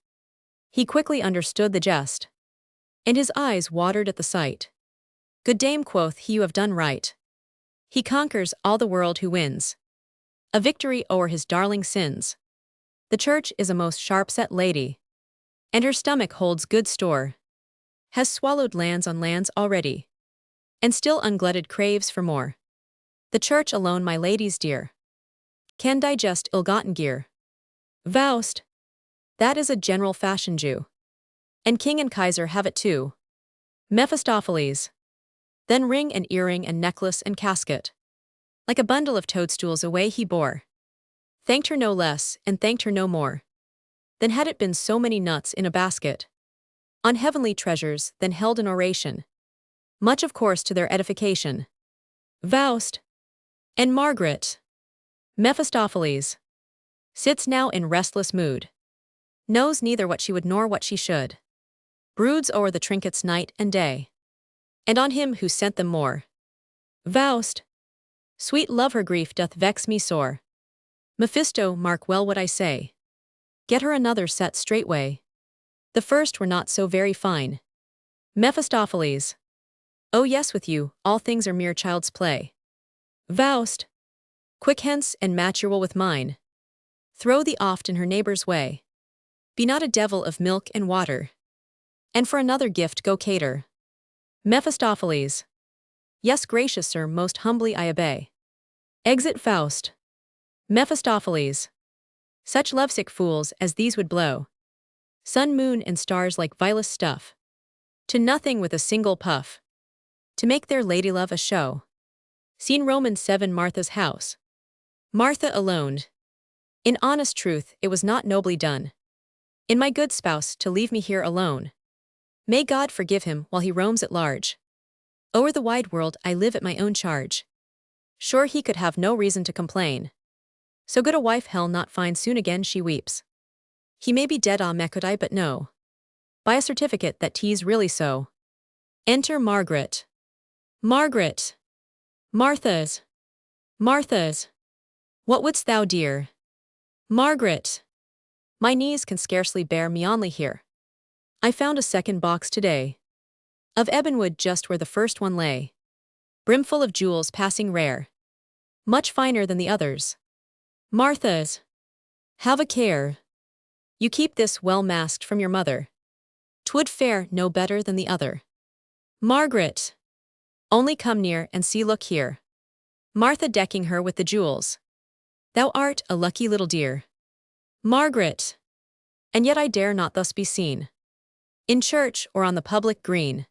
He quickly understood the jest, and his eyes watered at the sight. Good dame, quoth he, you have done right. He conquers all the world who wins a victory o'er his darling sins. The church is a most sharp-set lady, and her stomach holds good store, has swallowed lands on lands already, and still unglutted craves for more. The church alone, my ladies dear, can digest ill-gotten gear. Faust. That is a general fashion, Jew, and king and kaiser have it too. Mephistopheles. Then ring and earring and necklace and casket, like a bundle of toadstools away he bore. Thanked her no less, and thanked her no more, than had it been so many nuts in a basket. On heavenly treasures, then held an oration, much of course to their edification. Faust. And Margaret. Mephistopheles. Sits now in restless mood, knows neither what she would nor what she should, broods o'er the trinkets night and day, and on him who sent them more. Faust. Sweet love, her grief doth vex me sore. Mephisto, mark well what I say. Get her another set straightway. The first were not so very fine. Mephistopheles. Oh yes, with you, all things are mere child's play. Faust. Quick hence, and match your will with mine. Throw thee oft in her neighbor's way. Be not a devil of milk and water, and for another gift go cater. Mephistopheles. Yes, gracious sir, most humbly I obey. Exit Faust. Mephistopheles. Such lovesick fools as these would blow sun, moon, and stars like vilest stuff to nothing with a single puff, to make their ladylove a show. Scene Romans 7, Martha's house. Martha alone. In honest truth, it was not nobly done in my good spouse to leave me here alone. May God forgive him while he roams at large. O'er the wide world I live at my own charge. Sure he could have no reason to complain. So good a wife hell not find soon again, she weeps. He may be dead Mekudai but no. Buy a certificate that 'tis really so. Enter Margaret. Margaret. Martha's. Martha's. What wouldst thou, dear? Margaret. My knees can scarcely bear me only here. I found a second box today. Of ebonwood just where the first one lay. Brimful of jewels passing rare. Much finer than the others. Martha's. Have a care. You keep this well masked from your mother. 'Twould fare no better than the other. Margaret. Only come near and see, look here. Martha decking her with the jewels. Thou art a lucky little dear. Margaret. And yet I dare not thus be seen. In church or on the public green.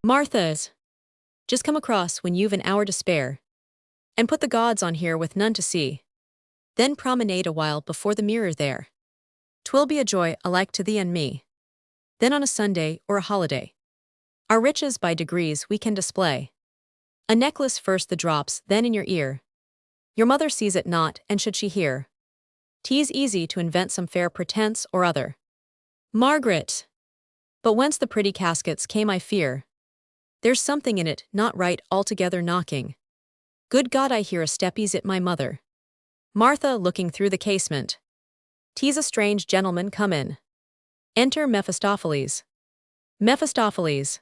Martha's. Just come across when you've an hour to spare. And put the gods on here with none to see. Then promenade a while before the mirror there. 'Twill be a joy alike to thee and me. Then on a Sunday or a holiday. Our riches by degrees we can display. A necklace first the drops, then in your ear. Your mother sees it not, and should she hear, 'tis easy to invent some fair pretense or other. Margaret. But whence the pretty caskets came I fear. There's something in it not right altogether knocking. Good God, I hear a step, is it my mother? Martha looking through the casement. 'Tis a strange gentleman come in. Enter Mephistopheles. Mephistopheles.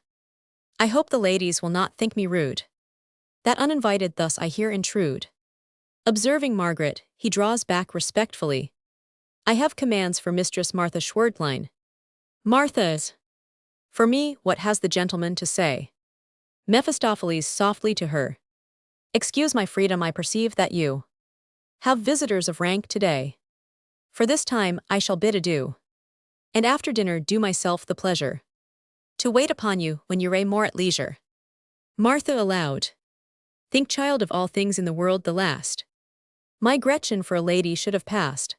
I hope the ladies will not think me rude. That uninvited thus I here intrude. Observing Margaret, he draws back respectfully. I have commands for Mistress Martha Schwerdlein. Martha's. For me, what has the gentleman to say? Mephistopheles softly to her. Excuse my freedom, I perceive that you have visitors of rank today. For this time I shall bid adieu. And after dinner do myself the pleasure to wait upon you when you're more at leisure. Martha aloud. Think, child, of all things in the world the last. My Gretchen for a lady should have passed.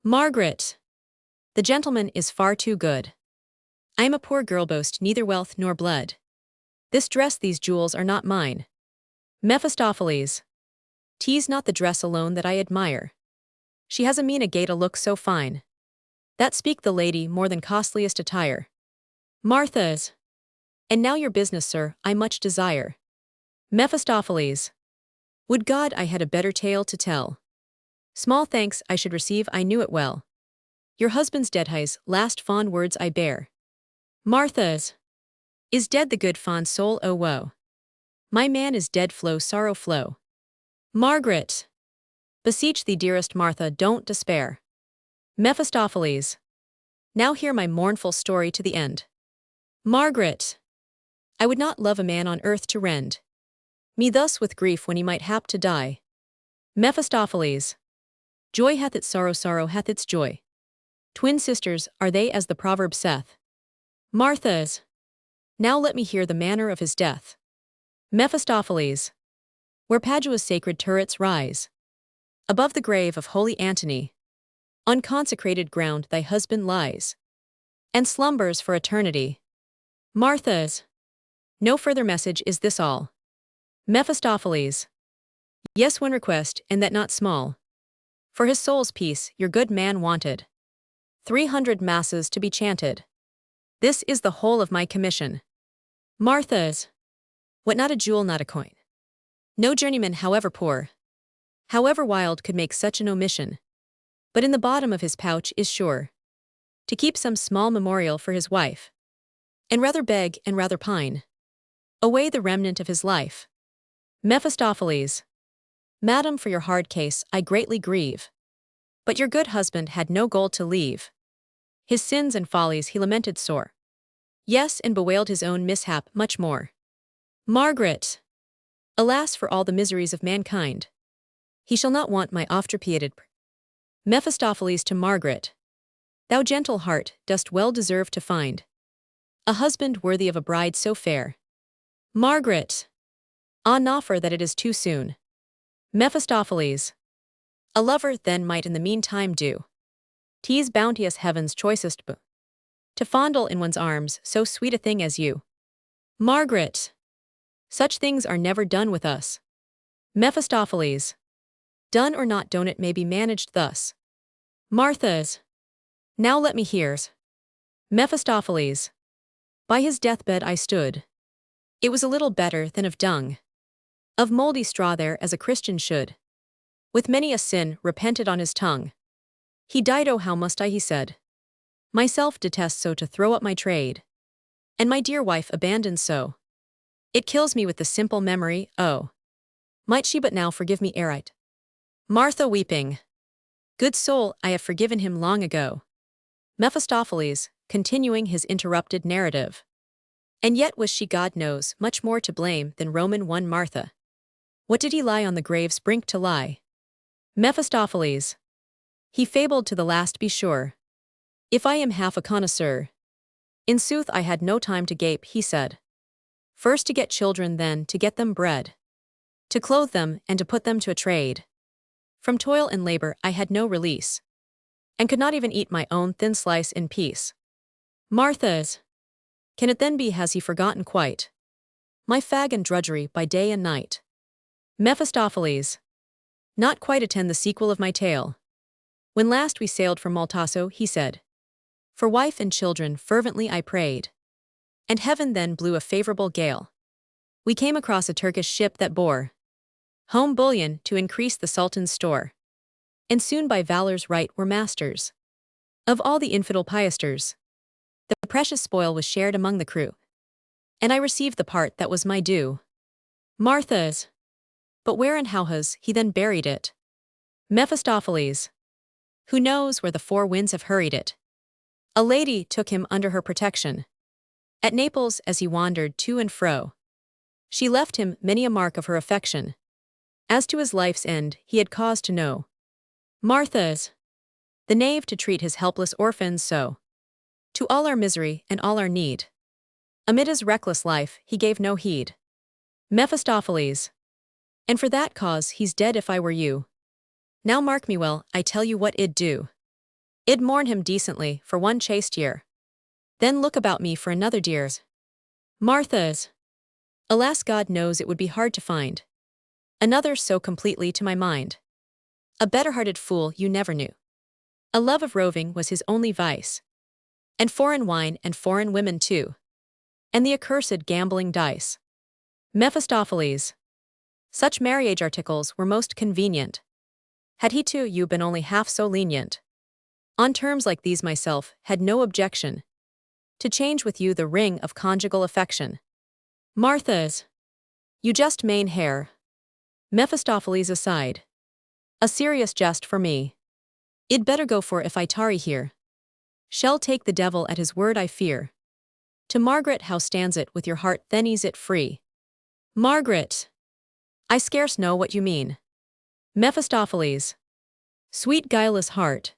Margaret. The gentleman is far too good. I am a poor girl, boast neither wealth nor blood. This dress, these jewels are not mine. Mephistopheles. 'Tis not the dress alone that I admire. She has a mien, a gait, a look so fine. That speak the lady more than costliest attire. Martha's. And now your business, sir, I much desire. Mephistopheles. Would God I had a better tale to tell. Small thanks I should receive, I knew it well. Your husband's dead, his last fond words I bear. Martha's. Is dead the good fond soul, oh woe. My man is dead, flow sorrow flow. Margaret. Beseech thee, dearest Martha, don't despair. Mephistopheles. Now hear my mournful story to the end. Margaret. I would not love a man on earth to rend me thus with grief when he might hap to die. Mephistopheles. Joy hath its sorrow, sorrow hath its joy. Twin sisters are they, as the proverb saith. Martha's. Now let me hear the manner of his death. Mephistopheles. Where Padua's sacred turrets rise, above the grave of holy Antony, on consecrated ground thy husband lies, and slumbers for eternity. Martha's. No further message, is this all? Mephistopheles. Yes, one request, and that not small. For his soul's peace your good man wanted 300 masses to be chanted. This is the whole of my commission. Martha's. What, not a jewel, not a coin? No journeyman, however poor, however wild, could make such an omission. But in the bottom of his pouch is sure to keep some small memorial for his wife, and rather beg and rather pine away the remnant of his life. Mephistopheles. Madam, for your hard case I greatly grieve. But your good husband had no gold to leave. His sins and follies he lamented sore. Yes, and bewailed his own mishap much more. Margaret. Alas for all the miseries of mankind. He shall not want my oft-repeated Mephistopheles to Margaret. Thou gentle heart dost well deserve to find a husband worthy of a bride so fair. Margaret. Ah, noffer that it is too soon. Mephistopheles. A lover then might in the meantime do 'tis bounteous heaven's choicest boon to fondle in one's arms so sweet a thing as you. Margaret. Such things are never done with us. Mephistopheles. Done or not done, it may be managed thus. Martha's. Now let me hear's. Mephistopheles. By his deathbed I stood. It was a little better than of dung. Of mouldy straw there as a Christian should. With many a sin repented on his tongue. He died, oh how must I, he said. Myself detest so to throw up my trade. And my dear wife abandoned so. It kills me with the simple memory, oh. Might she but now forgive me ere I'd. Martha weeping. Good soul, I have forgiven him long ago. Mephistopheles, continuing his interrupted narrative. And yet was she, God knows, much more to blame than Roman one Martha. What did he lie on the grave's brink to lie? Mephistopheles. He fabled to the last, be sure. If I am half a connoisseur. In sooth I had no time to gape, he said. First to get children, then to get them bred. To clothe them, and to put them to a trade. From toil and labor I had no release. And could not even eat my own thin slice in peace. Martha's. Can it then be has he forgotten quite? My fag and drudgery by day and night. Mephistopheles. Not quite attend the sequel of my tale. When last we sailed from Maltasso, he said. For wife and children fervently I prayed. And heaven then blew a favorable gale. We came across a Turkish ship that bore home bullion to increase the Sultan's store. And soon by valor's right were masters of all the infidel piasters. The precious spoil was shared among the crew. And I received the part that was my due. Martha's. But where and how has he then buried it? Mephistopheles. Who knows where the four winds have hurried it? A lady took him under her protection. At Naples as he wandered to and fro. She left him many a mark of her affection. As to his life's end he had cause to know. Martha's. The knave to treat his helpless orphans so. To all our misery and all our need. Amid his reckless life he gave no heed. Mephistopheles. And for that cause he's dead if I were you. Now mark me well, I tell you what I'd do. I'd mourn him decently for one chaste year. Then look about me for another dear's. Martha's. Alas, God knows it would be hard to find another so completely to my mind. A better-hearted fool you never knew. A love of roving was his only vice. And foreign wine and foreign women too. And the accursed gambling dice. Mephistopheles. Such marriage articles were most convenient. Had he to you been only half so lenient. On terms like these myself had no objection. To change with you the ring of conjugal affection. Martha's. You just main hair. Mephistopheles aside. A serious jest for me. I'd better go, for if I tarry here, shall take the devil at his word I fear. To Margaret, how stands it with your heart, then ease it free. Margaret. I scarce know what you mean. Mephistopheles. Sweet guileless heart.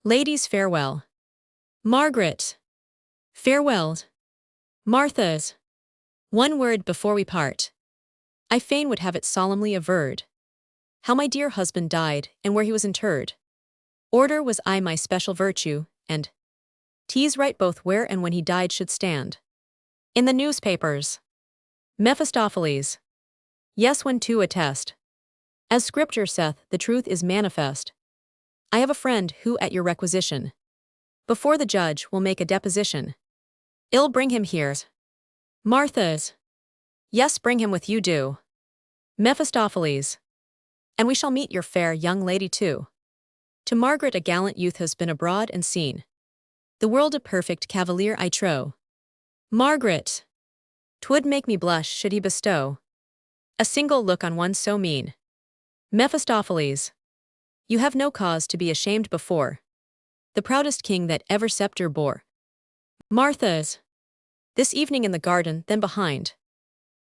Ladies, farewell. Margaret. Farewell. Martha's. One word before we part. I fain would have it solemnly averred. How my dear husband died, and where he was interred. Order was I my special virtue, and 'tis right both where and when he died should stand. In the newspapers. Mephistopheles. Yes, when to attest. As Scripture saith, the truth is manifest. I have a friend who at your requisition, before the judge will make a deposition. I'll bring him here. Martha's. Yes, bring him with you do. Mephistopheles. And we shall meet your fair young lady too. To Margaret a gallant youth has been abroad and seen. The world a perfect cavalier I trow. Margaret. 'Twould make me blush should he bestow a single look on one so mean. Mephistopheles. You have no cause to be ashamed before the proudest king that ever scepter bore. Martha's. This evening in the garden, then behind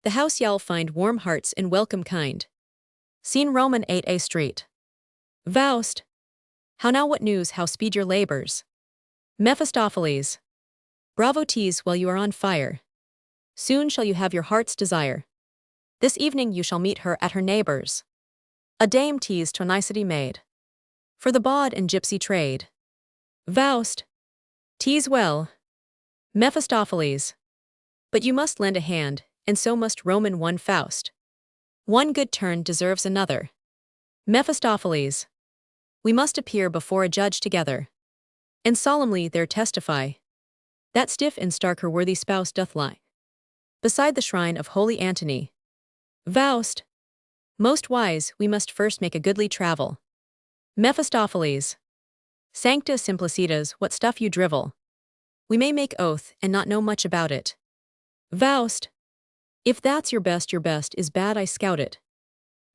the house y'all find warm hearts and welcome kind. Seen Roman 8A Street. Faust. How now, what news, how speed your labors? Mephistopheles. Bravo, tease while you are on fire. Soon shall you have your heart's desire. This evening you shall meet her at her neighbor's. A dame tease to a nicety made. For the bawd and gypsy trade. Faust. Tease well. Mephistopheles. But you must lend a hand, and so must Roman one Faust. One good turn deserves another. Mephistopheles. We must appear before a judge together. and solemnly there testify, that stiff and stark her worthy spouse doth lie beside the shrine of holy Antony. Faust, most wise, we must first make a goodly travel. Mephistopheles, sancta simplicitas, what stuff you drivel. We may make oath and not know much about it. Faust, if that's your best is bad, I scout it.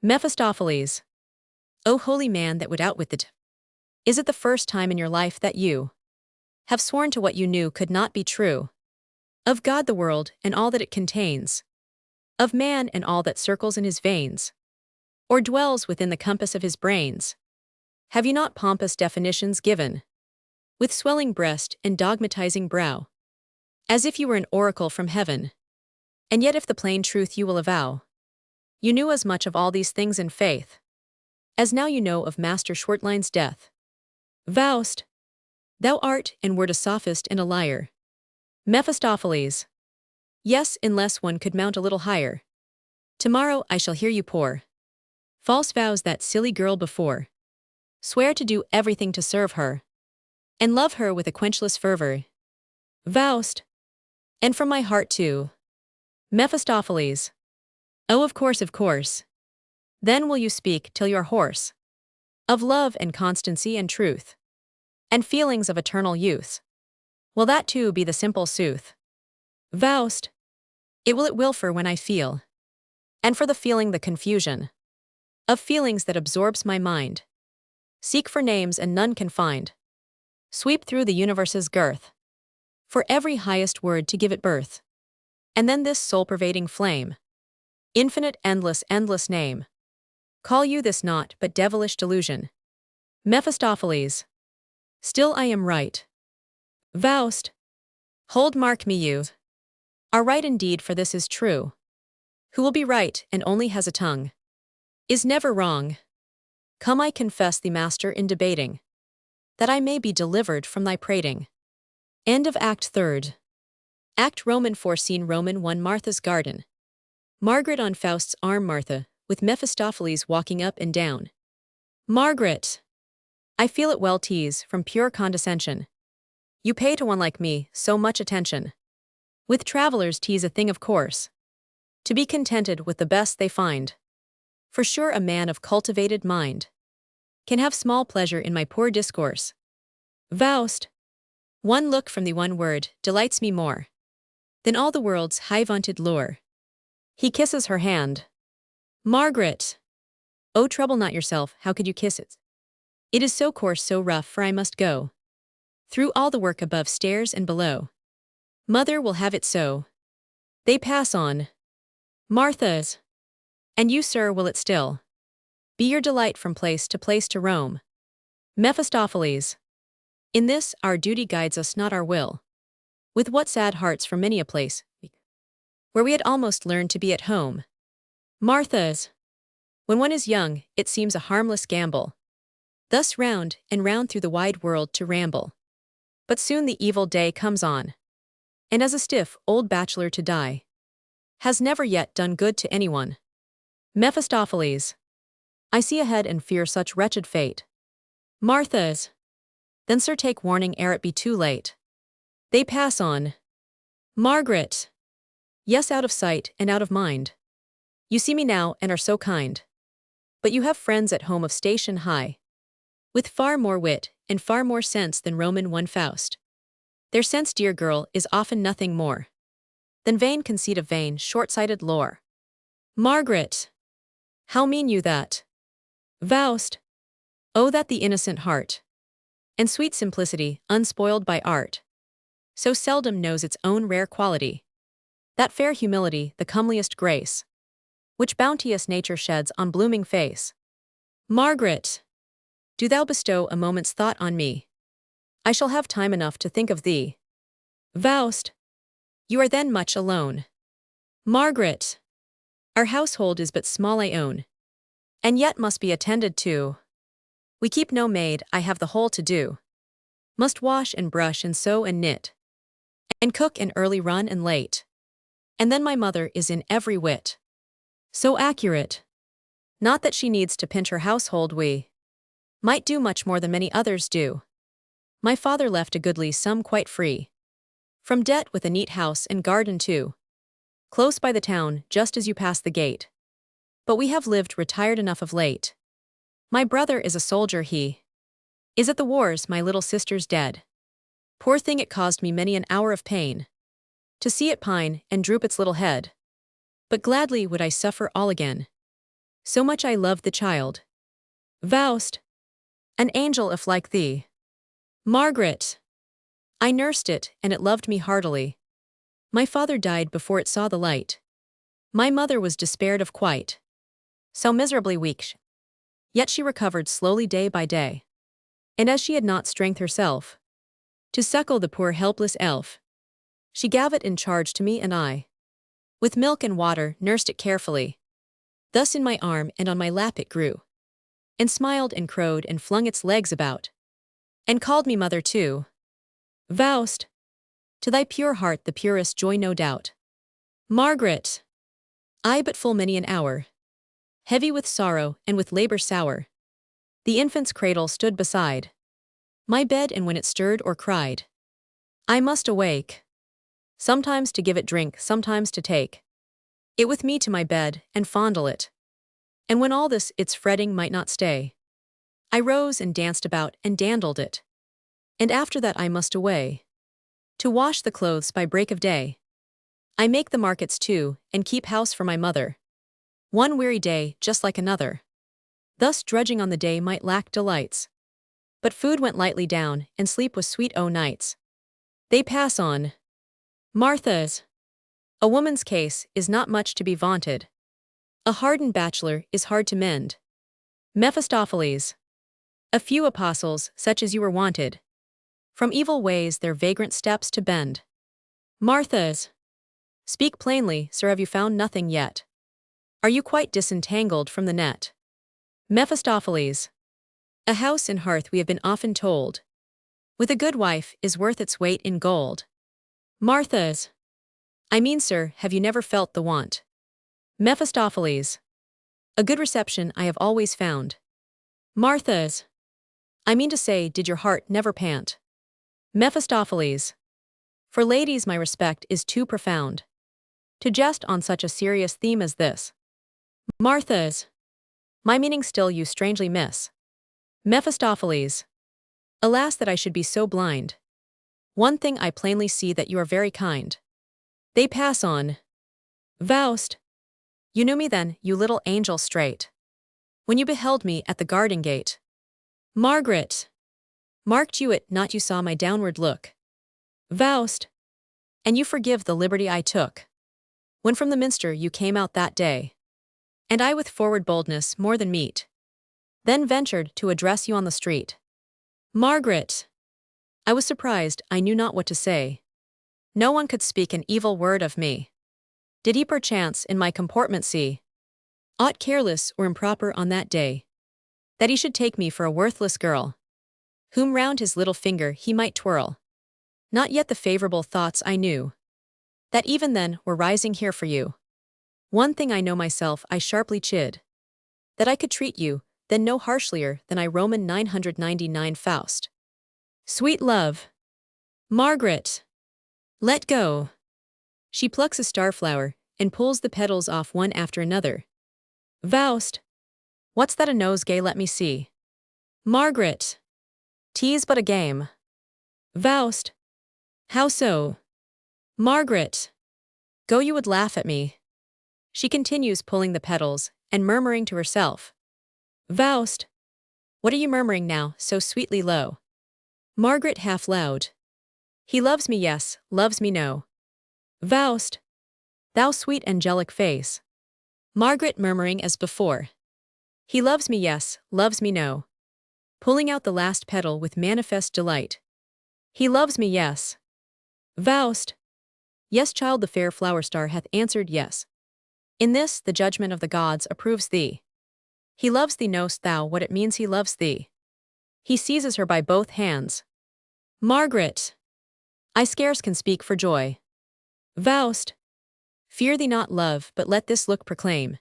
Mephistopheles, O holy man that would outwit it. Is it the first time in your life that you have sworn to what you knew could not be true? Of God the world and all that it contains, of man and all that circles in his veins, or dwells within the compass of his brains, have you not pompous definitions given, with swelling breast and dogmatizing brow, as if you were an oracle from heaven? And yet if the plain truth you will avow, you knew as much of all these things in faith, as now you know of Master Schwertlein's death. Faust, thou art and wert a sophist and a liar. Mephistopheles, yes, unless one could mount a little higher. Tomorrow I shall hear you pour false vows that silly girl before. Swear to do everything to serve her, and love her with a quenchless fervor. Faust, and from my heart too. Mephistopheles, oh, of course, of course. Then will you speak till you're hoarse, of love and constancy and truth, and feelings of eternal youth. Will that too be the simple sooth? Faust, it will for when I feel, and for the feeling the confusion of feelings that absorbs my mind. Seek for names and none can find. Sweep through the universe's girth, for every highest word to give it birth. And then this soul-pervading flame, infinite, endless name. Call you this naught but devilish delusion. Mephistopheles, still I am right. Faust, hold, mark me, you are right indeed, for this is true. Who will be right and only has a tongue is never wrong. Come, I confess thee master in debating, that I may be delivered from thy prating. End of Act 3rd. Act Roman 4, Scene Roman 1, Martha's garden. Margaret on Faust's arm, Martha, with Mephistopheles walking up and down. Margaret, I feel it well, tease, from pure condescension. You pay to one like me so much attention. With travelers 'tis a thing of course, to be contented with the best they find. For sure a man of cultivated mind can have small pleasure in my poor discourse. Faust, one look from thee, one word, delights me more than all the world's high-vaunted lure. He kisses her hand. Margaret, oh, trouble not yourself, how could you kiss it? It is so coarse, so rough, for I must go through all the work above stairs and below. Mother will have it so. They pass on. Martha's, and you, sir, will it still be your delight from place to roam? Mephistopheles, in this our duty guides us, not our will. With what sad hearts from many a place where we had almost learned to be at home. Martha's, when one is young, it seems a harmless gamble, thus round and round through the wide world to ramble. But soon the evil day comes on, and as a stiff old bachelor to die has never yet done good to anyone. Mephistopheles, I see ahead and fear such wretched fate. Martha's, then sir, take warning ere it be too late. They pass on. Margaret, yes, out of sight and out of mind. You see me now and are so kind. But you have friends at home of station high, with far more wit and far more sense than Roman 1 Faust. Their sense, dear girl, is often nothing more than vain conceit of vain, short-sighted lore. Margaret, how mean you that? Faust, oh, that the innocent heart and sweet simplicity, unspoiled by art, so seldom knows its own rare quality, that fair humility, the comeliest grace, which bounteous nature sheds on blooming face. Margaret, do thou bestow a moment's thought on me. I shall have time enough to think of thee. Faust, you are then much alone. Margaret, our household is but small, I own, and yet must be attended to. We keep no maid, I have the whole to do. Must wash and brush and sew and knit, and cook and early run and late. And then my mother is in every wit so accurate. Not that she needs to pinch her household, we might do much more than many others do. My father left a goodly sum quite free. From debt with a neat house and garden too. Close by the town, just as you pass the gate. But we have lived retired enough of late. My brother is a soldier, he is at the wars, my little sister's dead. Poor thing, it caused me many an hour of pain to see it pine and droop its little head. But gladly would I suffer all again. So much I loved the child. Faust, an angel if like thee. Margaret, I nursed it, and it loved me heartily. My father died before it saw the light. My mother was despaired of quite. So miserably weak. Yet she recovered slowly day by day. And as she had not strength herself to suckle the poor helpless elf, she gave it in charge to me, and I, with milk and water, nursed it carefully. Thus in my arm and on my lap it grew, and smiled and crowed and flung its legs about, and called me mother too. Faust, to thy pure heart the purest joy no doubt. Margaret, I but full many an hour, heavy with sorrow and with labor sour. The infant's cradle stood beside my bed, and when it stirred or cried, I must awake, sometimes to give it drink, sometimes to take it with me to my bed and fondle it. And when all this its fretting might not stay, I rose and danced about and dandled it. And after that I must away to wash the clothes by break of day. I make the markets too, and keep house for my mother. One weary day just like another. Thus drudging on the day might lack delights. But food went lightly down, and sleep was sweet o' nights. They pass on. Martha's. A woman's case is not much to be vaunted. A hardened bachelor is hard to mend. Mephistopheles. A few apostles, such as you were wanted, from evil ways their vagrant steps to bend. Martha's. Speak plainly, sir, have you found nothing yet? Are you quite disentangled from the net? Mephistopheles. A house and hearth, we have been often told, with a good wife is worth its weight in gold. Martha's. I mean, sir, have you never felt the want? Mephistopheles. A good reception I have always found. Martha's. I mean to say, did your heart never pant? Mephistopheles. For ladies my respect is too profound to jest on such a serious theme as this. Martha's. My meaning still you strangely miss. Mephistopheles. Alas that I should be so blind. One thing I plainly see, that you are very kind. They pass on. Faust. You knew me then, you little angel straight, when you beheld me at the garden gate. Margaret. Marked you it not, you saw my downward look. Faust. And you forgive the liberty I took, when from the minster you came out that day. And I with forward boldness more than meet, then ventured to address you on the street. Margaret. I was surprised, I knew not what to say. No one could speak an evil word of me. Did he perchance in my comportment see aught careless or improper on that day, that he should take me for a worthless girl, whom round his little finger he might twirl? Not yet the favorable thoughts I knew, that even then were rising here for you. One thing I know myself I sharply chid, that I could treat you then no harshlier than I Roman 999 Faust. Sweet love. Margaret. Let go. She plucks a starflower, and pulls the petals off one after another. Faust. What's that, a nosegay? Let me see. Margaret. 'Tis but a game. Faust. How so? Margaret. Go, you would laugh at me. She continues pulling the petals, and murmuring to herself. Faust. What are you murmuring now, so sweetly low? Margaret half loud. He loves me, yes, loves me no. Faust. Thou sweet angelic face. Margaret murmuring as before. He loves me, yes, loves me no. Pulling out the last petal with manifest delight. He loves me, yes. Faust. Yes, child, the fair flower star hath answered yes. In this the judgment of the gods approves thee. He loves thee, knowst thou what it means, he loves thee? He seizes her by both hands. Margaret. I scarce can speak for joy. Faust. Fear thee not, love, but let this look proclaim.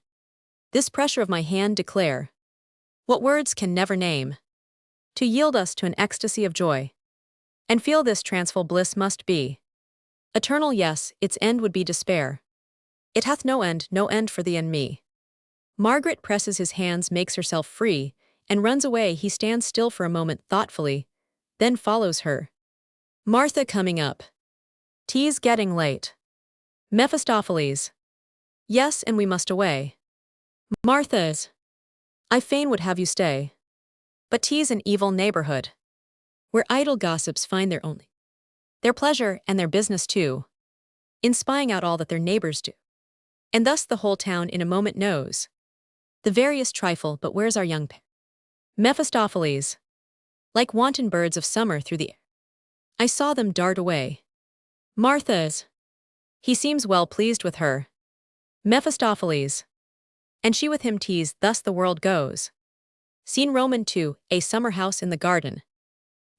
This pressure of my hand declare. What words can never name. To yield us to an ecstasy of joy. And feel this transful bliss must be eternal, yes, its end would be despair. It hath no end for thee and me. Margaret presses his hands, makes herself free, and runs away. He stands still for a moment thoughtfully, then follows her. Martha coming up. Tea's getting late. Mephistopheles. Yes, and we must away. Martha's. I fain would have you stay. But tea's an evil neighborhood, where idle gossips find their pleasure and their business too, in spying out all that their neighbors do. And thus the whole town in a moment knows the veriest trifle. But where's our young Mephistopheles? Like wanton birds of summer through the air, I saw them dart away. Martha's. He seems well pleased with her. Mephistopheles. And she with him. Tease. Thus the world goes. Scene Roman 2, a summer house in the garden.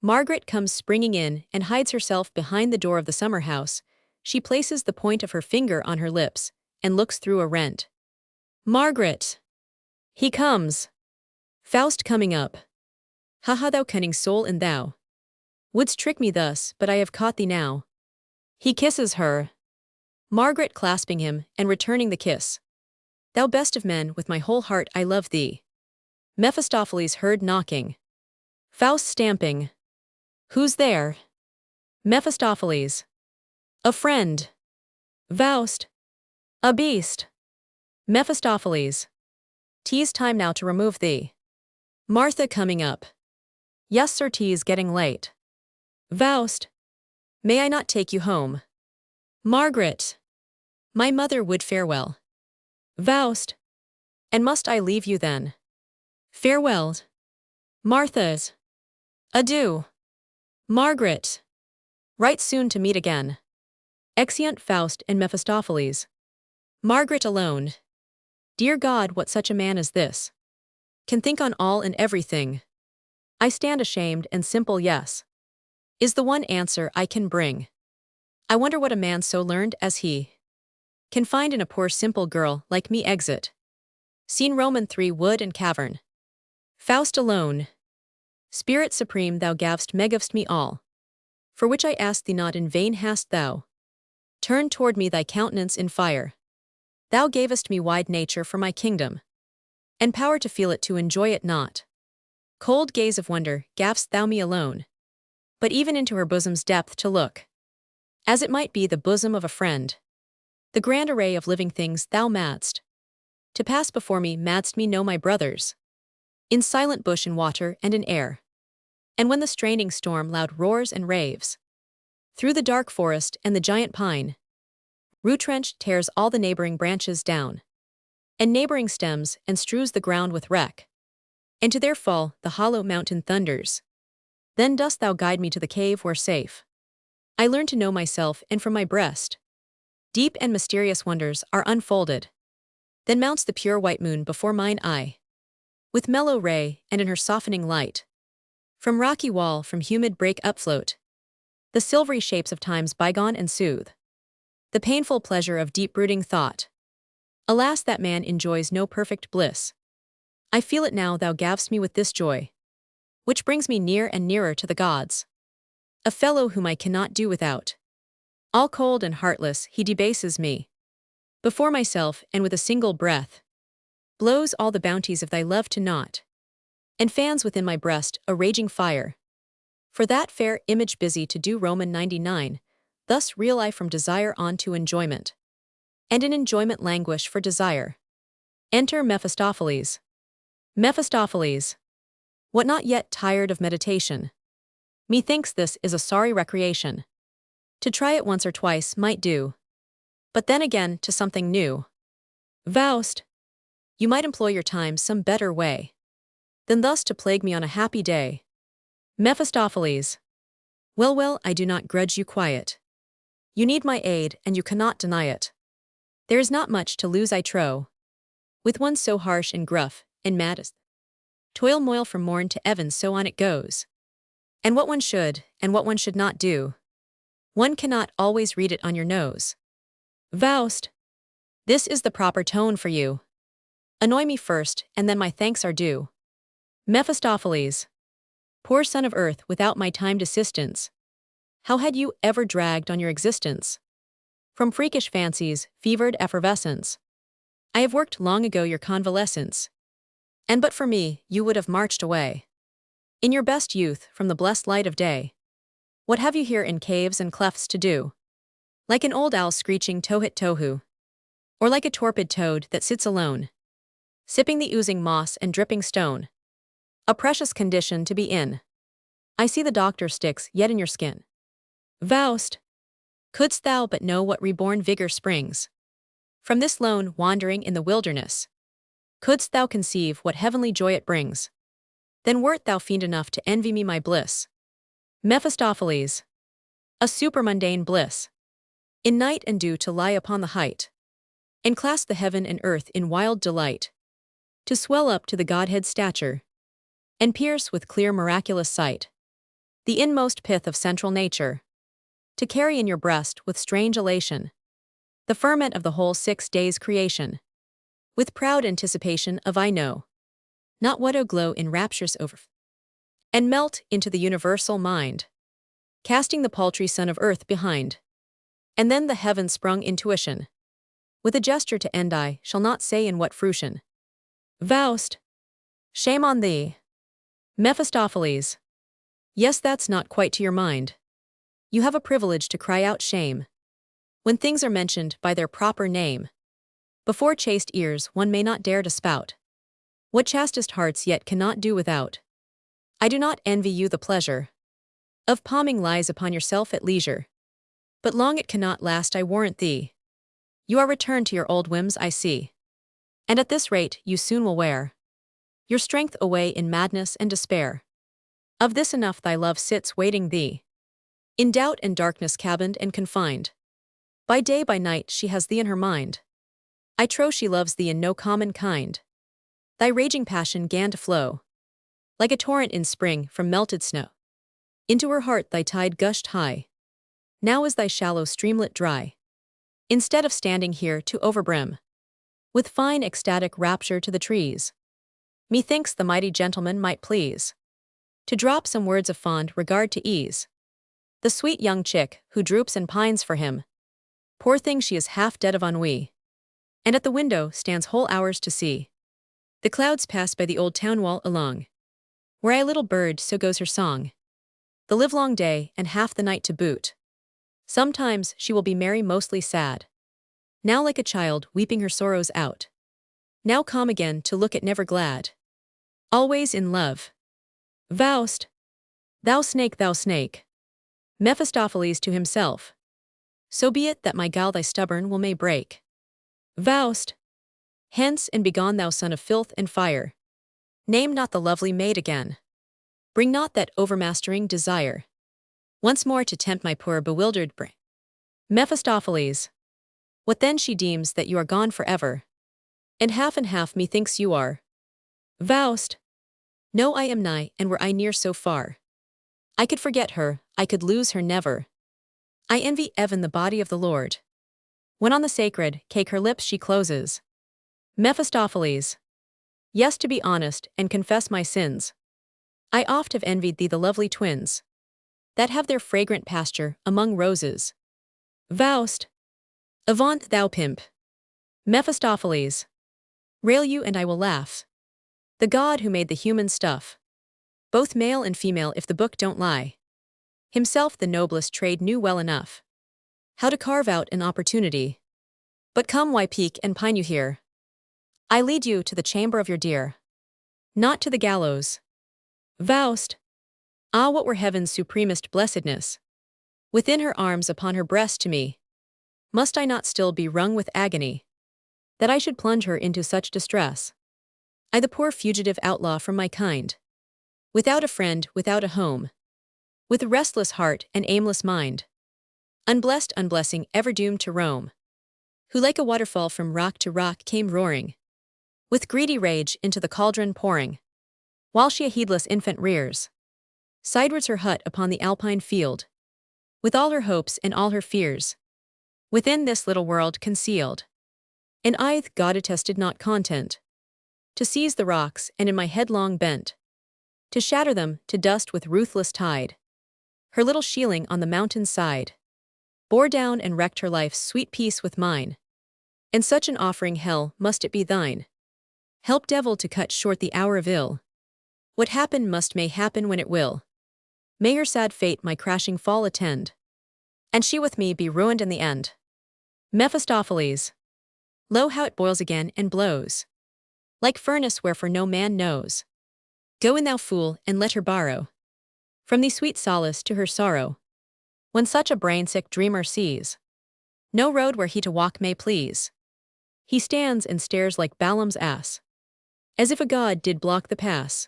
Margaret comes springing in and hides herself behind the door of the summer house. She places the point of her finger on her lips and looks through a rent. Margaret! He comes! Faust coming up. Ha ha, thou cunning soul, and thou wouldst trick me thus, but I have caught thee now. He kisses her. Margaret clasping him and returning the kiss. Thou best of men, with my whole heart I love thee. Mephistopheles heard knocking. Faust stamping. Who's there? Mephistopheles. A friend. Faust. A beast. Mephistopheles. Tea's time now to remove thee. Martha coming up. Yes, sir, tea's getting late. Faust. May I not take you home? Margaret. My mother would farewell. Faust. And must I leave you then? Farewell. Martha's. Adieu. Margaret. Right soon to meet again. Exeunt Faust and Mephistopheles. Margaret alone. Dear God, what such a man as this can think on all and everything. I stand ashamed and simple, yes, is the one answer I can bring. I wonder what a man so learned as he can find in a poor simple girl like me. Exit. Scene Roman 3, wood and cavern. Faust alone. Spirit supreme, thou gav'st me all, for which I asked thee not in vain. Hast thou turned toward me thy countenance in fire? Thou gavest me wide nature for my kingdom, and power to feel it, to enjoy it not. Cold gaze of wonder gav'st thou me alone, but even into her bosom's depth to look, as it might be the bosom of a friend. The grand array of living things thou madst to pass before me, madst me know my brothers, in silent bush and water and in air. And when the straining storm loud roars and raves through the dark forest and the giant pine, root-trenched tears all the neighboring branches down, and neighboring stems, and strews the ground with wreck, and to their fall the hollow mountain thunders. Then dost thou guide me to the cave where safe I learn to know myself, and from my breast deep and mysterious wonders are unfolded. Then mounts the pure white moon before mine eye, with mellow ray, and in her softening light, from rocky wall, from humid brake upfloat the silvery shapes of times bygone, and soothe the painful pleasure of deep-brooding thought. Alas, that man enjoys no perfect bliss. I feel it now, thou gav'st me with this joy, which brings me near and nearer to the gods. A fellow whom I cannot do without. All cold and heartless, he debases me before myself, and with a single breath blows all the bounties of thy love to naught, and fans within my breast a raging fire. For that fair image busy to do Roman 99, thus reel I from desire on to enjoyment, and in enjoyment languish for desire. Enter Mephistopheles. Mephistopheles. What, not yet tired of meditation? Methinks this is a sorry recreation. To try it once or twice might do, but then again to something new. Faust, you might employ your time some better way than thus to plague me on a happy day. Mephistopheles. Well, well, I do not grudge you quiet. You need my aid, and you cannot deny it. There is not much to lose, I trow, with one so harsh and gruff and mad as toil moil from morn to even, so on it goes. And what one should, and what one should not do, one cannot always read it on your nose. Faust, this is the proper tone for you. Annoy me first, and then my thanks are due. Mephistopheles. Poor son of earth, without my timed assistance, How had you ever dragged on your existence? From freakish fancies, fevered effervescence. I have worked long ago your convalescence. And but for me, you would have marched away. In your best youth, from the blessed light of day. What have you here in caves and clefts to do? Like an old owl screeching tohit tohu. Or like a torpid toad that sits alone, sipping the oozing moss and dripping stone. A precious condition to be in. I see the doctor sticks yet in your skin. Faust, couldst thou but know what reborn vigor springs from this lone wandering in the wilderness? Couldst thou conceive what heavenly joy it brings? Then wert thou fiend enough to envy me my bliss. Mephistopheles, a supermundane bliss. In night and dew to lie upon the height, and clasp the heaven and earth in wild delight, to swell up to the Godhead's stature, and pierce with clear miraculous sight the inmost pith of central nature, to carry in your breast with strange elation the ferment of the whole 6 days' creation, with proud anticipation of I know not what glow in rapturous over, and melt into the universal mind, casting the paltry son of earth behind. And then the heaven-sprung intuition, with a gesture to end I shall not say in what fruition. Faust, shame on thee. Mephistopheles, yes, that's not quite to your mind. You have a privilege to cry out shame when things are mentioned by their proper name. Before chaste ears one may not dare to spout what chastest hearts yet cannot do without. I do not envy you the pleasure of palming lies upon yourself at leisure, but long it cannot last, I warrant thee. You are returned to your old whims, I see, and at this rate you soon will wear your strength away in madness and despair. Of this enough thy love sits waiting thee, in doubt and darkness cabined and confined. By day by night she has thee in her mind. I trow she loves thee in no common kind. Thy raging passion 'gan to flow, like a torrent in spring from melted snow. Into her heart thy tide gushed high. Now is thy shallow streamlet dry. Instead of standing here to overbrim with fine ecstatic rapture to the trees, methinks the mighty gentleman might please to drop some words of fond regard to ease the sweet young chick who droops and pines for him. Poor thing, she is half dead of ennui, and at the window stands whole hours to see the clouds pass by the old town wall along, where a little bird so goes her song, the livelong day and half the night to boot. Sometimes she will be merry, mostly sad, now like a child weeping her sorrows out, now calm again to look at never glad, always in love. Faust, thou snake. Mephistopheles to himself, so be it that my guile thy stubborn will may break. Faust, hence and begone, thou son of filth and fire. Name not the lovely maid again. Bring not that overmastering desire once more to tempt my poor bewildered brain. Mephistopheles, what then? She deems that you are gone forever, and half methinks you are. Faust, no, I am nigh, and were I near so far, I could forget her, I could lose her never. I envy even the body of the Lord, when on the sacred cake her lips she closes. Mephistopheles, yes, to be honest and confess my sins, I oft have envied thee the lovely twins that have their fragrant pasture among roses. Faust, avaunt thou pimp. Mephistopheles, rail you and I will laugh. The God who made the human stuff, both male and female if the book don't lie, himself the noblest trade knew well enough how to carve out an opportunity. But come, why peak and pine you here? I lead you to the chamber of your dear, not to the gallows. Faust, ah, what were heaven's supremest blessedness within her arms upon her breast to me? Must I not still be wrung with agony, that I should plunge her into such distress? I, the poor fugitive outlaw from my kind, without a friend, without a home, with a restless heart and aimless mind, unblessed, unblessing, ever doomed to roam, who like a waterfall from rock to rock came roaring, with greedy rage into the cauldron pouring, while she a heedless infant rears sidewards her hut upon the alpine field, with all her hopes and all her fears within this little world concealed. And I, God attested, not content to seize the rocks and in my headlong bent to shatter them to dust with ruthless tide, her little shieling on the mountain's side, bore down and wrecked her life's sweet peace with mine. And such an offering, hell, must it be thine. Help, devil, to cut short the hour of ill. What happen must may happen when it will. May her sad fate my crashing fall attend, and she with me be ruined in the end. Mephistopheles. Lo, how it boils again and blows, like furnace wherefore no man knows. Go in, thou fool, and let her borrow from thee sweet solace to her sorrow. When such a brain-sick dreamer sees no road where he to walk may please, he stands and stares like Balaam's ass, as if a god did block the pass.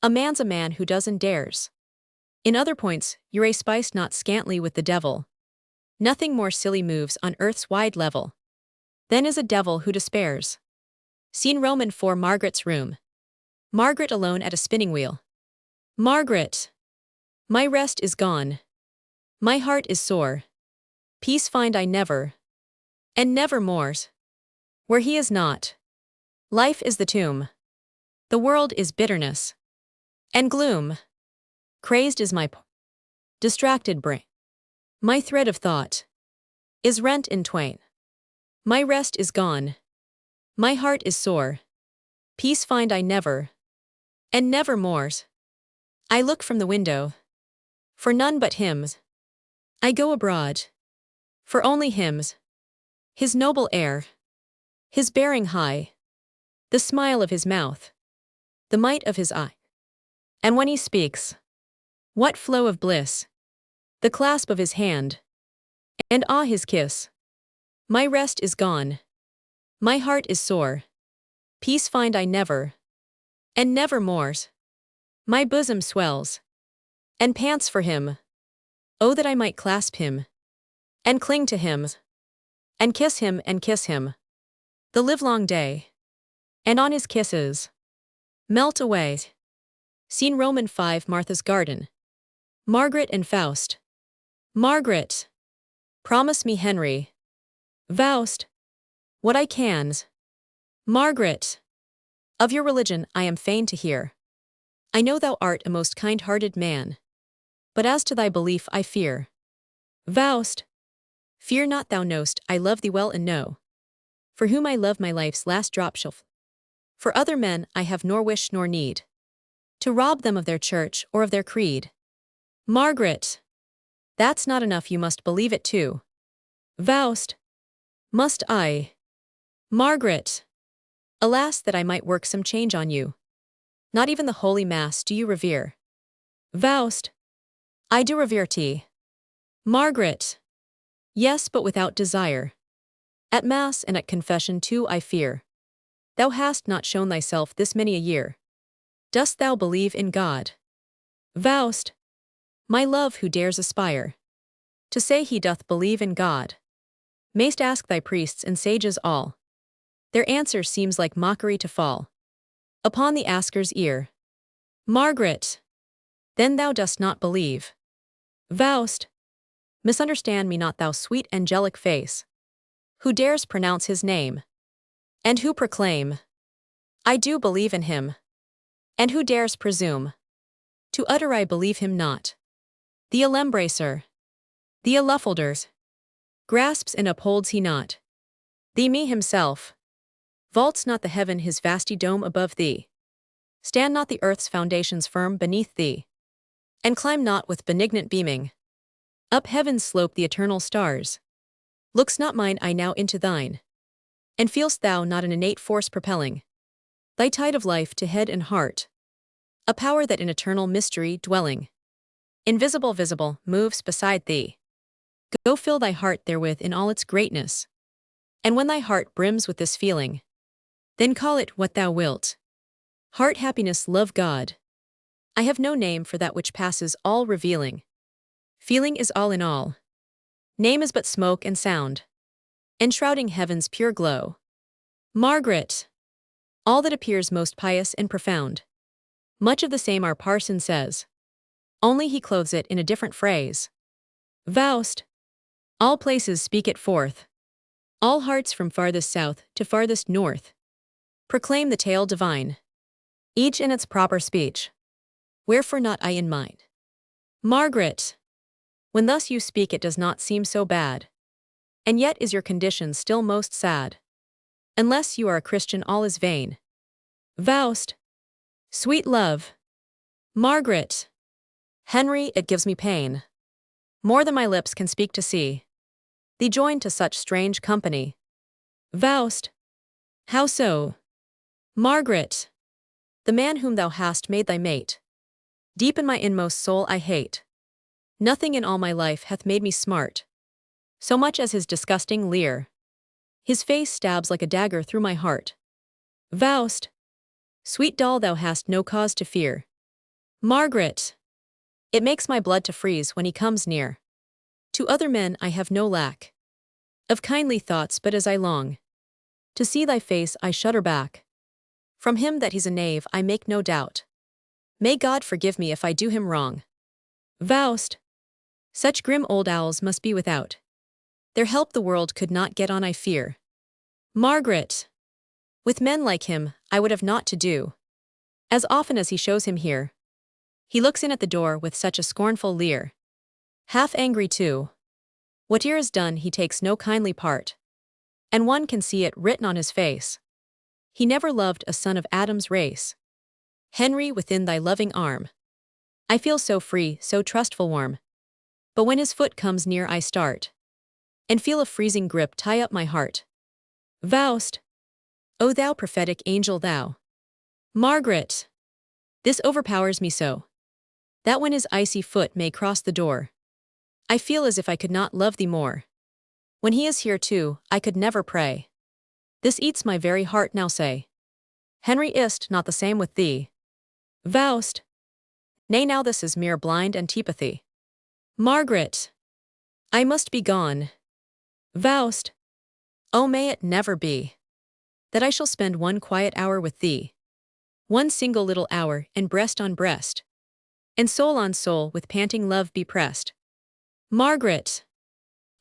A man's a man who does and dares. In other points, you're spiced not scantly with the devil. Nothing more silly moves on earth's wide level than is a devil who despairs. Scene Roman 4, Margaret's room. Margaret alone at a spinning wheel. Margaret. My rest is gone. My heart is sore. Peace find I never, and nevermores. Where he is not, life is the tomb. The world is bitterness and gloom. Crazed is my distracted brain. My thread of thought is rent in twain. My rest is gone. My heart is sore. Peace find I never, and nevermores. I look from the window for none but hymns. I go abroad for only hymns. His noble air, his bearing high, the smile of his mouth, the might of his eye. And when he speaks, what flow of bliss, the clasp of his hand, and his kiss. My rest is gone. My heart is sore. Peace find I never, and nevermores. My bosom swells and pants for him. Oh, that I might clasp him and cling to him and kiss him the livelong day, and on his kisses melt away. Scene Roman 5, Martha's garden. Margaret and Faust. Margaret. Promise me, Henry. Faust. What I can. Margaret. Of your religion I am fain to hear. I know thou art a most kind-hearted man, but as to thy belief I fear. Faust. Fear not, thou know'st I love thee well and know, for whom I love my life's last drop shall for other men I have nor wish nor need to rob them of their church or of their creed. Margaret. That's not enough, you must believe it too. Faust. Must I? Margaret. Alas, that I might work some change on you. Not even the holy mass do you revere. Faust. I do revere thee. Margaret. Yes, but without desire. At mass and at confession too I fear. Thou hast not shown thyself this many a year. Dost thou believe in God? Faust. My love, who dares aspire to say he doth believe in God? Mayst ask thy priests and sages all. Their answer seems like mockery to fall upon the asker's ear. Margaret. Then thou dost not believe. Faust. Misunderstand me not, thou sweet angelic face. Who dares pronounce his name? And who proclaim, I do believe in him? And who dares presume to utter I believe him not? The Alembracer, the Aluffelders, grasps and upholds he not thee, me himself? Vaults not the heaven his vasty dome above thee? Stand not the earth's foundations firm beneath thee? And climb not with benignant beaming up heaven's slope the eternal stars? Looks not mine eye now into thine? And feelst thou not an innate force propelling thy tide of life to head and heart? A power that in eternal mystery dwelling, invisible visible, moves beside thee. Go fill thy heart therewith in all its greatness. And when thy heart brims with this feeling, then call it what thou wilt. Heart happiness, love God. I have no name for that which passes all revealing. Feeling is all in all. Name is but smoke and sound, enshrouding heaven's pure glow. Margaret. All that appears most pious and profound. Much of the same our parson says, only he clothes it in a different phrase. Faust. All places speak it forth. All hearts from farthest south to farthest north proclaim the tale divine, each in its proper speech. Wherefore not I in mine? Margaret. When thus you speak it does not seem so bad. And yet is your condition still most sad. Unless you are a Christian all is vain. Faust. Sweet love. Margaret. Henry, it gives me pain. More than my lips can speak to see. Thee joined to such strange company. Faust. How so? Margaret. The man whom thou hast made thy mate. Deep in my inmost soul I hate. Nothing in all my life hath made me smart so much as his disgusting leer. His face stabs like a dagger through my heart. Faust. Sweet doll, thou hast no cause to fear. Margaret. It makes my blood to freeze when he comes near. To other men I have no lack of kindly thoughts, but as I long to see thy face I shudder back. From him that he's a knave I make no doubt. May God forgive me if I do him wrong. Faust. Such grim old owls must be without. Their help the world could not get on, I fear. Margaret. With men like him, I would have naught to do. As often as he shows him here, he looks in at the door with such a scornful leer. Half angry too. Whate'er is done he takes no kindly part. And one can see it written on his face. He never loved a son of Adam's race. Henry, within thy loving arm, I feel so free, so trustful warm. But when his foot comes near I start, and feel a freezing grip tie up my heart. Faust. O thou prophetic angel thou. Margaret. This overpowers me so, that when his icy foot may cross the door, I feel as if I could not love thee more. When he is here too, I could never pray. This eats my very heart now say. Henry, is't not the same with thee? Faust. Nay, now this is mere blind antipathy. Margaret. I must be gone. Faust. Oh, may it never be that I shall spend one quiet hour with thee. One single little hour, and breast on breast, and soul on soul with panting love be pressed. Margaret.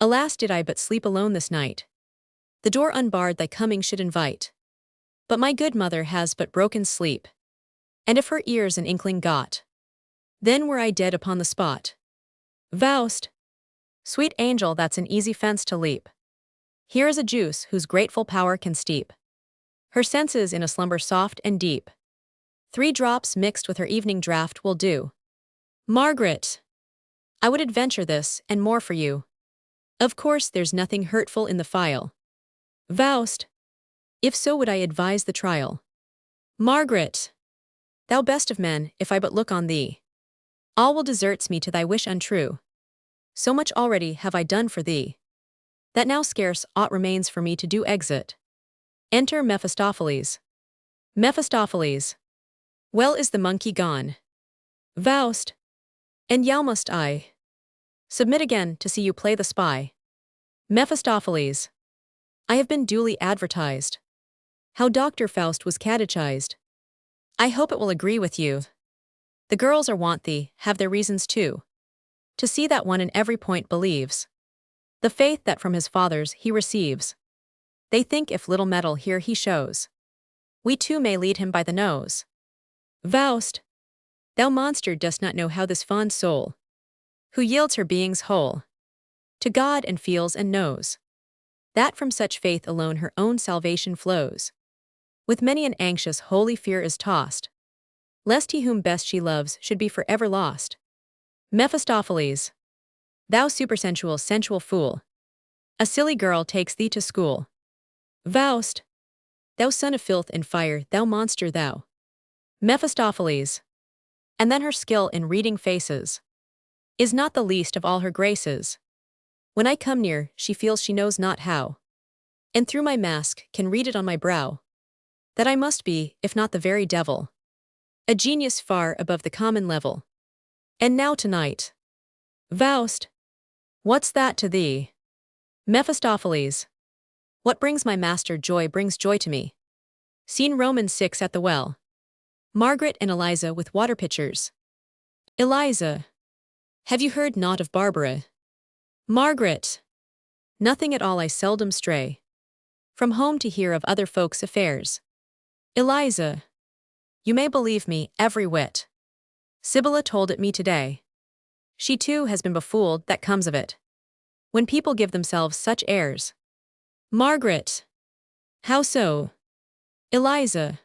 Alas, did I but sleep alone this night, the door unbarred thy coming should invite. But my good mother has but broken sleep, and if her ears an inkling got, then were I dead upon the spot. Faust. Sweet angel, that's an easy fence to leap. Here is a juice whose grateful power can steep her senses in a slumber soft and deep. 3 drops mixed with her evening draught will do. Margaret. I would adventure this, and more for you. Of course there's nothing hurtful in the phial. Faust. If so would I advise the trial. Margaret. Thou best of men, if I but look on thee, all will deserts me to thy wish untrue. So much already have I done for thee, that now scarce aught remains for me to do. Exit. Enter Mephistopheles. Mephistopheles. Well, is the monkey gone? Faust. And now must I submit again to see you play the spy. Mephistopheles. I have been duly advertised how Dr. Faust was catechized. I hope it will agree with you. The girls are want thee, have their reasons too, to see that one in every point believes the faith that from his fathers he receives. They think if little metal here he shows, we too may lead him by the nose. Faust. Thou monster dost not know how this fond soul, who yields her being's whole to God and feels and knows that from such faith alone her own salvation flows, with many an anxious holy fear is tossed, lest he whom best she loves should be forever lost. Mephistopheles. Thou supersensual sensual fool, a silly girl takes thee to school. Faust. Thou son of filth and fire, thou monster thou. Mephistopheles. And then her skill in reading faces is not the least of all her graces. When I come near, she feels she knows not how, and through my mask can read it on my brow, that I must be, if not the very devil, a genius far above the common level. And now tonight. Faust. What's that to thee? Mephistopheles. What brings my master joy brings joy to me. Scene Romans 6 at the well. Margaret and Eliza with water pitchers. Eliza. Have you heard naught of Barbara? Margaret. Nothing at all, I seldom stray from home to hear of other folks' affairs. Eliza. You may believe me, every whit. Sibylla told it me today. She too has been befooled, that comes of it. When people give themselves such airs. Margaret. How so? Eliza.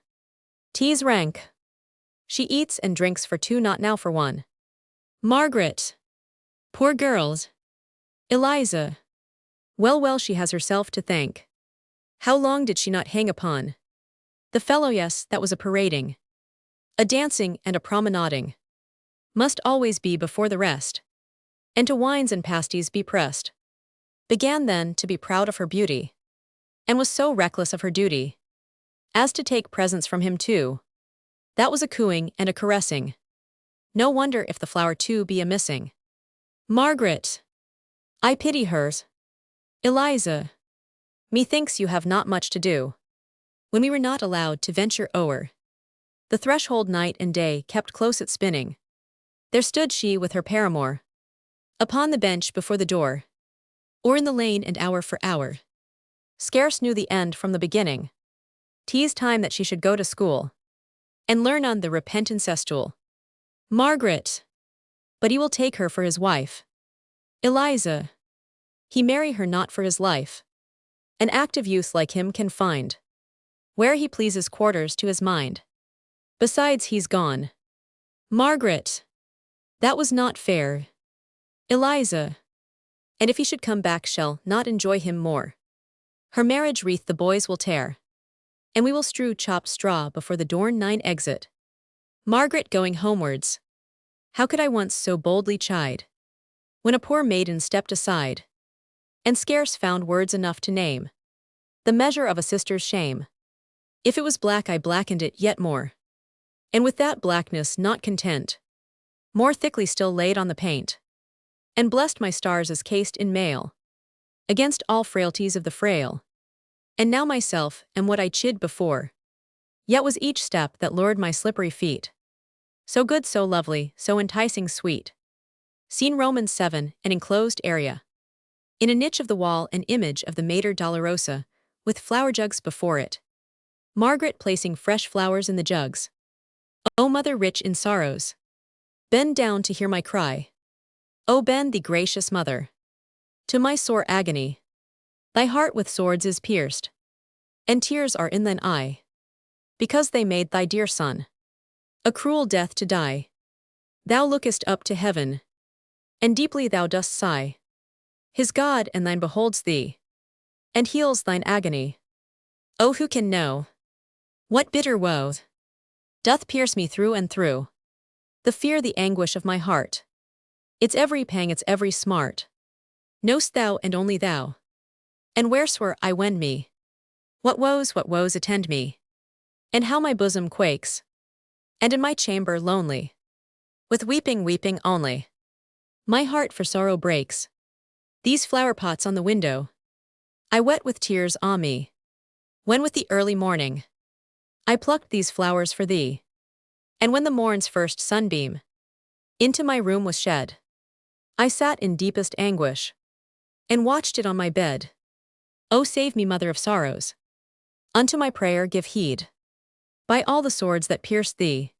Tea's rank. She eats and drinks for two, not now for one. Margaret. Poor girls. Eliza. Well, she has herself to thank. How long did she not hang upon the fellow? Yes, that was a parading, a dancing and a promenading. Must always be before the rest, and to wines and pasties be pressed. Began then to be proud of her beauty, and was so reckless of her duty, as to take presents from him too. That was a cooing and a caressing. No wonder if the flower too be a missing. Margaret. I pity hers. Eliza. Methinks you have not much to do. When we were not allowed to venture o'er the threshold night and day, kept close at spinning, there stood she with her paramour, upon the bench before the door, or in the lane, and hour for hour scarce knew the end from the beginning. 'Tis time that she should go to school, and learn on the repentant cestule. Margaret. But he will take her for his wife. Eliza. He marry her not for his life. An active youth like him can find where he pleases quarters to his mind. Besides, he's gone. Margaret. That was not fair. Eliza. And if he should come back, shall not enjoy him more. Her marriage wreath the boys will tear, and we will strew chopped straw before the door 9 exit. Margaret going homewards. How could I once so boldly chide, when a poor maiden stepped aside, and scarce found words enough to name the measure of a sister's shame? If it was black, I blackened it yet more, and with that blackness not content, more thickly still laid on the paint, and blessed my stars as cased in mail, against all frailties of the frail. And now myself am what I chid before, yet was each step that lured my slippery feet so good, so lovely, so enticing sweet. Scene Romans 7, an enclosed area. In a niche of the wall, an image of the Mater Dolorosa, with flower jugs before it. Margaret placing fresh flowers in the jugs. O mother rich in sorrows, bend down to hear my cry. O bend thee, gracious mother, to my sore agony. Thy heart with swords is pierced, and tears are in thine eye, because they made thy dear son a cruel death to die. Thou lookest up to heaven, and deeply thou dost sigh. His God and thine beholds thee, and heals thine agony. O who can know what bitter woe doth pierce me through and through? The fear, the anguish of my heart, its every pang, its every smart, know'st thou and only thou. And wheresoe'er I wend me, what woes attend me, and how my bosom quakes, and in my chamber lonely, with weeping only, my heart for sorrow breaks. These flower pots on the window I wet with tears, ah me, when with the early morning I plucked these flowers for thee, and when the morn's first sunbeam into my room was shed, I sat in deepest anguish, and watched it on my bed. O save me, mother of sorrows, unto my prayer give heed. By all the swords that pierced thee,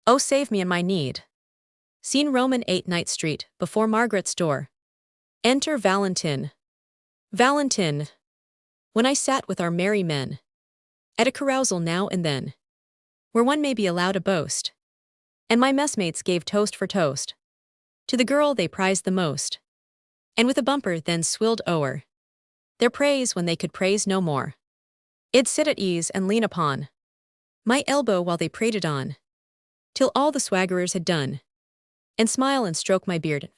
O save me in my need. Scene Roman 8, Night Street, before Margaret's door. Enter Valentin. Valentin. When I sat with our merry men, at a carousal now and then, where one may be allowed a boast, and my messmates gave toast for toast to the girl they prized the most, and with a bumper then swilled o'er their praise when they could praise no more. I'd sit at ease and lean upon my elbow while they prated on, till all the swaggerers had done, and smile and stroke my beard,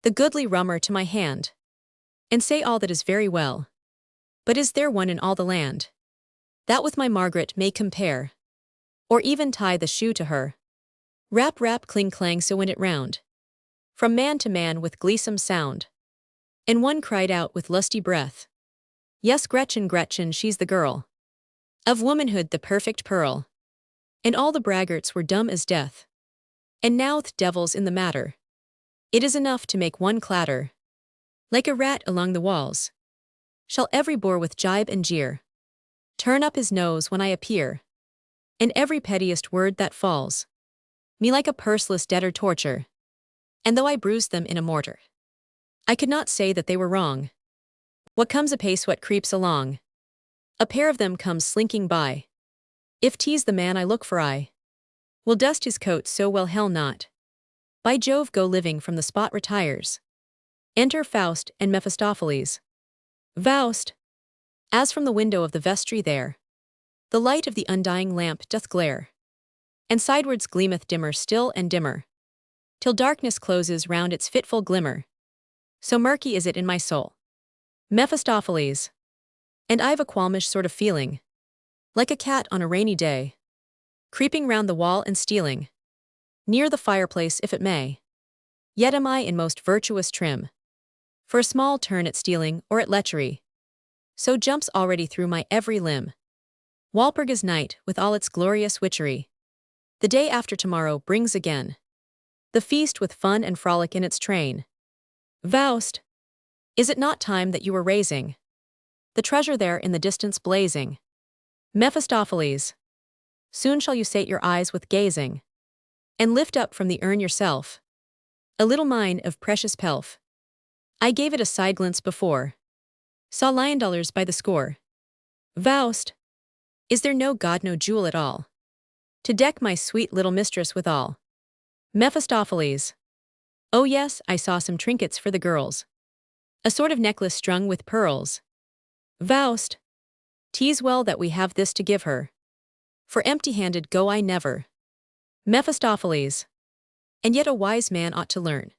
the goodly rummer to my hand, and say all that is very well. But is there one in all the land that with my Margaret may compare, or even tie the shoe to her? Rap, rap, cling, clang, so went it round, from man to man with gleesome sound. And one cried out with lusty breath, yes, Gretchen, Gretchen, she's the girl of womanhood, the perfect pearl. And all the braggarts were dumb as death. And now th' devil's in the matter. It is enough to make one clatter like a rat along the walls. Shall every boor with jibe and jeer turn up his nose when I appear? And every pettiest word that falls me like a purseless debtor torture, And though I bruised them in a mortar, I could not say that they were wrong. What comes apace, what creeps along? A pair of them comes slinking by. If 'tis the man I look for, I will dust his coat so well hell not. By Jove, go living from the spot retires. Enter Faust and Mephistopheles. Faust, as from the window of the vestry there, the light of the undying lamp doth glare, and sidewards gleameth dimmer still and dimmer, till darkness closes round its fitful glimmer. So murky is it in my soul. Mephistopheles. And I've a qualmish sort of feeling, like a cat on a rainy day, creeping round the wall and stealing near the fireplace if it may. Yet am I in most virtuous trim, for a small turn at stealing or at lechery, so jumps already through my every limb. Walpurgis night with all its glorious witchery, the day after tomorrow brings again the feast with fun and frolic in its train. Faust, is it not time that you were raising the treasure there in the distance blazing? Mephistopheles, soon shall you sate your eyes with gazing, and lift up from the urn yourself a little mine of precious pelf. I gave it a side glance before, saw lion dollars by the score. Faust, is there no god, no jewel at all, to deck my sweet little mistress withal? Mephistopheles, oh yes, I saw some trinkets for the girls, a sort of necklace strung with pearls. Faust, 'tis well that we have this to give her, for empty-handed go I never. Mephistopheles, and yet a wise man ought to learn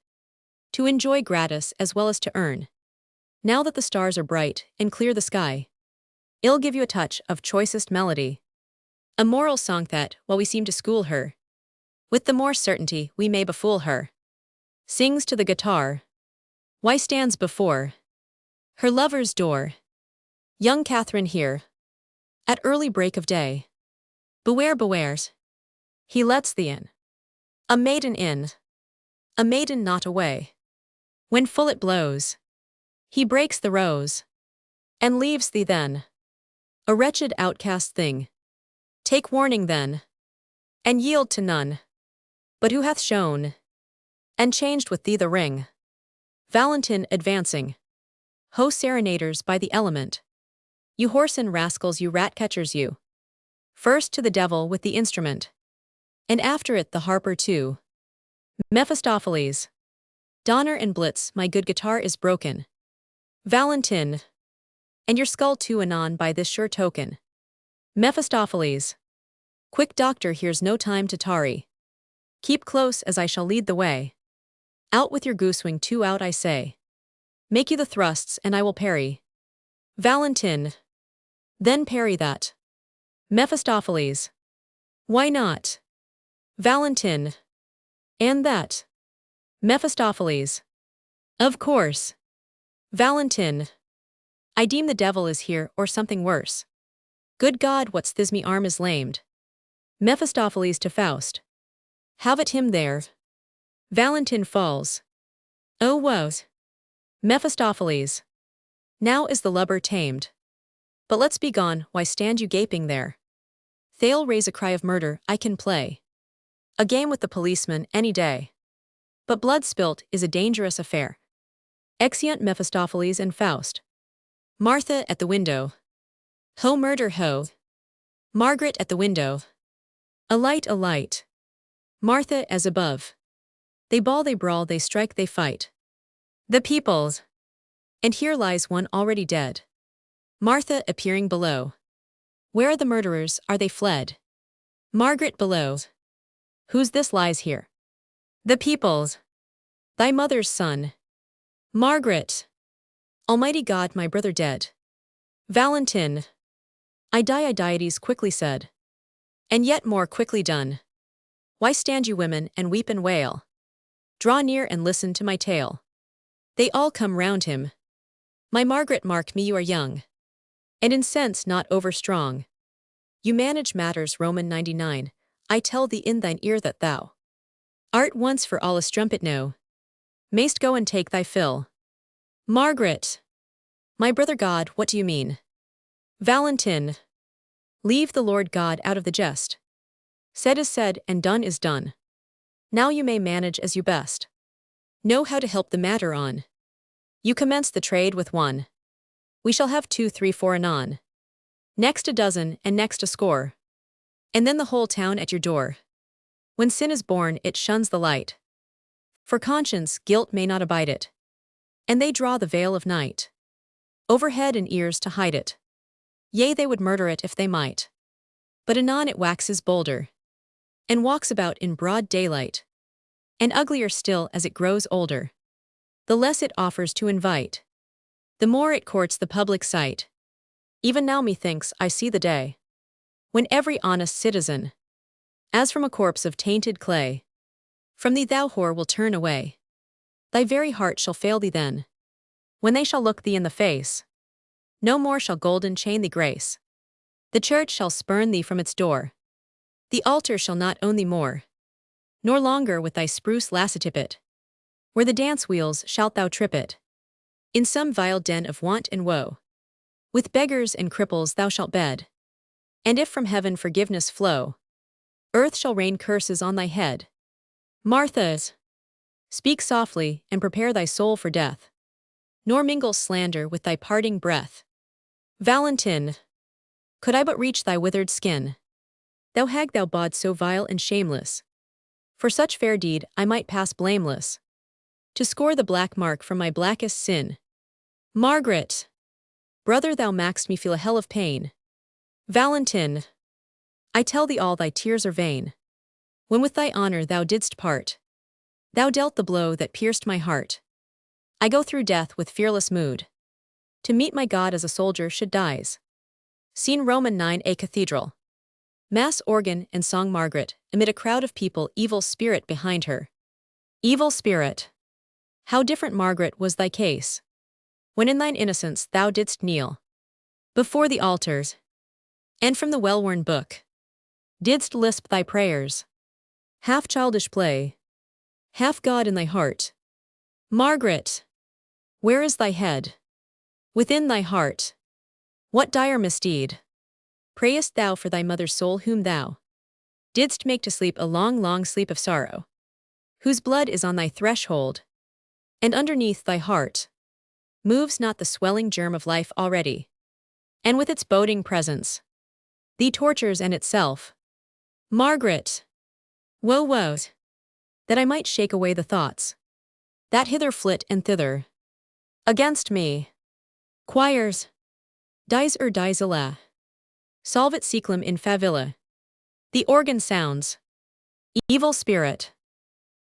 to enjoy gratis as well as to earn. Now that the stars are bright and clear the sky, I'll give you a touch of choicest melody, a moral song that, while we seem to school her, with the more certainty we may befool her, sings to the guitar, why stands before her lover's door young Catherine here, at early break of day. Beware, bewares, he lets thee in, a maiden not away. When full it blows, he breaks the rose, and leaves thee then, a wretched outcast thing. Take warning then, and yield to none, but who hath shown and changed with thee the ring. Valentin advancing, ho serenaders by the element, you whoreson rascals, you rat-catchers, you. First to the devil with the instrument, and after it the harper too. Mephistopheles, Donner and Blitz, my good guitar is broken. Valentin, and your skull too anon by this sure token. Mephistopheles, quick doctor, here's no time to tarry. Keep close as I shall lead the way. Out with your goosewing too, out I say. Make you the thrusts and I will parry. Valentin, then parry that. Mephistopheles, why not? Valentin, and that. Mephistopheles, of course. Valentin, I deem the devil is here or something worse. Good God, what's this, me arm is lamed. Mephistopheles to Faust, have at him there. Valentin falls. Oh woes. Mephistopheles, now is the lubber tamed. But let's be gone, why stand you gaping there? They'll raise a cry of murder, I can play a game with the policeman any day. But blood spilt is a dangerous affair. Exeunt Mephistopheles and Faust. Martha at the window. Ho murder ho. Margaret at the window. A light, a light. Martha as above. They bawl, they brawl, they strike, they fight. The peoples. And here lies one already dead. Martha appearing below. Where are the murderers, are they fled? Margaret below. Who's this lies here? The peoples. Thy mother's son. Margaret. Almighty God, my brother dead. Valentin. I die, it is quickly said. And yet more quickly done. Why stand you women and weep and wail? Draw near and listen to my tale. They all come round him. My Margaret, mark me, you are young, and in sense not over strong. You manage matters, Roman 99, I tell thee in thine ear that thou art once for all a strumpet know. Mayst go and take thy fill. Margaret. My brother God, what do you mean? Valentin. Leave the Lord God out of the jest. Said is said and done is done. Now you may manage as you best. Know how to help the matter on. You commence the trade with one. We shall have 2, 3, 4 anon. Next a dozen, and next a score. And then the whole town at your door. When sin is born, it shuns the light. For conscience, guilt may not abide it. And they draw the veil of night over head and ears to hide it. Yea, they would murder it if they might. But anon it waxes bolder, and walks about in broad daylight, and uglier still as it grows older. The less it offers to invite, the more it courts the public sight. Even now methinks I see the day, when every honest citizen, as from a corpse of tainted clay, from thee thou whore will turn away. Thy very heart shall fail thee then, when they shall look thee in the face. No more shall golden chain thee grace. The church shall spurn thee from its door. The altar shall not own thee more, nor longer with thy spruce lassitipet. Where the dance wheels shalt thou trip it, in some vile den of want and woe. With beggars and cripples thou shalt bed, and if from heaven forgiveness flow, earth shall rain curses on thy head. Marthas, speak softly and prepare thy soul for death, nor mingle slander with thy parting breath. Valentin, could I but reach thy withered skin, thou hag thou bod so vile and shameless, for such fair deed I might pass blameless, to score the black mark from my blackest sin. Margaret, brother, thou mak'st me feel a hell of pain. Valentin, I tell thee all thy tears are vain. When with thy honor thou didst part, thou dealt the blow that pierced my heart. I go through death with fearless mood, to meet my God as a soldier should dies. Scene Roman 9, a cathedral. Mass organ and song. Margaret, amid a crowd of people, evil spirit behind her. Evil spirit, how different, Margaret, was thy case, when in thine innocence thou didst kneel before the altars, and from the well-worn book didst lisp thy prayers. Half childish play, half God in thy heart. Margaret, where is thy head? Within thy heart, what dire misdeed prayest thou for thy mother's soul, whom thou didst make to sleep a long, long sleep of sorrow, whose blood is on thy threshold, and underneath thy heart moves not the swelling germ of life already, and with its boding presence thee tortures and itself. Margaret, woe, woes, that I might shake away the thoughts that hither flit and thither against me. Choirs, dies illa, solvet seclum in favilla. The organ sounds. Evil spirit,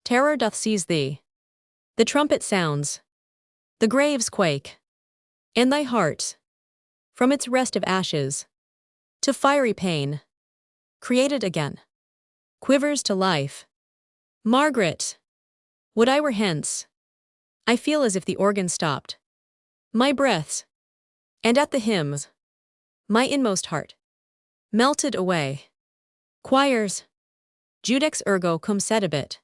terror doth seize thee. The trumpet sounds. The graves quake. And thy heart, from its rest of ashes to fiery pain, created again, quivers to life. Margaret, would I were hence. I feel as if the organ stopped my breaths, and at the hymns my inmost heart melted away. Choirs, judex ergo cum sedibit,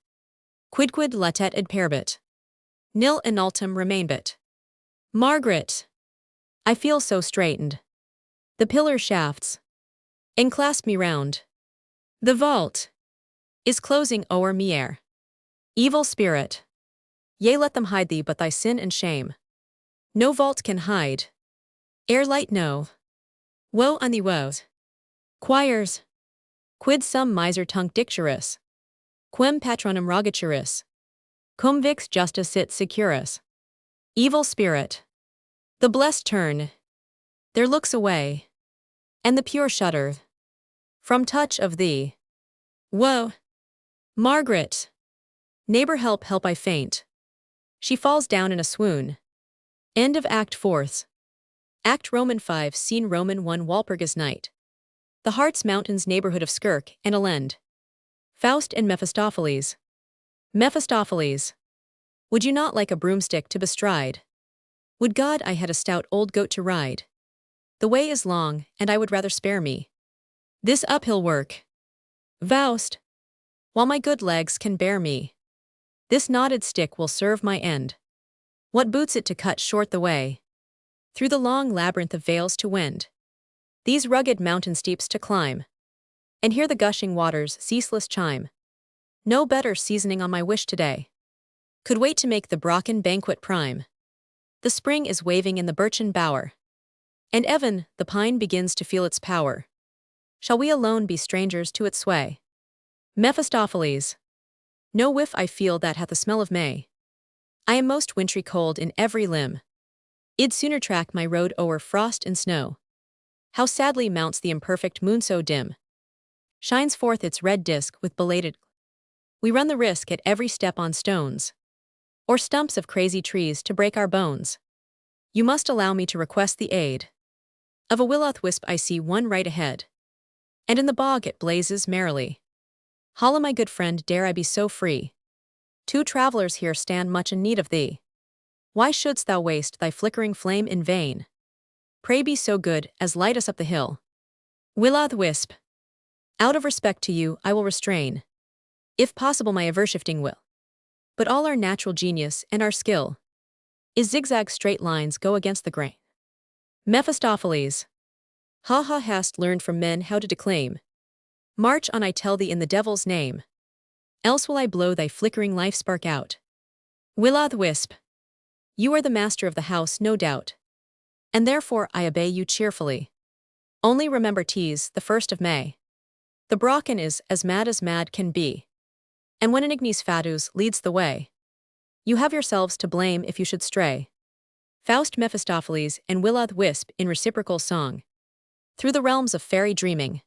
quidquid latet id perbit, nil inultum remainbit. Margaret, I feel so straitened. The pillar shafts enclasp me round. The vault is closing o'er me ere. Evil spirit, yea, let them hide thee, but thy sin and shame no vault can hide. Ere light no. Woe on thee, woes. Choirs, quid sum miser tunc dicturus, quem patronum rogaturis, cum vix justa sit securus. Evil spirit, the blessed turn their looks away, and the pure shudder from touch of thee. Woe, Margaret, neighbor, help, help, I faint. She falls down in a swoon. End of Act 4th. Act Roman 5, Scene Roman 1, Walpurgis Night. The Harz Mountains neighborhood of Skirk and Elend. Faust and Mephistopheles. Mephistopheles, would you not like a broomstick to bestride? Would God I had a stout old goat to ride. The way is long, and I would rather spare me this uphill work. Faust, while my good legs can bear me, this knotted stick will serve my end. What boots it to cut short the way through the long labyrinth of vales to wend, these rugged mountain steeps to climb, and hear the gushing waters' ceaseless chime? No better seasoning on my wish today Could wait to make the Brocken banquet prime. The spring is waving in the birchen bower. And even, the pine begins to feel its power. Shall we alone be strangers to its sway? Mephistopheles. No whiff I feel that hath the smell of May. I am most wintry cold in every limb. Id sooner track my road o'er frost and snow. How sadly mounts the imperfect moon so dim. Shines forth its red disk with belated. We run the risk at every step on stones. Or stumps of crazy trees to break our bones. You must allow me to request the aid of a will-o'-the-wisp. I see one right ahead. And in the bog it blazes merrily. Holla, my good friend, dare I be so free? Two travelers here stand much in need of thee. Why shouldst thou waste thy flickering flame in vain? Pray be so good as light us up the hill. Will-o'-the-wisp. Out of respect to you I will restrain, if possible, my ever-shifting will. But all our natural genius and our skill is zigzag straight lines go against the grain. Mephistopheles. Ha ha, hast learned from men how to declaim. March on, I tell thee, in the devil's name. Else will I blow thy flickering life spark out. Will-o'-the-wisp. You are the master of the house, no doubt. And therefore I obey you cheerfully. Only remember 'tis the 1st of May. The Brocken is as mad can be. And when an ignis fatuus leads the way, you have yourselves to blame if you should stray. Faust, Mephistopheles, and will-o'-the-wisp in reciprocal song. Through the realms of fairy dreaming,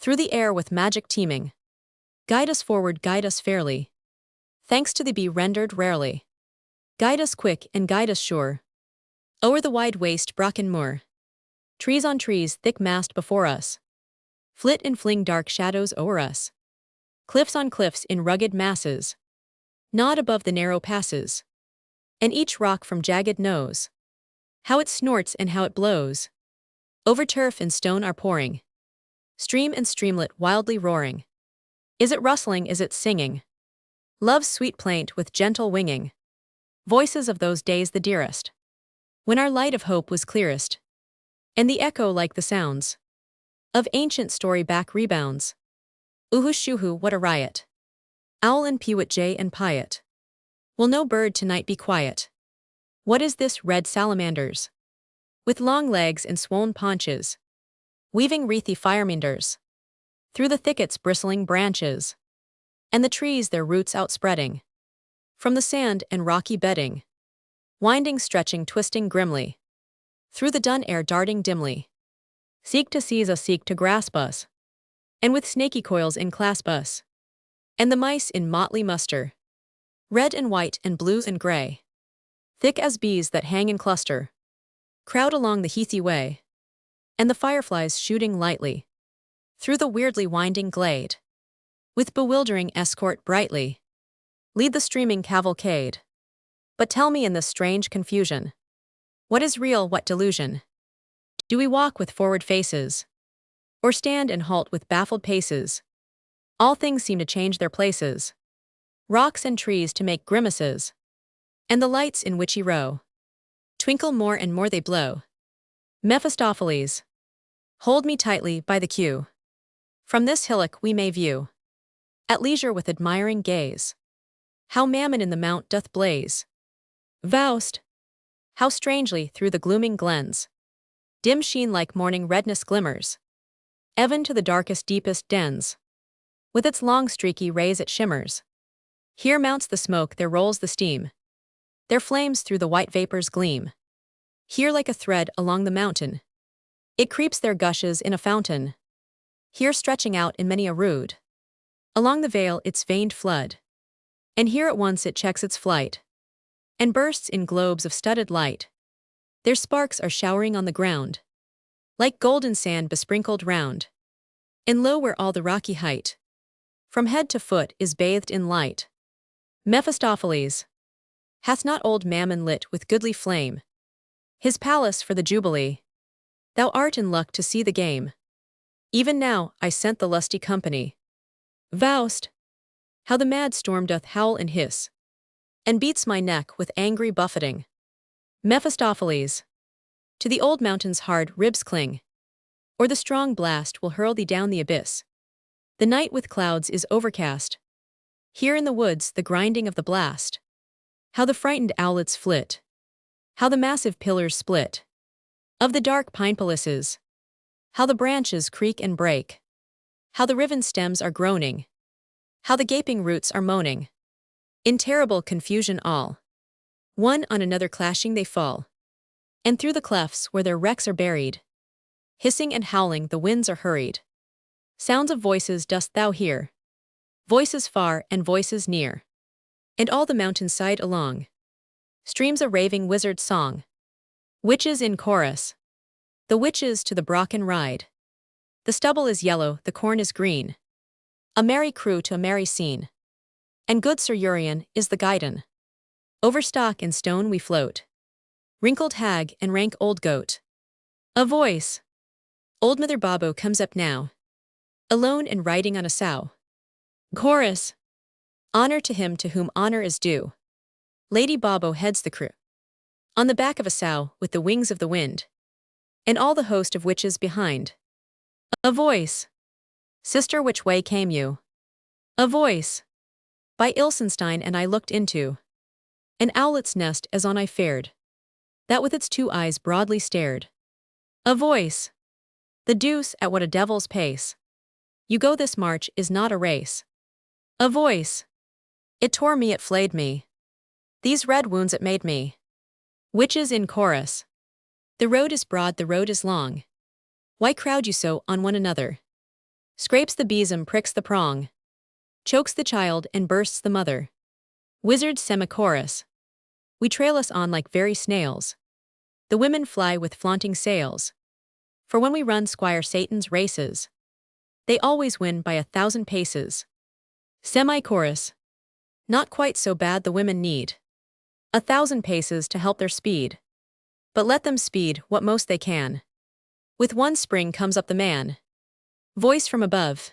through the air with magic teeming. Guide us forward, guide us fairly. Thanks to thee be rendered rarely. Guide us quick and guide us sure. O'er the wide waste Brocken moor. Trees on trees thick massed before us. Flit and fling dark shadows o'er us. Cliffs on cliffs in rugged masses. Nod above the narrow passes. And each rock from jagged knows how it snorts and how it blows. Over turf and stone are pouring. Stream and streamlet wildly roaring. Is it rustling, is it singing? Love's sweet plaint with gentle winging. Voices of those days the dearest. When our light of hope was clearest. And the echo like the sounds of ancient story back rebounds. Uhu-shuhu, what a riot. Owl and peewit, jay and piot. Will no bird tonight be quiet? What is this, red salamanders? With long legs and swollen paunches. Weaving wreathy fireminders. Through the thickets bristling branches. And the trees their roots outspreading. From the sand and rocky bedding. Winding, stretching, twisting grimly. Through the dun air darting dimly. Seek to seize us, seek to grasp us. And with snaky coils enclasp us. And the mice in motley muster. Red and white and blue and gray. Thick as bees that hang in cluster. Crowd along the heathy way. And the fireflies shooting lightly. Through the weirdly winding glade. With bewildering escort brightly. Lead the streaming cavalcade. But tell me in this strange confusion. What is real, what delusion? Do we walk with forward faces? Or stand and halt with baffled paces? All things seem to change their places. Rocks and trees to make grimaces. And the lights in witchy row. Twinkle more and more they blow. Mephistopheles. Hold me tightly by the queue. From this hillock we may view. At leisure with admiring gaze. How Mammon in the mount doth blaze. Faust. How strangely through the glooming glens. Dim sheen like morning redness glimmers. Even to the darkest deepest dens. With its long streaky rays it shimmers. Here mounts the smoke, there rolls the steam. There flames through the white vapors gleam. Here like a thread along the mountain. It creeps, there gushes in a fountain. Here stretching out in many a rood. Along the vale its veined flood. And here at once it checks its flight. And bursts in globes of studded light. Their sparks are showering on the ground. Like golden sand besprinkled round. And low where all the rocky height. From head to foot is bathed in light. Mephistopheles. Hath not old Mammon lit with goodly flame his palace for the jubilee? Thou art in luck to see the game. Even now I scent the lusty company. Faust. How the mad storm doth howl and hiss. And beats my neck with angry buffeting. Mephistopheles. To the old mountain's hard ribs cling. Or the strong blast will hurl thee down the abyss. The night with clouds is overcast. Here in the woods the grinding of the blast How the frightened owlets flit. How the massive pillars split. Of the dark pine palaces. How the branches creak and break. How the riven stems are groaning. How the gaping roots are moaning. In terrible confusion all. One on another clashing they fall. And through the clefts where their wrecks are buried, hissing and howling the winds are hurried. Sounds of voices dost thou hear. Voices far and voices near. And all the mountainside along streams a raving wizard song. Witches in chorus. The witches to the Brocken ride. The stubble is yellow, the corn is green. A merry crew to a merry scene. And good Sir Urian is the guidon. Over stock and stone we float. Wrinkled hag and rank old goat. A voice. Old Mother Bobbo comes up now. Alone and riding on a sow. Chorus. Honor to him to whom honor is due. Lady Bobbo heads the crew. On the back of a sow with the wings of the wind. And all the host of witches behind. A voice. Sister, which way came you? A voice. By Ilsenstein, and I looked into an owlet's nest as on I fared, that with its 2 eyes broadly stared. A voice. The deuce, at what a devil's pace you go, this march is not a race. A voice. It tore me, it flayed me. These red wounds it made me. Witches in chorus. The road is broad, the road is long. Why crowd you so on one another? Scrapes the besom, pricks the prong. Chokes the child and bursts the mother. Wizards semi-chorus. We trail us on like very snails. The women fly with flaunting sails. For when we run Squire Satan's races, they always win by 1,000 paces. Semi-chorus. Not quite so bad, the women need 1,000 paces to help their speed. But let them speed what most they can. With one spring comes up the man. Voice from above.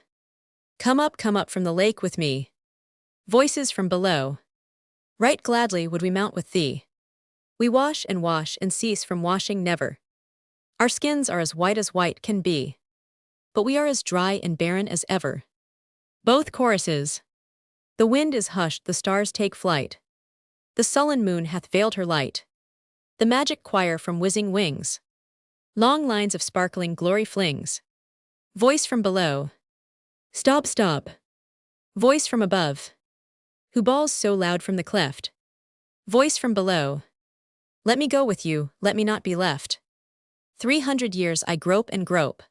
Come up from the lake with me. Voices from below. Right gladly would we mount with thee. We wash and cease from washing never. Our skins are as white can be. But we are as dry and barren as ever. Both choruses. The wind is hushed, the stars take flight. The sullen moon hath veiled her light. The magic choir from whizzing wings. Long lines of sparkling glory flings. Voice from below. Stop, stop. Voice from above. Who bawls so loud from the cleft? Voice from below. Let me go with you, let me not be left. 300 years I grope and grope.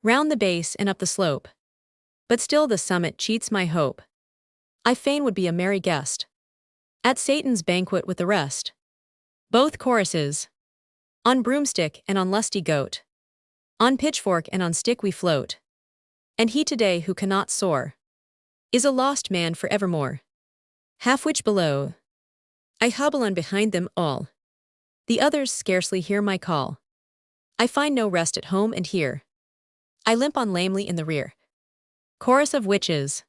Round the base and up the slope. But still the summit cheats my hope. I fain would be a merry guest. At Satan's banquet with the rest. Both choruses. On broomstick and on lusty goat. On pitchfork and on stick we float. And he today who cannot soar is a lost man for evermore. Half which below. I hobble on behind them all. The others scarcely hear my call. I find no rest at home and here. I limp on lamely in the rear. Chorus of witches.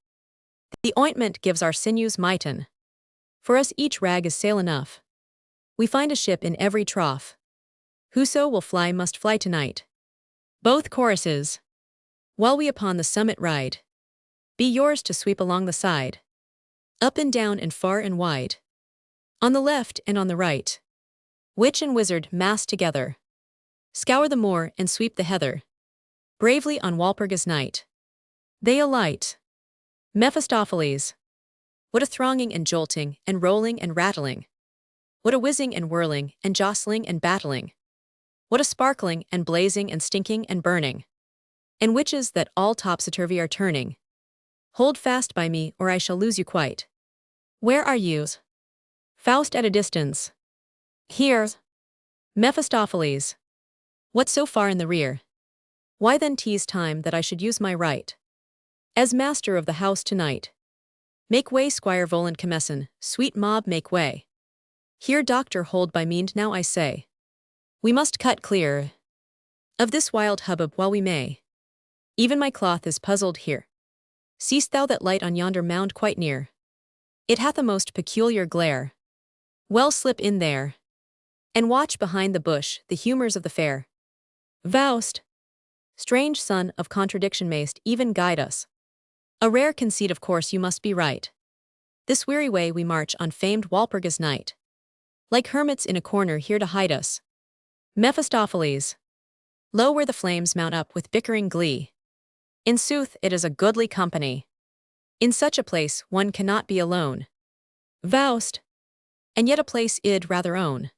The ointment gives our sinews mighten. For us each rag is sail enough. We find a ship in every trough. Whoso will fly must fly tonight. Both choruses. While we upon the summit ride. Be yours to sweep along the side. Up and down and far and wide. On the left and on the right. Witch and wizard massed together. Scour the moor and sweep the heather. Bravely on Walpurgis night. They alight. Mephistopheles. What a thronging and jolting and rolling and rattling. What a whizzing and whirling and jostling and battling. What a sparkling and blazing and stinking and burning. And witches that all topsy-turvy are turning. Hold fast by me or I shall lose you quite. Where are you? Faust at a distance. Here. Mephistopheles. What so far in the rear? Why then tease time that I should use my right? As master of the house tonight. Make way, Squire Voland Comesson, sweet mob, make way. Here, doctor, hold by me now, I say. We must cut clear of this wild hubbub while we may. Even my cloth is puzzled here. Seest thou that light on yonder mound quite near? It hath a most peculiar glare. Well, slip in there, and watch behind the bush the humours of the fair. Faust, strange son of contradiction, mayst even guide us. A rare conceit, of course you must be right. This weary way we march on famed Walpurgis night, like hermits in a corner here to hide us. Mephistopheles. Lo, where the flames mount up with bickering glee. In sooth, it is a goodly company. In such a place one cannot be alone. Faust. And yet a place id rather own.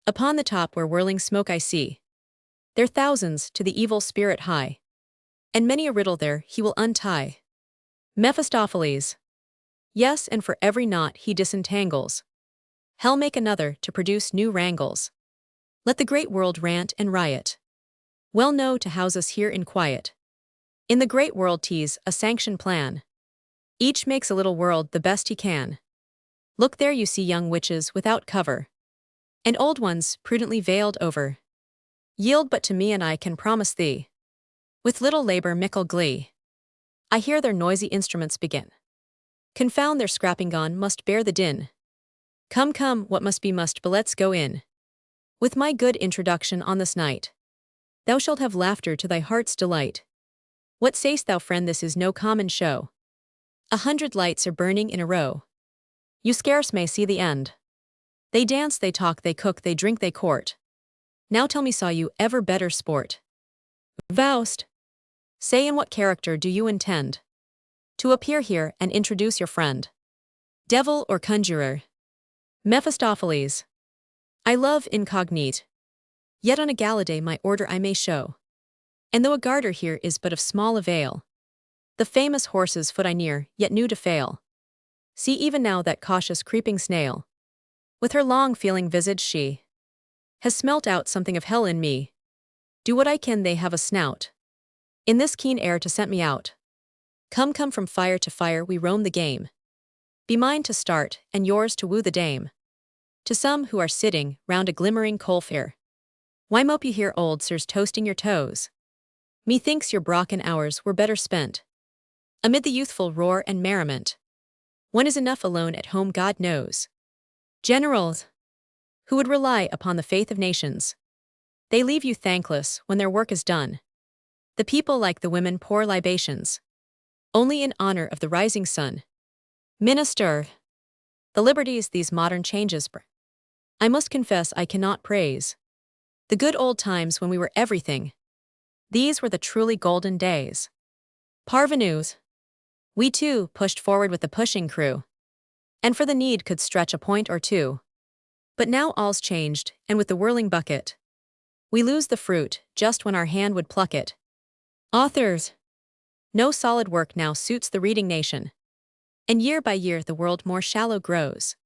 Upon the top where whirling smoke I see, there thousands to the evil spirit high, and many a riddle there he will untie. Mephistopheles. Yes, and for every knot he disentangles, hell make another to produce new wrangles. Let the great world rant and riot. Well know to house us here in quiet. In the great world tease a sanctioned plan. Each makes a little world the best he can. Look there you see young witches without cover, and old ones prudently veiled over. Yield but to me and I can promise thee, with little labor mickle glee. I hear their noisy instruments begin. Confound their scrapping gone must bear the din. Come, come, what must be must, but let's go in. With my good introduction on this night, thou shalt have laughter to thy heart's delight. What say'st thou, friend, this is no common show. 100 lights are burning in a row. You scarce may see the end. They dance, they talk, they cook, they drink, they court. Now tell me, saw you ever better sport? Faust. Say, in what character do you intend to appear here and introduce your friend? Devil or conjurer? Mephistopheles. I love incognite, yet on a gala day my order I may show. And though a garter here is but of small avail, the famous horse's foot I near, yet knew to fail. See even now that cautious creeping snail. With her long feeling visage she has smelt out something of hell in me. Do what I can, they have a snout in this keen air to scent me out. Come, come, from fire to fire we roam the game. Be mine to start, and yours to woo the dame. To some who are sitting round a glimmering coal fire, why mope you here, old sirs, toasting your toes? Methinks your Brocken hours were better spent amid the youthful roar and merriment. One is enough alone at home, God knows. Generals, who would rely upon the faith of nations, they leave you thankless when their work is done. The people, like the women, pour libations only in honor of the rising sun. Minister, the liberties these modern changes bring, I must confess I cannot praise. The good old times when we were everything, these were the truly golden days. Parvenus, we too pushed forward with the pushing crew, and for the need could stretch a point or two. But now all's changed, and with the whirling bucket, we lose the fruit just when our hand would pluck it. Authors, no solid work now suits the reading nation, and year by year the world more shallow grows.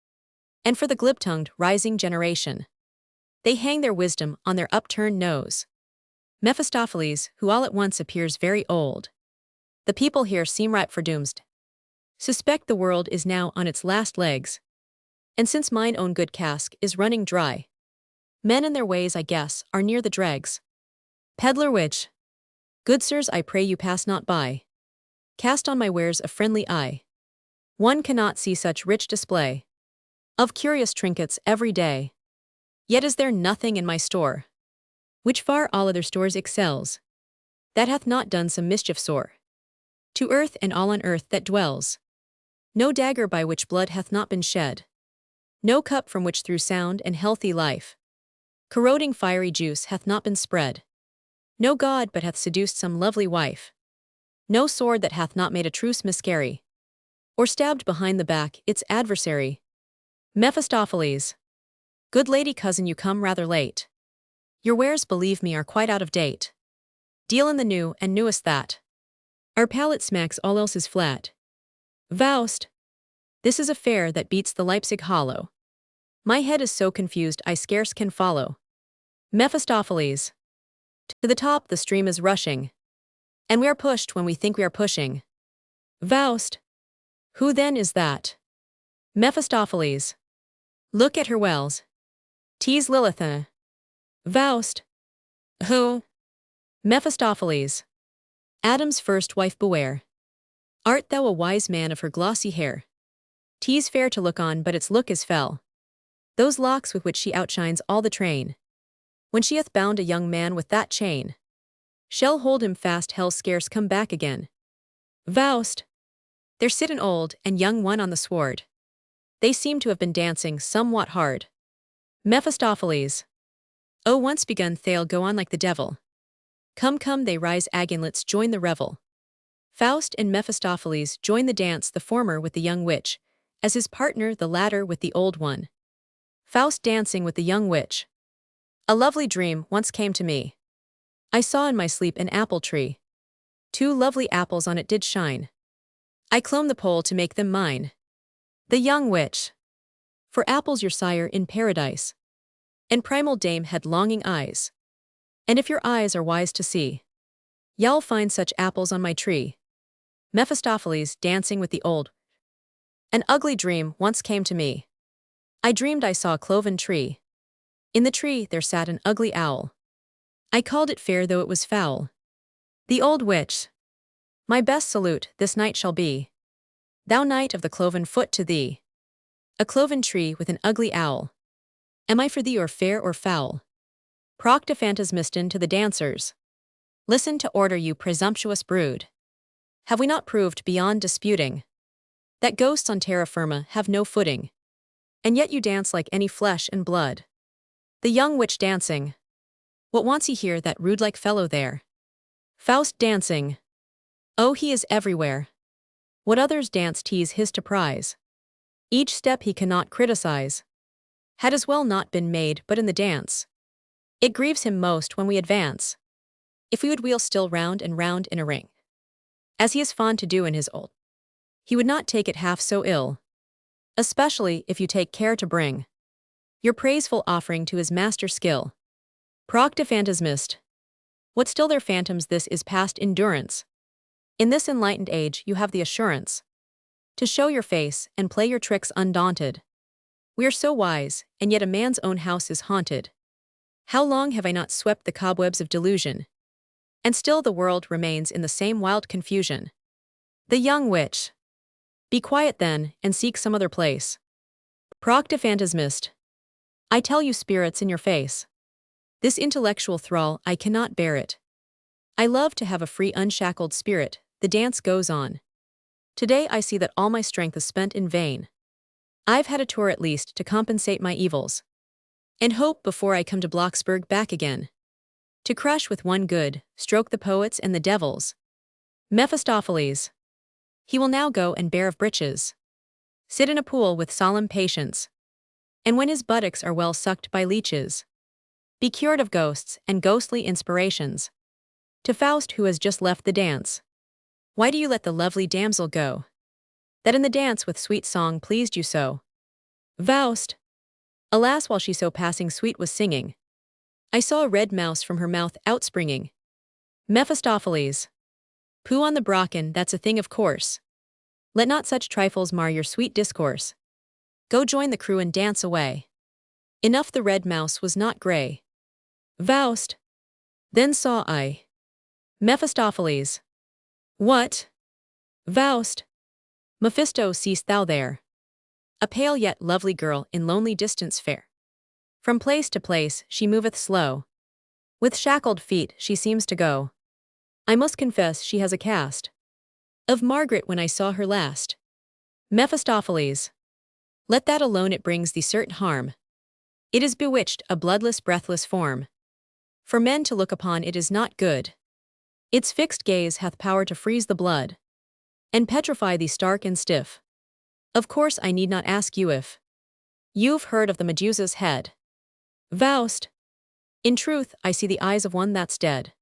And for the glib-tongued rising generation, they hang their wisdom on their upturned nose. Mephistopheles, who all at once appears very old. The people here seem ripe for doomsday. Suspect the world is now on its last legs, and since mine own good cask is running dry, men and their ways, I guess, are near the dregs. Peddler witch, good sirs, I pray you pass not by. Cast on my wares a friendly eye. One cannot see such rich display of curious trinkets every day. Yet is there nothing in my store which far all other stores excels, that hath not done some mischief sore to earth and all on earth that dwells. No dagger by which blood hath not been shed, no cup from which through sound and healthy life corroding fiery juice hath not been spread, no god but hath seduced some lovely wife, no sword that hath not made a truce miscarry, or stabbed behind the back its adversary. Mephistopheles, good lady cousin, you come rather late. Your wares, believe me, are quite out of date. Deal in the new and newest that our palate smacks, all else is flat. Faust, this is a fare that beats the Leipzig hollow. My head is so confused I scarce can follow. Mephistopheles, to the top the stream is rushing, and we are pushed when we think we are pushing. Faust, who then is that? Mephistopheles, look at her wells. 'Tis Lilith. Faust, who? Mephistopheles, Adam's first wife, beware. Art thou a wise man of her glossy hair? 'Tis fair to look on, but its look is fell. Those locks with which she outshines all the train, when she hath bound a young man with that chain, shall hold him fast, hell scarce come back again. Faust, There sit an old and young one on the sward. They seem to have been dancing somewhat hard. Mephistopheles. Oh, once begun they'll go on like the devil. Come, come, they rise again, let's join the revel. Faust and Mephistopheles join the dance, the former with the young witch, as his partner, the latter with the old one. Faust dancing with the young witch. A lovely dream once came to me. I saw in my sleep an apple tree. 2 lovely apples on it did shine. I clomb the pole to make them mine. The young witch. For apples your sire in paradise. And primal dame had longing eyes. And if your eyes are wise to see, y'all find such apples on my tree. Mephistopheles dancing with the old. An ugly dream once came to me. I dreamed I saw a cloven tree. In the tree there sat an ugly owl. I called it fair though it was foul. The old witch. My best salute this night shall be, thou knight of the cloven foot, to thee. A cloven tree with an ugly owl. Am I for thee or fair or foul? Proctophantasmiston to the dancers. Listen to order, you presumptuous brood. Have we not proved beyond disputing that ghosts on terra firma have no footing? And yet you dance like any flesh and blood. The young witch dancing. What wants he here, that rude-like fellow there? Faust dancing. Oh, he is everywhere. What others dance tease his to prize. Each step he cannot criticize. Had as well not been made but in the dance. It grieves him most when we advance. If we would wheel still round and round in a ring, as he is fond to do in his old, he would not take it half so ill. Especially if you take care to bring your praiseful offering to his master skill. Proctophantasmist. What still their phantoms, this is past endurance. In this enlightened age you have the assurance to show your face and play your tricks undaunted. We are so wise, and yet a man's own house is haunted. How long have I not swept the cobwebs of delusion? And still the world remains in the same wild confusion. The young witch. Be quiet then, and seek some other place. Proctophantasmist. I tell you, spirits in your face. This intellectual thrall, I cannot bear it. I love to have a free, unshackled spirit. The dance goes on. Today I see that all my strength is spent in vain. I've had a tour at least to compensate my evils, and hope before I come to Blocksberg back again, to crush with one good stroke the poets and the devils. Mephistopheles. He will now go and bare of breeches, sit in a pool with solemn patience, and when his buttocks are well sucked by leeches, be cured of ghosts and ghostly inspirations. To Faust, who has just left the dance. Why do you let the lovely damsel go, that in the dance with sweet song pleased you so? Faust. Alas, while she so passing sweet was singing, I saw a red mouse from her mouth outspringing. Mephistopheles. Pooh on the bracken, that's a thing of course. Let not such trifles mar your sweet discourse. Go join the crew and dance away. Enough the red mouse was not grey. Faust. Then saw I. Mephistopheles. What? Faust. Mephisto, seest thou there? A pale yet lovely girl in lonely distance fair. From place to place she moveth slow. With shackled feet she seems to go. I must confess she has a cast of Margaret when I saw her last. Mephistopheles. Let that alone, it brings thee certain harm. It is bewitched, a bloodless, breathless form. For men to look upon it is not good. Its fixed gaze hath power to freeze the blood, and petrify thee stark and stiff. Of course I need not ask you if you've heard of the Medusa's head. Faust. In truth, I see the eyes of one that's dead,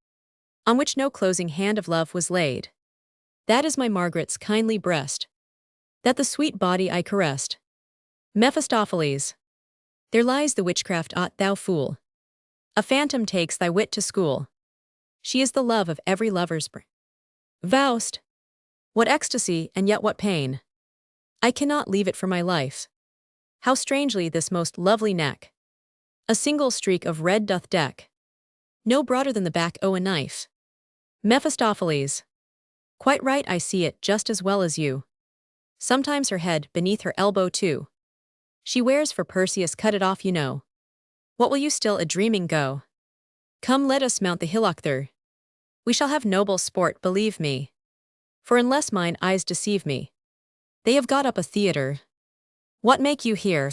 on which no closing hand of love was laid. That is my Margaret's kindly breast, that the sweet body I caressed. Mephistopheles. There lies the witchcraft, thou fool. A phantom takes thy wit to school. She is the love of every lover's brain. Faust. What ecstasy, and yet what pain! I cannot leave it for my life. How strangely this most lovely neck a single streak of red doth deck, no broader than the back o' a knife. Mephistopheles. Quite right, I see it just as well as you. Sometimes her head beneath her elbow too. She wears for Perseus cut it off, you know. What will you still a-dreaming go? Come, let us mount the hillock there. We shall have noble sport, believe me. For unless mine eyes deceive me, They have got up a theatre. What make you here?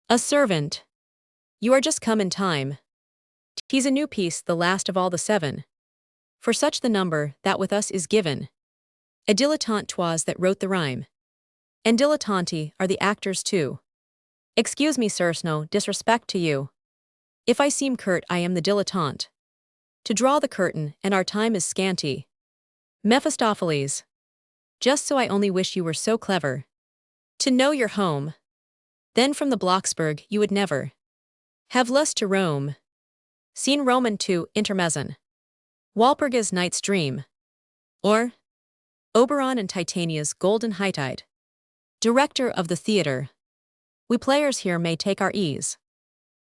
A servant. You are just come in time. 'Tis a new piece, the last of all the 7. For such the number that with us is given. A dilettante 'twas that wrote the rhyme. And dilettanti are the actors too. Excuse me, sirs, no disrespect to you. If I seem curt, I am the dilettante. To draw the curtain, and our time is scanty. Mephistopheles. Just so I only wish you were so clever. To know your home. Then from the Blocksberg you would never have lust to roam. Scene Roman 2, intermezzo. Walpurgis Night's Dream. Or Oberon and Titania's Golden Hightide. Director of the theatre. We players here may take our ease.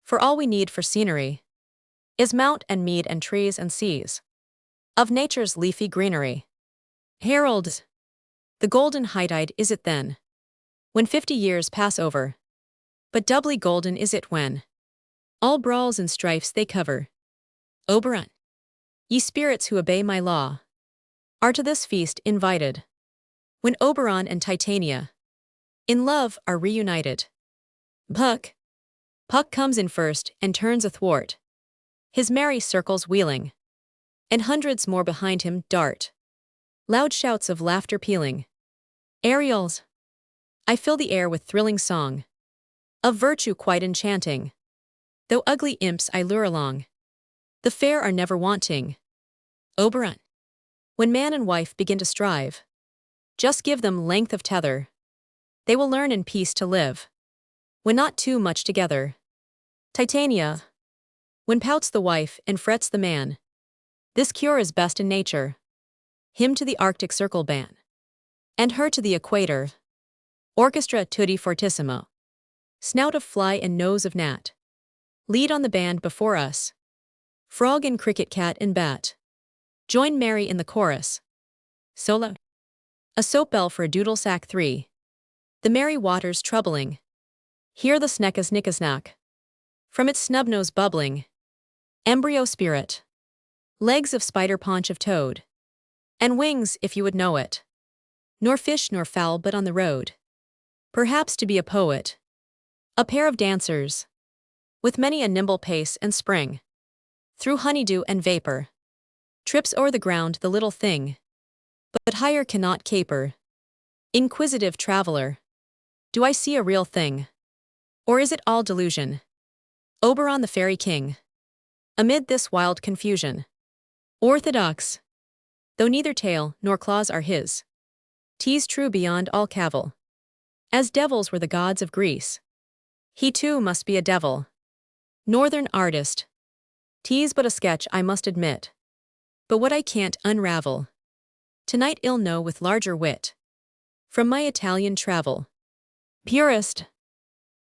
For all we need for scenery is mount and mead and trees and seas of nature's leafy greenery. Herald. The golden hightide is it then, when 50 years pass over. But doubly golden is it when all brawls and strifes they cover. Oberon. Ye spirits who obey my law are to this feast invited, when Oberon and Titania in love are reunited. Puck. Puck comes in first and turns athwart his merry circles wheeling, and hundreds more behind him dart. Loud shouts of laughter pealing. Aerials. I fill the air with thrilling song of virtue quite enchanting. Though ugly imps I lure along, the fair are never wanting. Oberon. When man and wife begin to strive, just give them length of tether. They will learn in peace to live, when not too much together. Titania. When pouts the wife and frets the man, this cure is best in nature. Him to the Arctic Circle ban, and her to the equator. Orchestra tutti fortissimo. Snout of fly and nose of gnat. Lead on the band before us. Frog and cricket, cat and bat. Join merry in the chorus. Solo. A soap bell for a doodle sack 3. The merry waters troubling. Hear the sneckas nickasnack. From its snub nose bubbling. Embryo spirit. Legs of spider, paunch of toad. And wings, if you would know it. Nor fish nor fowl but on the road. Perhaps to be a poet. A pair of dancers. With many a nimble pace and spring. Through honeydew and vapor. Trips o'er the ground the little thing. But higher cannot caper. Inquisitive traveler. Do I see a real thing? Or is it all delusion? Oberon the fairy king. Amid this wild confusion. Orthodox. Though neither tail nor claws are his. 'Tis true beyond all cavil. As devils were the gods of Greece. He too must be a devil. Northern artist. 'Tis but a sketch, I must admit. But what I can't unravel. Tonight I'll know with larger wit. From my Italian travel. Purist.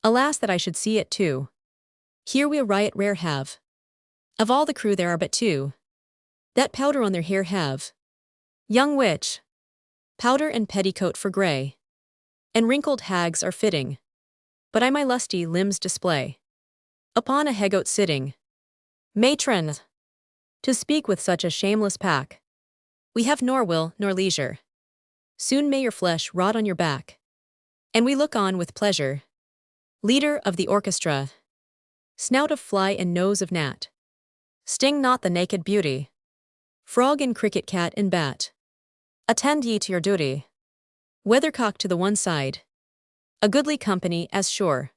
Alas that I should see it too. Here we a riot rare have. Of all the crew there are but 2. That powder on their hair have. Young witch. Powder and petticoat for grey. And wrinkled hags are fitting. But I my lusty limbs display. Upon a hegoat sitting. Matron. To speak with such a shameless pack. We have nor will nor leisure. Soon may your flesh rot on your back. And we look on with pleasure. Leader of the orchestra. Snout of fly and nose of gnat. Sting not the naked beauty. Frog and cricket, cat and bat. Attend ye to your duty. Weathercock to the one side. A goodly company as sure.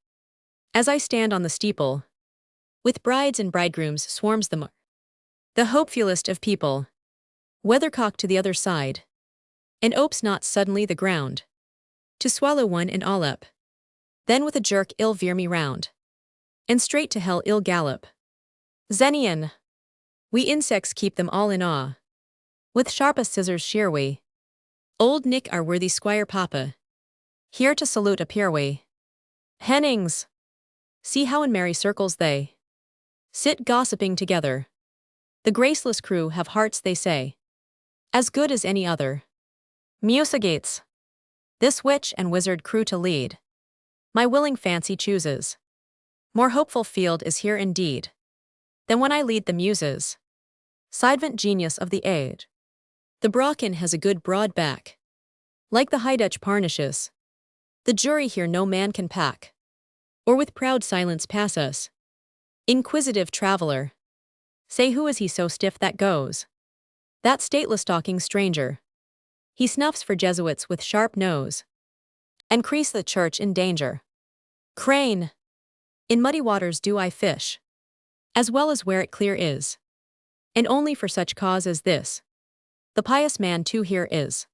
As I stand on the steeple. With brides and bridegrooms swarms the hopefullest of people. Weathercock to the other side. And opes not suddenly the ground. To swallow one and all up. Then with a jerk ill veer me round. And straight to hell ill gallop. Zenian. We insects keep them all in awe. With sharpest scissors shear we. Old Nick our worthy squire papa. Here to salute appear we. Hennings. See how in merry circles they sit gossiping together. The graceless crew have hearts they say. As good as any other. Musagates. This witch and wizard crew to lead. My willing fancy chooses. More hopeful field is here indeed. Than when I lead the muses. Sidevant genius of the age. The Brocken has a good broad back. Like the High Dutch Parnassus, the jury here no man can pack, or with proud silence pass us. Inquisitive traveler, say who is he so stiff that goes? That stateless talking stranger. He snuffs for Jesuits with sharp nose, and crease the church in danger. Crane, in muddy waters do I fish, as well as where it clear is, and only for such cause as this. The pious man too here is.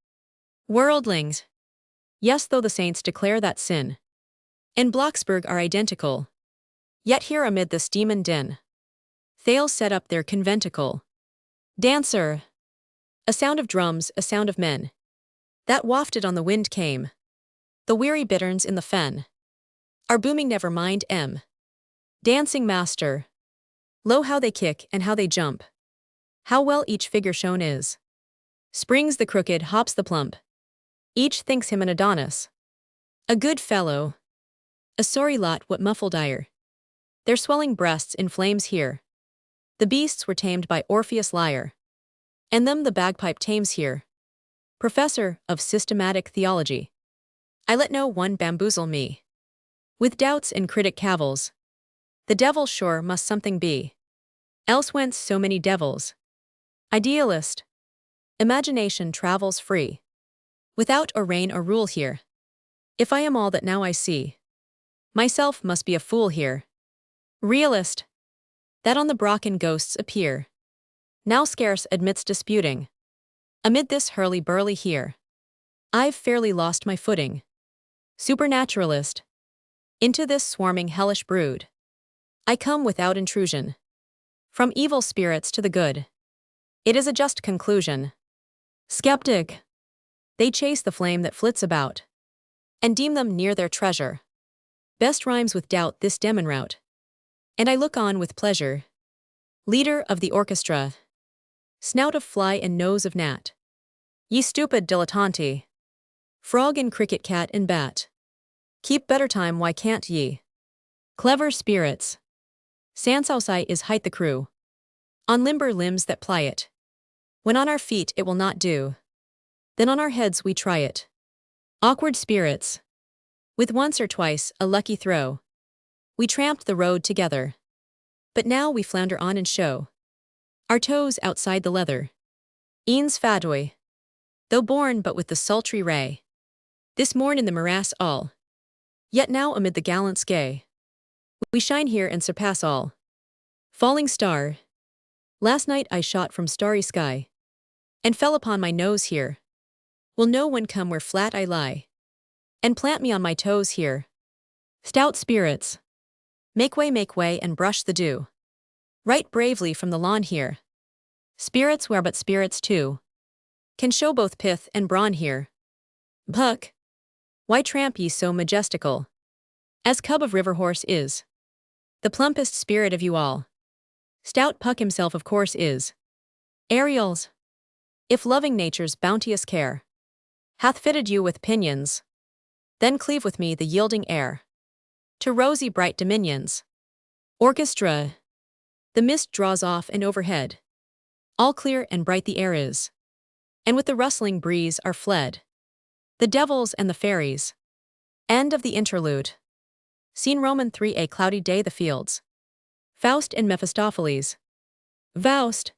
Worldlings, yes, though the saints declare that sin and Blocksberg are identical, yet here amid this demon din, Thales set up their conventicle. Dancer, a sound of drums, a sound of men, that wafted on the wind came. The weary bitterns in the fen are booming never mind dancing master. Lo how they kick and how they jump. How well each figure shown is. Springs the crooked, hops the plump. Each thinks him an Adonis. A good fellow. A sorry lot, what muffled ire. Their swelling breasts in flames here. The beasts were tamed by Orpheus' lyre, and them the bagpipe tames here. Professor of systematic theology, I let no one bamboozle me with doubts and critic cavils. The devil sure must something be, else whence so many devils? Idealist, imagination travels free, without a rein or rule here. If I am all that now I see, myself must be a fool here. Realist, that on the Brocken ghosts appear, now scarce admits disputing. Amid this hurly-burly here, I've fairly lost my footing. Supernaturalist, into this swarming hellish brood, I come without intrusion. From evil spirits to the good, it is a just conclusion. Skeptic, they chase the flame that flits about, and deem them near their treasure. Best rhymes with doubt this demon rout, and I look on with pleasure. Leader of the orchestra, snout of fly and nose of gnat. Ye stupid dilettanti, frog and cricket, cat and bat. Keep better time, why can't ye? Clever spirits, Sansousai is height the crew, on limber limbs that ply it. When on our feet it will not do, then on our heads we try it. Awkward spirits, with once or twice a lucky throw, we tramped the road together, but now we flounder on and show our toes outside the leather. Eans fadoy, though born but with the sultry ray, this morn in the morass all, yet now amid the gallants gay, we shine here and surpass all. Falling star, last night I shot from starry sky, and fell upon my nose here. Will no one come where flat I lie, and plant me on my toes here? Stout spirits, make way, and brush the dew. Right bravely from the lawn here. Spirits where but spirits too can show both pith and brawn here. Puck, why tramp ye so majestical, as cub of river horse is? The plumpest spirit of you all, stout Puck himself of course is. Ariels, if loving nature's bounteous care hath fitted you with pinions, then cleave with me the yielding air to rosy bright dominions. Orchestra, the mist draws off and overhead, all clear and bright the air is, and with the rustling breeze are fled the devils and the fairies. End of the interlude. Scene Roman 3, a cloudy day, the fields. Faust and Mephistopheles. Faust,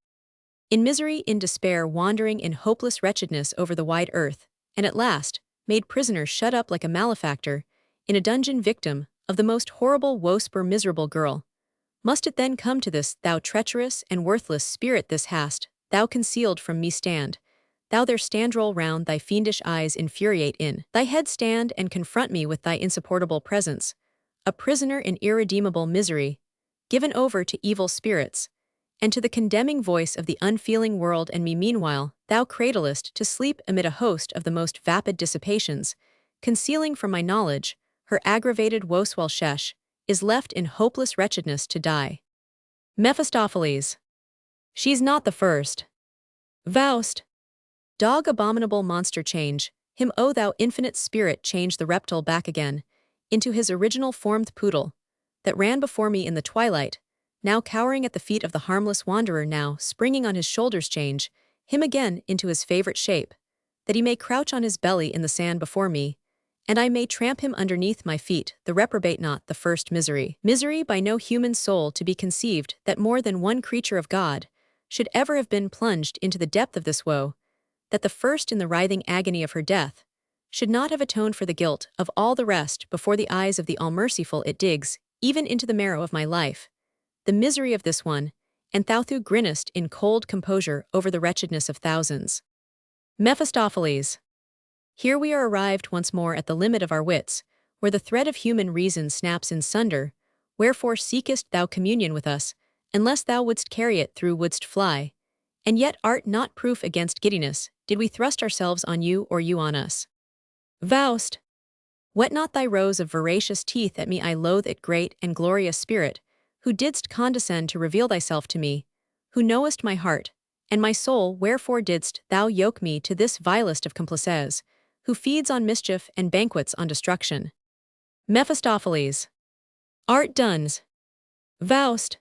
in misery, in despair, wandering in hopeless wretchedness over the wide earth, and at last, made prisoner, shut up like a malefactor, in a dungeon, victim of the most horrible woe-spur miserable girl. Must it then come to this, thou treacherous and worthless spirit, this hast thou concealed from me stand, thou there stand, roll round thy fiendish eyes, infuriate in thy head, stand and confront me with thy insupportable presence, a prisoner in irredeemable misery, given over to evil spirits, and to the condemning voice of the unfeeling world, and me meanwhile thou cradlest to sleep amid a host of the most vapid dissipations, concealing from my knowledge her aggravated woes, while Shesh is left in hopeless wretchedness to die. Mephistopheles, she's not the first. Faust, dog, abominable monster, change him, O thou infinite spirit, change the reptile back again into his original formed poodle that ran before me in the twilight, now cowering at the feet of the harmless wanderer, now springing on his shoulders, change him again into his favorite shape, that he may crouch on his belly in the sand before me, and I may tramp him underneath my feet, the reprobate not the first misery. Misery by no human soul to be conceived, that more than one creature of God should ever have been plunged into the depth of this woe, that the first in the writhing agony of her death should not have atoned for the guilt of all the rest before the eyes of the All-Merciful. It digs even into the marrow of my life, the misery of this one, and thou grinnest in cold composure over the wretchedness of thousands. Mephistopheles. Here we are arrived once more at the limit of our wits, where the thread of human reason snaps in sunder. Wherefore seekest thou communion with us, unless thou wouldst carry it through, wouldst fly, and yet art not proof against giddiness, did we thrust ourselves on you or you on us. Faust. Whet not thy rows of voracious teeth at me, I loathe it, great and glorious spirit, who didst condescend to reveal thyself to me, who knowest my heart and my soul. Wherefore didst thou yoke me to this vilest of complices, who feeds on mischief and banquets on destruction. Mephistopheles. Art done's. Faust.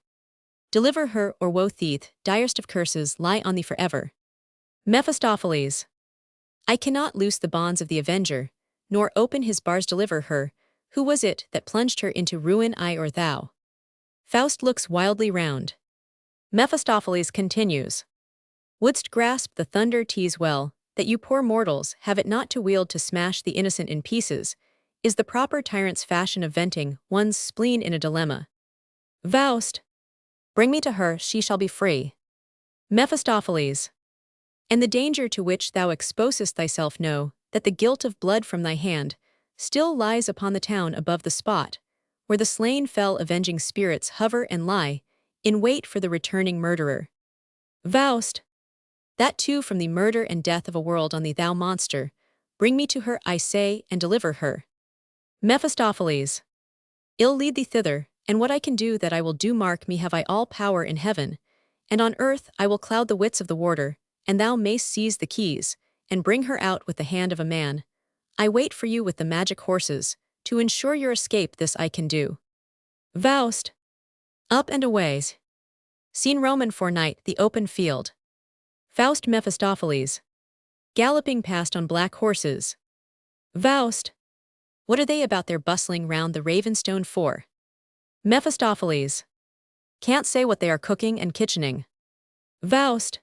Deliver her, or woe thieth, direst of curses lie on thee forever. Mephistopheles. I cannot loose the bonds of the avenger, nor open his bars. Deliver her. Who was it that plunged her into ruin, I or thou? Faust looks wildly round. Mephistopheles continues. Wouldst grasp the thunder, 'tis well, that you poor mortals have it not to wield to smash the innocent in pieces, is the proper tyrant's fashion of venting one's spleen in a dilemma. Faust. Bring me to her, she shall be free. Mephistopheles. And the danger to which thou exposest thyself, know, that the guilt of blood from thy hand still lies upon the town above the spot, where the slain fell. Avenging spirits hover and lie in wait for the returning murderer. Faust. That too from the murder and death of a world on thee, thou monster. Bring me to her, I say, and deliver her. Mephistopheles. Ill lead thee thither, and what I can do that I will do. Mark me, have I all power in heaven, and on earth I will cloud the wits of the warder, and thou mayst seize the keys, and bring her out with the hand of a man. I wait for you with the magic horses, to ensure your escape. This I can do. Faust. Up and away. Scene Roman forenight, the open field. Faust. Mephistopheles. Galloping past on black horses. Faust. What are they about there bustling round the Ravenstone for? Mephistopheles. Can't say what they are cooking and kitchening. Faust.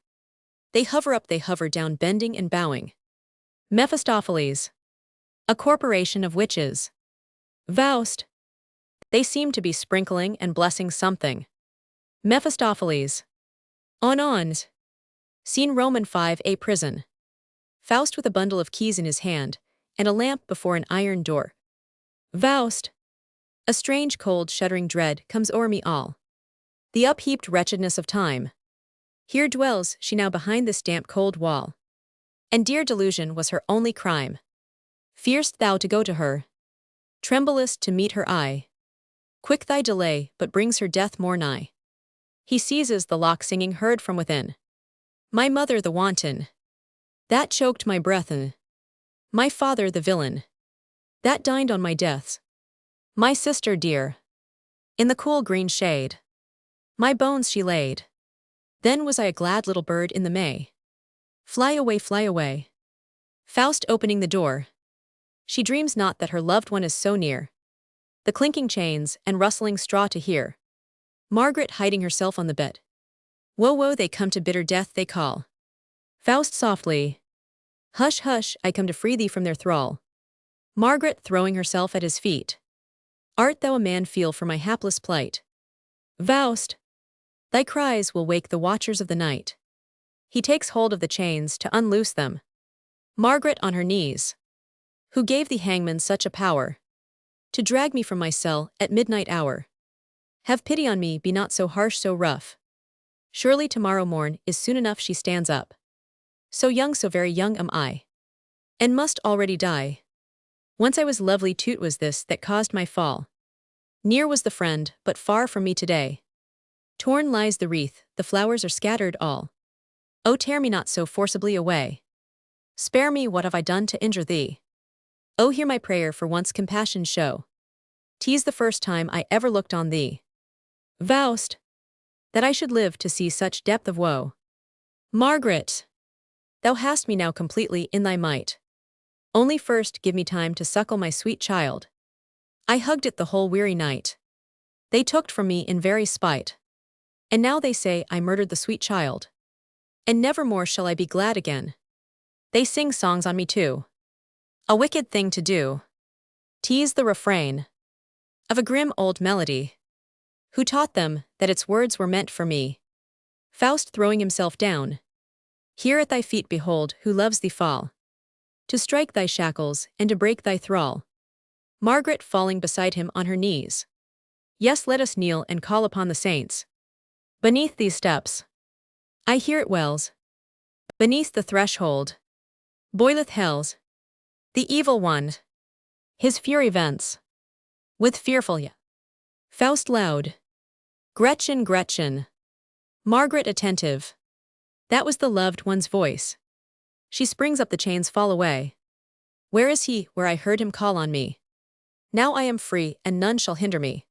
They hover up, they hover down, bending and bowing. Mephistopheles. A corporation of witches. Faust. They seem to be sprinkling and blessing something. Mephistopheles. On. Scene Roman 5, a prison. Faust with a bundle of keys in his hand, and a lamp before an iron door. Faust. A strange cold shuddering dread comes o'er me all. The upheaped wretchedness of time. Here dwells she now behind this damp cold wall. And dear delusion was her only crime. Fear'st thou to go to her? Tremblest to meet her eye? Quick thy delay but brings her death more nigh. He seizes the lock, singing heard from within. My mother the wanton, that choked my breath in. My father the villain, that dined on my deaths. My sister dear, in the cool green shade, my bones she laid. Then was I a glad little bird in the May. Fly away, fly away. Faust opening the door. She dreams not that her loved one is so near. The clinking chains and rustling straw to hear. Margaret hiding herself on the bed. Woe, woe, they come to bitter death, they call. Faust softly. Hush, hush, I come to free thee from their thrall. Margaret throwing herself at his feet. Art thou a man? Feel for my hapless plight. Faust. Thy cries will wake the watchers of the night. He takes hold of the chains to unloose them. Margaret on her knees. Who gave the hangman such a power to drag me from my cell at midnight hour? Have pity on me, be not so harsh, so rough. Surely tomorrow morn is soon enough. She stands up. So young, so very young am I, and must already die. Once I was lovely, too was this that caused my fall. Near was the friend, but far from me today. Torn lies the wreath, the flowers are scattered all. Oh, tear me not so forcibly away. Spare me, what have I done to injure thee? Oh, hear my prayer, for once compassion show. 'Tis the first time I ever looked on thee. Faust. That I should live to see such depth of woe. Margaret. Thou hast me now completely in thy might. Only first give me time to suckle my sweet child. I hugged it the whole weary night. They took't from me in very spite. And now they say I murdered the sweet child. And never more shall I be glad again. They sing songs on me too. A wicked thing to do. Tease the refrain of a grim old melody. Who taught them that its words were meant for me? Faust throwing himself down. Here at thy feet behold who loves thee fall. To strike thy shackles and to break thy thrall. Margaret falling beside him on her knees. Yes, let us kneel and call upon the saints. Beneath these steps. I hear it wells. Beneath the threshold. Boileth hell's. The evil one. His fury vents. With fearful Faust loud. Gretchen, Gretchen. Margaret attentive. That was the loved one's voice. She springs up, the chains fall away. Where is he, where I heard him call on me? Now I am free, and none shall hinder me.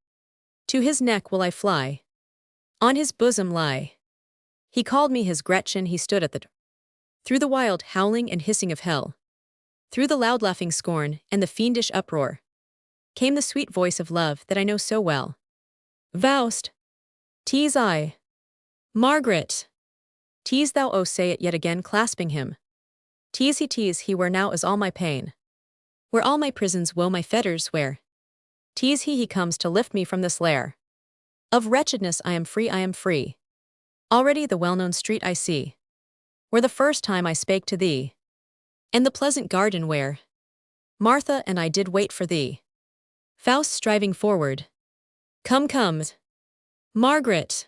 To his neck will I fly. On his bosom lie. He called me his Gretchen, he stood at the door. Through the wild howling and hissing of hell. Through the loud laughing scorn and the fiendish uproar. Came the sweet voice of love that I know so well. Faust. Tease I. Margaret. Tease thou, oh say it yet again, clasping him. Tease he where now is all my pain. Where all my prison's woe, my fetters where. Tease he comes to lift me from this lair. Of wretchedness I am free, I am free. Already the well-known street I see. Where the first time I spake to thee. And the pleasant garden where Martha and I did wait for thee. Faust striving forward. Come, come. Margaret.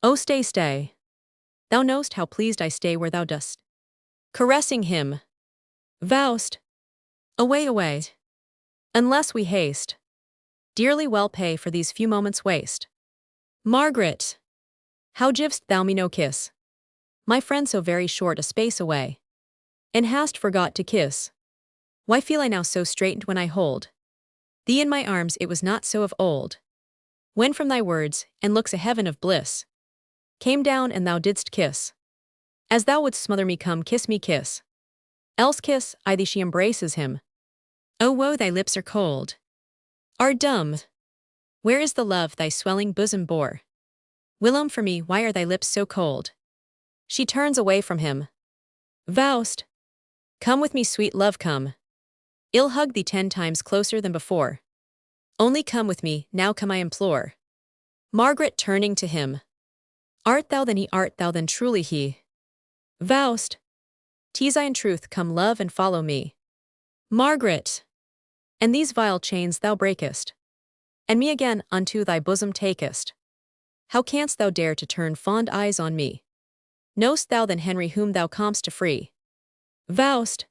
Oh stay, stay. Thou know'st how pleased I stay where thou dost. Caressing him. Faust. Away, away. Unless we haste. Dearly well pay for these few moments waste. Margaret. How giv'st thou me no kiss? My friend so very short a space away. And hast forgot to kiss. Why feel I now so straitened when I hold thee in my arms? It was not so of old. When from thy words, and looks a heaven of bliss, came down and thou didst kiss. As thou wouldst smother me, come kiss me, kiss. Else kiss I thee, she embraces him. Oh woe, thy lips are cold. Are dumb. Where is the love thy swelling bosom bore? Whilom for me, why are thy lips so cold? She turns away from him. Faust. Come with me, sweet love, come. I'll hug thee 10 times closer than before. Only come with me, now come I implore. Margaret turning to him. Art thou then he, art thou then truly he? Faust. Tease I in truth, come love and follow me. Margaret. And these vile chains thou breakest. And me again unto thy bosom takest. How canst thou dare to turn fond eyes on me? Know'st thou then Henry whom thou com'st to free? Faust.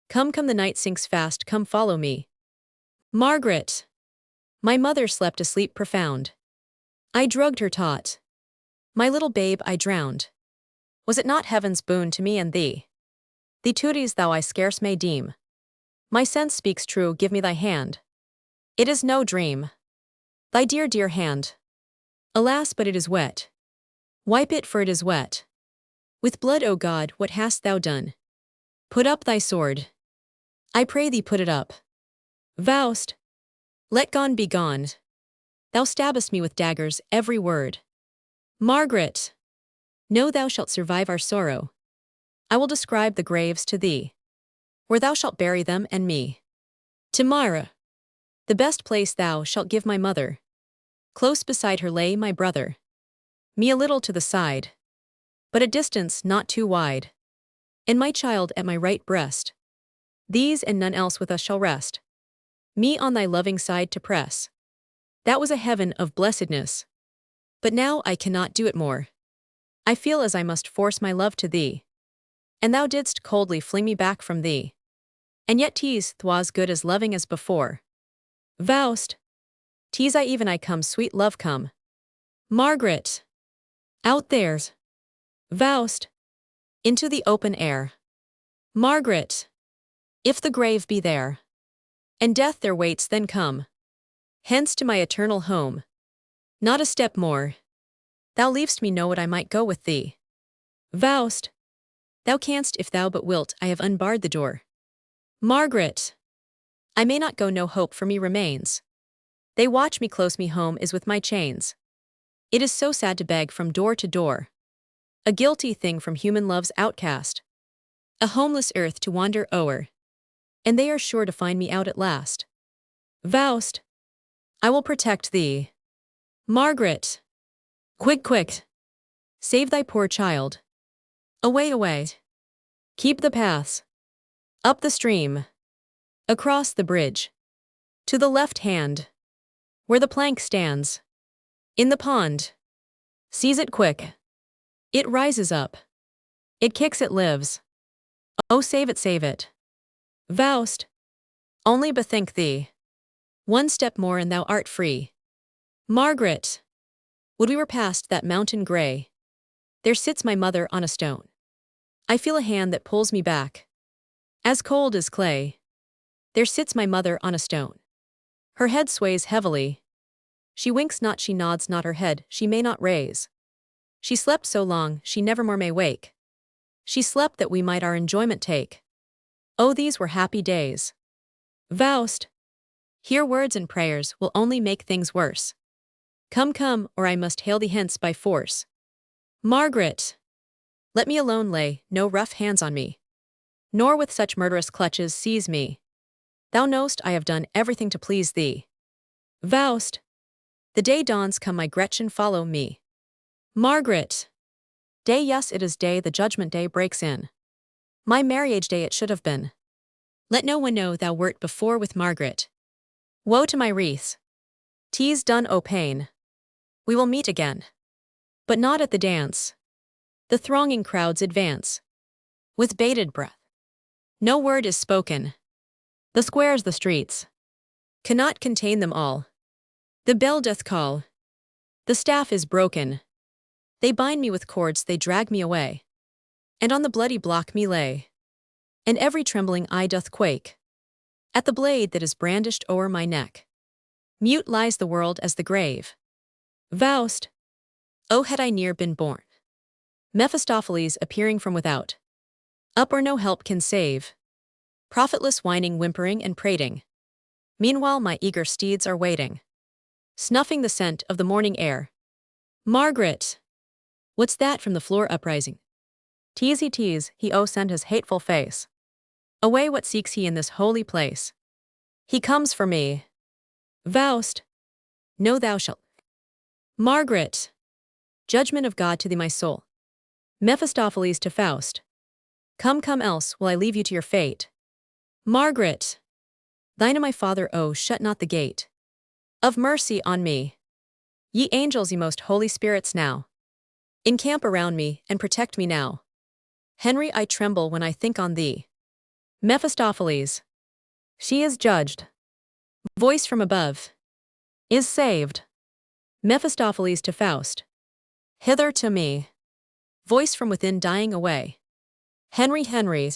Come, come, the night sinks fast, come follow me. Margaret. My mother slept a sleep profound. I drugged her tot. My little babe I drowned. Was it not heaven's boon to me and thee? Thee tooties thou I scarce may deem. My sense speaks true, give me thy hand. It is no dream. Thy dear, dear hand. Alas, but it is wet. Wipe it, for it is wet. With blood, O God, what hast thou done? Put up thy sword. I pray thee, put it up. Faust. Let gone be gone. Thou stabbest me with daggers, every word. Margaret. Know thou shalt survive our sorrow. I will describe the graves to thee, where thou shalt bury them and me. Tomorrow. The best place thou shalt give my mother. Close beside her lay my brother. Me a little to the side, but a distance not too wide. And my child at my right breast. These and none else with us shall rest. Me on thy loving side to press. That was a heaven of blessedness. But now I cannot do it more. I feel as I must force my love to thee. And thou didst coldly fling me back from thee. And yet tease thwas good as loving as before. Faust. Tease I even I come, sweet love, come. Margaret. Out there's. Faust. Into the open air. Margaret. If the grave be there, and death there waits, then come. Hence to my eternal home. Not a step more. Thou leav'st me know what I might go with thee. Faust. Thou canst if thou but wilt, I have unbarred the door. Margaret! I may not go, no hope for me remains. They watch me close, me home is with my chains. It is so sad to beg from door to door, a guilty thing from human love's outcast, a homeless earth to wander o'er, and they are sure to find me out at last. Faust! I will protect thee. Margaret! Quick, quick! Save thy poor child. Away, away! Keep the paths. Up the stream. Across the bridge. To the left hand. Where the plank stands. In the pond. Seize it quick. It rises up. It kicks, it lives. Oh, save it, save it. Faust! Only bethink thee. One step more and thou art free. Margaret! Would we were past that mountain grey. There sits my mother on a stone. I feel a hand that pulls me back. As cold as clay. There sits my mother on a stone. Her head sways heavily. She winks not, she nods not her head, she may not raise. She slept so long, she nevermore may wake. She slept that we might our enjoyment take. Oh, these were happy days. Faust! Here words and prayers will only make things worse. Come, come, or I must hale thee hence by force. Margaret! Let me alone, lay no rough hands on me. Nor with such murderous clutches seize me. Thou know'st I have done everything to please thee. Faust! The day dawns, come my Gretchen, follow me. Margaret! Day, yes, it is day, the judgment day breaks in. My marriage day it should have been. Let no one know thou wert before with Margaret. Woe to my wreaths! 'Tis done, O pain. We will meet again. But not at the dance. The thronging crowds advance. With bated breath. No word is spoken. The squares, the streets, cannot contain them all. The bell doth call. The staff is broken. They bind me with cords, they drag me away. And on the bloody block me lay. And every trembling eye doth quake. At the blade that is brandished o'er my neck. Mute lies the world as the grave. Faust! Oh, had I ne'er been born. Mephistopheles appearing from without. Up or no help can save. Profitless whining, whimpering, and prating. Meanwhile my eager steeds are waiting. Snuffing the scent of the morning air. Margaret! What's that from the floor uprising? Tease he oh send his hateful face. Away, what seeks he in this holy place? He comes for me. Faust! No, thou shalt. Margaret! Judgment of God to thee, my soul. Mephistopheles to Faust. Come, come, else will I leave you to your fate. Margaret! Thine and my father, oh, shut not the gate. Of mercy on me. Ye angels, ye most holy spirits now. Encamp around me, and protect me now. Henry, I tremble when I think on thee. Mephistopheles. She is judged. Voice from above. Is saved. Mephistopheles to Faust. Hither to me. Voice from within dying away. Henry, Henry.